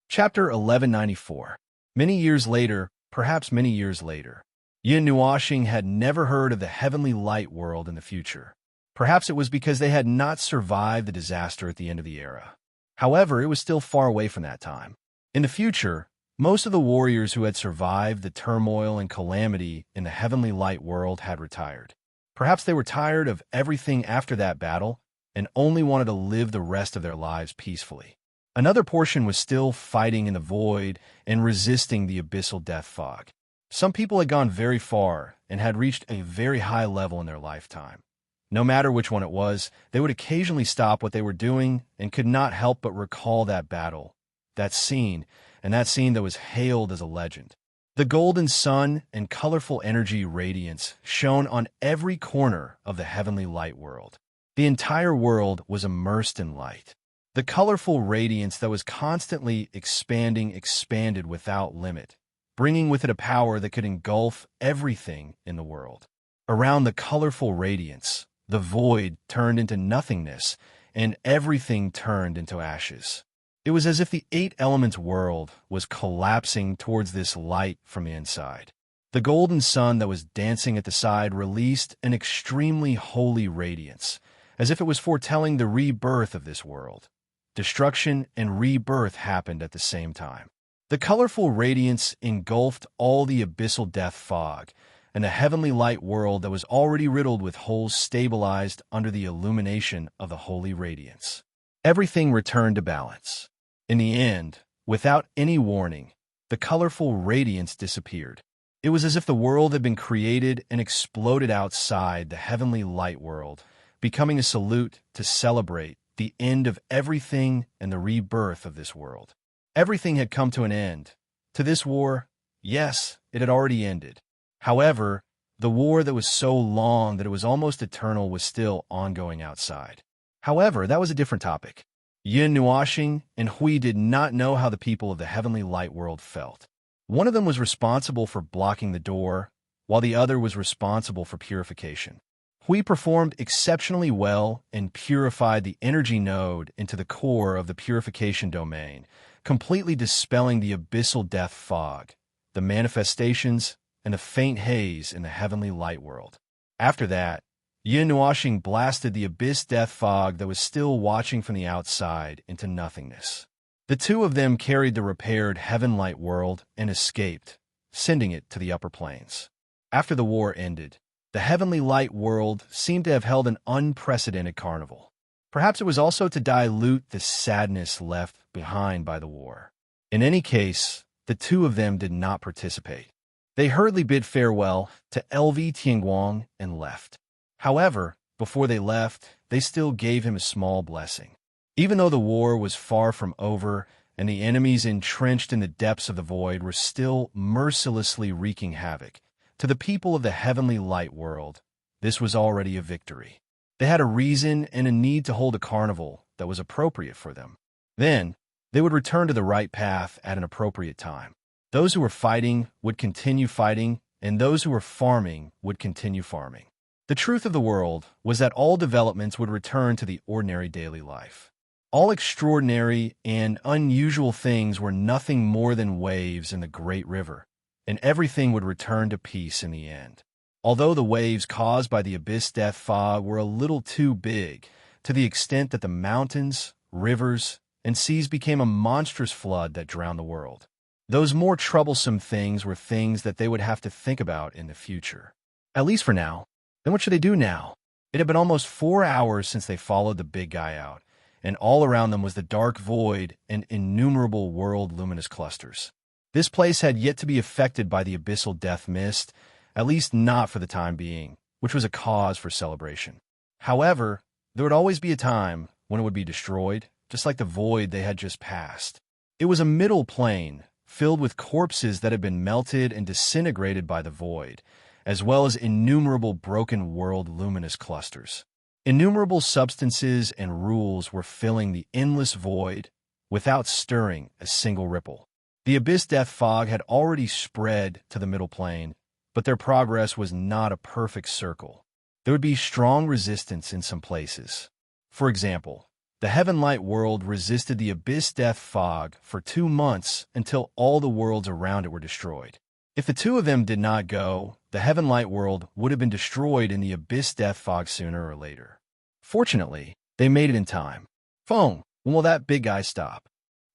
Chapter 1194. Many years later, perhaps many years later, Yin Nuoxing had never heard of the heavenly light world in the future. Perhaps it was because they had not survived the disaster at the end of the era. However, it was still far away from that time. In the future, most of the warriors who had survived the turmoil and calamity in the heavenly light world had retired. Perhaps they were tired of everything after that battle and only wanted to live the rest of their lives peacefully. Another portion was still fighting in the void and resisting the abyssal death fog. Some people had gone very far and had reached a very high level in their lifetime. No matter which one it was, they would occasionally stop what they were doing and could not help but recall that battle, that scene that was hailed as a legend. The golden sun and colorful energy radiance shone on every corner of the heavenly light world. The entire world was immersed in light. The colorful radiance that was constantly expanded without limit, bringing with it a power that could engulf everything in the world. Around the colorful radiance, the void turned into nothingness, and everything turned into ashes. It was as if the eight elements world was collapsing towards this light from the inside. The golden sun that was dancing at the side released an extremely holy radiance, as if it was foretelling the rebirth of this world. Destruction and rebirth happened at the same time. The colorful radiance engulfed all the abyssal death fog, and the heavenly light world that was already riddled with holes stabilized under the illumination of the holy radiance. Everything returned to balance. In the end, without any warning, the colorful radiance disappeared. It was as if the world had been created and exploded outside the heavenly light world, becoming a salute to celebrate the end of everything and the rebirth of this world. Everything had come to an end. To this war, yes, it had already ended. However, the war that was so long that it was almost eternal was still ongoing outside. However, that was a different topic. Yin Nuoxing and Hui did not know how the people of the heavenly light world felt. One of them was responsible for blocking the door, while the other was responsible for purification. Hui performed exceptionally well and purified the energy node into the core of the purification domain, completely dispelling the abyssal death fog, the manifestations, and the faint haze in the heavenly light world. After that, Yin Nuoxing blasted the abyss death fog that was still watching from the outside into nothingness. The two of them carried the repaired heaven light world and escaped, sending it to the upper planes. After the war ended, the heavenly light world seemed to have held an unprecedented carnival. Perhaps it was also to dilute the sadness left behind by the war. In any case, the two of them did not participate. They hurriedly bid farewell to LV Tianguang and left. However, before they left, they still gave him a small blessing. Even though the war was far from over and the enemies entrenched in the depths of the void were still mercilessly wreaking havoc, to the people of the heavenly light world, this was already a victory. They had a reason and a need to hold a carnival that was appropriate for them. Then, they would return to the right path at an appropriate time. Those who were fighting would continue fighting, and those who were farming would continue farming. The truth of the world was that all developments would return to the ordinary daily life. All extraordinary and unusual things were nothing more than waves in the great river, and everything would return to peace in the end. Although the waves caused by the abyss death fog were a little too big, to the extent that the mountains, rivers, and seas became a monstrous flood that drowned the world. Those more troublesome things were things that they would have to think about in the future. At least for now. Then what should they do now? It had been almost 4 hours since they followed the big guy out, and all around them was the dark void and innumerable world luminous clusters. This place had yet to be affected by the abyssal death mist, at least not for the time being, which was a cause for celebration. However, there would always be a time when it would be destroyed, just like the void they had just passed. It was a middle plane, filled with corpses that had been melted and disintegrated by the void, as well as innumerable broken world luminous clusters. Innumerable substances and rules were filling the endless void without stirring a single ripple. The abyss death fog had already spread to the middle plane, but their progress was not a perfect circle. There would be strong resistance in some places. For example, the heaven light world resisted the abyss death fog for 2 months until all the worlds around it were destroyed. If the two of them did not go, the heaven light world would have been destroyed in the abyss death fog sooner or later. Fortunately, they made it in time. Phone, when will that big guy stop?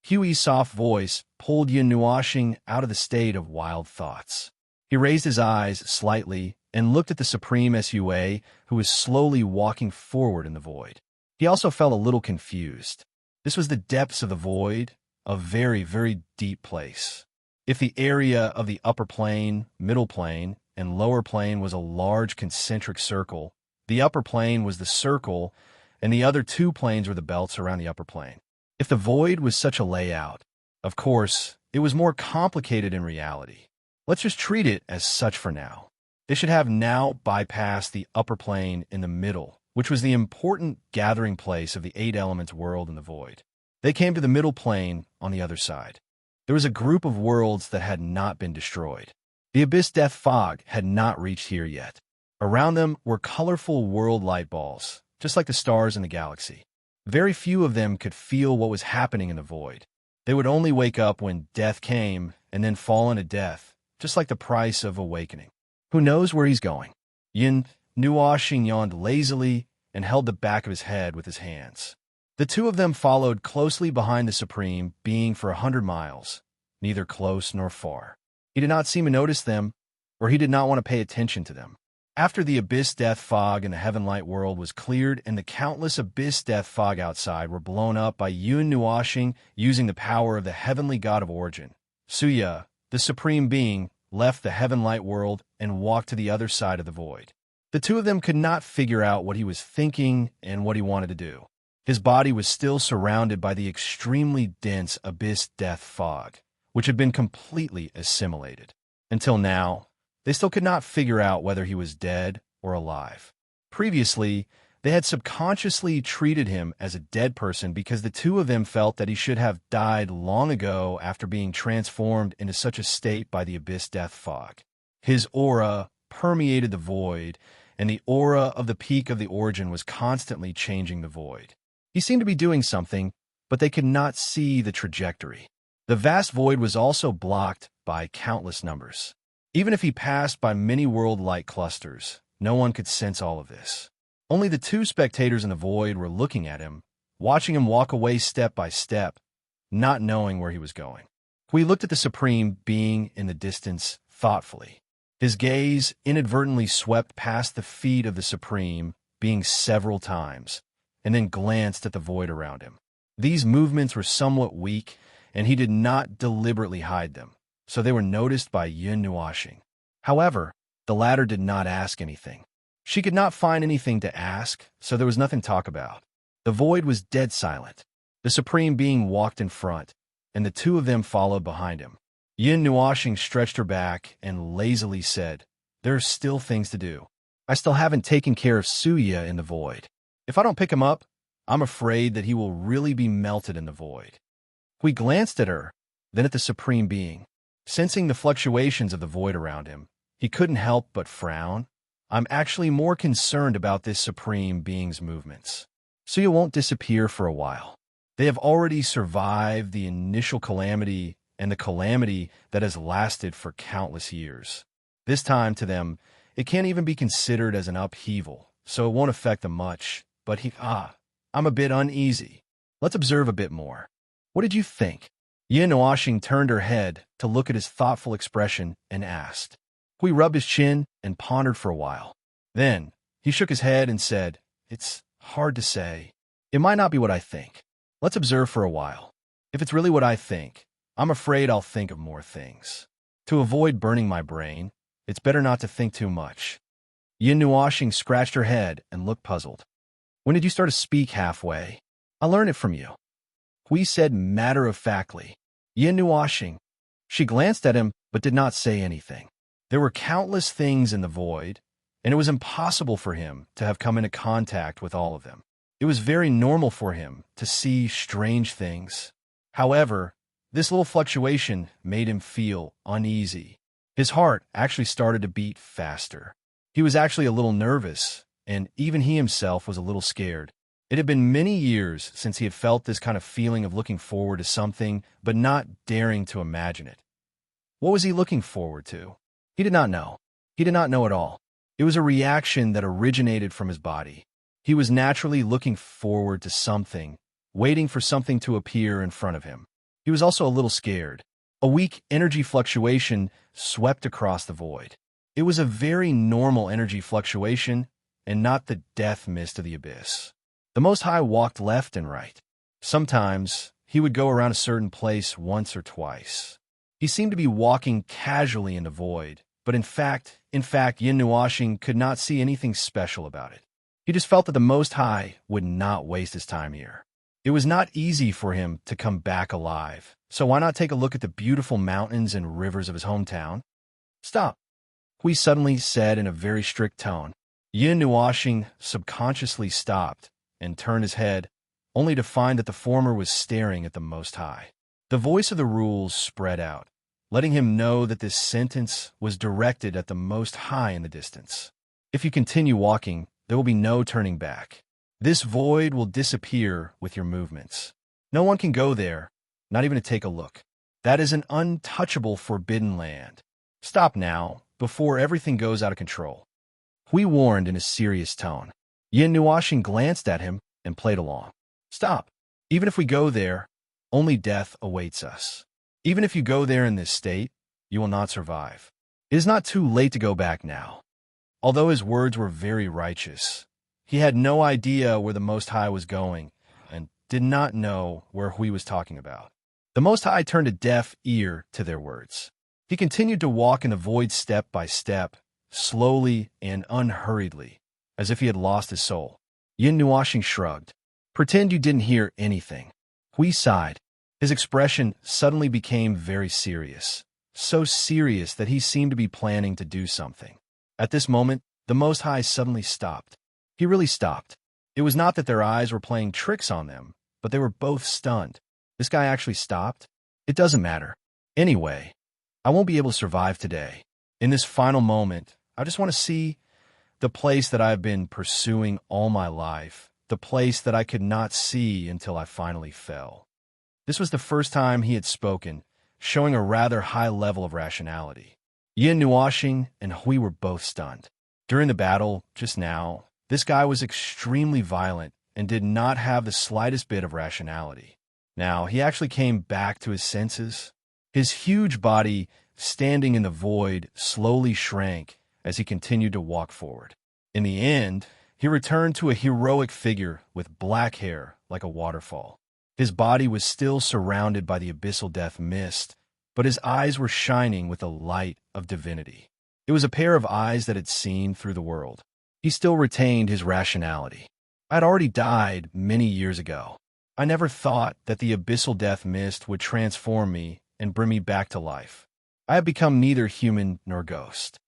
Huey's soft voice pulled Yin Nuashing out of the state of wild thoughts. He raised his eyes slightly and looked at the Supreme Sua, who was slowly walking forward in the void. He also felt a little confused. This was the depths of the void, a very, very deep place. If the area of the upper plane, middle plane, and lower plane was a large concentric circle, the upper plane was the circle, and the other 2 planes were the belts around the upper plane. If the void was such a layout, of course, it was more complicated in reality. Let's just treat it as such for now. They should have now bypassed the upper plane in the middle, which was the important gathering place of the 8 elements world in the void. They came to the middle plane on the other side. There was a group of worlds that had not been destroyed. The abyss death fog had not reached here yet. Around them were colorful world light balls, just like the stars in the galaxy. Very few of them could feel what was happening in the void. They would only wake up when death came and then fall into death, just like the price of awakening. Who knows where he's going? Yin Nuashing yawned lazily and held the back of his head with his hands. The two of them followed closely behind the Supreme Being for 100 miles, neither close nor far. He did not seem to notice them, or he did not want to pay attention to them. After the abyss death fog in the heaven light world was cleared and the countless abyss death fog outside were blown up by Yun Nuashing using the power of the heavenly god of origin, Suya, the Supreme Being, left the heaven light world and walked to the other side of the void. The two of them could not figure out what he was thinking and what he wanted to do. His body was still surrounded by the extremely dense abyss death fog, which had been completely assimilated. Until now, they still could not figure out whether he was dead or alive. Previously, they had subconsciously treated him as a dead person because the two of them felt that he should have died long ago after being transformed into such a state by the abyss death fog. His aura permeated the void, and the aura of the peak of the origin was constantly changing the void. He seemed to be doing something, but they could not see the trajectory. The vast void was also blocked by countless numbers. Even if he passed by many world light clusters, no one could sense all of this. Only the 2 spectators in the void were looking at him, watching him walk away step by step, not knowing where he was going. He looked at the Supreme Being in the distance thoughtfully. His gaze inadvertently swept past the feet of the Supreme Being several times, and then glanced at the void around him. These movements were somewhat weak, and he did not deliberately hide them. so they were noticed by Yun Nuashing. However, the latter did not ask anything. She could not find anything to ask, so there was nothing to talk about. The void was dead silent. The Supreme Being walked in front, and the two of them followed behind him. Yin Nuashing stretched her back and lazily said, "There are still things to do. I still haven't taken care of Suya in the void. If I don't pick him up, I'm afraid that he will really be melted in the void." We glanced at her, then at the Supreme Being. Sensing the fluctuations of the void around him, he couldn't help but frown. "I'm actually more concerned about this Supreme Being's movements. Suya won't disappear for a while. They have already survived the initial calamity and the calamity that has lasted for countless years. This time, to them, it can't even be considered as an upheaval, so it won't affect them much. But I'm a bit uneasy. Let's observe a bit more. What did you think?" Yin Nuashing turned her head to look at his thoughtful expression and asked. Hui rubbed his chin and pondered for a while. Then, he shook his head and said, "It's hard to say. It might not be what I think. Let's observe for a while. If it's really what I think, I'm afraid I'll think of more things. To avoid burning my brain, it's better not to think too much." Yin Nuashing scratched her head and looked puzzled. "When did you start to speak halfway? I learned it from you." Hui said matter-of-factly. Yin Nuashing. She glanced at him but did not say anything. There were countless things in the void, and it was impossible for him to have come into contact with all of them. It was very normal for him to see strange things. However, this little fluctuation made him feel uneasy. His heart actually started to beat faster. He was actually a little nervous, and even he himself was a little scared. It had been many years since he had felt this kind of feeling of looking forward to something, but not daring to imagine it. What was he looking forward to? He did not know. He did not know at all. It was a reaction that originated from his body. He was naturally looking forward to something, waiting for something to appear in front of him. He was also a little scared. A weak energy fluctuation swept across the void. It was a very normal energy fluctuation, and not the death mist of the abyss. The Most High walked left and right. Sometimes, he would go around a certain place once or twice. He seemed to be walking casually in the void, but in fact, Yin Nuashing could not see anything special about it. He just felt that the Most High would not waste his time here. It was not easy for him to come back alive, so why not take a look at the beautiful mountains and rivers of his hometown? "Stop," Hui suddenly said in a very strict tone. Yin Nuashing subconsciously stopped and turned his head, only to find that the former was staring at the Most High. The voice of the rules spread out, letting him know that this sentence was directed at the Most High in the distance. "If you continue walking, there will be no turning back. This void will disappear with your movements. No one can go there, not even to take a look. That is an untouchable forbidden land. Stop now, before everything goes out of control." Hui warned in a serious tone. Yin Nuashing glanced at him and played along. "Stop. Even if we go there, only death awaits us. Even if you go there in this state, you will not survive. It is not too late to go back now." Although his words were very righteous, he had no idea where the Most High was going and did not know where Hui was talking about. The Most High turned a deaf ear to their words. He continued to walk in the void step by step, slowly and unhurriedly, as if he had lost his soul. Yin Nuashing shrugged. "Pretend you didn't hear anything." Hui sighed. His expression suddenly became very serious, so serious that he seemed to be planning to do something. At this moment, the Most High suddenly stopped. He really stopped. It was not that their eyes were playing tricks on them, but they were both stunned. This guy actually stopped? It doesn't matter. Anyway, I won't be able to survive today. In this final moment, I just want to see the place that I've been pursuing all my life, the place that I could not see until I finally fell. This was the first time he had spoken, showing a rather high level of rationality. Yin Nuashing and Hui were both stunned. During the battle, just now, this guy was extremely violent and did not have the slightest bit of rationality. Now, he actually came back to his senses. His huge body, standing in the void, slowly shrank as he continued to walk forward. In the end, he returned to a heroic figure with black hair like a waterfall. His body was still surrounded by the abyssal death mist, but his eyes were shining with the light of divinity. It was a pair of eyes that had seen through the world. He still retained his rationality. I had already died many years ago. I never thought that the abyssal death mist would transform me and bring me back to life. I have become neither human nor ghost.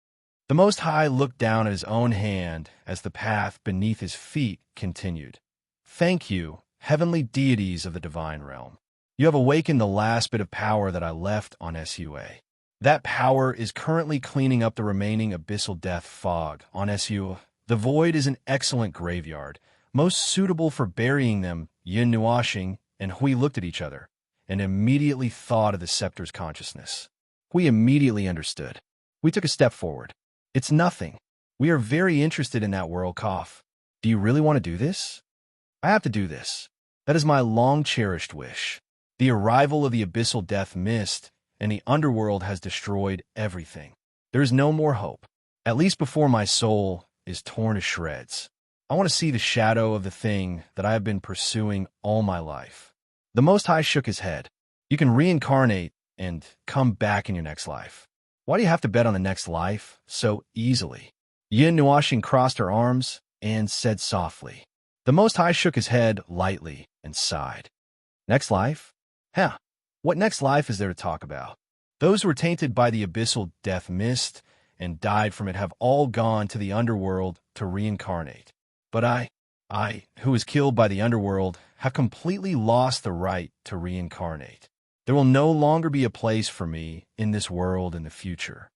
The Most High looked down at his own hand as the path beneath his feet continued. Thank you, heavenly deities of the divine realm. You have awakened the last bit of power that I left on SUA. That power is currently cleaning up the remaining abyssal death fog on SUA. The void is an excellent graveyard, most suitable for burying them. Yin Nuashing and Hui looked at each other and immediately thought of the scepter's consciousness. Hui immediately understood. We took a step forward. It's nothing. We are very interested in that world cough. Do you really want to do this? I have to do this. That is my long-cherished wish. The arrival of the abyssal death mist and the underworld has destroyed everything. There is no more hope, at least before my soul is torn to shreds. I want to see the shadow of the thing that I have been pursuing all my life. The Most High shook his head. You can reincarnate and come back in your next life. Why do you have to bet on the next life so easily? Yin Nuashing crossed her arms and said softly. The Most High shook his head lightly and sighed. Next life? Huh. What next life is there to talk about? Those who were tainted by the abyssal death mist and died from it have all gone to the underworld to reincarnate. But I, who was killed by the underworld, have completely lost the right to reincarnate. There will no longer be a place for me in this world in the future.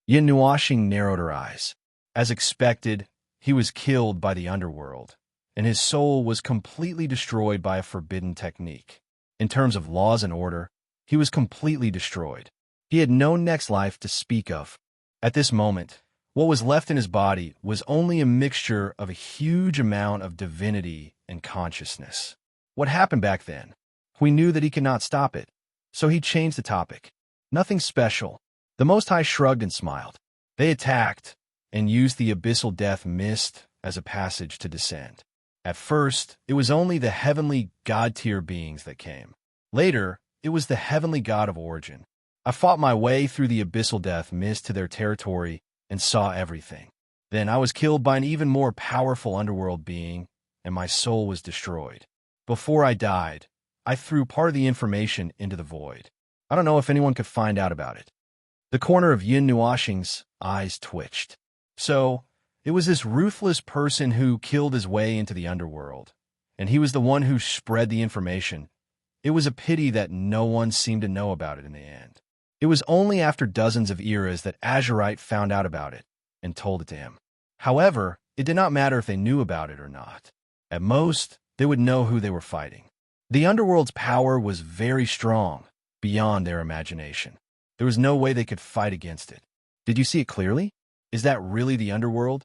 Yin Nuashing narrowed her eyes. As expected, he was killed by the underworld, and his soul was completely destroyed by a forbidden technique. In terms of laws and order, he was completely destroyed. He had no next life to speak of. At this moment, what was left in his body was only a mixture of a huge amount of divinity and consciousness. What happened back then? We knew that he could not stop it, so he changed the topic. Nothing special. The Most High shrugged and smiled. They attacked and used the abyssal death mist as a passage to descend. At first, it was only the heavenly god-tier beings that came. Later, it was the heavenly god of origin. I fought my way through the abyssal death mist to their territory and saw everything. Then I was killed by an even more powerful underworld being, and my soul was destroyed. Before I died, I threw part of the information into the void. I don't know if anyone could find out about it. The corner of Yin Nuashing's eyes twitched. So, it was this ruthless person who killed his way into the underworld, and he was the one who spread the information. It was a pity that no one seemed to know about it in the end. It was only after dozens of eras that Azurite found out about it and told it to him. However, it did not matter if they knew about it or not. At most, they would know who they were fighting. The underworld's power was very strong, beyond their imagination. There was no way they could fight against it. Did you see it clearly? Is that really the underworld?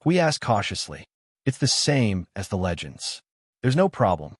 We asked cautiously. It's the same as the legends. There's no problem.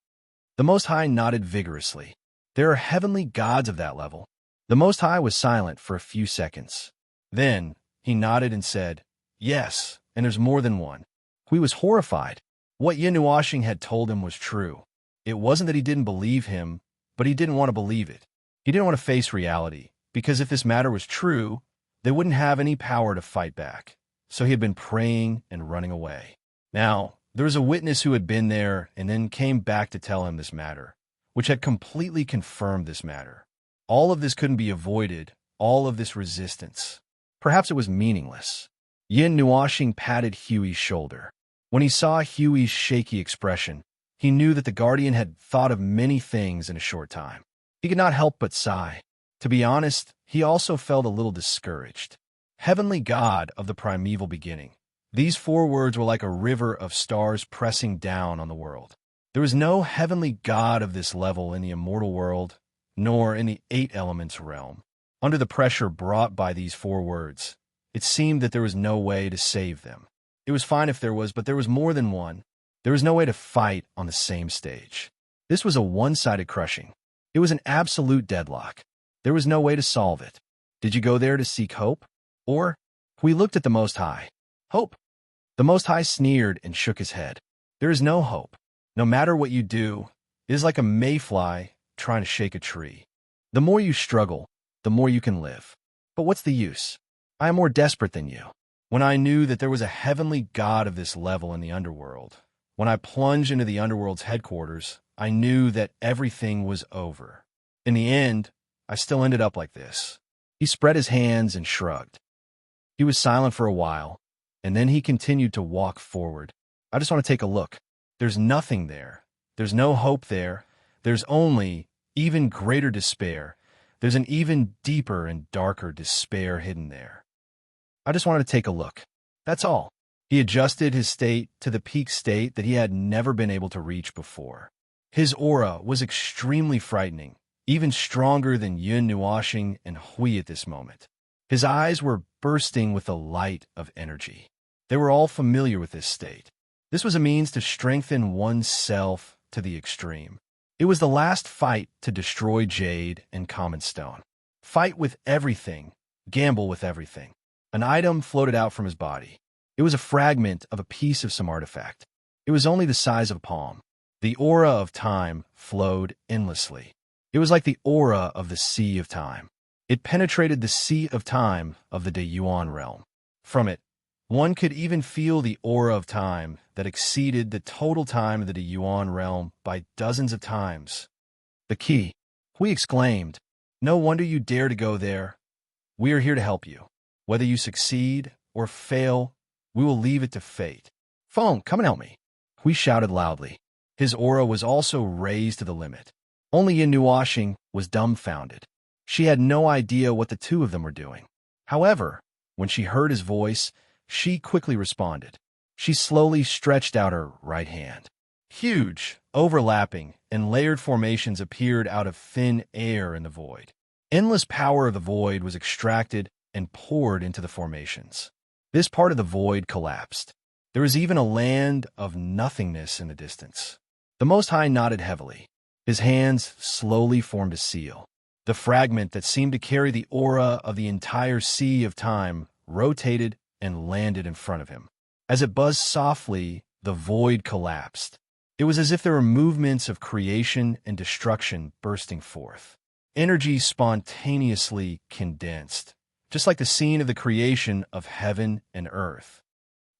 The Most High nodded vigorously. There are heavenly gods of that level. The Most High was silent for a few seconds. Then, he nodded and said, yes, and there's more than one. He was horrified. What Yin Nuashing had told him was true. It wasn't that he didn't believe him, but he didn't want to believe it. He didn't want to face reality, because if this matter was true, they wouldn't have any power to fight back. So he had been praying and running away. Now, there was a witness who had been there and then came back to tell him this matter, which had completely confirmed this matter. All of this couldn't be avoided, all of this resistance. Perhaps it was meaningless. Yin Nuashing patted Huey's shoulder. When he saw Huey's shaky expression, he knew that the Guardian had thought of many things in a short time. He could not help but sigh. To be honest, he also felt a little discouraged. Heavenly God of the primeval beginning. These 4 words were like a river of stars pressing down on the world. There was no heavenly God of this level in the immortal world, nor in the 8 elements realm. Under the pressure brought by these 4 words, it seemed that there was no way to save them. It was fine if there was, but there was more than one. There was no way to fight on the same stage. This was a one-sided crushing. It was an absolute deadlock. There was no way to solve it. Did you go there to seek hope? Or, we looked at the Most High. Hope? The Most High sneered and shook his head. There is no hope. No matter what you do, it is like a mayfly trying to shake a tree. The more you struggle, the more you can live. But what's the use? I am more desperate than you. When I knew that there was a heavenly god of this level in the underworld, when I plunged into the underworld's headquarters, I knew that everything was over. In the end, I still ended up like this. He spread his hands and shrugged. He was silent for a while, and then he continued to walk forward. I just want to take a look. There's nothing there. There's no hope there. There's only even greater despair. There's an even deeper and darker despair hidden there. I just wanted to take a look. That's all. He adjusted his state to the peak state that he had never been able to reach before. His aura was extremely frightening, even stronger than Yun Nuashing and Hui at this moment. His eyes were bursting with the light of energy. They were all familiar with this state. This was a means to strengthen oneself to the extreme. It was the last fight to destroy Jade and Common Stone. Fight with everything, gamble with everything. An item floated out from his body. It was a fragment of a piece of some artifact. It was only the size of a palm. The aura of time flowed endlessly. It was like the aura of the Sea of Time. It penetrated the Sea of Time of the De-Yuan realm. From it, one could even feel the aura of time that exceeded the total time of the De-Yuan realm by dozens of times. The key, Hui exclaimed. No wonder you dare to go there. We are here to help you. Whether you succeed or fail, we will leave it to fate. Feng, come and help me. Hui shouted loudly. His aura was also raised to the limit. Only Yin Nuashing was dumbfounded. She had no idea what the two of them were doing. However, when she heard his voice, she quickly responded. She slowly stretched out her right hand. Huge, overlapping, and layered formations appeared out of thin air in the void. Endless power of the void was extracted and poured into the formations. This part of the void collapsed. There was even a land of nothingness in the distance. The Most High nodded heavily. His hands slowly formed a seal. The fragment that seemed to carry the aura of the entire Sea of Time rotated and landed in front of him. As it buzzed softly, the void collapsed. It was as if there were movements of creation and destruction bursting forth. Energy spontaneously condensed, just like the scene of the creation of heaven and earth.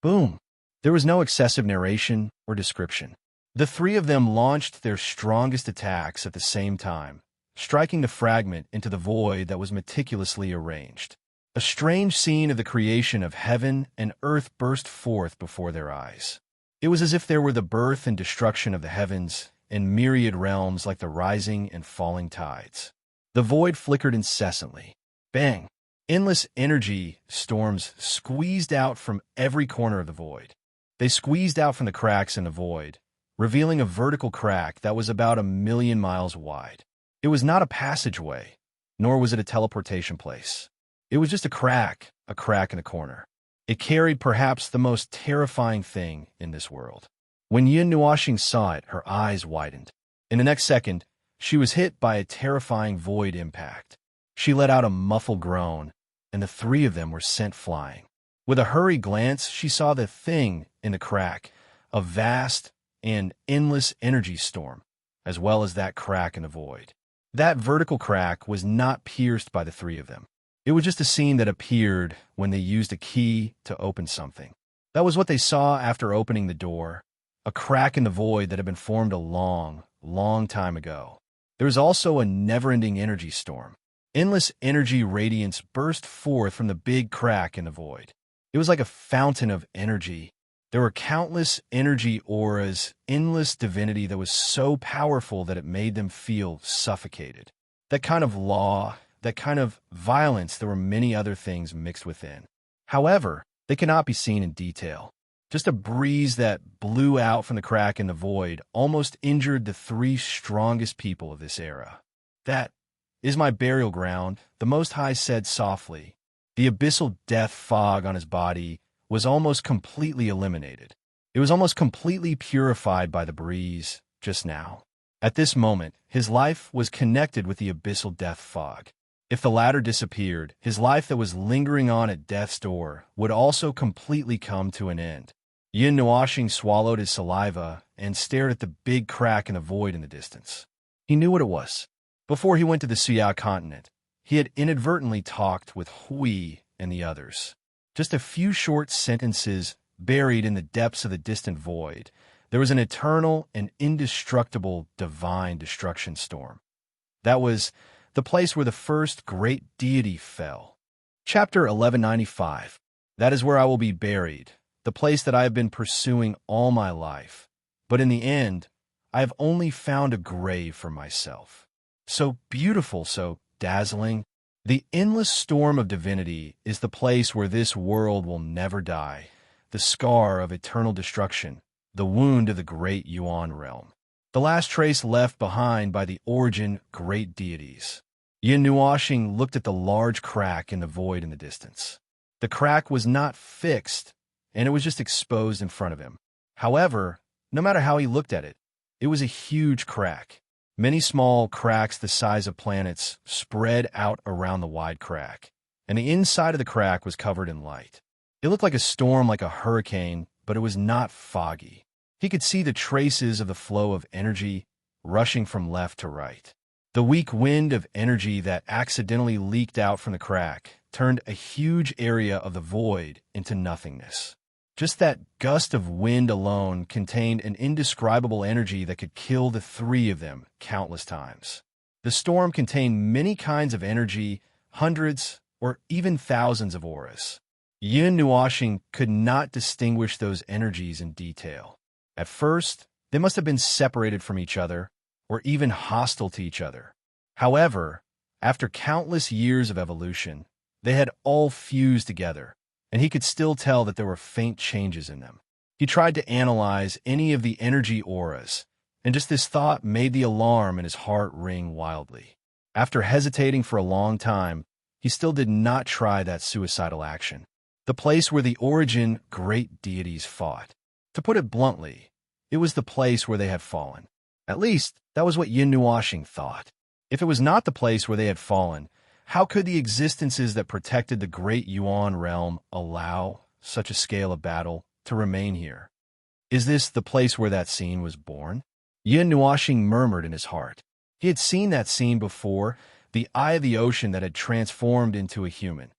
Boom! There was no excessive narration or description. The three of them launched their strongest attacks at the same time, striking the fragment into the void that was meticulously arranged. A strange scene of the creation of heaven and earth burst forth before their eyes. It was as if there were the birth and destruction of the heavens in myriad realms like the rising and falling tides. The void flickered incessantly. Bang! Endless energy storms squeezed out from every corner of the void. They squeezed out from the cracks in the void, revealing a vertical crack that was about 1,000,000 miles wide. It was not a passageway, nor was it a teleportation place. It was just a crack in the corner. It carried perhaps the most terrifying thing in this world. When Yin Nuashing saw it, her eyes widened. In the next second, she was hit by a terrifying void impact. She let out a muffled groan, and the three of them were sent flying. With a hurried glance, she saw the thing in the crack, a vast and endless energy storm, as well as that crack in the void. That vertical crack was not pierced by the three of them. It was just a scene that appeared when they used a key to open something. That was what they saw after opening the door, a crack in the void that had been formed a long, long time ago. There was also a never-ending energy storm. Endless energy radiance burst forth from the big crack in the void. It was like a fountain of energy. There were countless energy auras, endless divinity that was so powerful that it made them feel suffocated. That kind of law, that kind of violence, there were many other things mixed within. However, they cannot be seen in detail. Just a breeze that blew out from the crack in the void almost injured the three strongest people of this era. That is my burial ground, the Most High said softly. The abyssal death fog on his body was almost completely eliminated. It was almost completely purified by the breeze just now. At this moment, his life was connected with the abyssal death fog. If the latter disappeared, his life that was lingering on at death's door would also completely come to an end. Yin Nuashing swallowed his saliva and stared at the big crack in the void in the distance. He knew what it was. Before he went to the Xia continent, he had inadvertently talked with Hui and the others. Just a few short sentences buried in the depths of the distant void. There was an eternal and indestructible divine destruction storm. That was the place where the first great deity fell. Chapter 1195. That is where I will be buried, the place that I have been pursuing all my life. But in the end, I have only found a grave for myself. So beautiful, so dazzling. The endless storm of divinity is the place where this world will never die, the scar of eternal destruction, the wound of the great Yuan realm. The last trace left behind by the origin great deities. Yin Nuoxing looked at the large crack in the void in the distance. The crack was not fixed, and it was just exposed in front of him. However, no matter how he looked at it, it was a huge crack. Many small cracks the size of planets spread out around the wide crack, and the inside of the crack was covered in light. It looked like a storm, like a hurricane, but it was not foggy. He could see the traces of the flow of energy rushing from left to right. The weak wind of energy that accidentally leaked out from the crack turned a huge area of the void into nothingness. Just that gust of wind alone contained an indescribable energy that could kill the three of them countless times. The storm contained many kinds of energy, hundreds or even thousands of auras. Yin Nuoxing could not distinguish those energies in detail. At first, they must have been separated from each other or even hostile to each other. However, after countless years of evolution, they had all fused together, and he could still tell that there were faint changes in them. He tried to analyze any of the energy auras, and just this thought made the alarm in his heart ring wildly. After hesitating for a long time, he still did not try that suicidal action. The place where the origin great deities fought. To put it bluntly, it was the place where they had fallen. At least, that was what Yin Nuoxing thought. If it was not the place where they had fallen, how could the existences that protected the great Yuan realm allow such a scale of battle to remain here? Is this the place where that scene was born? Yin Nuoxing murmured in his heart. He had seen that scene before, the eye of the ocean that had transformed into a human.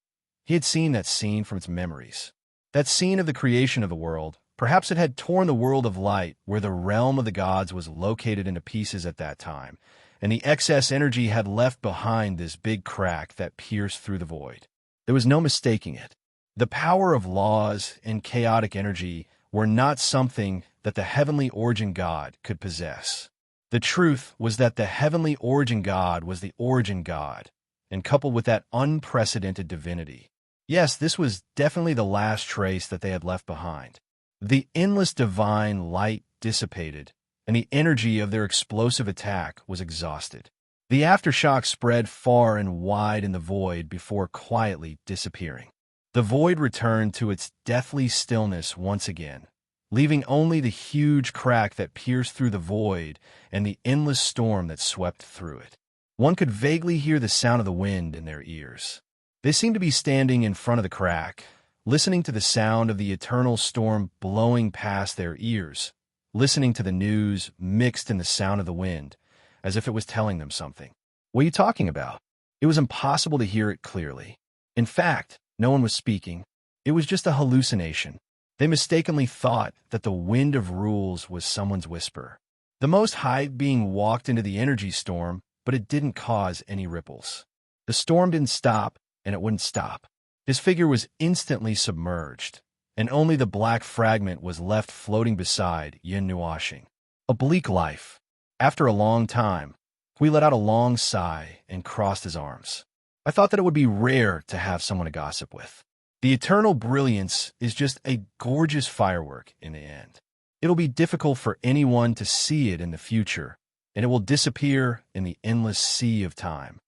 He had seen that scene from its memories. That scene of the creation of the world. Perhaps it had torn the world of light where the realm of the gods was located into pieces at that time, and the excess energy had left behind this big crack that pierced through the void. There was no mistaking it. The power of laws and chaotic energy were not something that the heavenly origin god could possess. The truth was that the heavenly origin god was the origin god, and coupled with that unprecedented divinity. Yes, this was definitely the last trace that they had left behind. The endless divine light dissipated, and the energy of their explosive attack was exhausted. The aftershock spread far and wide in the void before quietly disappearing. The void returned to its deathly stillness once again, leaving only the huge crack that pierced through the void and the endless storm that swept through it. One could vaguely hear the sound of the wind in their ears. They seemed to be standing in front of the crack, listening to the sound of the eternal storm blowing past their ears, listening to the news mixed in the sound of the wind, as if it was telling them something. What are you talking about? It was impossible to hear it clearly. In fact, no one was speaking. It was just a hallucination. They mistakenly thought that the wind of rules was someone's whisper. The Most High being walked into the energy storm, but it didn't cause any ripples. The storm didn't stop, and it wouldn't stop. His figure was instantly submerged, and only the black fragment was left floating beside Yin Nuoxing. A bleak life. After a long time, Hui let out a long sigh and crossed his arms. I thought that it would be rare to have someone to gossip with. The eternal brilliance is just a gorgeous firework in the end. It'll be difficult for anyone to see it in the future, and it will disappear in the endless sea of time.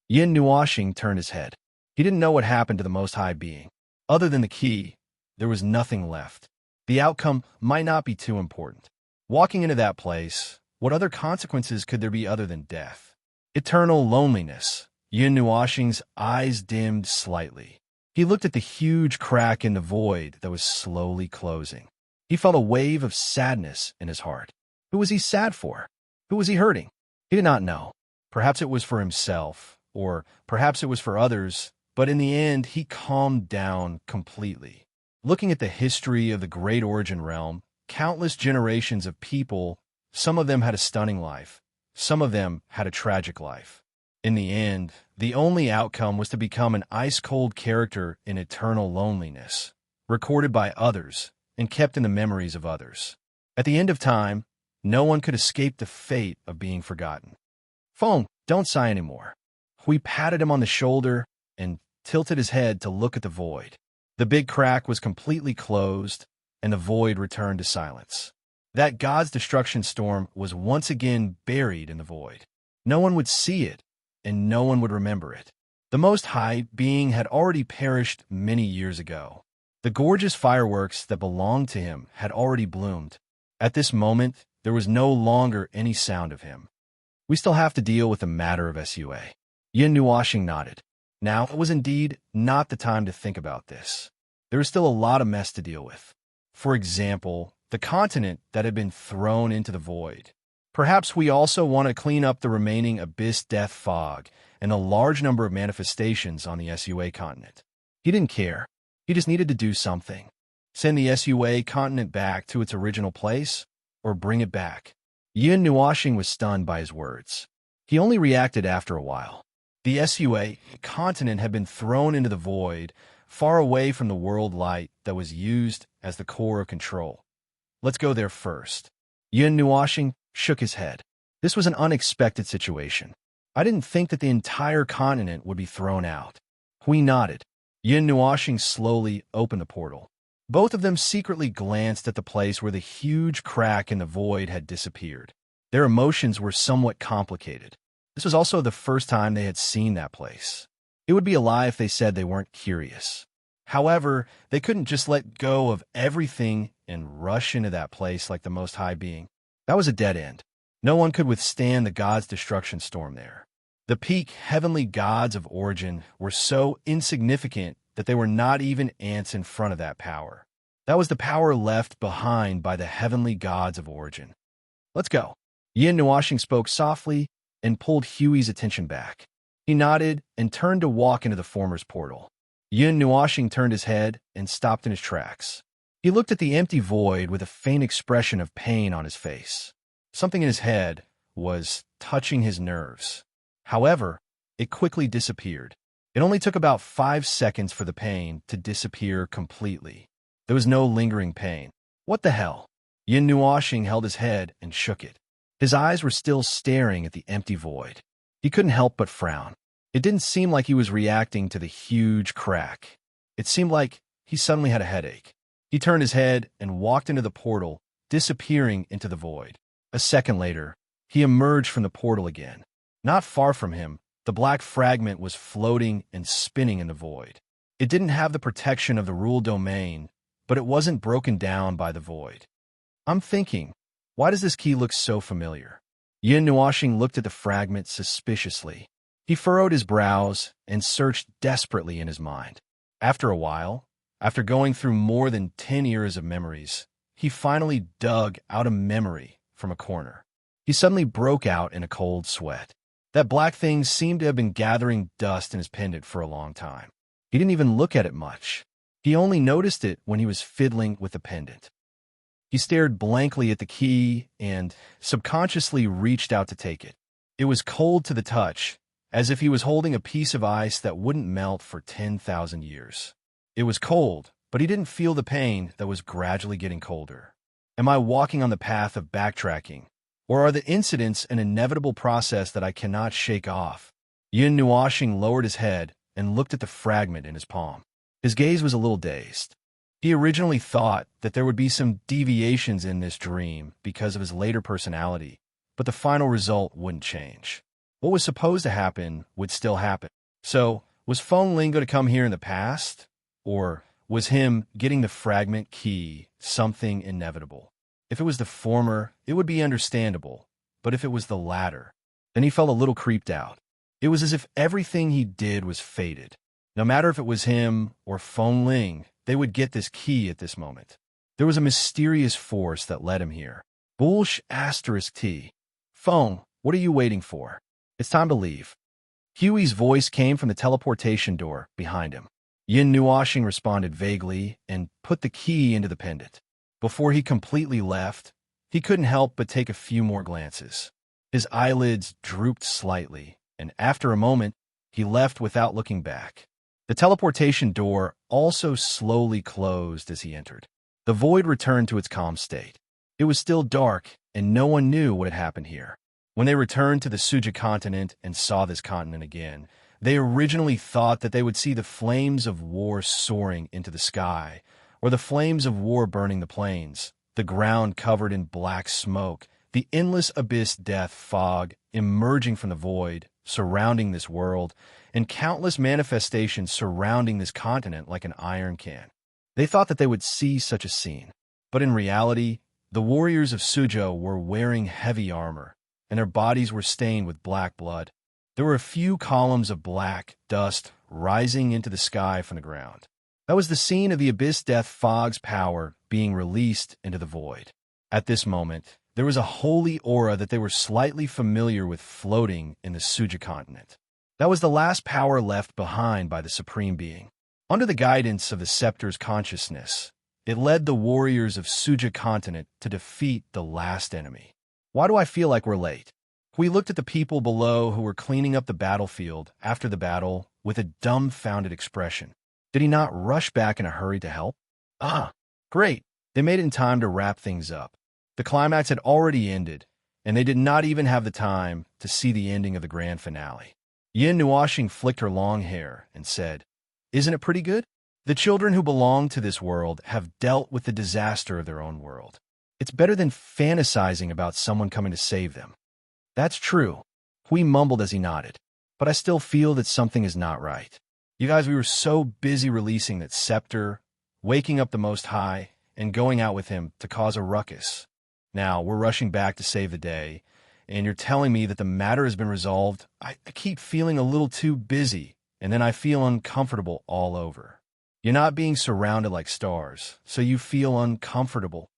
Yin Nuoxing turned his head. He didn't know what happened to the Most High Being. Other than the key, there was nothing left. The outcome might not be too important. Walking into that place, what other consequences could there be other than death? Eternal loneliness. Yin Nuoxing's eyes dimmed slightly. He looked at the huge crack in the void that was slowly closing. He felt a wave of sadness in his heart. Who was he sad for? Who was he hurting? He did not know. Perhaps it was for himself, or perhaps it was for others, but in the end, he calmed down completely. Looking at the history of the Great Origin Realm, countless generations of people, some of them had a stunning life, some of them had a tragic life. In the end, the only outcome was to become an ice-cold character in eternal loneliness, recorded by others and kept in the memories of others. At the end of time, no one could escape the fate of being forgotten. Feng, don't sigh anymore. We patted him on the shoulder and tilted his head to look at the void. The big crack was completely closed, and the void returned to silence. That God's destruction storm was once again buried in the void. No one would see it, and no one would remember it. The Most High being had already perished many years ago. The gorgeous fireworks that belonged to him had already bloomed. At this moment, there was no longer any sound of him. We still have to deal with the matter of Sua. Yin Nuashing nodded. Now, it was indeed not the time to think about this. There is still a lot of mess to deal with. For example, the continent that had been thrown into the void. Perhaps we also want to clean up the remaining abyss death fog and a large number of manifestations on the Sua continent. He didn't care. He just needed to do something. Send the Sua continent back to its original place, or bring it back. Yin Nuashing was stunned by his words. He only reacted after a while. The Sua continent had been thrown into the void, far away from the world light that was used as the core of control. Let's go there first. Yin Nuashing shook his head. This was an unexpected situation. I didn't think that the entire continent would be thrown out. Hui nodded. Yin Nuashing slowly opened the portal. Both of them secretly glanced at the place where the huge crack in the void had disappeared. Their emotions were somewhat complicated. This was also the first time they had seen that place. It would be a lie if they said they weren't curious. However, they couldn't just let go of everything and rush into that place like the Most High Being. That was a dead end. No one could withstand the God's destruction storm there. The peak heavenly gods of origin were so insignificant that they were not even ants in front of that power. That was the power left behind by the heavenly gods of origin. Let's go. Yin Nuashing spoke softly and pulled Huey's attention back. He nodded and turned to walk into the former's portal. Yin Nuashing turned his head and stopped in his tracks. He looked at the empty void with a faint expression of pain on his face. Something in his head was touching his nerves. However, it quickly disappeared. It only took about 5 seconds for the pain to disappear completely. There was no lingering pain. What the hell? Yin Nuashing held his head and shook it. His eyes were still staring at the empty void. He couldn't help but frown. It didn't seem like he was reacting to the huge crack. It seemed like he suddenly had a headache. He turned his head and walked into the portal, disappearing into the void. A second later, he emerged from the portal again. Not far from him, the black fragment was floating and spinning in the void. It didn't have the protection of the rule domain, but it wasn't broken down by the void. I'm thinking, why does this key look so familiar? Yin Nuashing looked at the fragment suspiciously. He furrowed his brows and searched desperately in his mind. After a while, after going through more than 10 years of memories, he finally dug out a memory from a corner. He suddenly broke out in a cold sweat. That black thing seemed to have been gathering dust in his pendant for a long time. He didn't even look at it much. He only noticed it when he was fiddling with the pendant. He stared blankly at the key and subconsciously reached out to take it. It was cold to the touch, as if he was holding a piece of ice that wouldn't melt for 10,000 years. It was cold, but he didn't feel the pain that was gradually getting colder. Am I walking on the path of backtracking? Or are the incidents an inevitable process that I cannot shake off? Yin Nuashing lowered his head and looked at the fragment in his palm. His gaze was a little dazed. He originally thought that there would be some deviations in this dream because of his later personality, but the final result wouldn't change. What was supposed to happen would still happen. So, was Feng Ling going to come here in the past? Or was him getting the fragment key something inevitable? If it was the former, it would be understandable, but if it was the latter, then he felt a little creeped out. It was as if everything he did was fated. No matter if it was him or Feng Ling, they would get this key at this moment. There was a mysterious force that led him here. Bullsh *T. Feng, what are you waiting for? It's time to leave. Huey's voice came from the teleportation door behind him. Yin Nuashing responded vaguely and put the key into the pendant. Before he completely left, he couldn't help but take a few more glances. His eyelids drooped slightly, and after a moment, he left without looking back. The teleportation door also slowly closed as he entered. The void returned to its calm state. It was still dark, and no one knew what had happened here. When they returned to the Suja continent and saw this continent again, they originally thought that they would see the flames of war soaring into the sky, or the flames of war burning the plains, the ground covered in black smoke, the endless abyss death fog emerging from the void, surrounding this world, and countless manifestations surrounding this continent like an iron can. They thought that they would see such a scene. But in reality, the warriors of Suzhou were wearing heavy armor, and their bodies were stained with black blood. There were a few columns of black dust rising into the sky from the ground. That was the scene of the Abyss Death Fog's power being released into the void. At this moment, there was a holy aura that they were slightly familiar with floating in the Suja continent. That was the last power left behind by the Supreme Being. Under the guidance of the Scepter's consciousness, it led the warriors of Suja continent to defeat the last enemy. Why do I feel like we're late? We looked at the people below who were cleaning up the battlefield after the battle with a dumbfounded expression. Did he not rush back in a hurry to help? Great. They made it in time to wrap things up. The climax had already ended, and they did not even have the time to see the ending of the grand finale. Yin Nuashing flicked her long hair and said, "Isn't it pretty good? The children who belong to this world have dealt with the disaster of their own world. It's better than fantasizing about someone coming to save them." "That's true," Hui mumbled as he nodded, "but I still feel that something is not right. You guys, we were so busy releasing that scepter, waking up the Most High, and going out with him to cause a ruckus. Now we're rushing back to save the day, and you're telling me that the matter has been resolved. I keep feeling a little too busy, and then I feel uncomfortable all over. You're not being surrounded like stars, so you feel uncomfortable."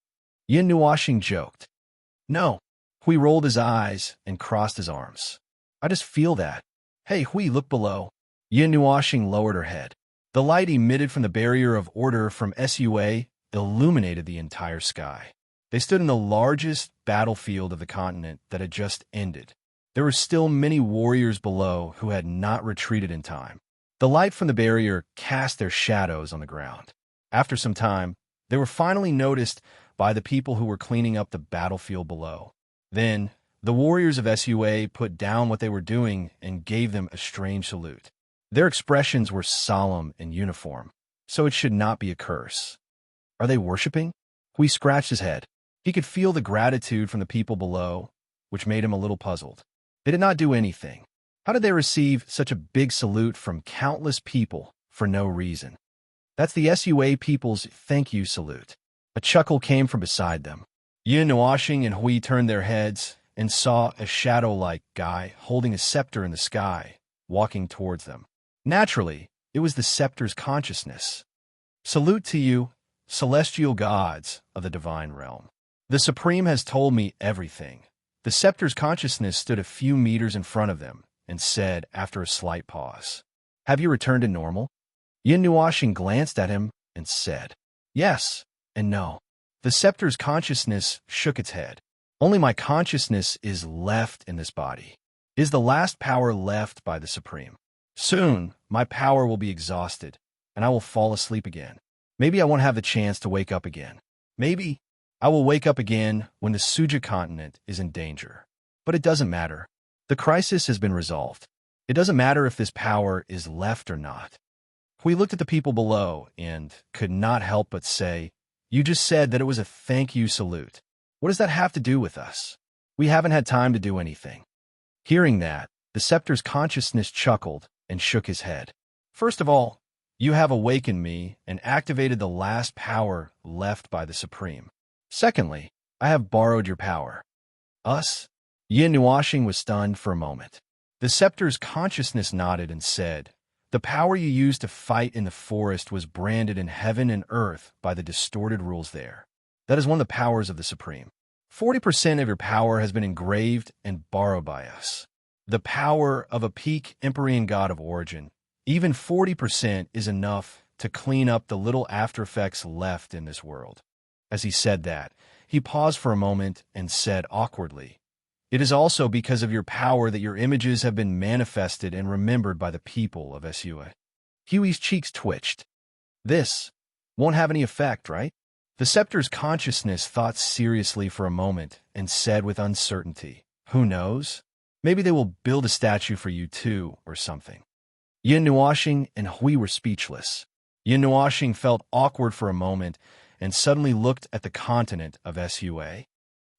Yin Nuashing joked. "No." Hui rolled his eyes and crossed his arms. "I just feel that. Hey, Hui, look below." Yin Nuashing lowered her head. The light emitted from the barrier of order from Sua illuminated the entire sky. They stood in the largest battlefield of the continent that had just ended. There were still many warriors below who had not retreated in time. The light from the barrier cast their shadows on the ground. After some time, they were finally noticed by the people who were cleaning up the battlefield below. Then, the warriors of Sua put down what they were doing and gave them a strange salute. Their expressions were solemn and uniform, so it should not be a curse. Are they worshipping? Hui scratched his head. He could feel the gratitude from the people below, which made him a little puzzled. They did not do anything. How did they receive such a big salute from countless people for no reason? That's the Sua people's thank you salute. A chuckle came from beside them. Yin Nuashing and Hui turned their heads and saw a shadow-like guy holding a scepter in the sky, walking towards them. Naturally, it was the scepter's consciousness. "Salute to you, celestial gods of the divine realm. The Supreme has told me everything." The scepter's consciousness stood a few meters in front of them and said after a slight pause, "Have you returned to normal?" Yin Nuashing glanced at him and said, "Yes and no." The scepter's consciousness shook its head. "Only my consciousness is left in this body. Is the last power left by the Supreme. Soon, my power will be exhausted, and I will fall asleep again. Maybe I won't have the chance to wake up again. Maybe I will wake up again when the Suja continent is in danger. But it doesn't matter. The crisis has been resolved. It doesn't matter if this power is left or not." We looked at the people below and could not help but say, "You just said that it was a thank you salute. What does that have to do with us? We haven't had time to do anything." Hearing that, the scepter's consciousness chuckled and shook his head. "First of all, you have awakened me and activated the last power left by the Supreme. Secondly, I have borrowed your power." "Us?" Yin Nuashing was stunned for a moment. The scepter's consciousness nodded and said, "The power you used to fight in the forest was branded in heaven and earth by the distorted rules there. That is one of the powers of the Supreme. 40% of your power has been engraved and borrowed by us. The power of a peak Empyrean god of origin. Even 40% is enough to clean up the little aftereffects left in this world. As he said that, he paused for a moment and said awkwardly, "It is also because of your power that your images have been manifested and remembered by the people of SUA." Huey's cheeks twitched. This won't have any effect, right? The scepter's consciousness thought seriously for a moment and said with uncertainty, "Who knows? Maybe they will build a statue for you too, or something." Yin Nuashing and Hui were speechless. Yin Nuashing felt awkward for a moment and suddenly looked at the continent of SUA.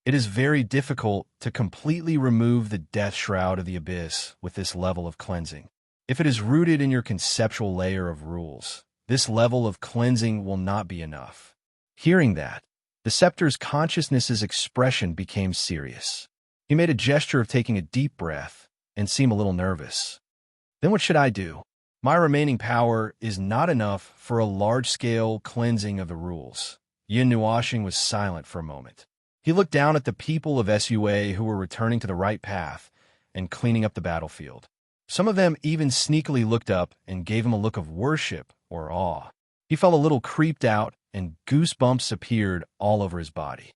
It is very difficult to completely remove the death shroud of the abyss with this level of cleansing. If it is rooted in your conceptual layer of rules, this level of cleansing will not be enough. Hearing that, the scepter's consciousness's expression became serious. He made a gesture of taking a deep breath and seemed a little nervous. "Then what should I do? My remaining power is not enough for a large-scale cleansing of the rules." Yin Nuashing was silent for a moment. He looked down at the people of SUA who were returning to the right path and cleaning up the battlefield. Some of them even sneakily looked up and gave him a look of worship or awe. He felt a little creeped out and goosebumps appeared all over his body.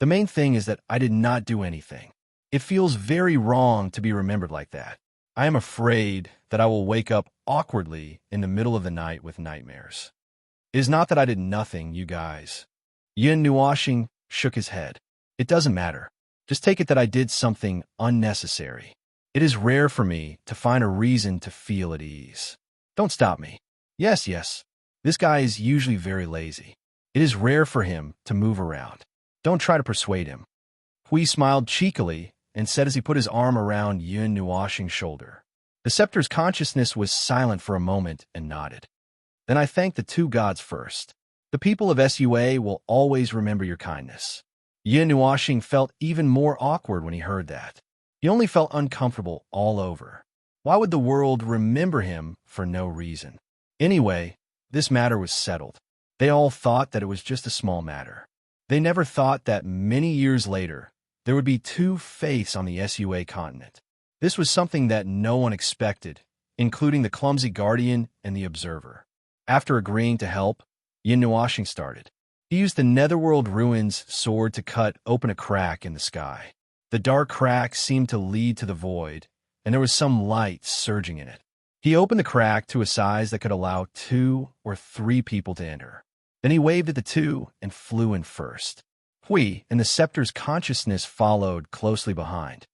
"The main thing is that I did not do anything. It feels very wrong to be remembered like that. I am afraid that I will wake up awkwardly in the middle of the night with nightmares. It is not that I did nothing, you guys." Yin Nuashing shook his head. "It doesn't matter. Just take it that I did something unnecessary. It is rare for me to find a reason to feel at ease. Don't stop me. Yes. This guy is usually very lazy. It is rare for him to move around. Don't try to persuade him." Hui smiled cheekily and said as he put his arm around Yin Nuashing's shoulder. The scepter's consciousness was silent for a moment and nodded. "Then I thank the two gods first. The people of SUA will always remember your kindness." Yin Nuashing felt even more awkward when he heard that. He only felt uncomfortable all over. Why would the world remember him for no reason? Anyway, this matter was settled. They all thought that it was just a small matter. They never thought that many years later, there would be two faiths on the SUA continent. This was something that no one expected, including the clumsy guardian and the observer. After agreeing to help, Yin Nuashing started. He used the Netherworld Ruins sword to cut open a crack in the sky. The dark crack seemed to lead to the void, and there was some light surging in it. He opened the crack to a size that could allow 2 or 3 people to enter. Then he waved at the 2 and flew in first. Hui and the scepter's consciousness followed closely behind.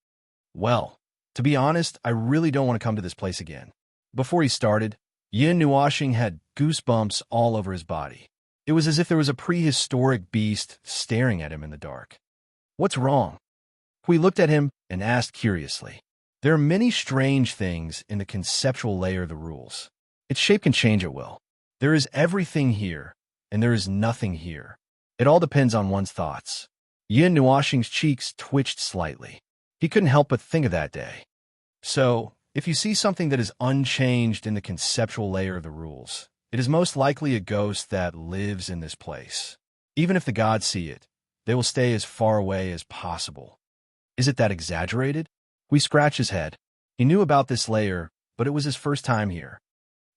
"Well, to be honest, I really don't want to come to this place again." Before he started, Yin Nuashing had goosebumps all over his body. It was as if there was a prehistoric beast staring at him in the dark. "What's wrong?" Hui looked at him and asked curiously. "There are many strange things in the conceptual layer of the rules. Its shape can change at will. There is everything here, and there is nothing here. It all depends on one's thoughts." Yin Nuashing's cheeks twitched slightly. He couldn't help but think of that day. "So, if you see something that is unchanged in the conceptual layer of the rules, it is most likely a ghost that lives in this place. Even if the gods see it, they will stay as far away as possible." "Is it that exaggerated?" We scratched his head. He knew about this layer, but it was his first time here.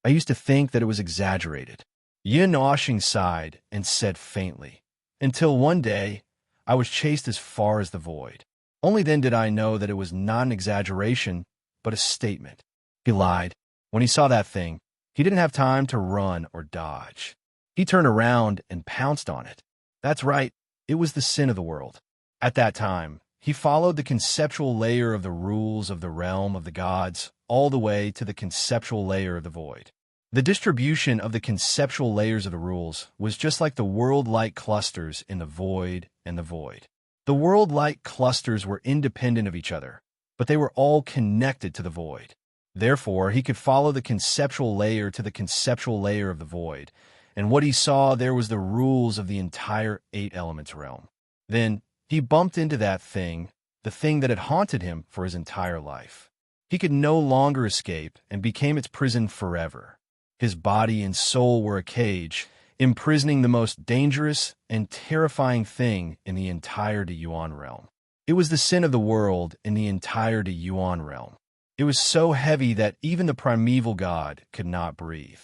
"I used to think that it was exaggerated." Yin Nuashing sighed and said faintly, "Until one day, I was chased as far as the void. Only then did I know that it was not an exaggeration, but a statement." He lied. When he saw that thing, he didn't have time to run or dodge. He turned around and pounced on it. That's right, it was the sin of the world. At that time, he followed the conceptual layer of the rules of the realm of the gods all the way to the conceptual layer of the void. The distribution of the conceptual layers of the rules was just like the world-like clusters in the void and the void. The world-like clusters were independent of each other, but they were all connected to the void. Therefore, he could follow the conceptual layer to the conceptual layer of the void, and what he saw there was the rules of the entire 8 elements realm. Then, he bumped into that thing, the thing that had haunted him for his entire life. He could no longer escape and became its prison forever. His body and soul were a cage, imprisoning the most dangerous and terrifying thing in the entire Yuan realm. It was the sin of the world in the entire Yuan realm. It was so heavy that even the primeval god could not breathe.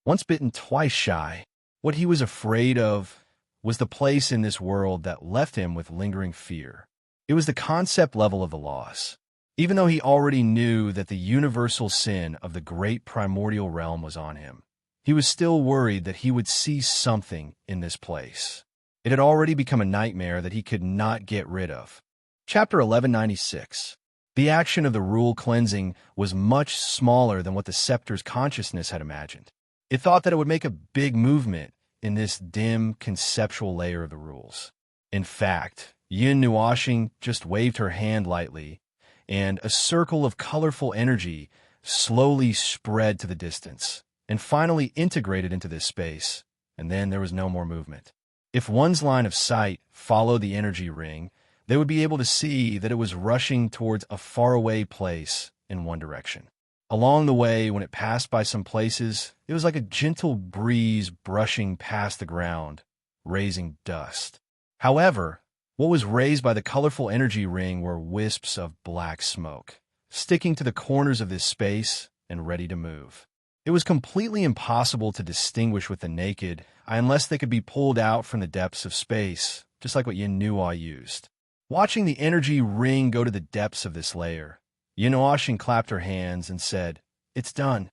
Once bitten, twice shy, what he was afraid of was the place in this world that left him with lingering fear. It was the concept level of the loss. Even though he already knew that the universal sin of the great primordial realm was on him, he was still worried that he would see something in this place. It had already become a nightmare that he could not get rid of. Chapter 1196. The action of the rule cleansing was much smaller than what the scepter's consciousness had imagined. It thought that it would make a big movement in this dim, conceptual layer of the rules. In fact, Yin Nuashing just waved her hand lightly, and a circle of colorful energy slowly spread to the distance, and finally integrated into this space, and then there was no more movement. If one's line of sight followed the energy ring, they would be able to see that it was rushing towards a faraway place in one direction. Along the way, when it passed by some places, it was like a gentle breeze brushing past the ground, raising dust. However, what was raised by the colorful energy ring were wisps of black smoke, sticking to the corners of this space and ready to move. It was completely impossible to distinguish with the naked eye unless they could be pulled out from the depths of space, just like what Yin Nuo used. Watching the energy ring go to the depths of this layer, Yin Nuashing clapped her hands and said, "It's done.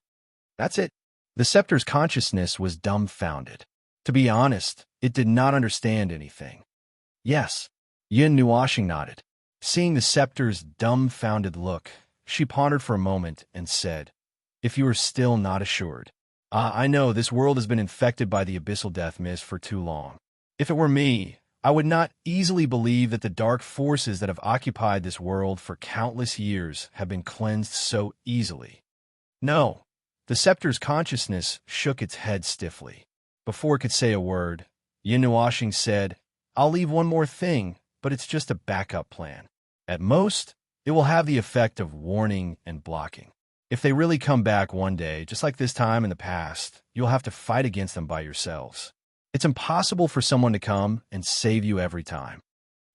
That's it." The scepter's consciousness was dumbfounded. To be honest, it did not understand anything. Yes, Yin Nuashing nodded. Seeing the scepter's dumbfounded look, she pondered for a moment and said, "If you are still not assured. I know this world has been infected by the abyssal death mist for too long. If it were me, I would not easily believe that the dark forces that have occupied this world for countless years have been cleansed so easily." No, the scepter's consciousness shook its head stiffly. Before it could say a word, Yin Nuashing said, "I'll leave one more thing, but it's just a backup plan. At most, it will have the effect of warning and blocking. If they really come back one day, just like this time in the past, you'll have to fight against them by yourselves. It's impossible for someone to come and save you every time."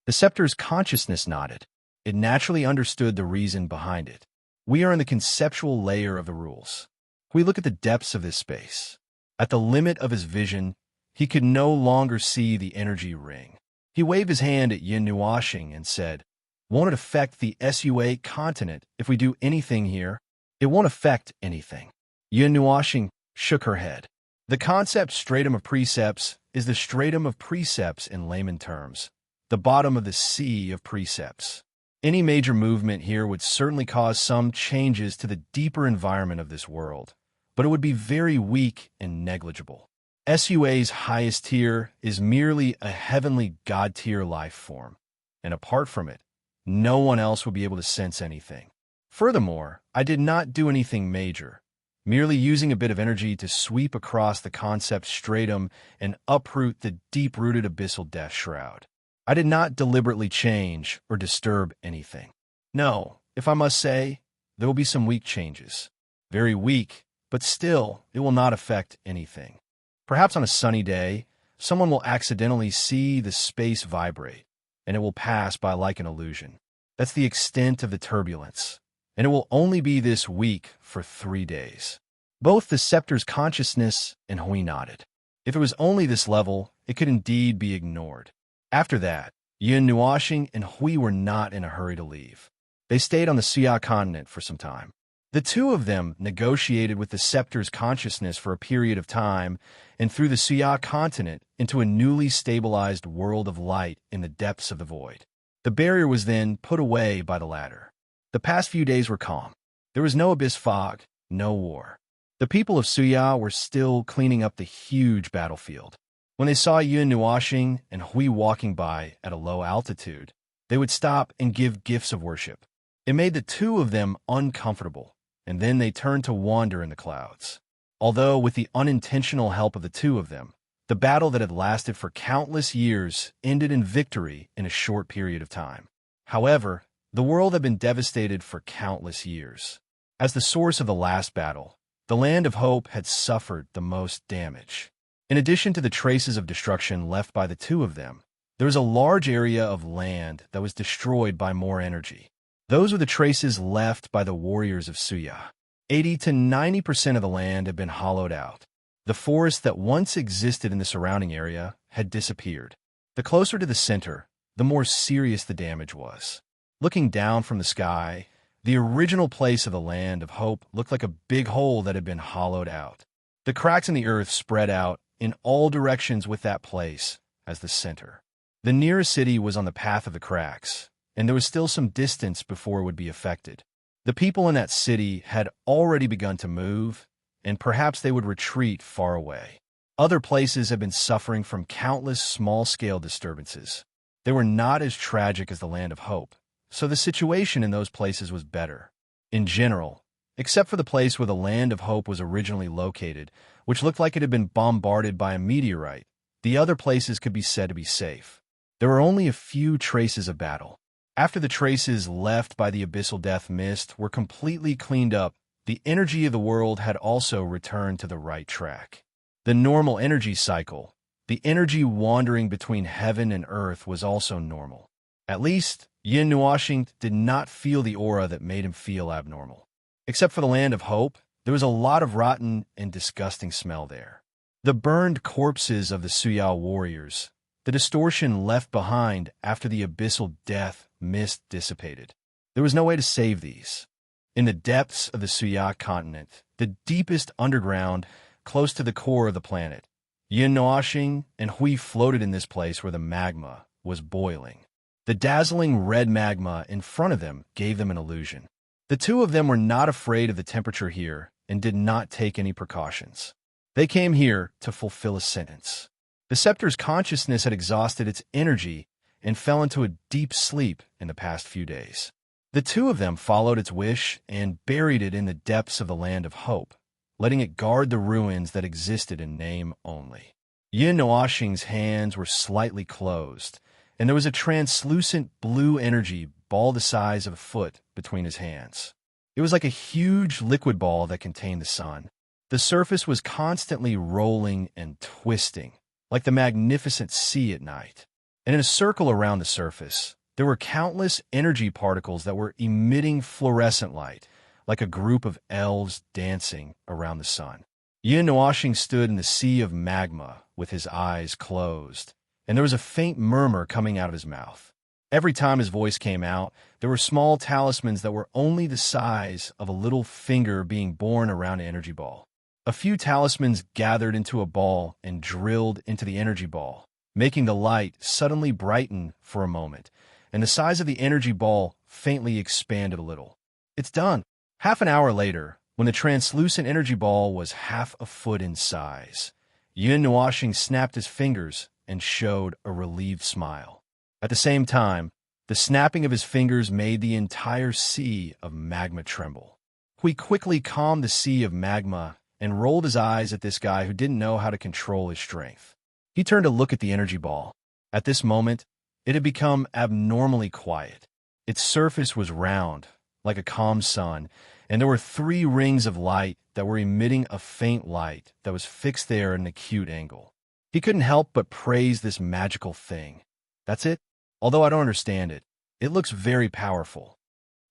The scepter's consciousness nodded. It naturally understood the reason behind it. We are in the conceptual layer of the rules. We look at the depths of this space. At the limit of his vision, he could no longer see the energy ring. He waved his hand at Yin Nuashing and said, "Won't it affect the SUA continent if we do anything here?" "It won't affect anything." Yin Nuashing shook her head. The concept stratum of precepts is the stratum of precepts in layman terms, the bottom of the sea of precepts. Any major movement here would certainly cause some changes to the deeper environment of this world, but it would be very weak and negligible. SUA's highest tier is merely a heavenly god-tier life form, and apart from it, no one else would be able to sense anything. Furthermore, I did not do anything major, merely using a bit of energy to sweep across the concept stratum and uproot the deep-rooted abyssal death shroud. I did not deliberately change or disturb anything. No, if I must say, there will be some weak changes. Very weak, but still, it will not affect anything. Perhaps on a sunny day, someone will accidentally see the space vibrate, and it will pass by like an illusion. That's the extent of the turbulence, and it will only be this weak for 3 days. Both the scepter's consciousness and Hui nodded. If it was only this level, it could indeed be ignored. After that, Yin Nuashing and Hui were not in a hurry to leave. They stayed on the Xia continent for some time. The two of them negotiated with the scepter's consciousness for a period of time and threw the Xia continent into a newly stabilized world of light in the depths of the void. The barrier was then put away by the latter. The past few days were calm. There was no abyss fog, no war. The people of Xia were still cleaning up the huge battlefield. When they saw Yin Nuashing and Hui walking by at a low altitude, they would stop and give gifts of worship. It made the two of them uncomfortable, and then they turned to wander in the clouds. Although with the unintentional help of the two of them, the battle that had lasted for countless years ended in victory in a short period of time. However, the world had been devastated for countless years. As the source of the last battle, the Land of Hope had suffered the most damage. In addition to the traces of destruction left by the two of them, There was a large area of land that was destroyed by more energy. Those were the traces left by the warriors of Suya. 80 to 90% of the land had been hollowed out. The forest that once existed in the surrounding area had disappeared. The closer to the center, the more serious the damage was. Looking down from the sky, the original place of the land of hope looked like a big hole that had been hollowed out. The cracks in the earth spread out in all directions with that place as the center. The nearest city was on the path of the cracks, and there was still some distance before it would be affected. The people in that city had already begun to move, and perhaps they would retreat far away. Other places had been suffering from countless small-scale disturbances. They were not as tragic as the Land of Hope, so the situation in those places was better. In general, except for the place where the Land of Hope was originally located, which looked like it had been bombarded by a meteorite, the other places could be said to be safe. There were only a few traces of battle. After the traces left by the abyssal death mist were completely cleaned up, the energy of the world had also returned to the right track. The normal energy cycle, the energy wandering between heaven and earth, was also normal. At least, Yin Nuoxing did not feel the aura that made him feel abnormal. Except for the Land of Hope, there was a lot of rotten and disgusting smell there. The burned corpses of the Suyao warriors, the distortion left behind after the abyssal death mist dissipated. There was no way to save these. In the depths of the Suya continent, the deepest underground, close to the core of the planet, Yin Nuoxing and Hui floated in this place where the magma was boiling. The dazzling red magma in front of them gave them an illusion. The two of them were not afraid of the temperature here and did not take any precautions. They came here to fulfill a sentence. The scepter's consciousness had exhausted its energy and fell into a deep sleep in the past few days. The two of them followed its wish and buried it in the depths of the Land of Hope, letting it guard the ruins that existed in name only. Yin Nuoxing's hands were slightly closed, and there was a translucent blue energy ball the size of a foot between his hands. It was like a huge liquid ball that contained the sun. The surface was constantly rolling and twisting, like the magnificent sea at night. And in a circle around the surface, there were countless energy particles that were emitting fluorescent light, like a group of elves dancing around the sun. Yin Nuoxing stood in the sea of magma with his eyes closed, and there was a faint murmur coming out of his mouth. Every time his voice came out, there were small talismans that were only the size of a little finger being borne around an energy ball. A few talismans gathered into a ball and drilled into the energy ball, making the light suddenly brighten for a moment, and the size of the energy ball faintly expanded a little. It's done. Half an hour later, when the translucent energy ball was half a foot in size, Yin Nuoxing snapped his fingers and showed a relieved smile. At the same time, the snapping of his fingers made the entire sea of magma tremble. Hui quickly calmed the sea of magma and rolled his eyes at this guy who didn't know how to control his strength. He turned to look at the energy ball. At this moment, it had become abnormally quiet. Its surface was round, like a calm sun, and there were 3 rings of light that were emitting a faint light that was fixed there at an acute angle. He couldn't help but praise this magical thing. That's it? Although I don't understand it, it looks very powerful.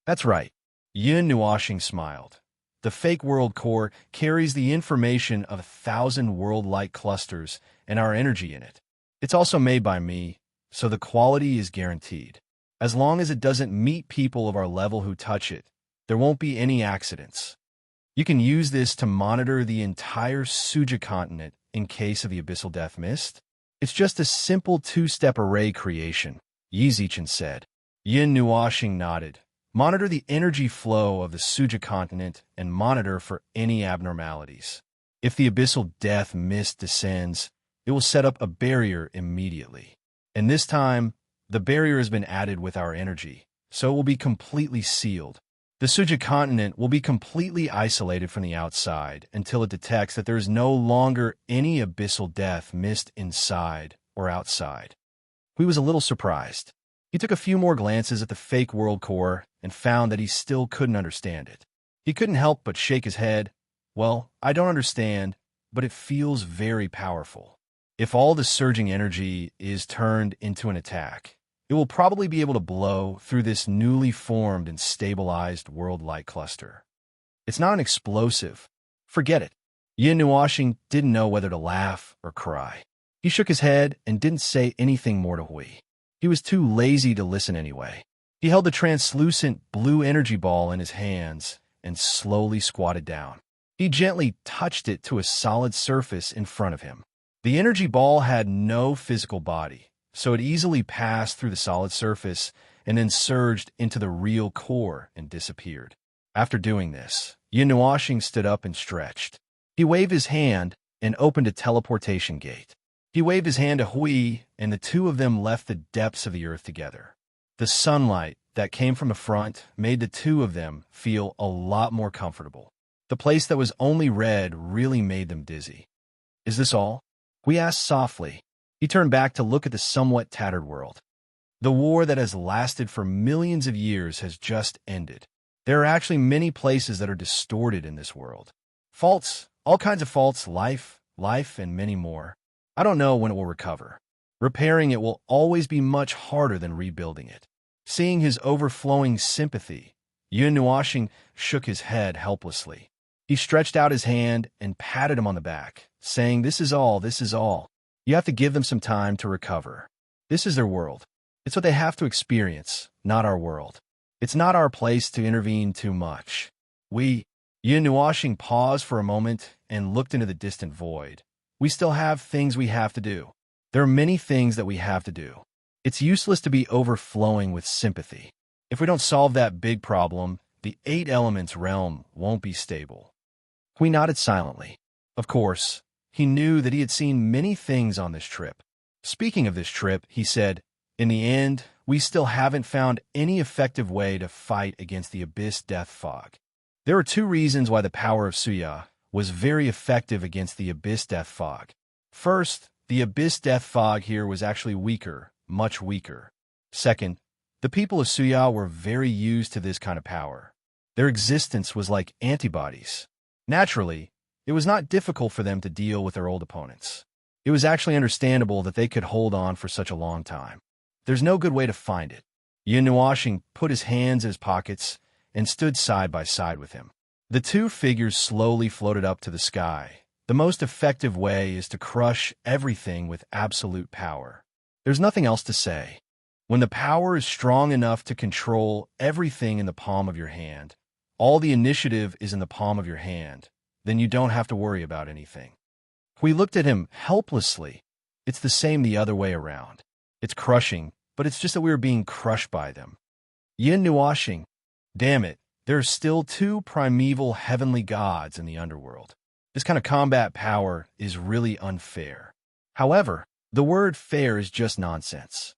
That's right. Yin Nuoxing smiled. The fake world core carries the information of 1,000 world-like clusters and our energy in it. It's also made by me, so the quality is guaranteed. As long as it doesn't meet people of our level who touch it, there won't be any accidents. You can use this to monitor the entire Suja continent in case of the abyssal death mist. It's just a simple 2-step array creation, Yi Zichen said. Yin Nuoxing nodded. Monitor the energy flow of the Suja continent and monitor for any abnormalities. If the abyssal death mist descends, it will set up a barrier immediately. And this time, the barrier has been added with our energy, so it will be completely sealed. The Suja continent will be completely isolated from the outside until it detects that there is no longer any abyssal death mist inside or outside. Hui was a little surprised. He took a few more glances at the fake world core and found that he still couldn't understand it. He couldn't help but shake his head. Well, I don't understand, but it feels very powerful. If all the surging energy is turned into an attack, it will probably be able to blow through this newly formed and stabilized world light cluster. It's not an explosive. Forget it. Yin Nuashing didn't know whether to laugh or cry. He shook his head and didn't say anything more to Hui. He was too lazy to listen anyway. He held the translucent blue energy ball in his hands and slowly squatted down. He gently touched it to a solid surface in front of him. The energy ball had no physical body, so it easily passed through the solid surface and then surged into the real core and disappeared. After doing this, Yin Nuashing stood up and stretched. He waved his hand and opened a teleportation gate. He waved his hand to Hui, and the two of them left the depths of the earth together. The sunlight that came from the front made the two of them feel a lot more comfortable. The place that was only red really made them dizzy. "Is this all?" Hui asked softly. He turned back to look at the somewhat tattered world. The war that has lasted for millions of years has just ended. There are actually many places that are distorted in this world. Faults, all kinds of faults, life, and many more. I don't know when it will recover. Repairing it will always be much harder than rebuilding it. Seeing his overflowing sympathy, Yin Nuashing shook his head helplessly. He stretched out his hand and patted him on the back, saying, this is all. You have to give them some time to recover. This is their world. It's what they have to experience, not our world. It's not our place to intervene too much. Yin Nuashing paused for a moment and looked into the distant void. We still have things we have to do. There are many things that we have to do. It's useless to be overflowing with sympathy. If we don't solve that big problem, the 8 elements realm won't be stable. Hui nodded silently. Of course, he knew that he had seen many things on this trip. Speaking of this trip, he said, in the end, we still haven't found any effective way to fight against the Abyss Death Fog. There are 2 reasons why the power of Suya was very effective against the Abyss Death Fog. First, the Abyss Death Fog here was actually weaker, much weaker. Second, the people of Suya were very used to this kind of power. Their existence was like antibodies. Naturally, it was not difficult for them to deal with their old opponents. It was actually understandable that they could hold on for such a long time. There's no good way to find it. Yin Nuashing put his hands in his pockets and stood side by side with him. The 2 figures slowly floated up to the sky. The most effective way is to crush everything with absolute power. There's nothing else to say. When the power is strong enough to control everything in the palm of your hand, all the initiative is in the palm of your hand, then you don't have to worry about anything. We looked at him helplessly. It's the same the other way around. It's crushing, but it's just that we were being crushed by them. Yin Nuashing, damn it, there are still 2 primeval heavenly gods in the underworld. This kind of combat power is really unfair. However, the word fair is just nonsense.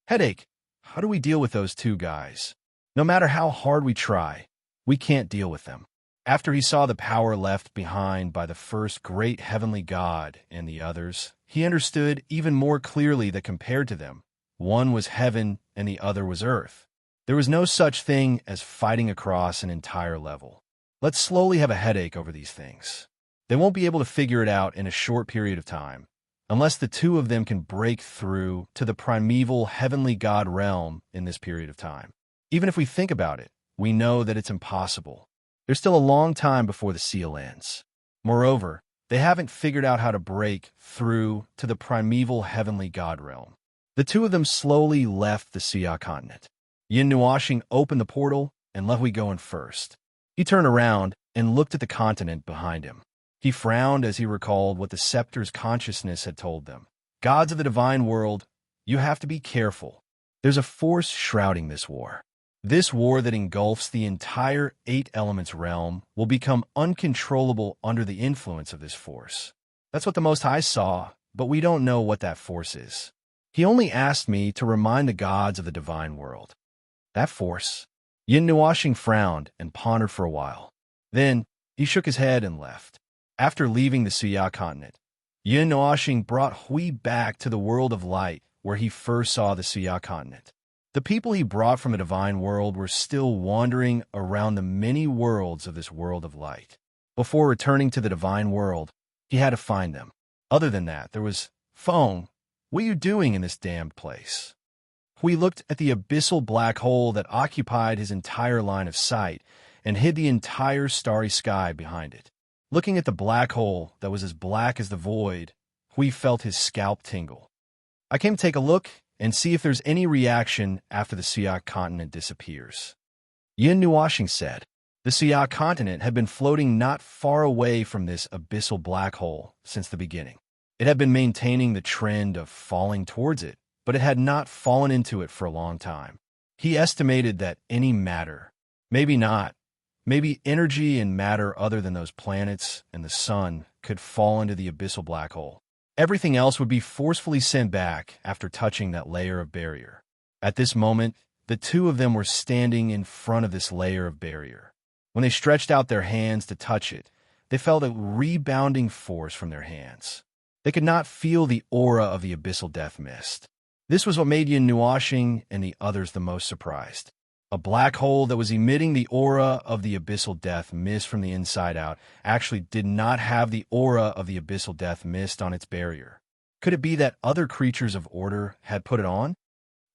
Headache. How do we deal with those 2 guys? No matter how hard we try, we can't deal with them. After he saw the power left behind by the first great heavenly god and the others, he understood even more clearly that compared to them, one was heaven and the other was earth. There was no such thing as fighting across an entire level. Let's slowly have a headache over these things. They won't be able to figure it out in a short period of time, unless the 2 of them can break through to the primeval heavenly god realm in this period of time. Even if we think about it, we know that it's impossible. There's still a long time before the seal ends. Moreover, they haven't figured out how to break through to the primeval heavenly god realm. The 2 of them slowly left the Suya continent. Yin Nuashing opened the portal and let Hui go in first. He turned around and looked at the continent behind him. He frowned as he recalled what the scepter's consciousness had told them. Gods of the divine world, you have to be careful. There's a force shrouding this war. This war that engulfs the entire 8 elements realm will become uncontrollable under the influence of this force. That's what the Most High saw, but we don't know what that force is. He only asked me to remind the gods of the divine world. That force? Yin Nuashing frowned and pondered for a while. Then, he shook his head and left. After leaving the Suya continent, Yin Nuashing brought Hui back to the world of light where he first saw the Suya continent. The people he brought from the divine world were still wandering around the many worlds of this world of light. Before returning to the divine world, he had to find them. Other than that, there was, Feng, what are you doing in this damned place? Hui looked at the abyssal black hole that occupied his entire line of sight and hid the entire starry sky behind it. Looking at the black hole that was as black as the void, Hui felt his scalp tingle. I came to take a look and see if there's any reaction after the Siak continent disappears. Yin Nuashing said. The Siak continent had been floating not far away from this abyssal black hole since the beginning. It had been maintaining the trend of falling towards it, but it had not fallen into it for a long time. He estimated that any matter, maybe not, maybe energy and matter other than those planets and the sun could fall into the abyssal black hole. Everything else would be forcefully sent back after touching that layer of barrier. At this moment, the two of them were standing in front of this layer of barrier. When they stretched out their hands to touch it, they felt a rebounding force from their hands. They could not feel the aura of the abyssal death mist. This was what made Yin Nuashing and the others the most surprised. A black hole that was emitting the aura of the abyssal death mist from the inside out actually did not have the aura of the abyssal death mist on its barrier. Could it be that other creatures of order had put it on?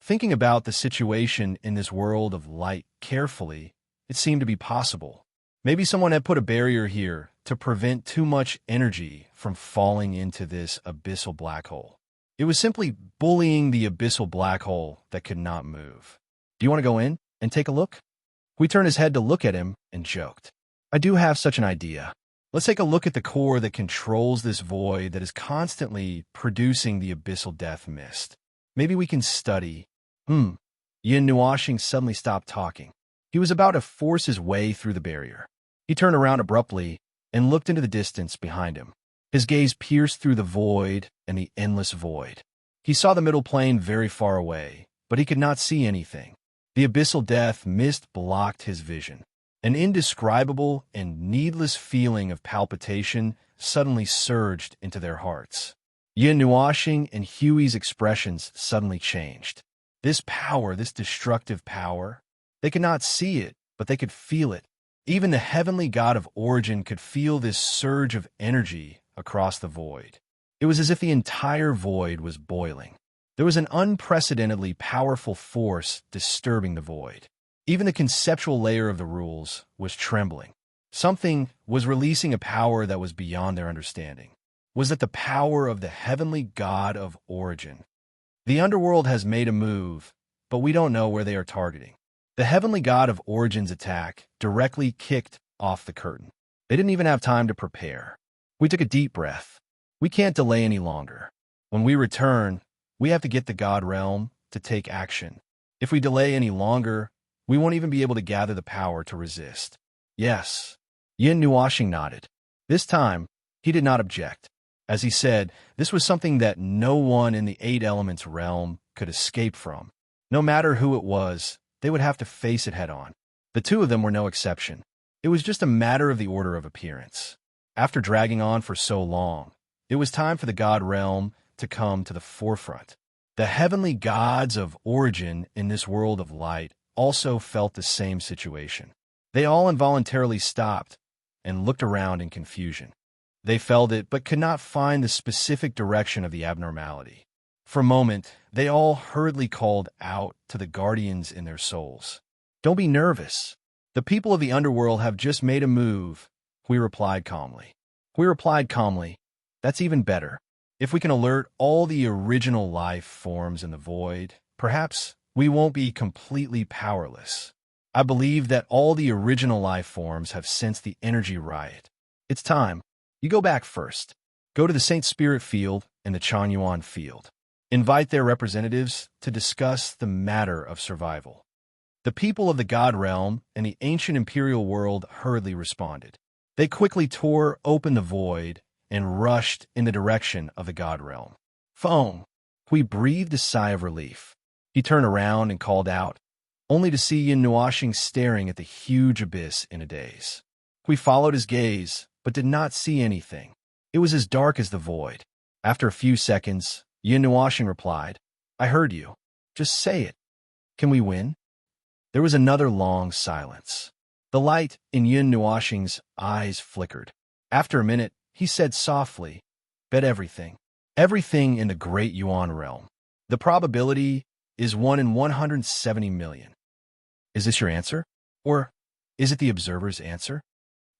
Thinking about the situation in this world of light carefully, it seemed to be possible. Maybe someone had put a barrier here to prevent too much energy from falling into this abyssal black hole. It was simply bullying the abyssal black hole that could not move. Do you want to go in and take a look? We turned his head to look at him and joked. I do have such an idea. Let's take a look at the core that controls this void that is constantly producing the abyssal death mist. Maybe we can study. Yin Nuashing suddenly stopped talking. He was about to force his way through the barrier. He turned around abruptly and looked into the distance behind him. His gaze pierced through the void and the endless void. He saw the middle plane very far away, but he could not see anything. The abyssal death mist blocked his vision. An indescribable and needless feeling of palpitation suddenly surged into their hearts. Yin Nuashing and Huey's expressions suddenly changed. This power, this destructive power, they could not see it, but they could feel it. Even the heavenly god of origin could feel this surge of energy across the void. It was as if the entire void was boiling. There was an unprecedentedly powerful force disturbing the void. Even the conceptual layer of the rules was trembling. Something was releasing a power that was beyond their understanding. Was that the power of the heavenly god of origin? The underworld has made a move, but we don't know where they are targeting. The heavenly god of origin's attack directly kicked off the curtain. They didn't even have time to prepare. We took a deep breath. We can't delay any longer. When we return, we have to get the god realm to take action. If we delay any longer, we won't even be able to gather the power to resist. Yes. Yin Nuashing nodded. This time, he did not object. As he said, this was something that no one in the Eight Elements realm could escape from. No matter who it was, they would have to face it head-on. The two of them were no exception. It was just a matter of the order of appearance. After dragging on for so long, it was time for the god realm to come to the forefront. The heavenly gods of origin in this world of light also felt the same situation. They all involuntarily stopped and looked around in confusion. They felt it, but could not find the specific direction of the abnormality. For a moment, they all hurriedly called out to the guardians in their souls. Don't be nervous. The people of the underworld have just made a move, Hui replied calmly. That's even better. If we can alert all the original life forms in the void, perhaps we won't be completely powerless. I believe that all the original life forms have sensed the energy riot. It's time. You go back first. Go to the Saint Spirit field and the Chanyuan field. Invite their representatives to discuss the matter of survival. The people of the God realm and the ancient imperial world hurriedly responded. They quickly tore open the void and rushed in the direction of the God realm. Feng! Hui breathed a sigh of relief. He turned around and called out, only to see Yin Nuashing staring at the huge abyss in a daze. Hui followed his gaze, but did not see anything. It was as dark as the void. After a few seconds, Yin Nuashing replied, I heard you. Just say it. Can we win? There was another long silence. The light in Yin Nuashing's eyes flickered. After a minute, he said softly, Bet everything. Everything in the Great Yuan realm. The probability is 1 in 170 million. Is this your answer? Or is it the observer's answer?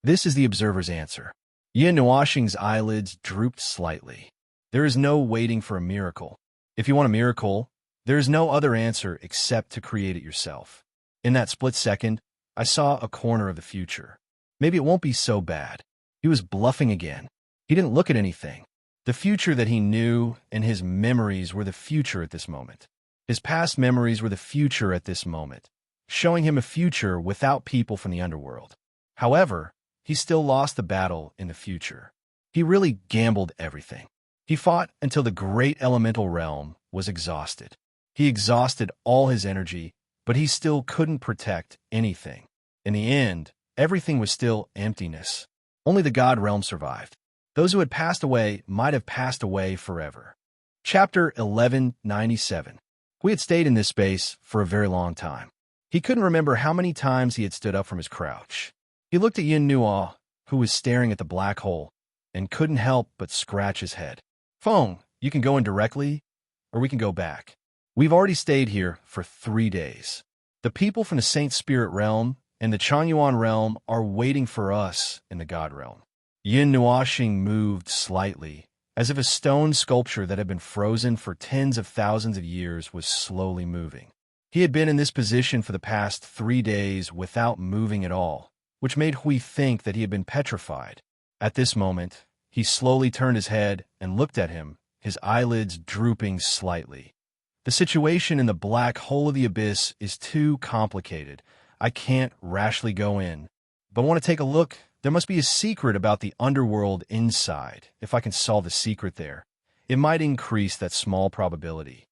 This is the observer's answer. Yin Nuoxing's eyelids drooped slightly. There is no waiting for a miracle. If you want a miracle, there is no other answer except to create it yourself. In that split second, I saw a corner of the future. Maybe it won't be so bad. He was bluffing again. He didn't look at anything. The future that he knew and his memories were the future at this moment. His past memories were the future at this moment, showing him a future without people from the underworld. However, he still lost the battle in the future. He really gambled everything. He fought until the great elemental realm was exhausted. He exhausted all his energy, but he still couldn't protect anything. In the end, everything was still emptiness. Only the God realm survived. Those who had passed away might have passed away forever. Chapter 1197. We had stayed in this space for a very long time. He couldn't remember how many times he had stood up from his crouch. He looked at Yin Nuo, who was staring at the black hole, and couldn't help but scratch his head. Feng, you can go in directly, or we can go back. We've already stayed here for 3 days. The people from the Saint Spirit realm and the Changyuan realm are waiting for us in the God realm. Yin Nuoxing moved slightly, as if a stone sculpture that had been frozen for tens of thousands of years was slowly moving. He had been in this position for the past 3 days without moving at all, which made Hui think that he had been petrified. At this moment, he slowly turned his head and looked at him, his eyelids drooping slightly. The situation in the black hole of the abyss is too complicated. I can't rashly go in. But I want to take a look. There must be a secret about the underworld inside. If I can solve the secret there, it might increase that small probability.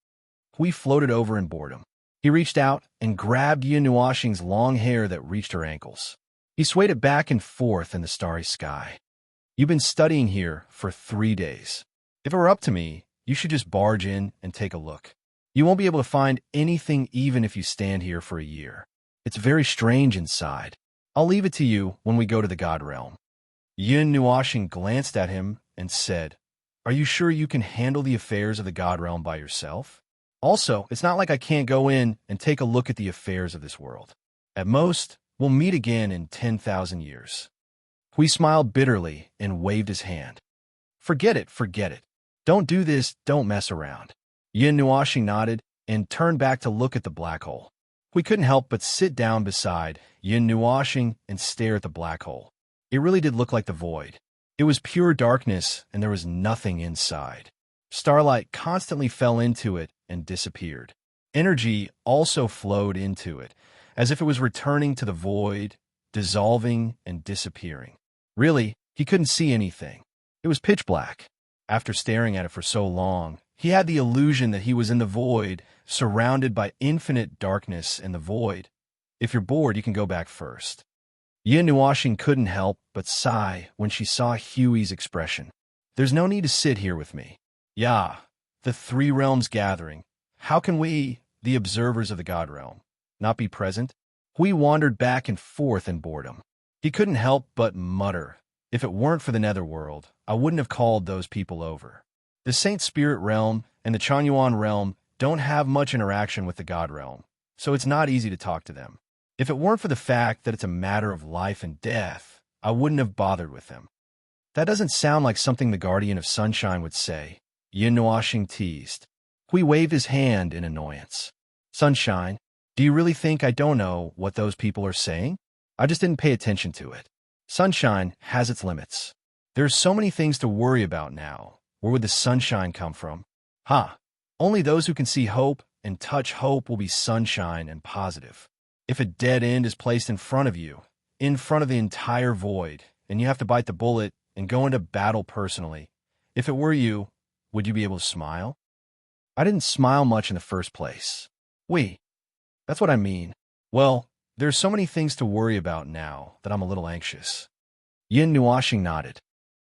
Hui floated over in boredom. He reached out and grabbed Yin Nuoxing's long hair that reached her ankles. He swayed it back and forth in the starry sky. You've been studying here for 3 days. If it were up to me, you should just barge in and take a look. You won't be able to find anything even if you stand here for a year. It's very strange inside. I'll leave it to you when we go to the God realm. Yin Nuoxing glanced at him and said, Are you sure you can handle the affairs of the God realm by yourself? Also, it's not like I can't go in and take a look at the affairs of this world. At most, we'll meet again in 10,000 years. Hui smiled bitterly and waved his hand. Forget it, forget it. Don't do this, don't mess around. Yin Nuoxing nodded and turned back to look at the black hole. We couldn't help but sit down beside Yin Nuoxing and stare at the black hole. It really did look like the void. It was pure darkness, and there was nothing inside. Starlight constantly fell into it and disappeared. Energy also flowed into it, as if it was returning to the void, dissolving and disappearing. Really, he couldn't see anything. It was pitch black. After staring at it for so long, he had the illusion that he was in the void, surrounded by infinite darkness in the void. If you're bored, you can go back first. Yin Nuoxing couldn't help but sigh when she saw Huey's expression. There's no need to sit here with me. Yeah, the 3 realms gathering. How can we, the observers of the God realm, not be present? Hui wandered back and forth in boredom. He couldn't help but mutter, If it weren't for the netherworld, I wouldn't have called those people over. The Saint Spirit realm and the Changyuan realm don't have much interaction with the God realm, so it's not easy to talk to them. If it weren't for the fact that it's a matter of life and death, I wouldn't have bothered with them. That doesn't sound like something the Guardian of Sunshine would say, Yin Nuoxing teased. Hui waved his hand in annoyance. Sunshine, do you really think I don't know what those people are saying? I just didn't pay attention to it. Sunshine has its limits. There's so many things to worry about now. Where would the sunshine come from? Only those who can see hope and touch hope will be sunshine and positive. If a dead end is placed in front of you, in front of the entire void, and you have to bite the bullet and go into battle personally, if it were you, would you be able to smile? I didn't smile much in the first place. That's what I mean. Well, there's so many things to worry about now that I'm a little anxious. Yin Nuoxing nodded.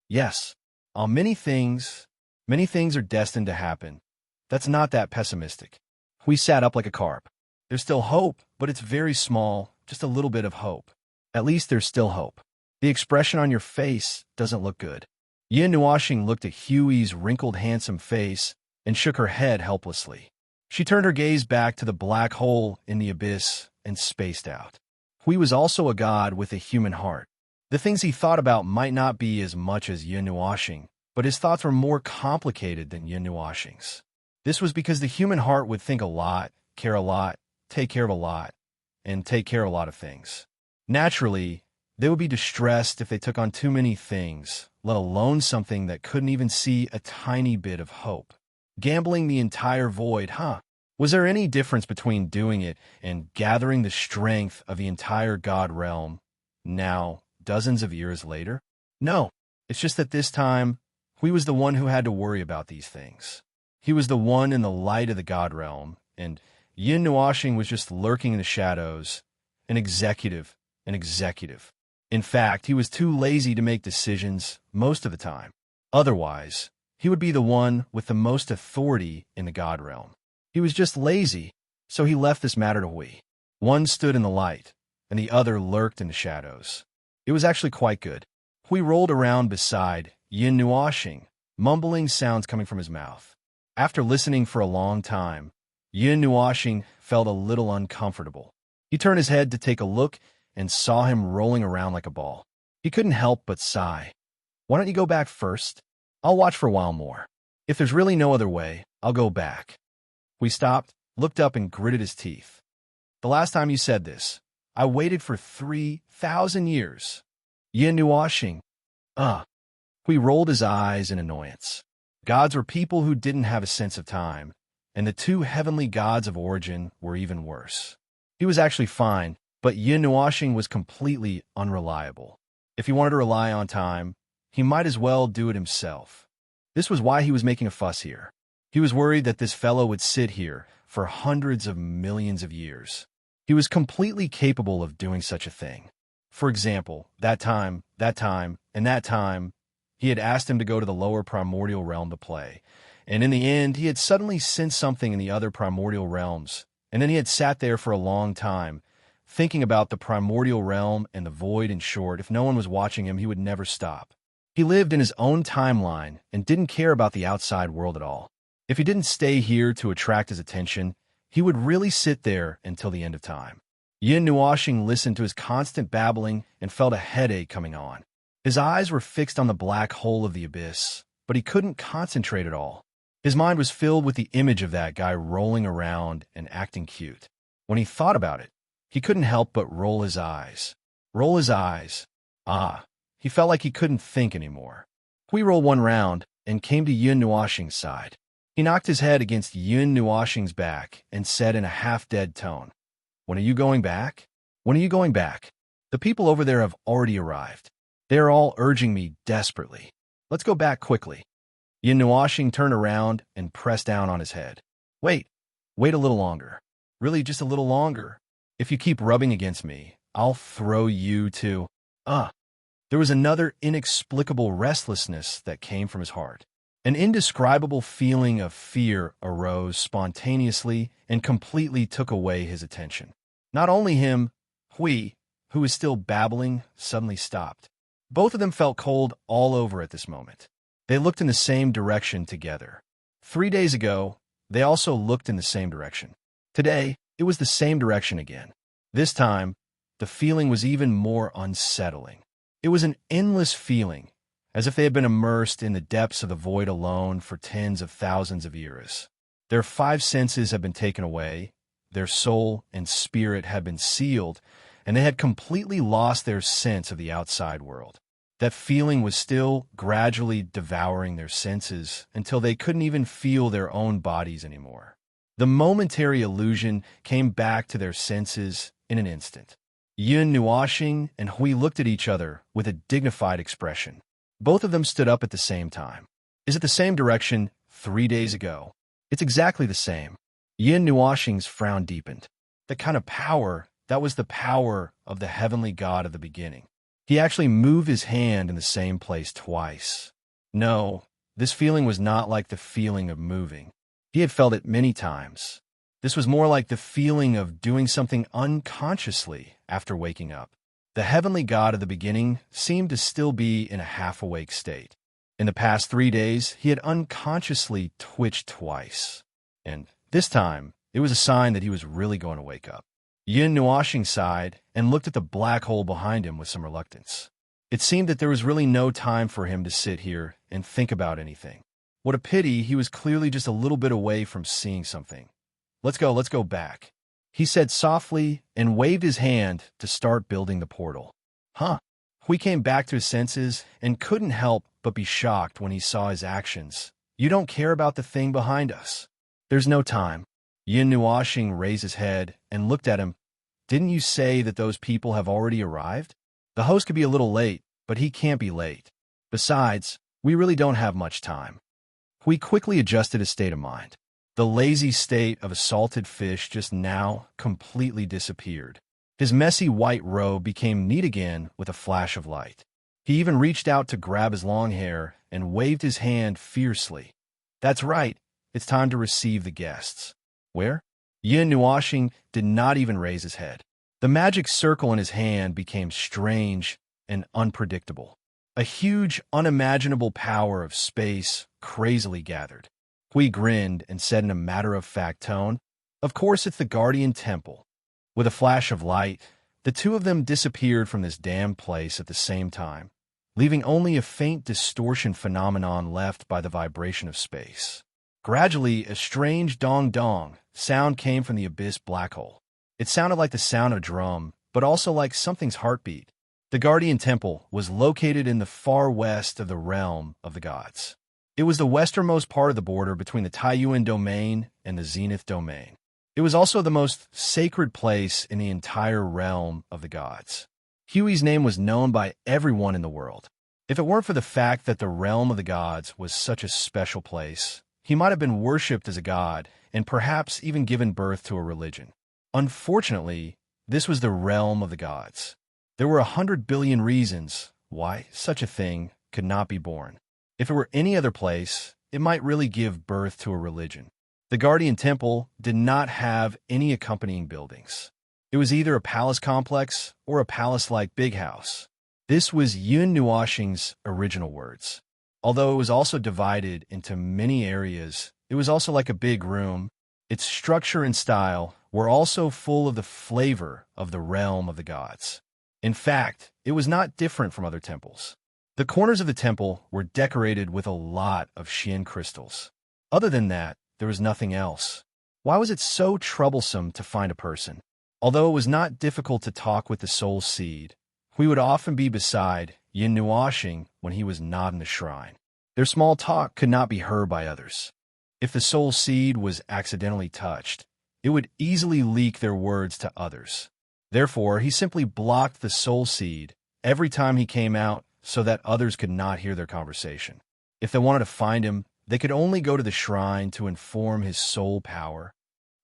Yes, many things are destined to happen. That's not that pessimistic. Hui sat up like a carp. There's still hope, but it's very small, just a little bit of hope. At least there's still hope. The expression on your face doesn't look good. Yin Nuashing looked at Huey's wrinkled, handsome face and shook her head helplessly. She turned her gaze back to the black hole in the abyss and spaced out. Hui was also a god with a human heart. The things he thought about might not be as much as Yin Nuashing, but his thoughts were more complicated than Yin Nuashing's. This was because the human heart would think a lot, care a lot, take care of a lot, and take care of a lot of things. Naturally, they would be distressed if they took on too many things, let alone something that couldn't even see a tiny bit of hope. Gambling the entire void, huh? Was there any difference between doing it and gathering the strength of the entire god realm now, dozens of years later? No, it's just that this time, Hui was the one who had to worry about these things. He was the one in the light of the god realm, and Yin Nuashing was just lurking in the shadows, an executive. In fact, he was too lazy to make decisions most of the time. Otherwise, he would be the one with the most authority in the god realm. He was just lazy, so he left this matter to Hui. One stood in the light, and the other lurked in the shadows. It was actually quite good. Hui rolled around beside Yin Nuashing, mumbling sounds coming from his mouth. After listening for a long time, Yin Nuashing felt a little uncomfortable. He turned his head to take a look and saw him rolling around like a ball. He couldn't help but sigh. Why don't you go back first? I'll watch for a while more. If there's really no other way, I'll go back. Hui stopped, looked up, and gritted his teeth. The last time you said this, I waited for 3,000 years. Yin Nuashing. Hui rolled his eyes in annoyance. Gods were people who didn't have a sense of time, and the two heavenly gods of origin were even worse. He was actually fine, but Yin Nuashing was completely unreliable. If he wanted to rely on time, he might as well do it himself. This was why he was making a fuss here. He was worried that this fellow would sit here for hundreds of millions of years. He was completely capable of doing such a thing. For example, that time, he had asked him to go to the lower primordial realm to play, and in the end, he had suddenly sensed something in the other primordial realms, and then he had sat there for a long time, thinking about the primordial realm and the void. In short, if no one was watching him, he would never stop. He lived in his own timeline and didn't care about the outside world at all. If he didn't stay here to attract his attention, he would really sit there until the end of time. Yin Nuashing listened to his constant babbling and felt a headache coming on. His eyes were fixed on the black hole of the abyss, but he couldn't concentrate at all. His mind was filled with the image of that guy rolling around and acting cute. When he thought about it, he couldn't help but roll his eyes. Roll his eyes. He felt like he couldn't think anymore. Hui rolled one round and came to Yin Nuashing's side. He knocked his head against Yin Nuashing's back and said in a half-dead tone, When are you going back? When are you going back? The people over there have already arrived. They are all urging me desperately. Let's go back quickly. Yin Nuashing turned around and pressed down on his head. Wait a little longer. Really, just a little longer. If you keep rubbing against me, I'll throw you to... There was another inexplicable restlessness that came from his heart. An indescribable feeling of fear arose spontaneously and completely took away his attention. Not only him, Hui, who was still babbling, suddenly stopped. Both of them felt cold all over at this moment. They looked in the same direction together. 3 days ago, they also looked in the same direction. Today, it was the same direction again. This time, the feeling was even more unsettling. It was an endless feeling, as if they had been immersed in the depths of the void alone for tens of thousands of years. Their 5 senses had been taken away, their soul and spirit had been sealed, and they had completely lost their sense of the outside world. That feeling was still gradually devouring their senses until they couldn't even feel their own bodies anymore. The momentary illusion came back to their senses in an instant. Yin Nuashing and Hui looked at each other with a dignified expression. Both of them stood up at the same time. Is it the same direction 3 days ago? It's exactly the same. Yin Nuashing's frown deepened. The kind of power, that was the power of the heavenly god of the beginning. He actually moved his hand in the same place twice. No, this feeling was not like the feeling of moving. He had felt it many times. This was more like the feeling of doing something unconsciously after waking up. The heavenly god of the beginning seemed to still be in a half-awake state. In the past 3 days, he had unconsciously twitched twice. And this time, it was a sign that he was really going to wake up. Yin Nuashing sighed and looked at the black hole behind him with some reluctance. It seemed that there was really no time for him to sit here and think about anything. What a pity, he was clearly just a little bit away from seeing something. Let's go back," he said softly and waved his hand to start building the portal. Huh. Hui came back to his senses and couldn't help but be shocked when he saw his actions. "You don't care about the thing behind us." "There's no time." Yin Nuashing raised his head and looked at him. "Didn't you say that those people have already arrived? The host could be a little late, but he can't be late. Besides, we really don't have much time." Hui quickly adjusted his state of mind. The lazy state of a salted fish just now completely disappeared. His messy white robe became neat again with a flash of light. He even reached out to grab his long hair and waved his hand fiercely. "That's right, it's time to receive the guests." "Where?" Yin Nuashing did not even raise his head. The magic circle in his hand became strange and unpredictable. A huge, unimaginable power of space crazily gathered. Hui grinned and said in a matter-of-fact tone, "Of course it's the Guardian Temple." With a flash of light, the two of them disappeared from this damned place at the same time, leaving only a faint distortion phenomenon left by the vibration of space. Gradually, a strange dong-dong sound came from the abyss black hole. It sounded like the sound of a drum, but also like something's heartbeat. The Guardian Temple was located in the far west of the realm of the gods. It was the westernmost part of the border between the Taiyuan domain and the Zenith domain. It was also the most sacred place in the entire realm of the gods. Huey's name was known by everyone in the world. If it weren't for the fact that the realm of the gods was such a special place, he might have been worshipped as a god and perhaps even given birth to a religion. Unfortunately, this was the realm of the gods. There were 100 billion reasons why such a thing could not be born. If it were any other place, it might really give birth to a religion. The Guardian Temple did not have any accompanying buildings. It was either a palace complex or a palace-like big house. This was Yun Nuashing's original words. Although it was also divided into many areas, it was also like a big room. Its structure and style were also full of the flavor of the realm of the gods. In fact, it was not different from other temples. The corners of the temple were decorated with a lot of Xian crystals. Other than that, there was nothing else. Why was it so troublesome to find a person? Although it was not difficult to talk with the soul seed, we would often be beside Yin Nuashing when he was not in the shrine. Their small talk could not be heard by others. If the soul seed was accidentally touched, it would easily leak their words to others. Therefore, he simply blocked the soul seed every time he came out so that others could not hear their conversation. If they wanted to find him, they could only go to the shrine to inform his soul power.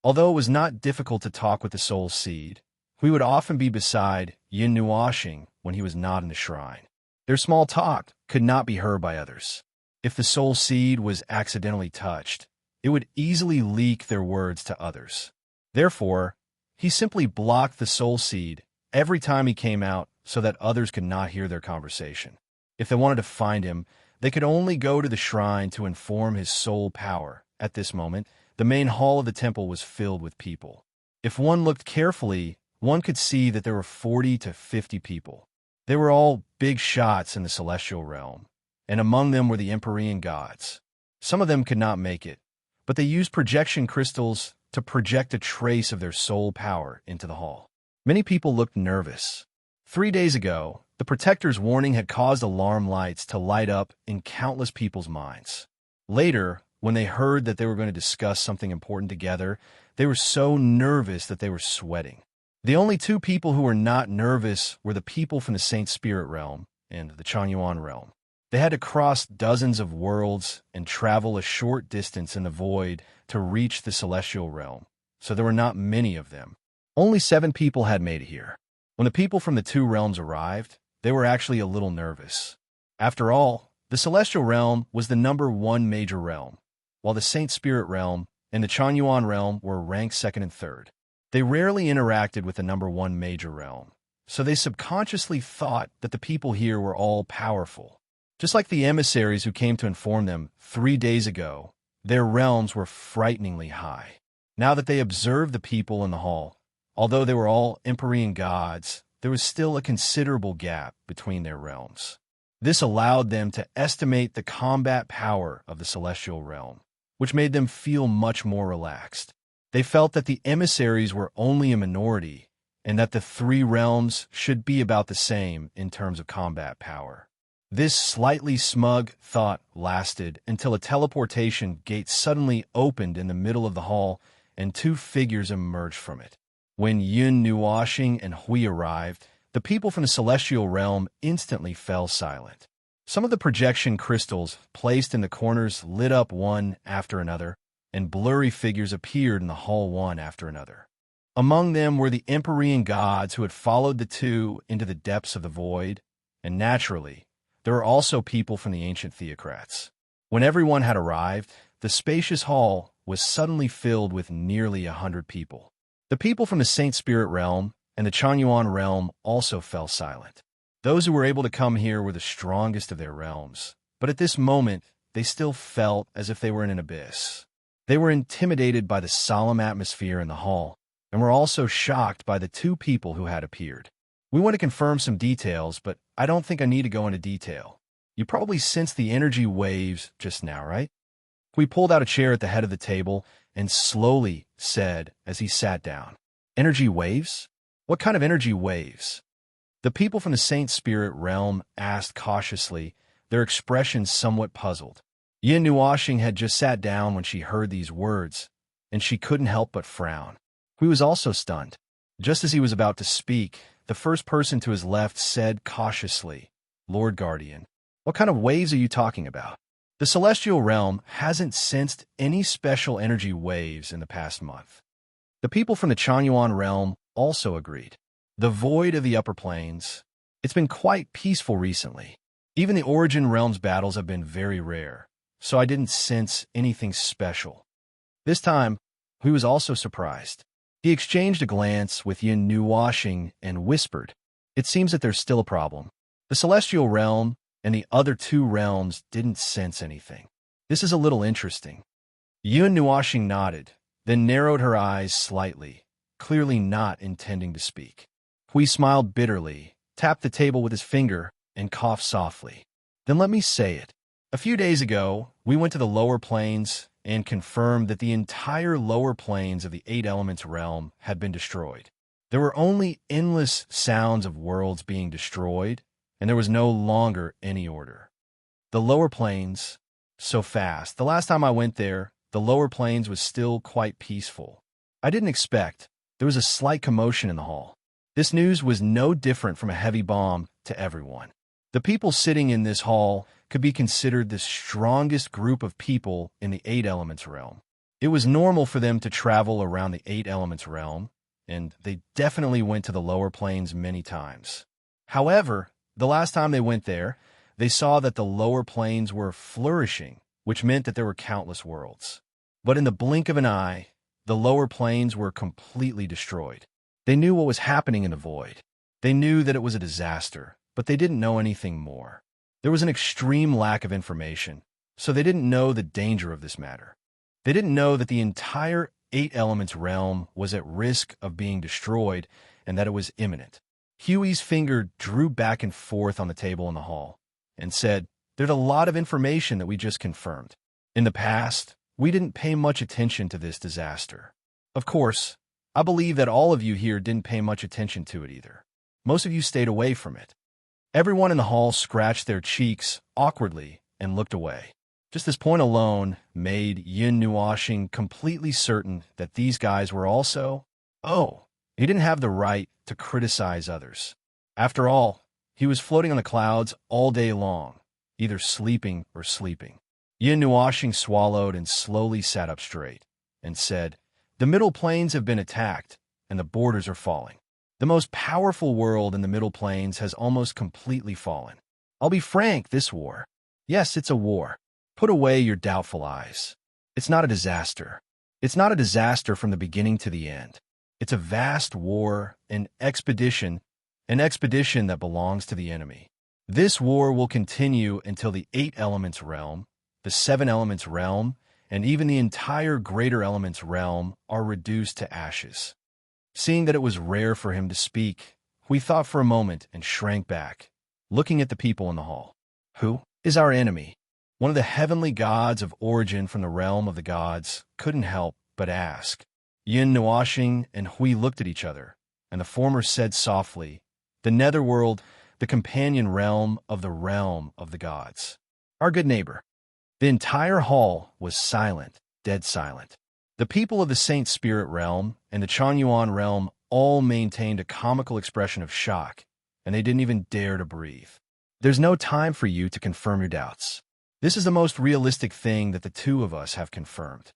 Although it was not difficult to talk with the soul seed, we would often be beside Yin Nuashing when he was not in the shrine. Their small talk could not be heard by others. If the soul seed was accidentally touched, it would easily leak their words to others. Therefore, he simply blocked the soul seed every time he came out so that others could not hear their conversation. If they wanted to find him, they could only go to the shrine to inform his soul power. At this moment, the main hall of the temple was filled with people. If one looked carefully, one could see that there were 40 to 50 people. They were all big shots in the celestial realm, and among them were the Empyrean gods. Some of them could not make it, but they used projection crystals to project a trace of their soul power into the hall. Many people looked nervous. 3 days ago, the Protector's warning had caused alarm lights to light up in countless people's minds. Later, when they heard that they were going to discuss something important together, they were so nervous that they were sweating. The only two people who were not nervous were the people from the Saint Spirit realm and the Changyuan realm. They had to cross dozens of worlds and travel a short distance in the void to reach the celestial realm, so there were not many of them. Only 7 people had made it here. When the people from the 2 realms arrived, they were actually a little nervous. After all, the celestial realm was the #1 major realm, while the Saint Spirit realm and the Changyuan realm were ranked 2nd and 3rd. They rarely interacted with the #1 major realm, so they subconsciously thought that the people here were all powerful. Just like the emissaries who came to inform them 3 days ago, their realms were frighteningly high. Now that they observed the people in the hall, although they were all Empyrean gods, there was still a considerable gap between their realms. This allowed them to estimate the combat power of the celestial realm, which made them feel much more relaxed. They felt that the emissaries were only a minority and that the 3 realms should be about the same in terms of combat power. This slightly smug thought lasted until a teleportation gate suddenly opened in the middle of the hall and 2 figures emerged from it. When Yun Nuoxing and Hui arrived, the people from the celestial realm instantly fell silent. Some of the projection crystals placed in the corners lit up one after another, and blurry figures appeared in the hall one after another. Among them were the Empyrean gods who had followed the 2 into the depths of the void, and naturally, there were also people from the ancient theocrats. When everyone had arrived, the spacious hall was suddenly filled with nearly 100 people. The people from the Saint Spirit realm and the Chanyuan realm also fell silent. Those who were able to come here were the strongest of their realms, but at this moment, they still felt as if they were in an abyss. They were intimidated by the solemn atmosphere in the hall, and were also shocked by the 2 people who had appeared. We want to confirm some details, but I don't think I need to go into detail. You probably sensed the energy waves just now, right? We pulled out a chair at the head of the table and slowly said as he sat down, "Energy waves? What kind of energy waves?" The people from the Saint Spirit realm asked cautiously, their expressions somewhat puzzled. Yin Nuoxing had just sat down when she heard these words, and she couldn't help but frown. Hui was also stunned. Just as he was about to speak, the first person to his left said cautiously, "Lord Guardian, what kind of waves are you talking about?" The celestial realm hasn't sensed any special energy waves in the past month. The people from the Chanyuan realm also agreed. The void of the upper planes, it's been quite peaceful recently. Even the origin realms battles have been very rare, so I didn't sense anything special. This time, Hui was also surprised. He exchanged a glance with Yin Nuoxing and whispered, "It seems that there's still a problem. The celestial realm and the other 2 realms didn't sense anything. This is a little interesting." Yin Nuoxing nodded, then narrowed her eyes slightly, clearly not intending to speak. Hui smiled bitterly, tapped the table with his finger, and coughed softly. "Then let me say it. A few days ago, we went to the lower planes and confirmed that the entire lower planes of the 8 elements realm had been destroyed. There were only endless sounds of worlds being destroyed, and there was no longer any order. The lower planes, so fast. The last time I went there, the lower planes was still quite peaceful. I didn't expect. There was a slight commotion in the hall. This news was no different from a heavy bomb to everyone. The people sitting in this hall could be considered the strongest group of people in the 8 elements realm. It was normal for them to travel around the 8 elements realm, and they definitely went to the lower planes many times. However, the last time they went there, they saw that the lower planes were flourishing, which meant that there were countless worlds. But in the blink of an eye, the lower planes were completely destroyed. They knew what was happening in the void. They knew that it was a disaster, but they didn't know anything more. There was an extreme lack of information, so they didn't know the danger of this matter. They didn't know that the entire 8 elements realm was at risk of being destroyed and that it was imminent. Huey's finger drew back and forth on the table in the hall and said, "There's a lot of information that we just confirmed. In the past, we didn't pay much attention to this disaster. Of course, I believe that all of you here didn't pay much attention to it either. Most of you stayed away from it." Everyone in the hall scratched their cheeks awkwardly and looked away. Just this point alone made Yin Nuoxing completely certain that these guys were also, he didn't have the right to criticize others. After all, he was floating on the clouds all day long, either sleeping or sleeping. Yin Nuoxing swallowed and slowly sat up straight and said, "The middle planes have been attacked and the borders are falling. The most powerful world in the Middle Plains has almost completely fallen. I'll be frank, this war. Yes, it's a war. Put away your doubtful eyes. It's not a disaster. It's not a disaster from the beginning to the end. It's a vast war, an expedition that belongs to the enemy. This war will continue until the 8 elements realm, the 7 elements realm, and even the entire greater elements realm are reduced to ashes. Seeing that it was rare for him to speak, we thought for a moment and shrank back, looking at the people in the hall. Who is our enemy? One of the heavenly gods of origin from the realm of the gods couldn't help but ask. Yin Nuashing and Hui looked at each other, and the former said softly, "The netherworld, the companion realm of the gods. Our good neighbor." The entire hall was silent, dead silent. The people of the Saint Spirit realm and the Chanyuan realm all maintained a comical expression of shock, and they didn't even dare to breathe. There's no time for you to confirm your doubts. This is the most realistic thing that the two of us have confirmed.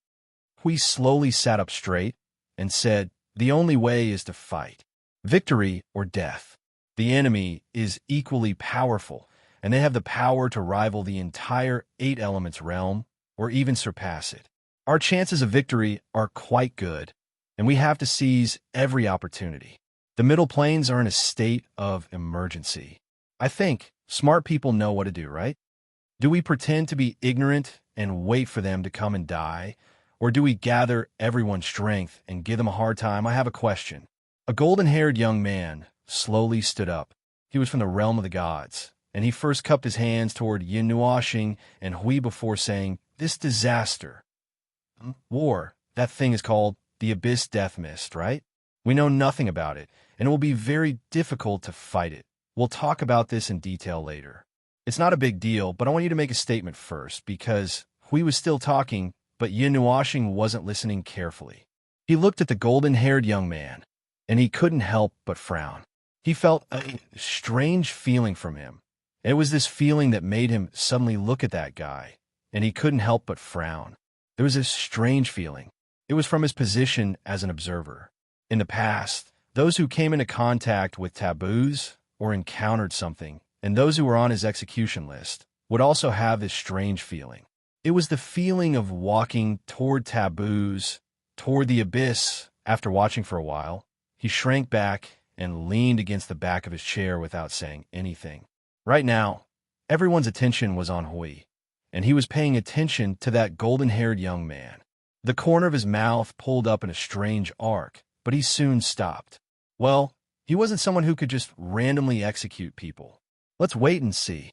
Hui slowly sat up straight and said, "The only way is to fight. Victory or death. The enemy is equally powerful, and they have the power to rival the entire 8 elements realm or even surpass it. Our chances of victory are quite good, and we have to seize every opportunity. The middle planes are in a state of emergency. I think smart people know what to do, right? Do we pretend to be ignorant and wait for them to come and die? Or do we gather everyone's strength and give them a hard time? I have a question." A golden-haired young man slowly stood up. He was from the realm of the gods, and he first cupped his hands toward Yin Nuashing and Hui before saying, "This disaster. War, that thing is called the Abyss Death Mist, right? We know nothing about it, and it will be very difficult to fight it. We'll talk about this in detail later. It's not a big deal, but I want you to make a statement first, because Hui was still talking, but Yin Nuashing wasn't listening carefully. He looked at the golden-haired young man, and he couldn't help but frown. He felt a strange feeling from him. It was this feeling that made him suddenly look at that guy, and he couldn't help but frown. There was this strange feeling. It was from his position as an observer. In the past, those who came into contact with taboos or encountered something, and those who were on his execution list, would also have this strange feeling. It was the feeling of walking toward taboos, toward the abyss. After watching for a while, he shrank back and leaned against the back of his chair without saying anything. Right now, everyone's attention was on Hui, and he was paying attention to that golden-haired young man. The corner of his mouth pulled up in a strange arc, but he soon stopped. Well, he wasn't someone who could just randomly execute people. Let's wait and see.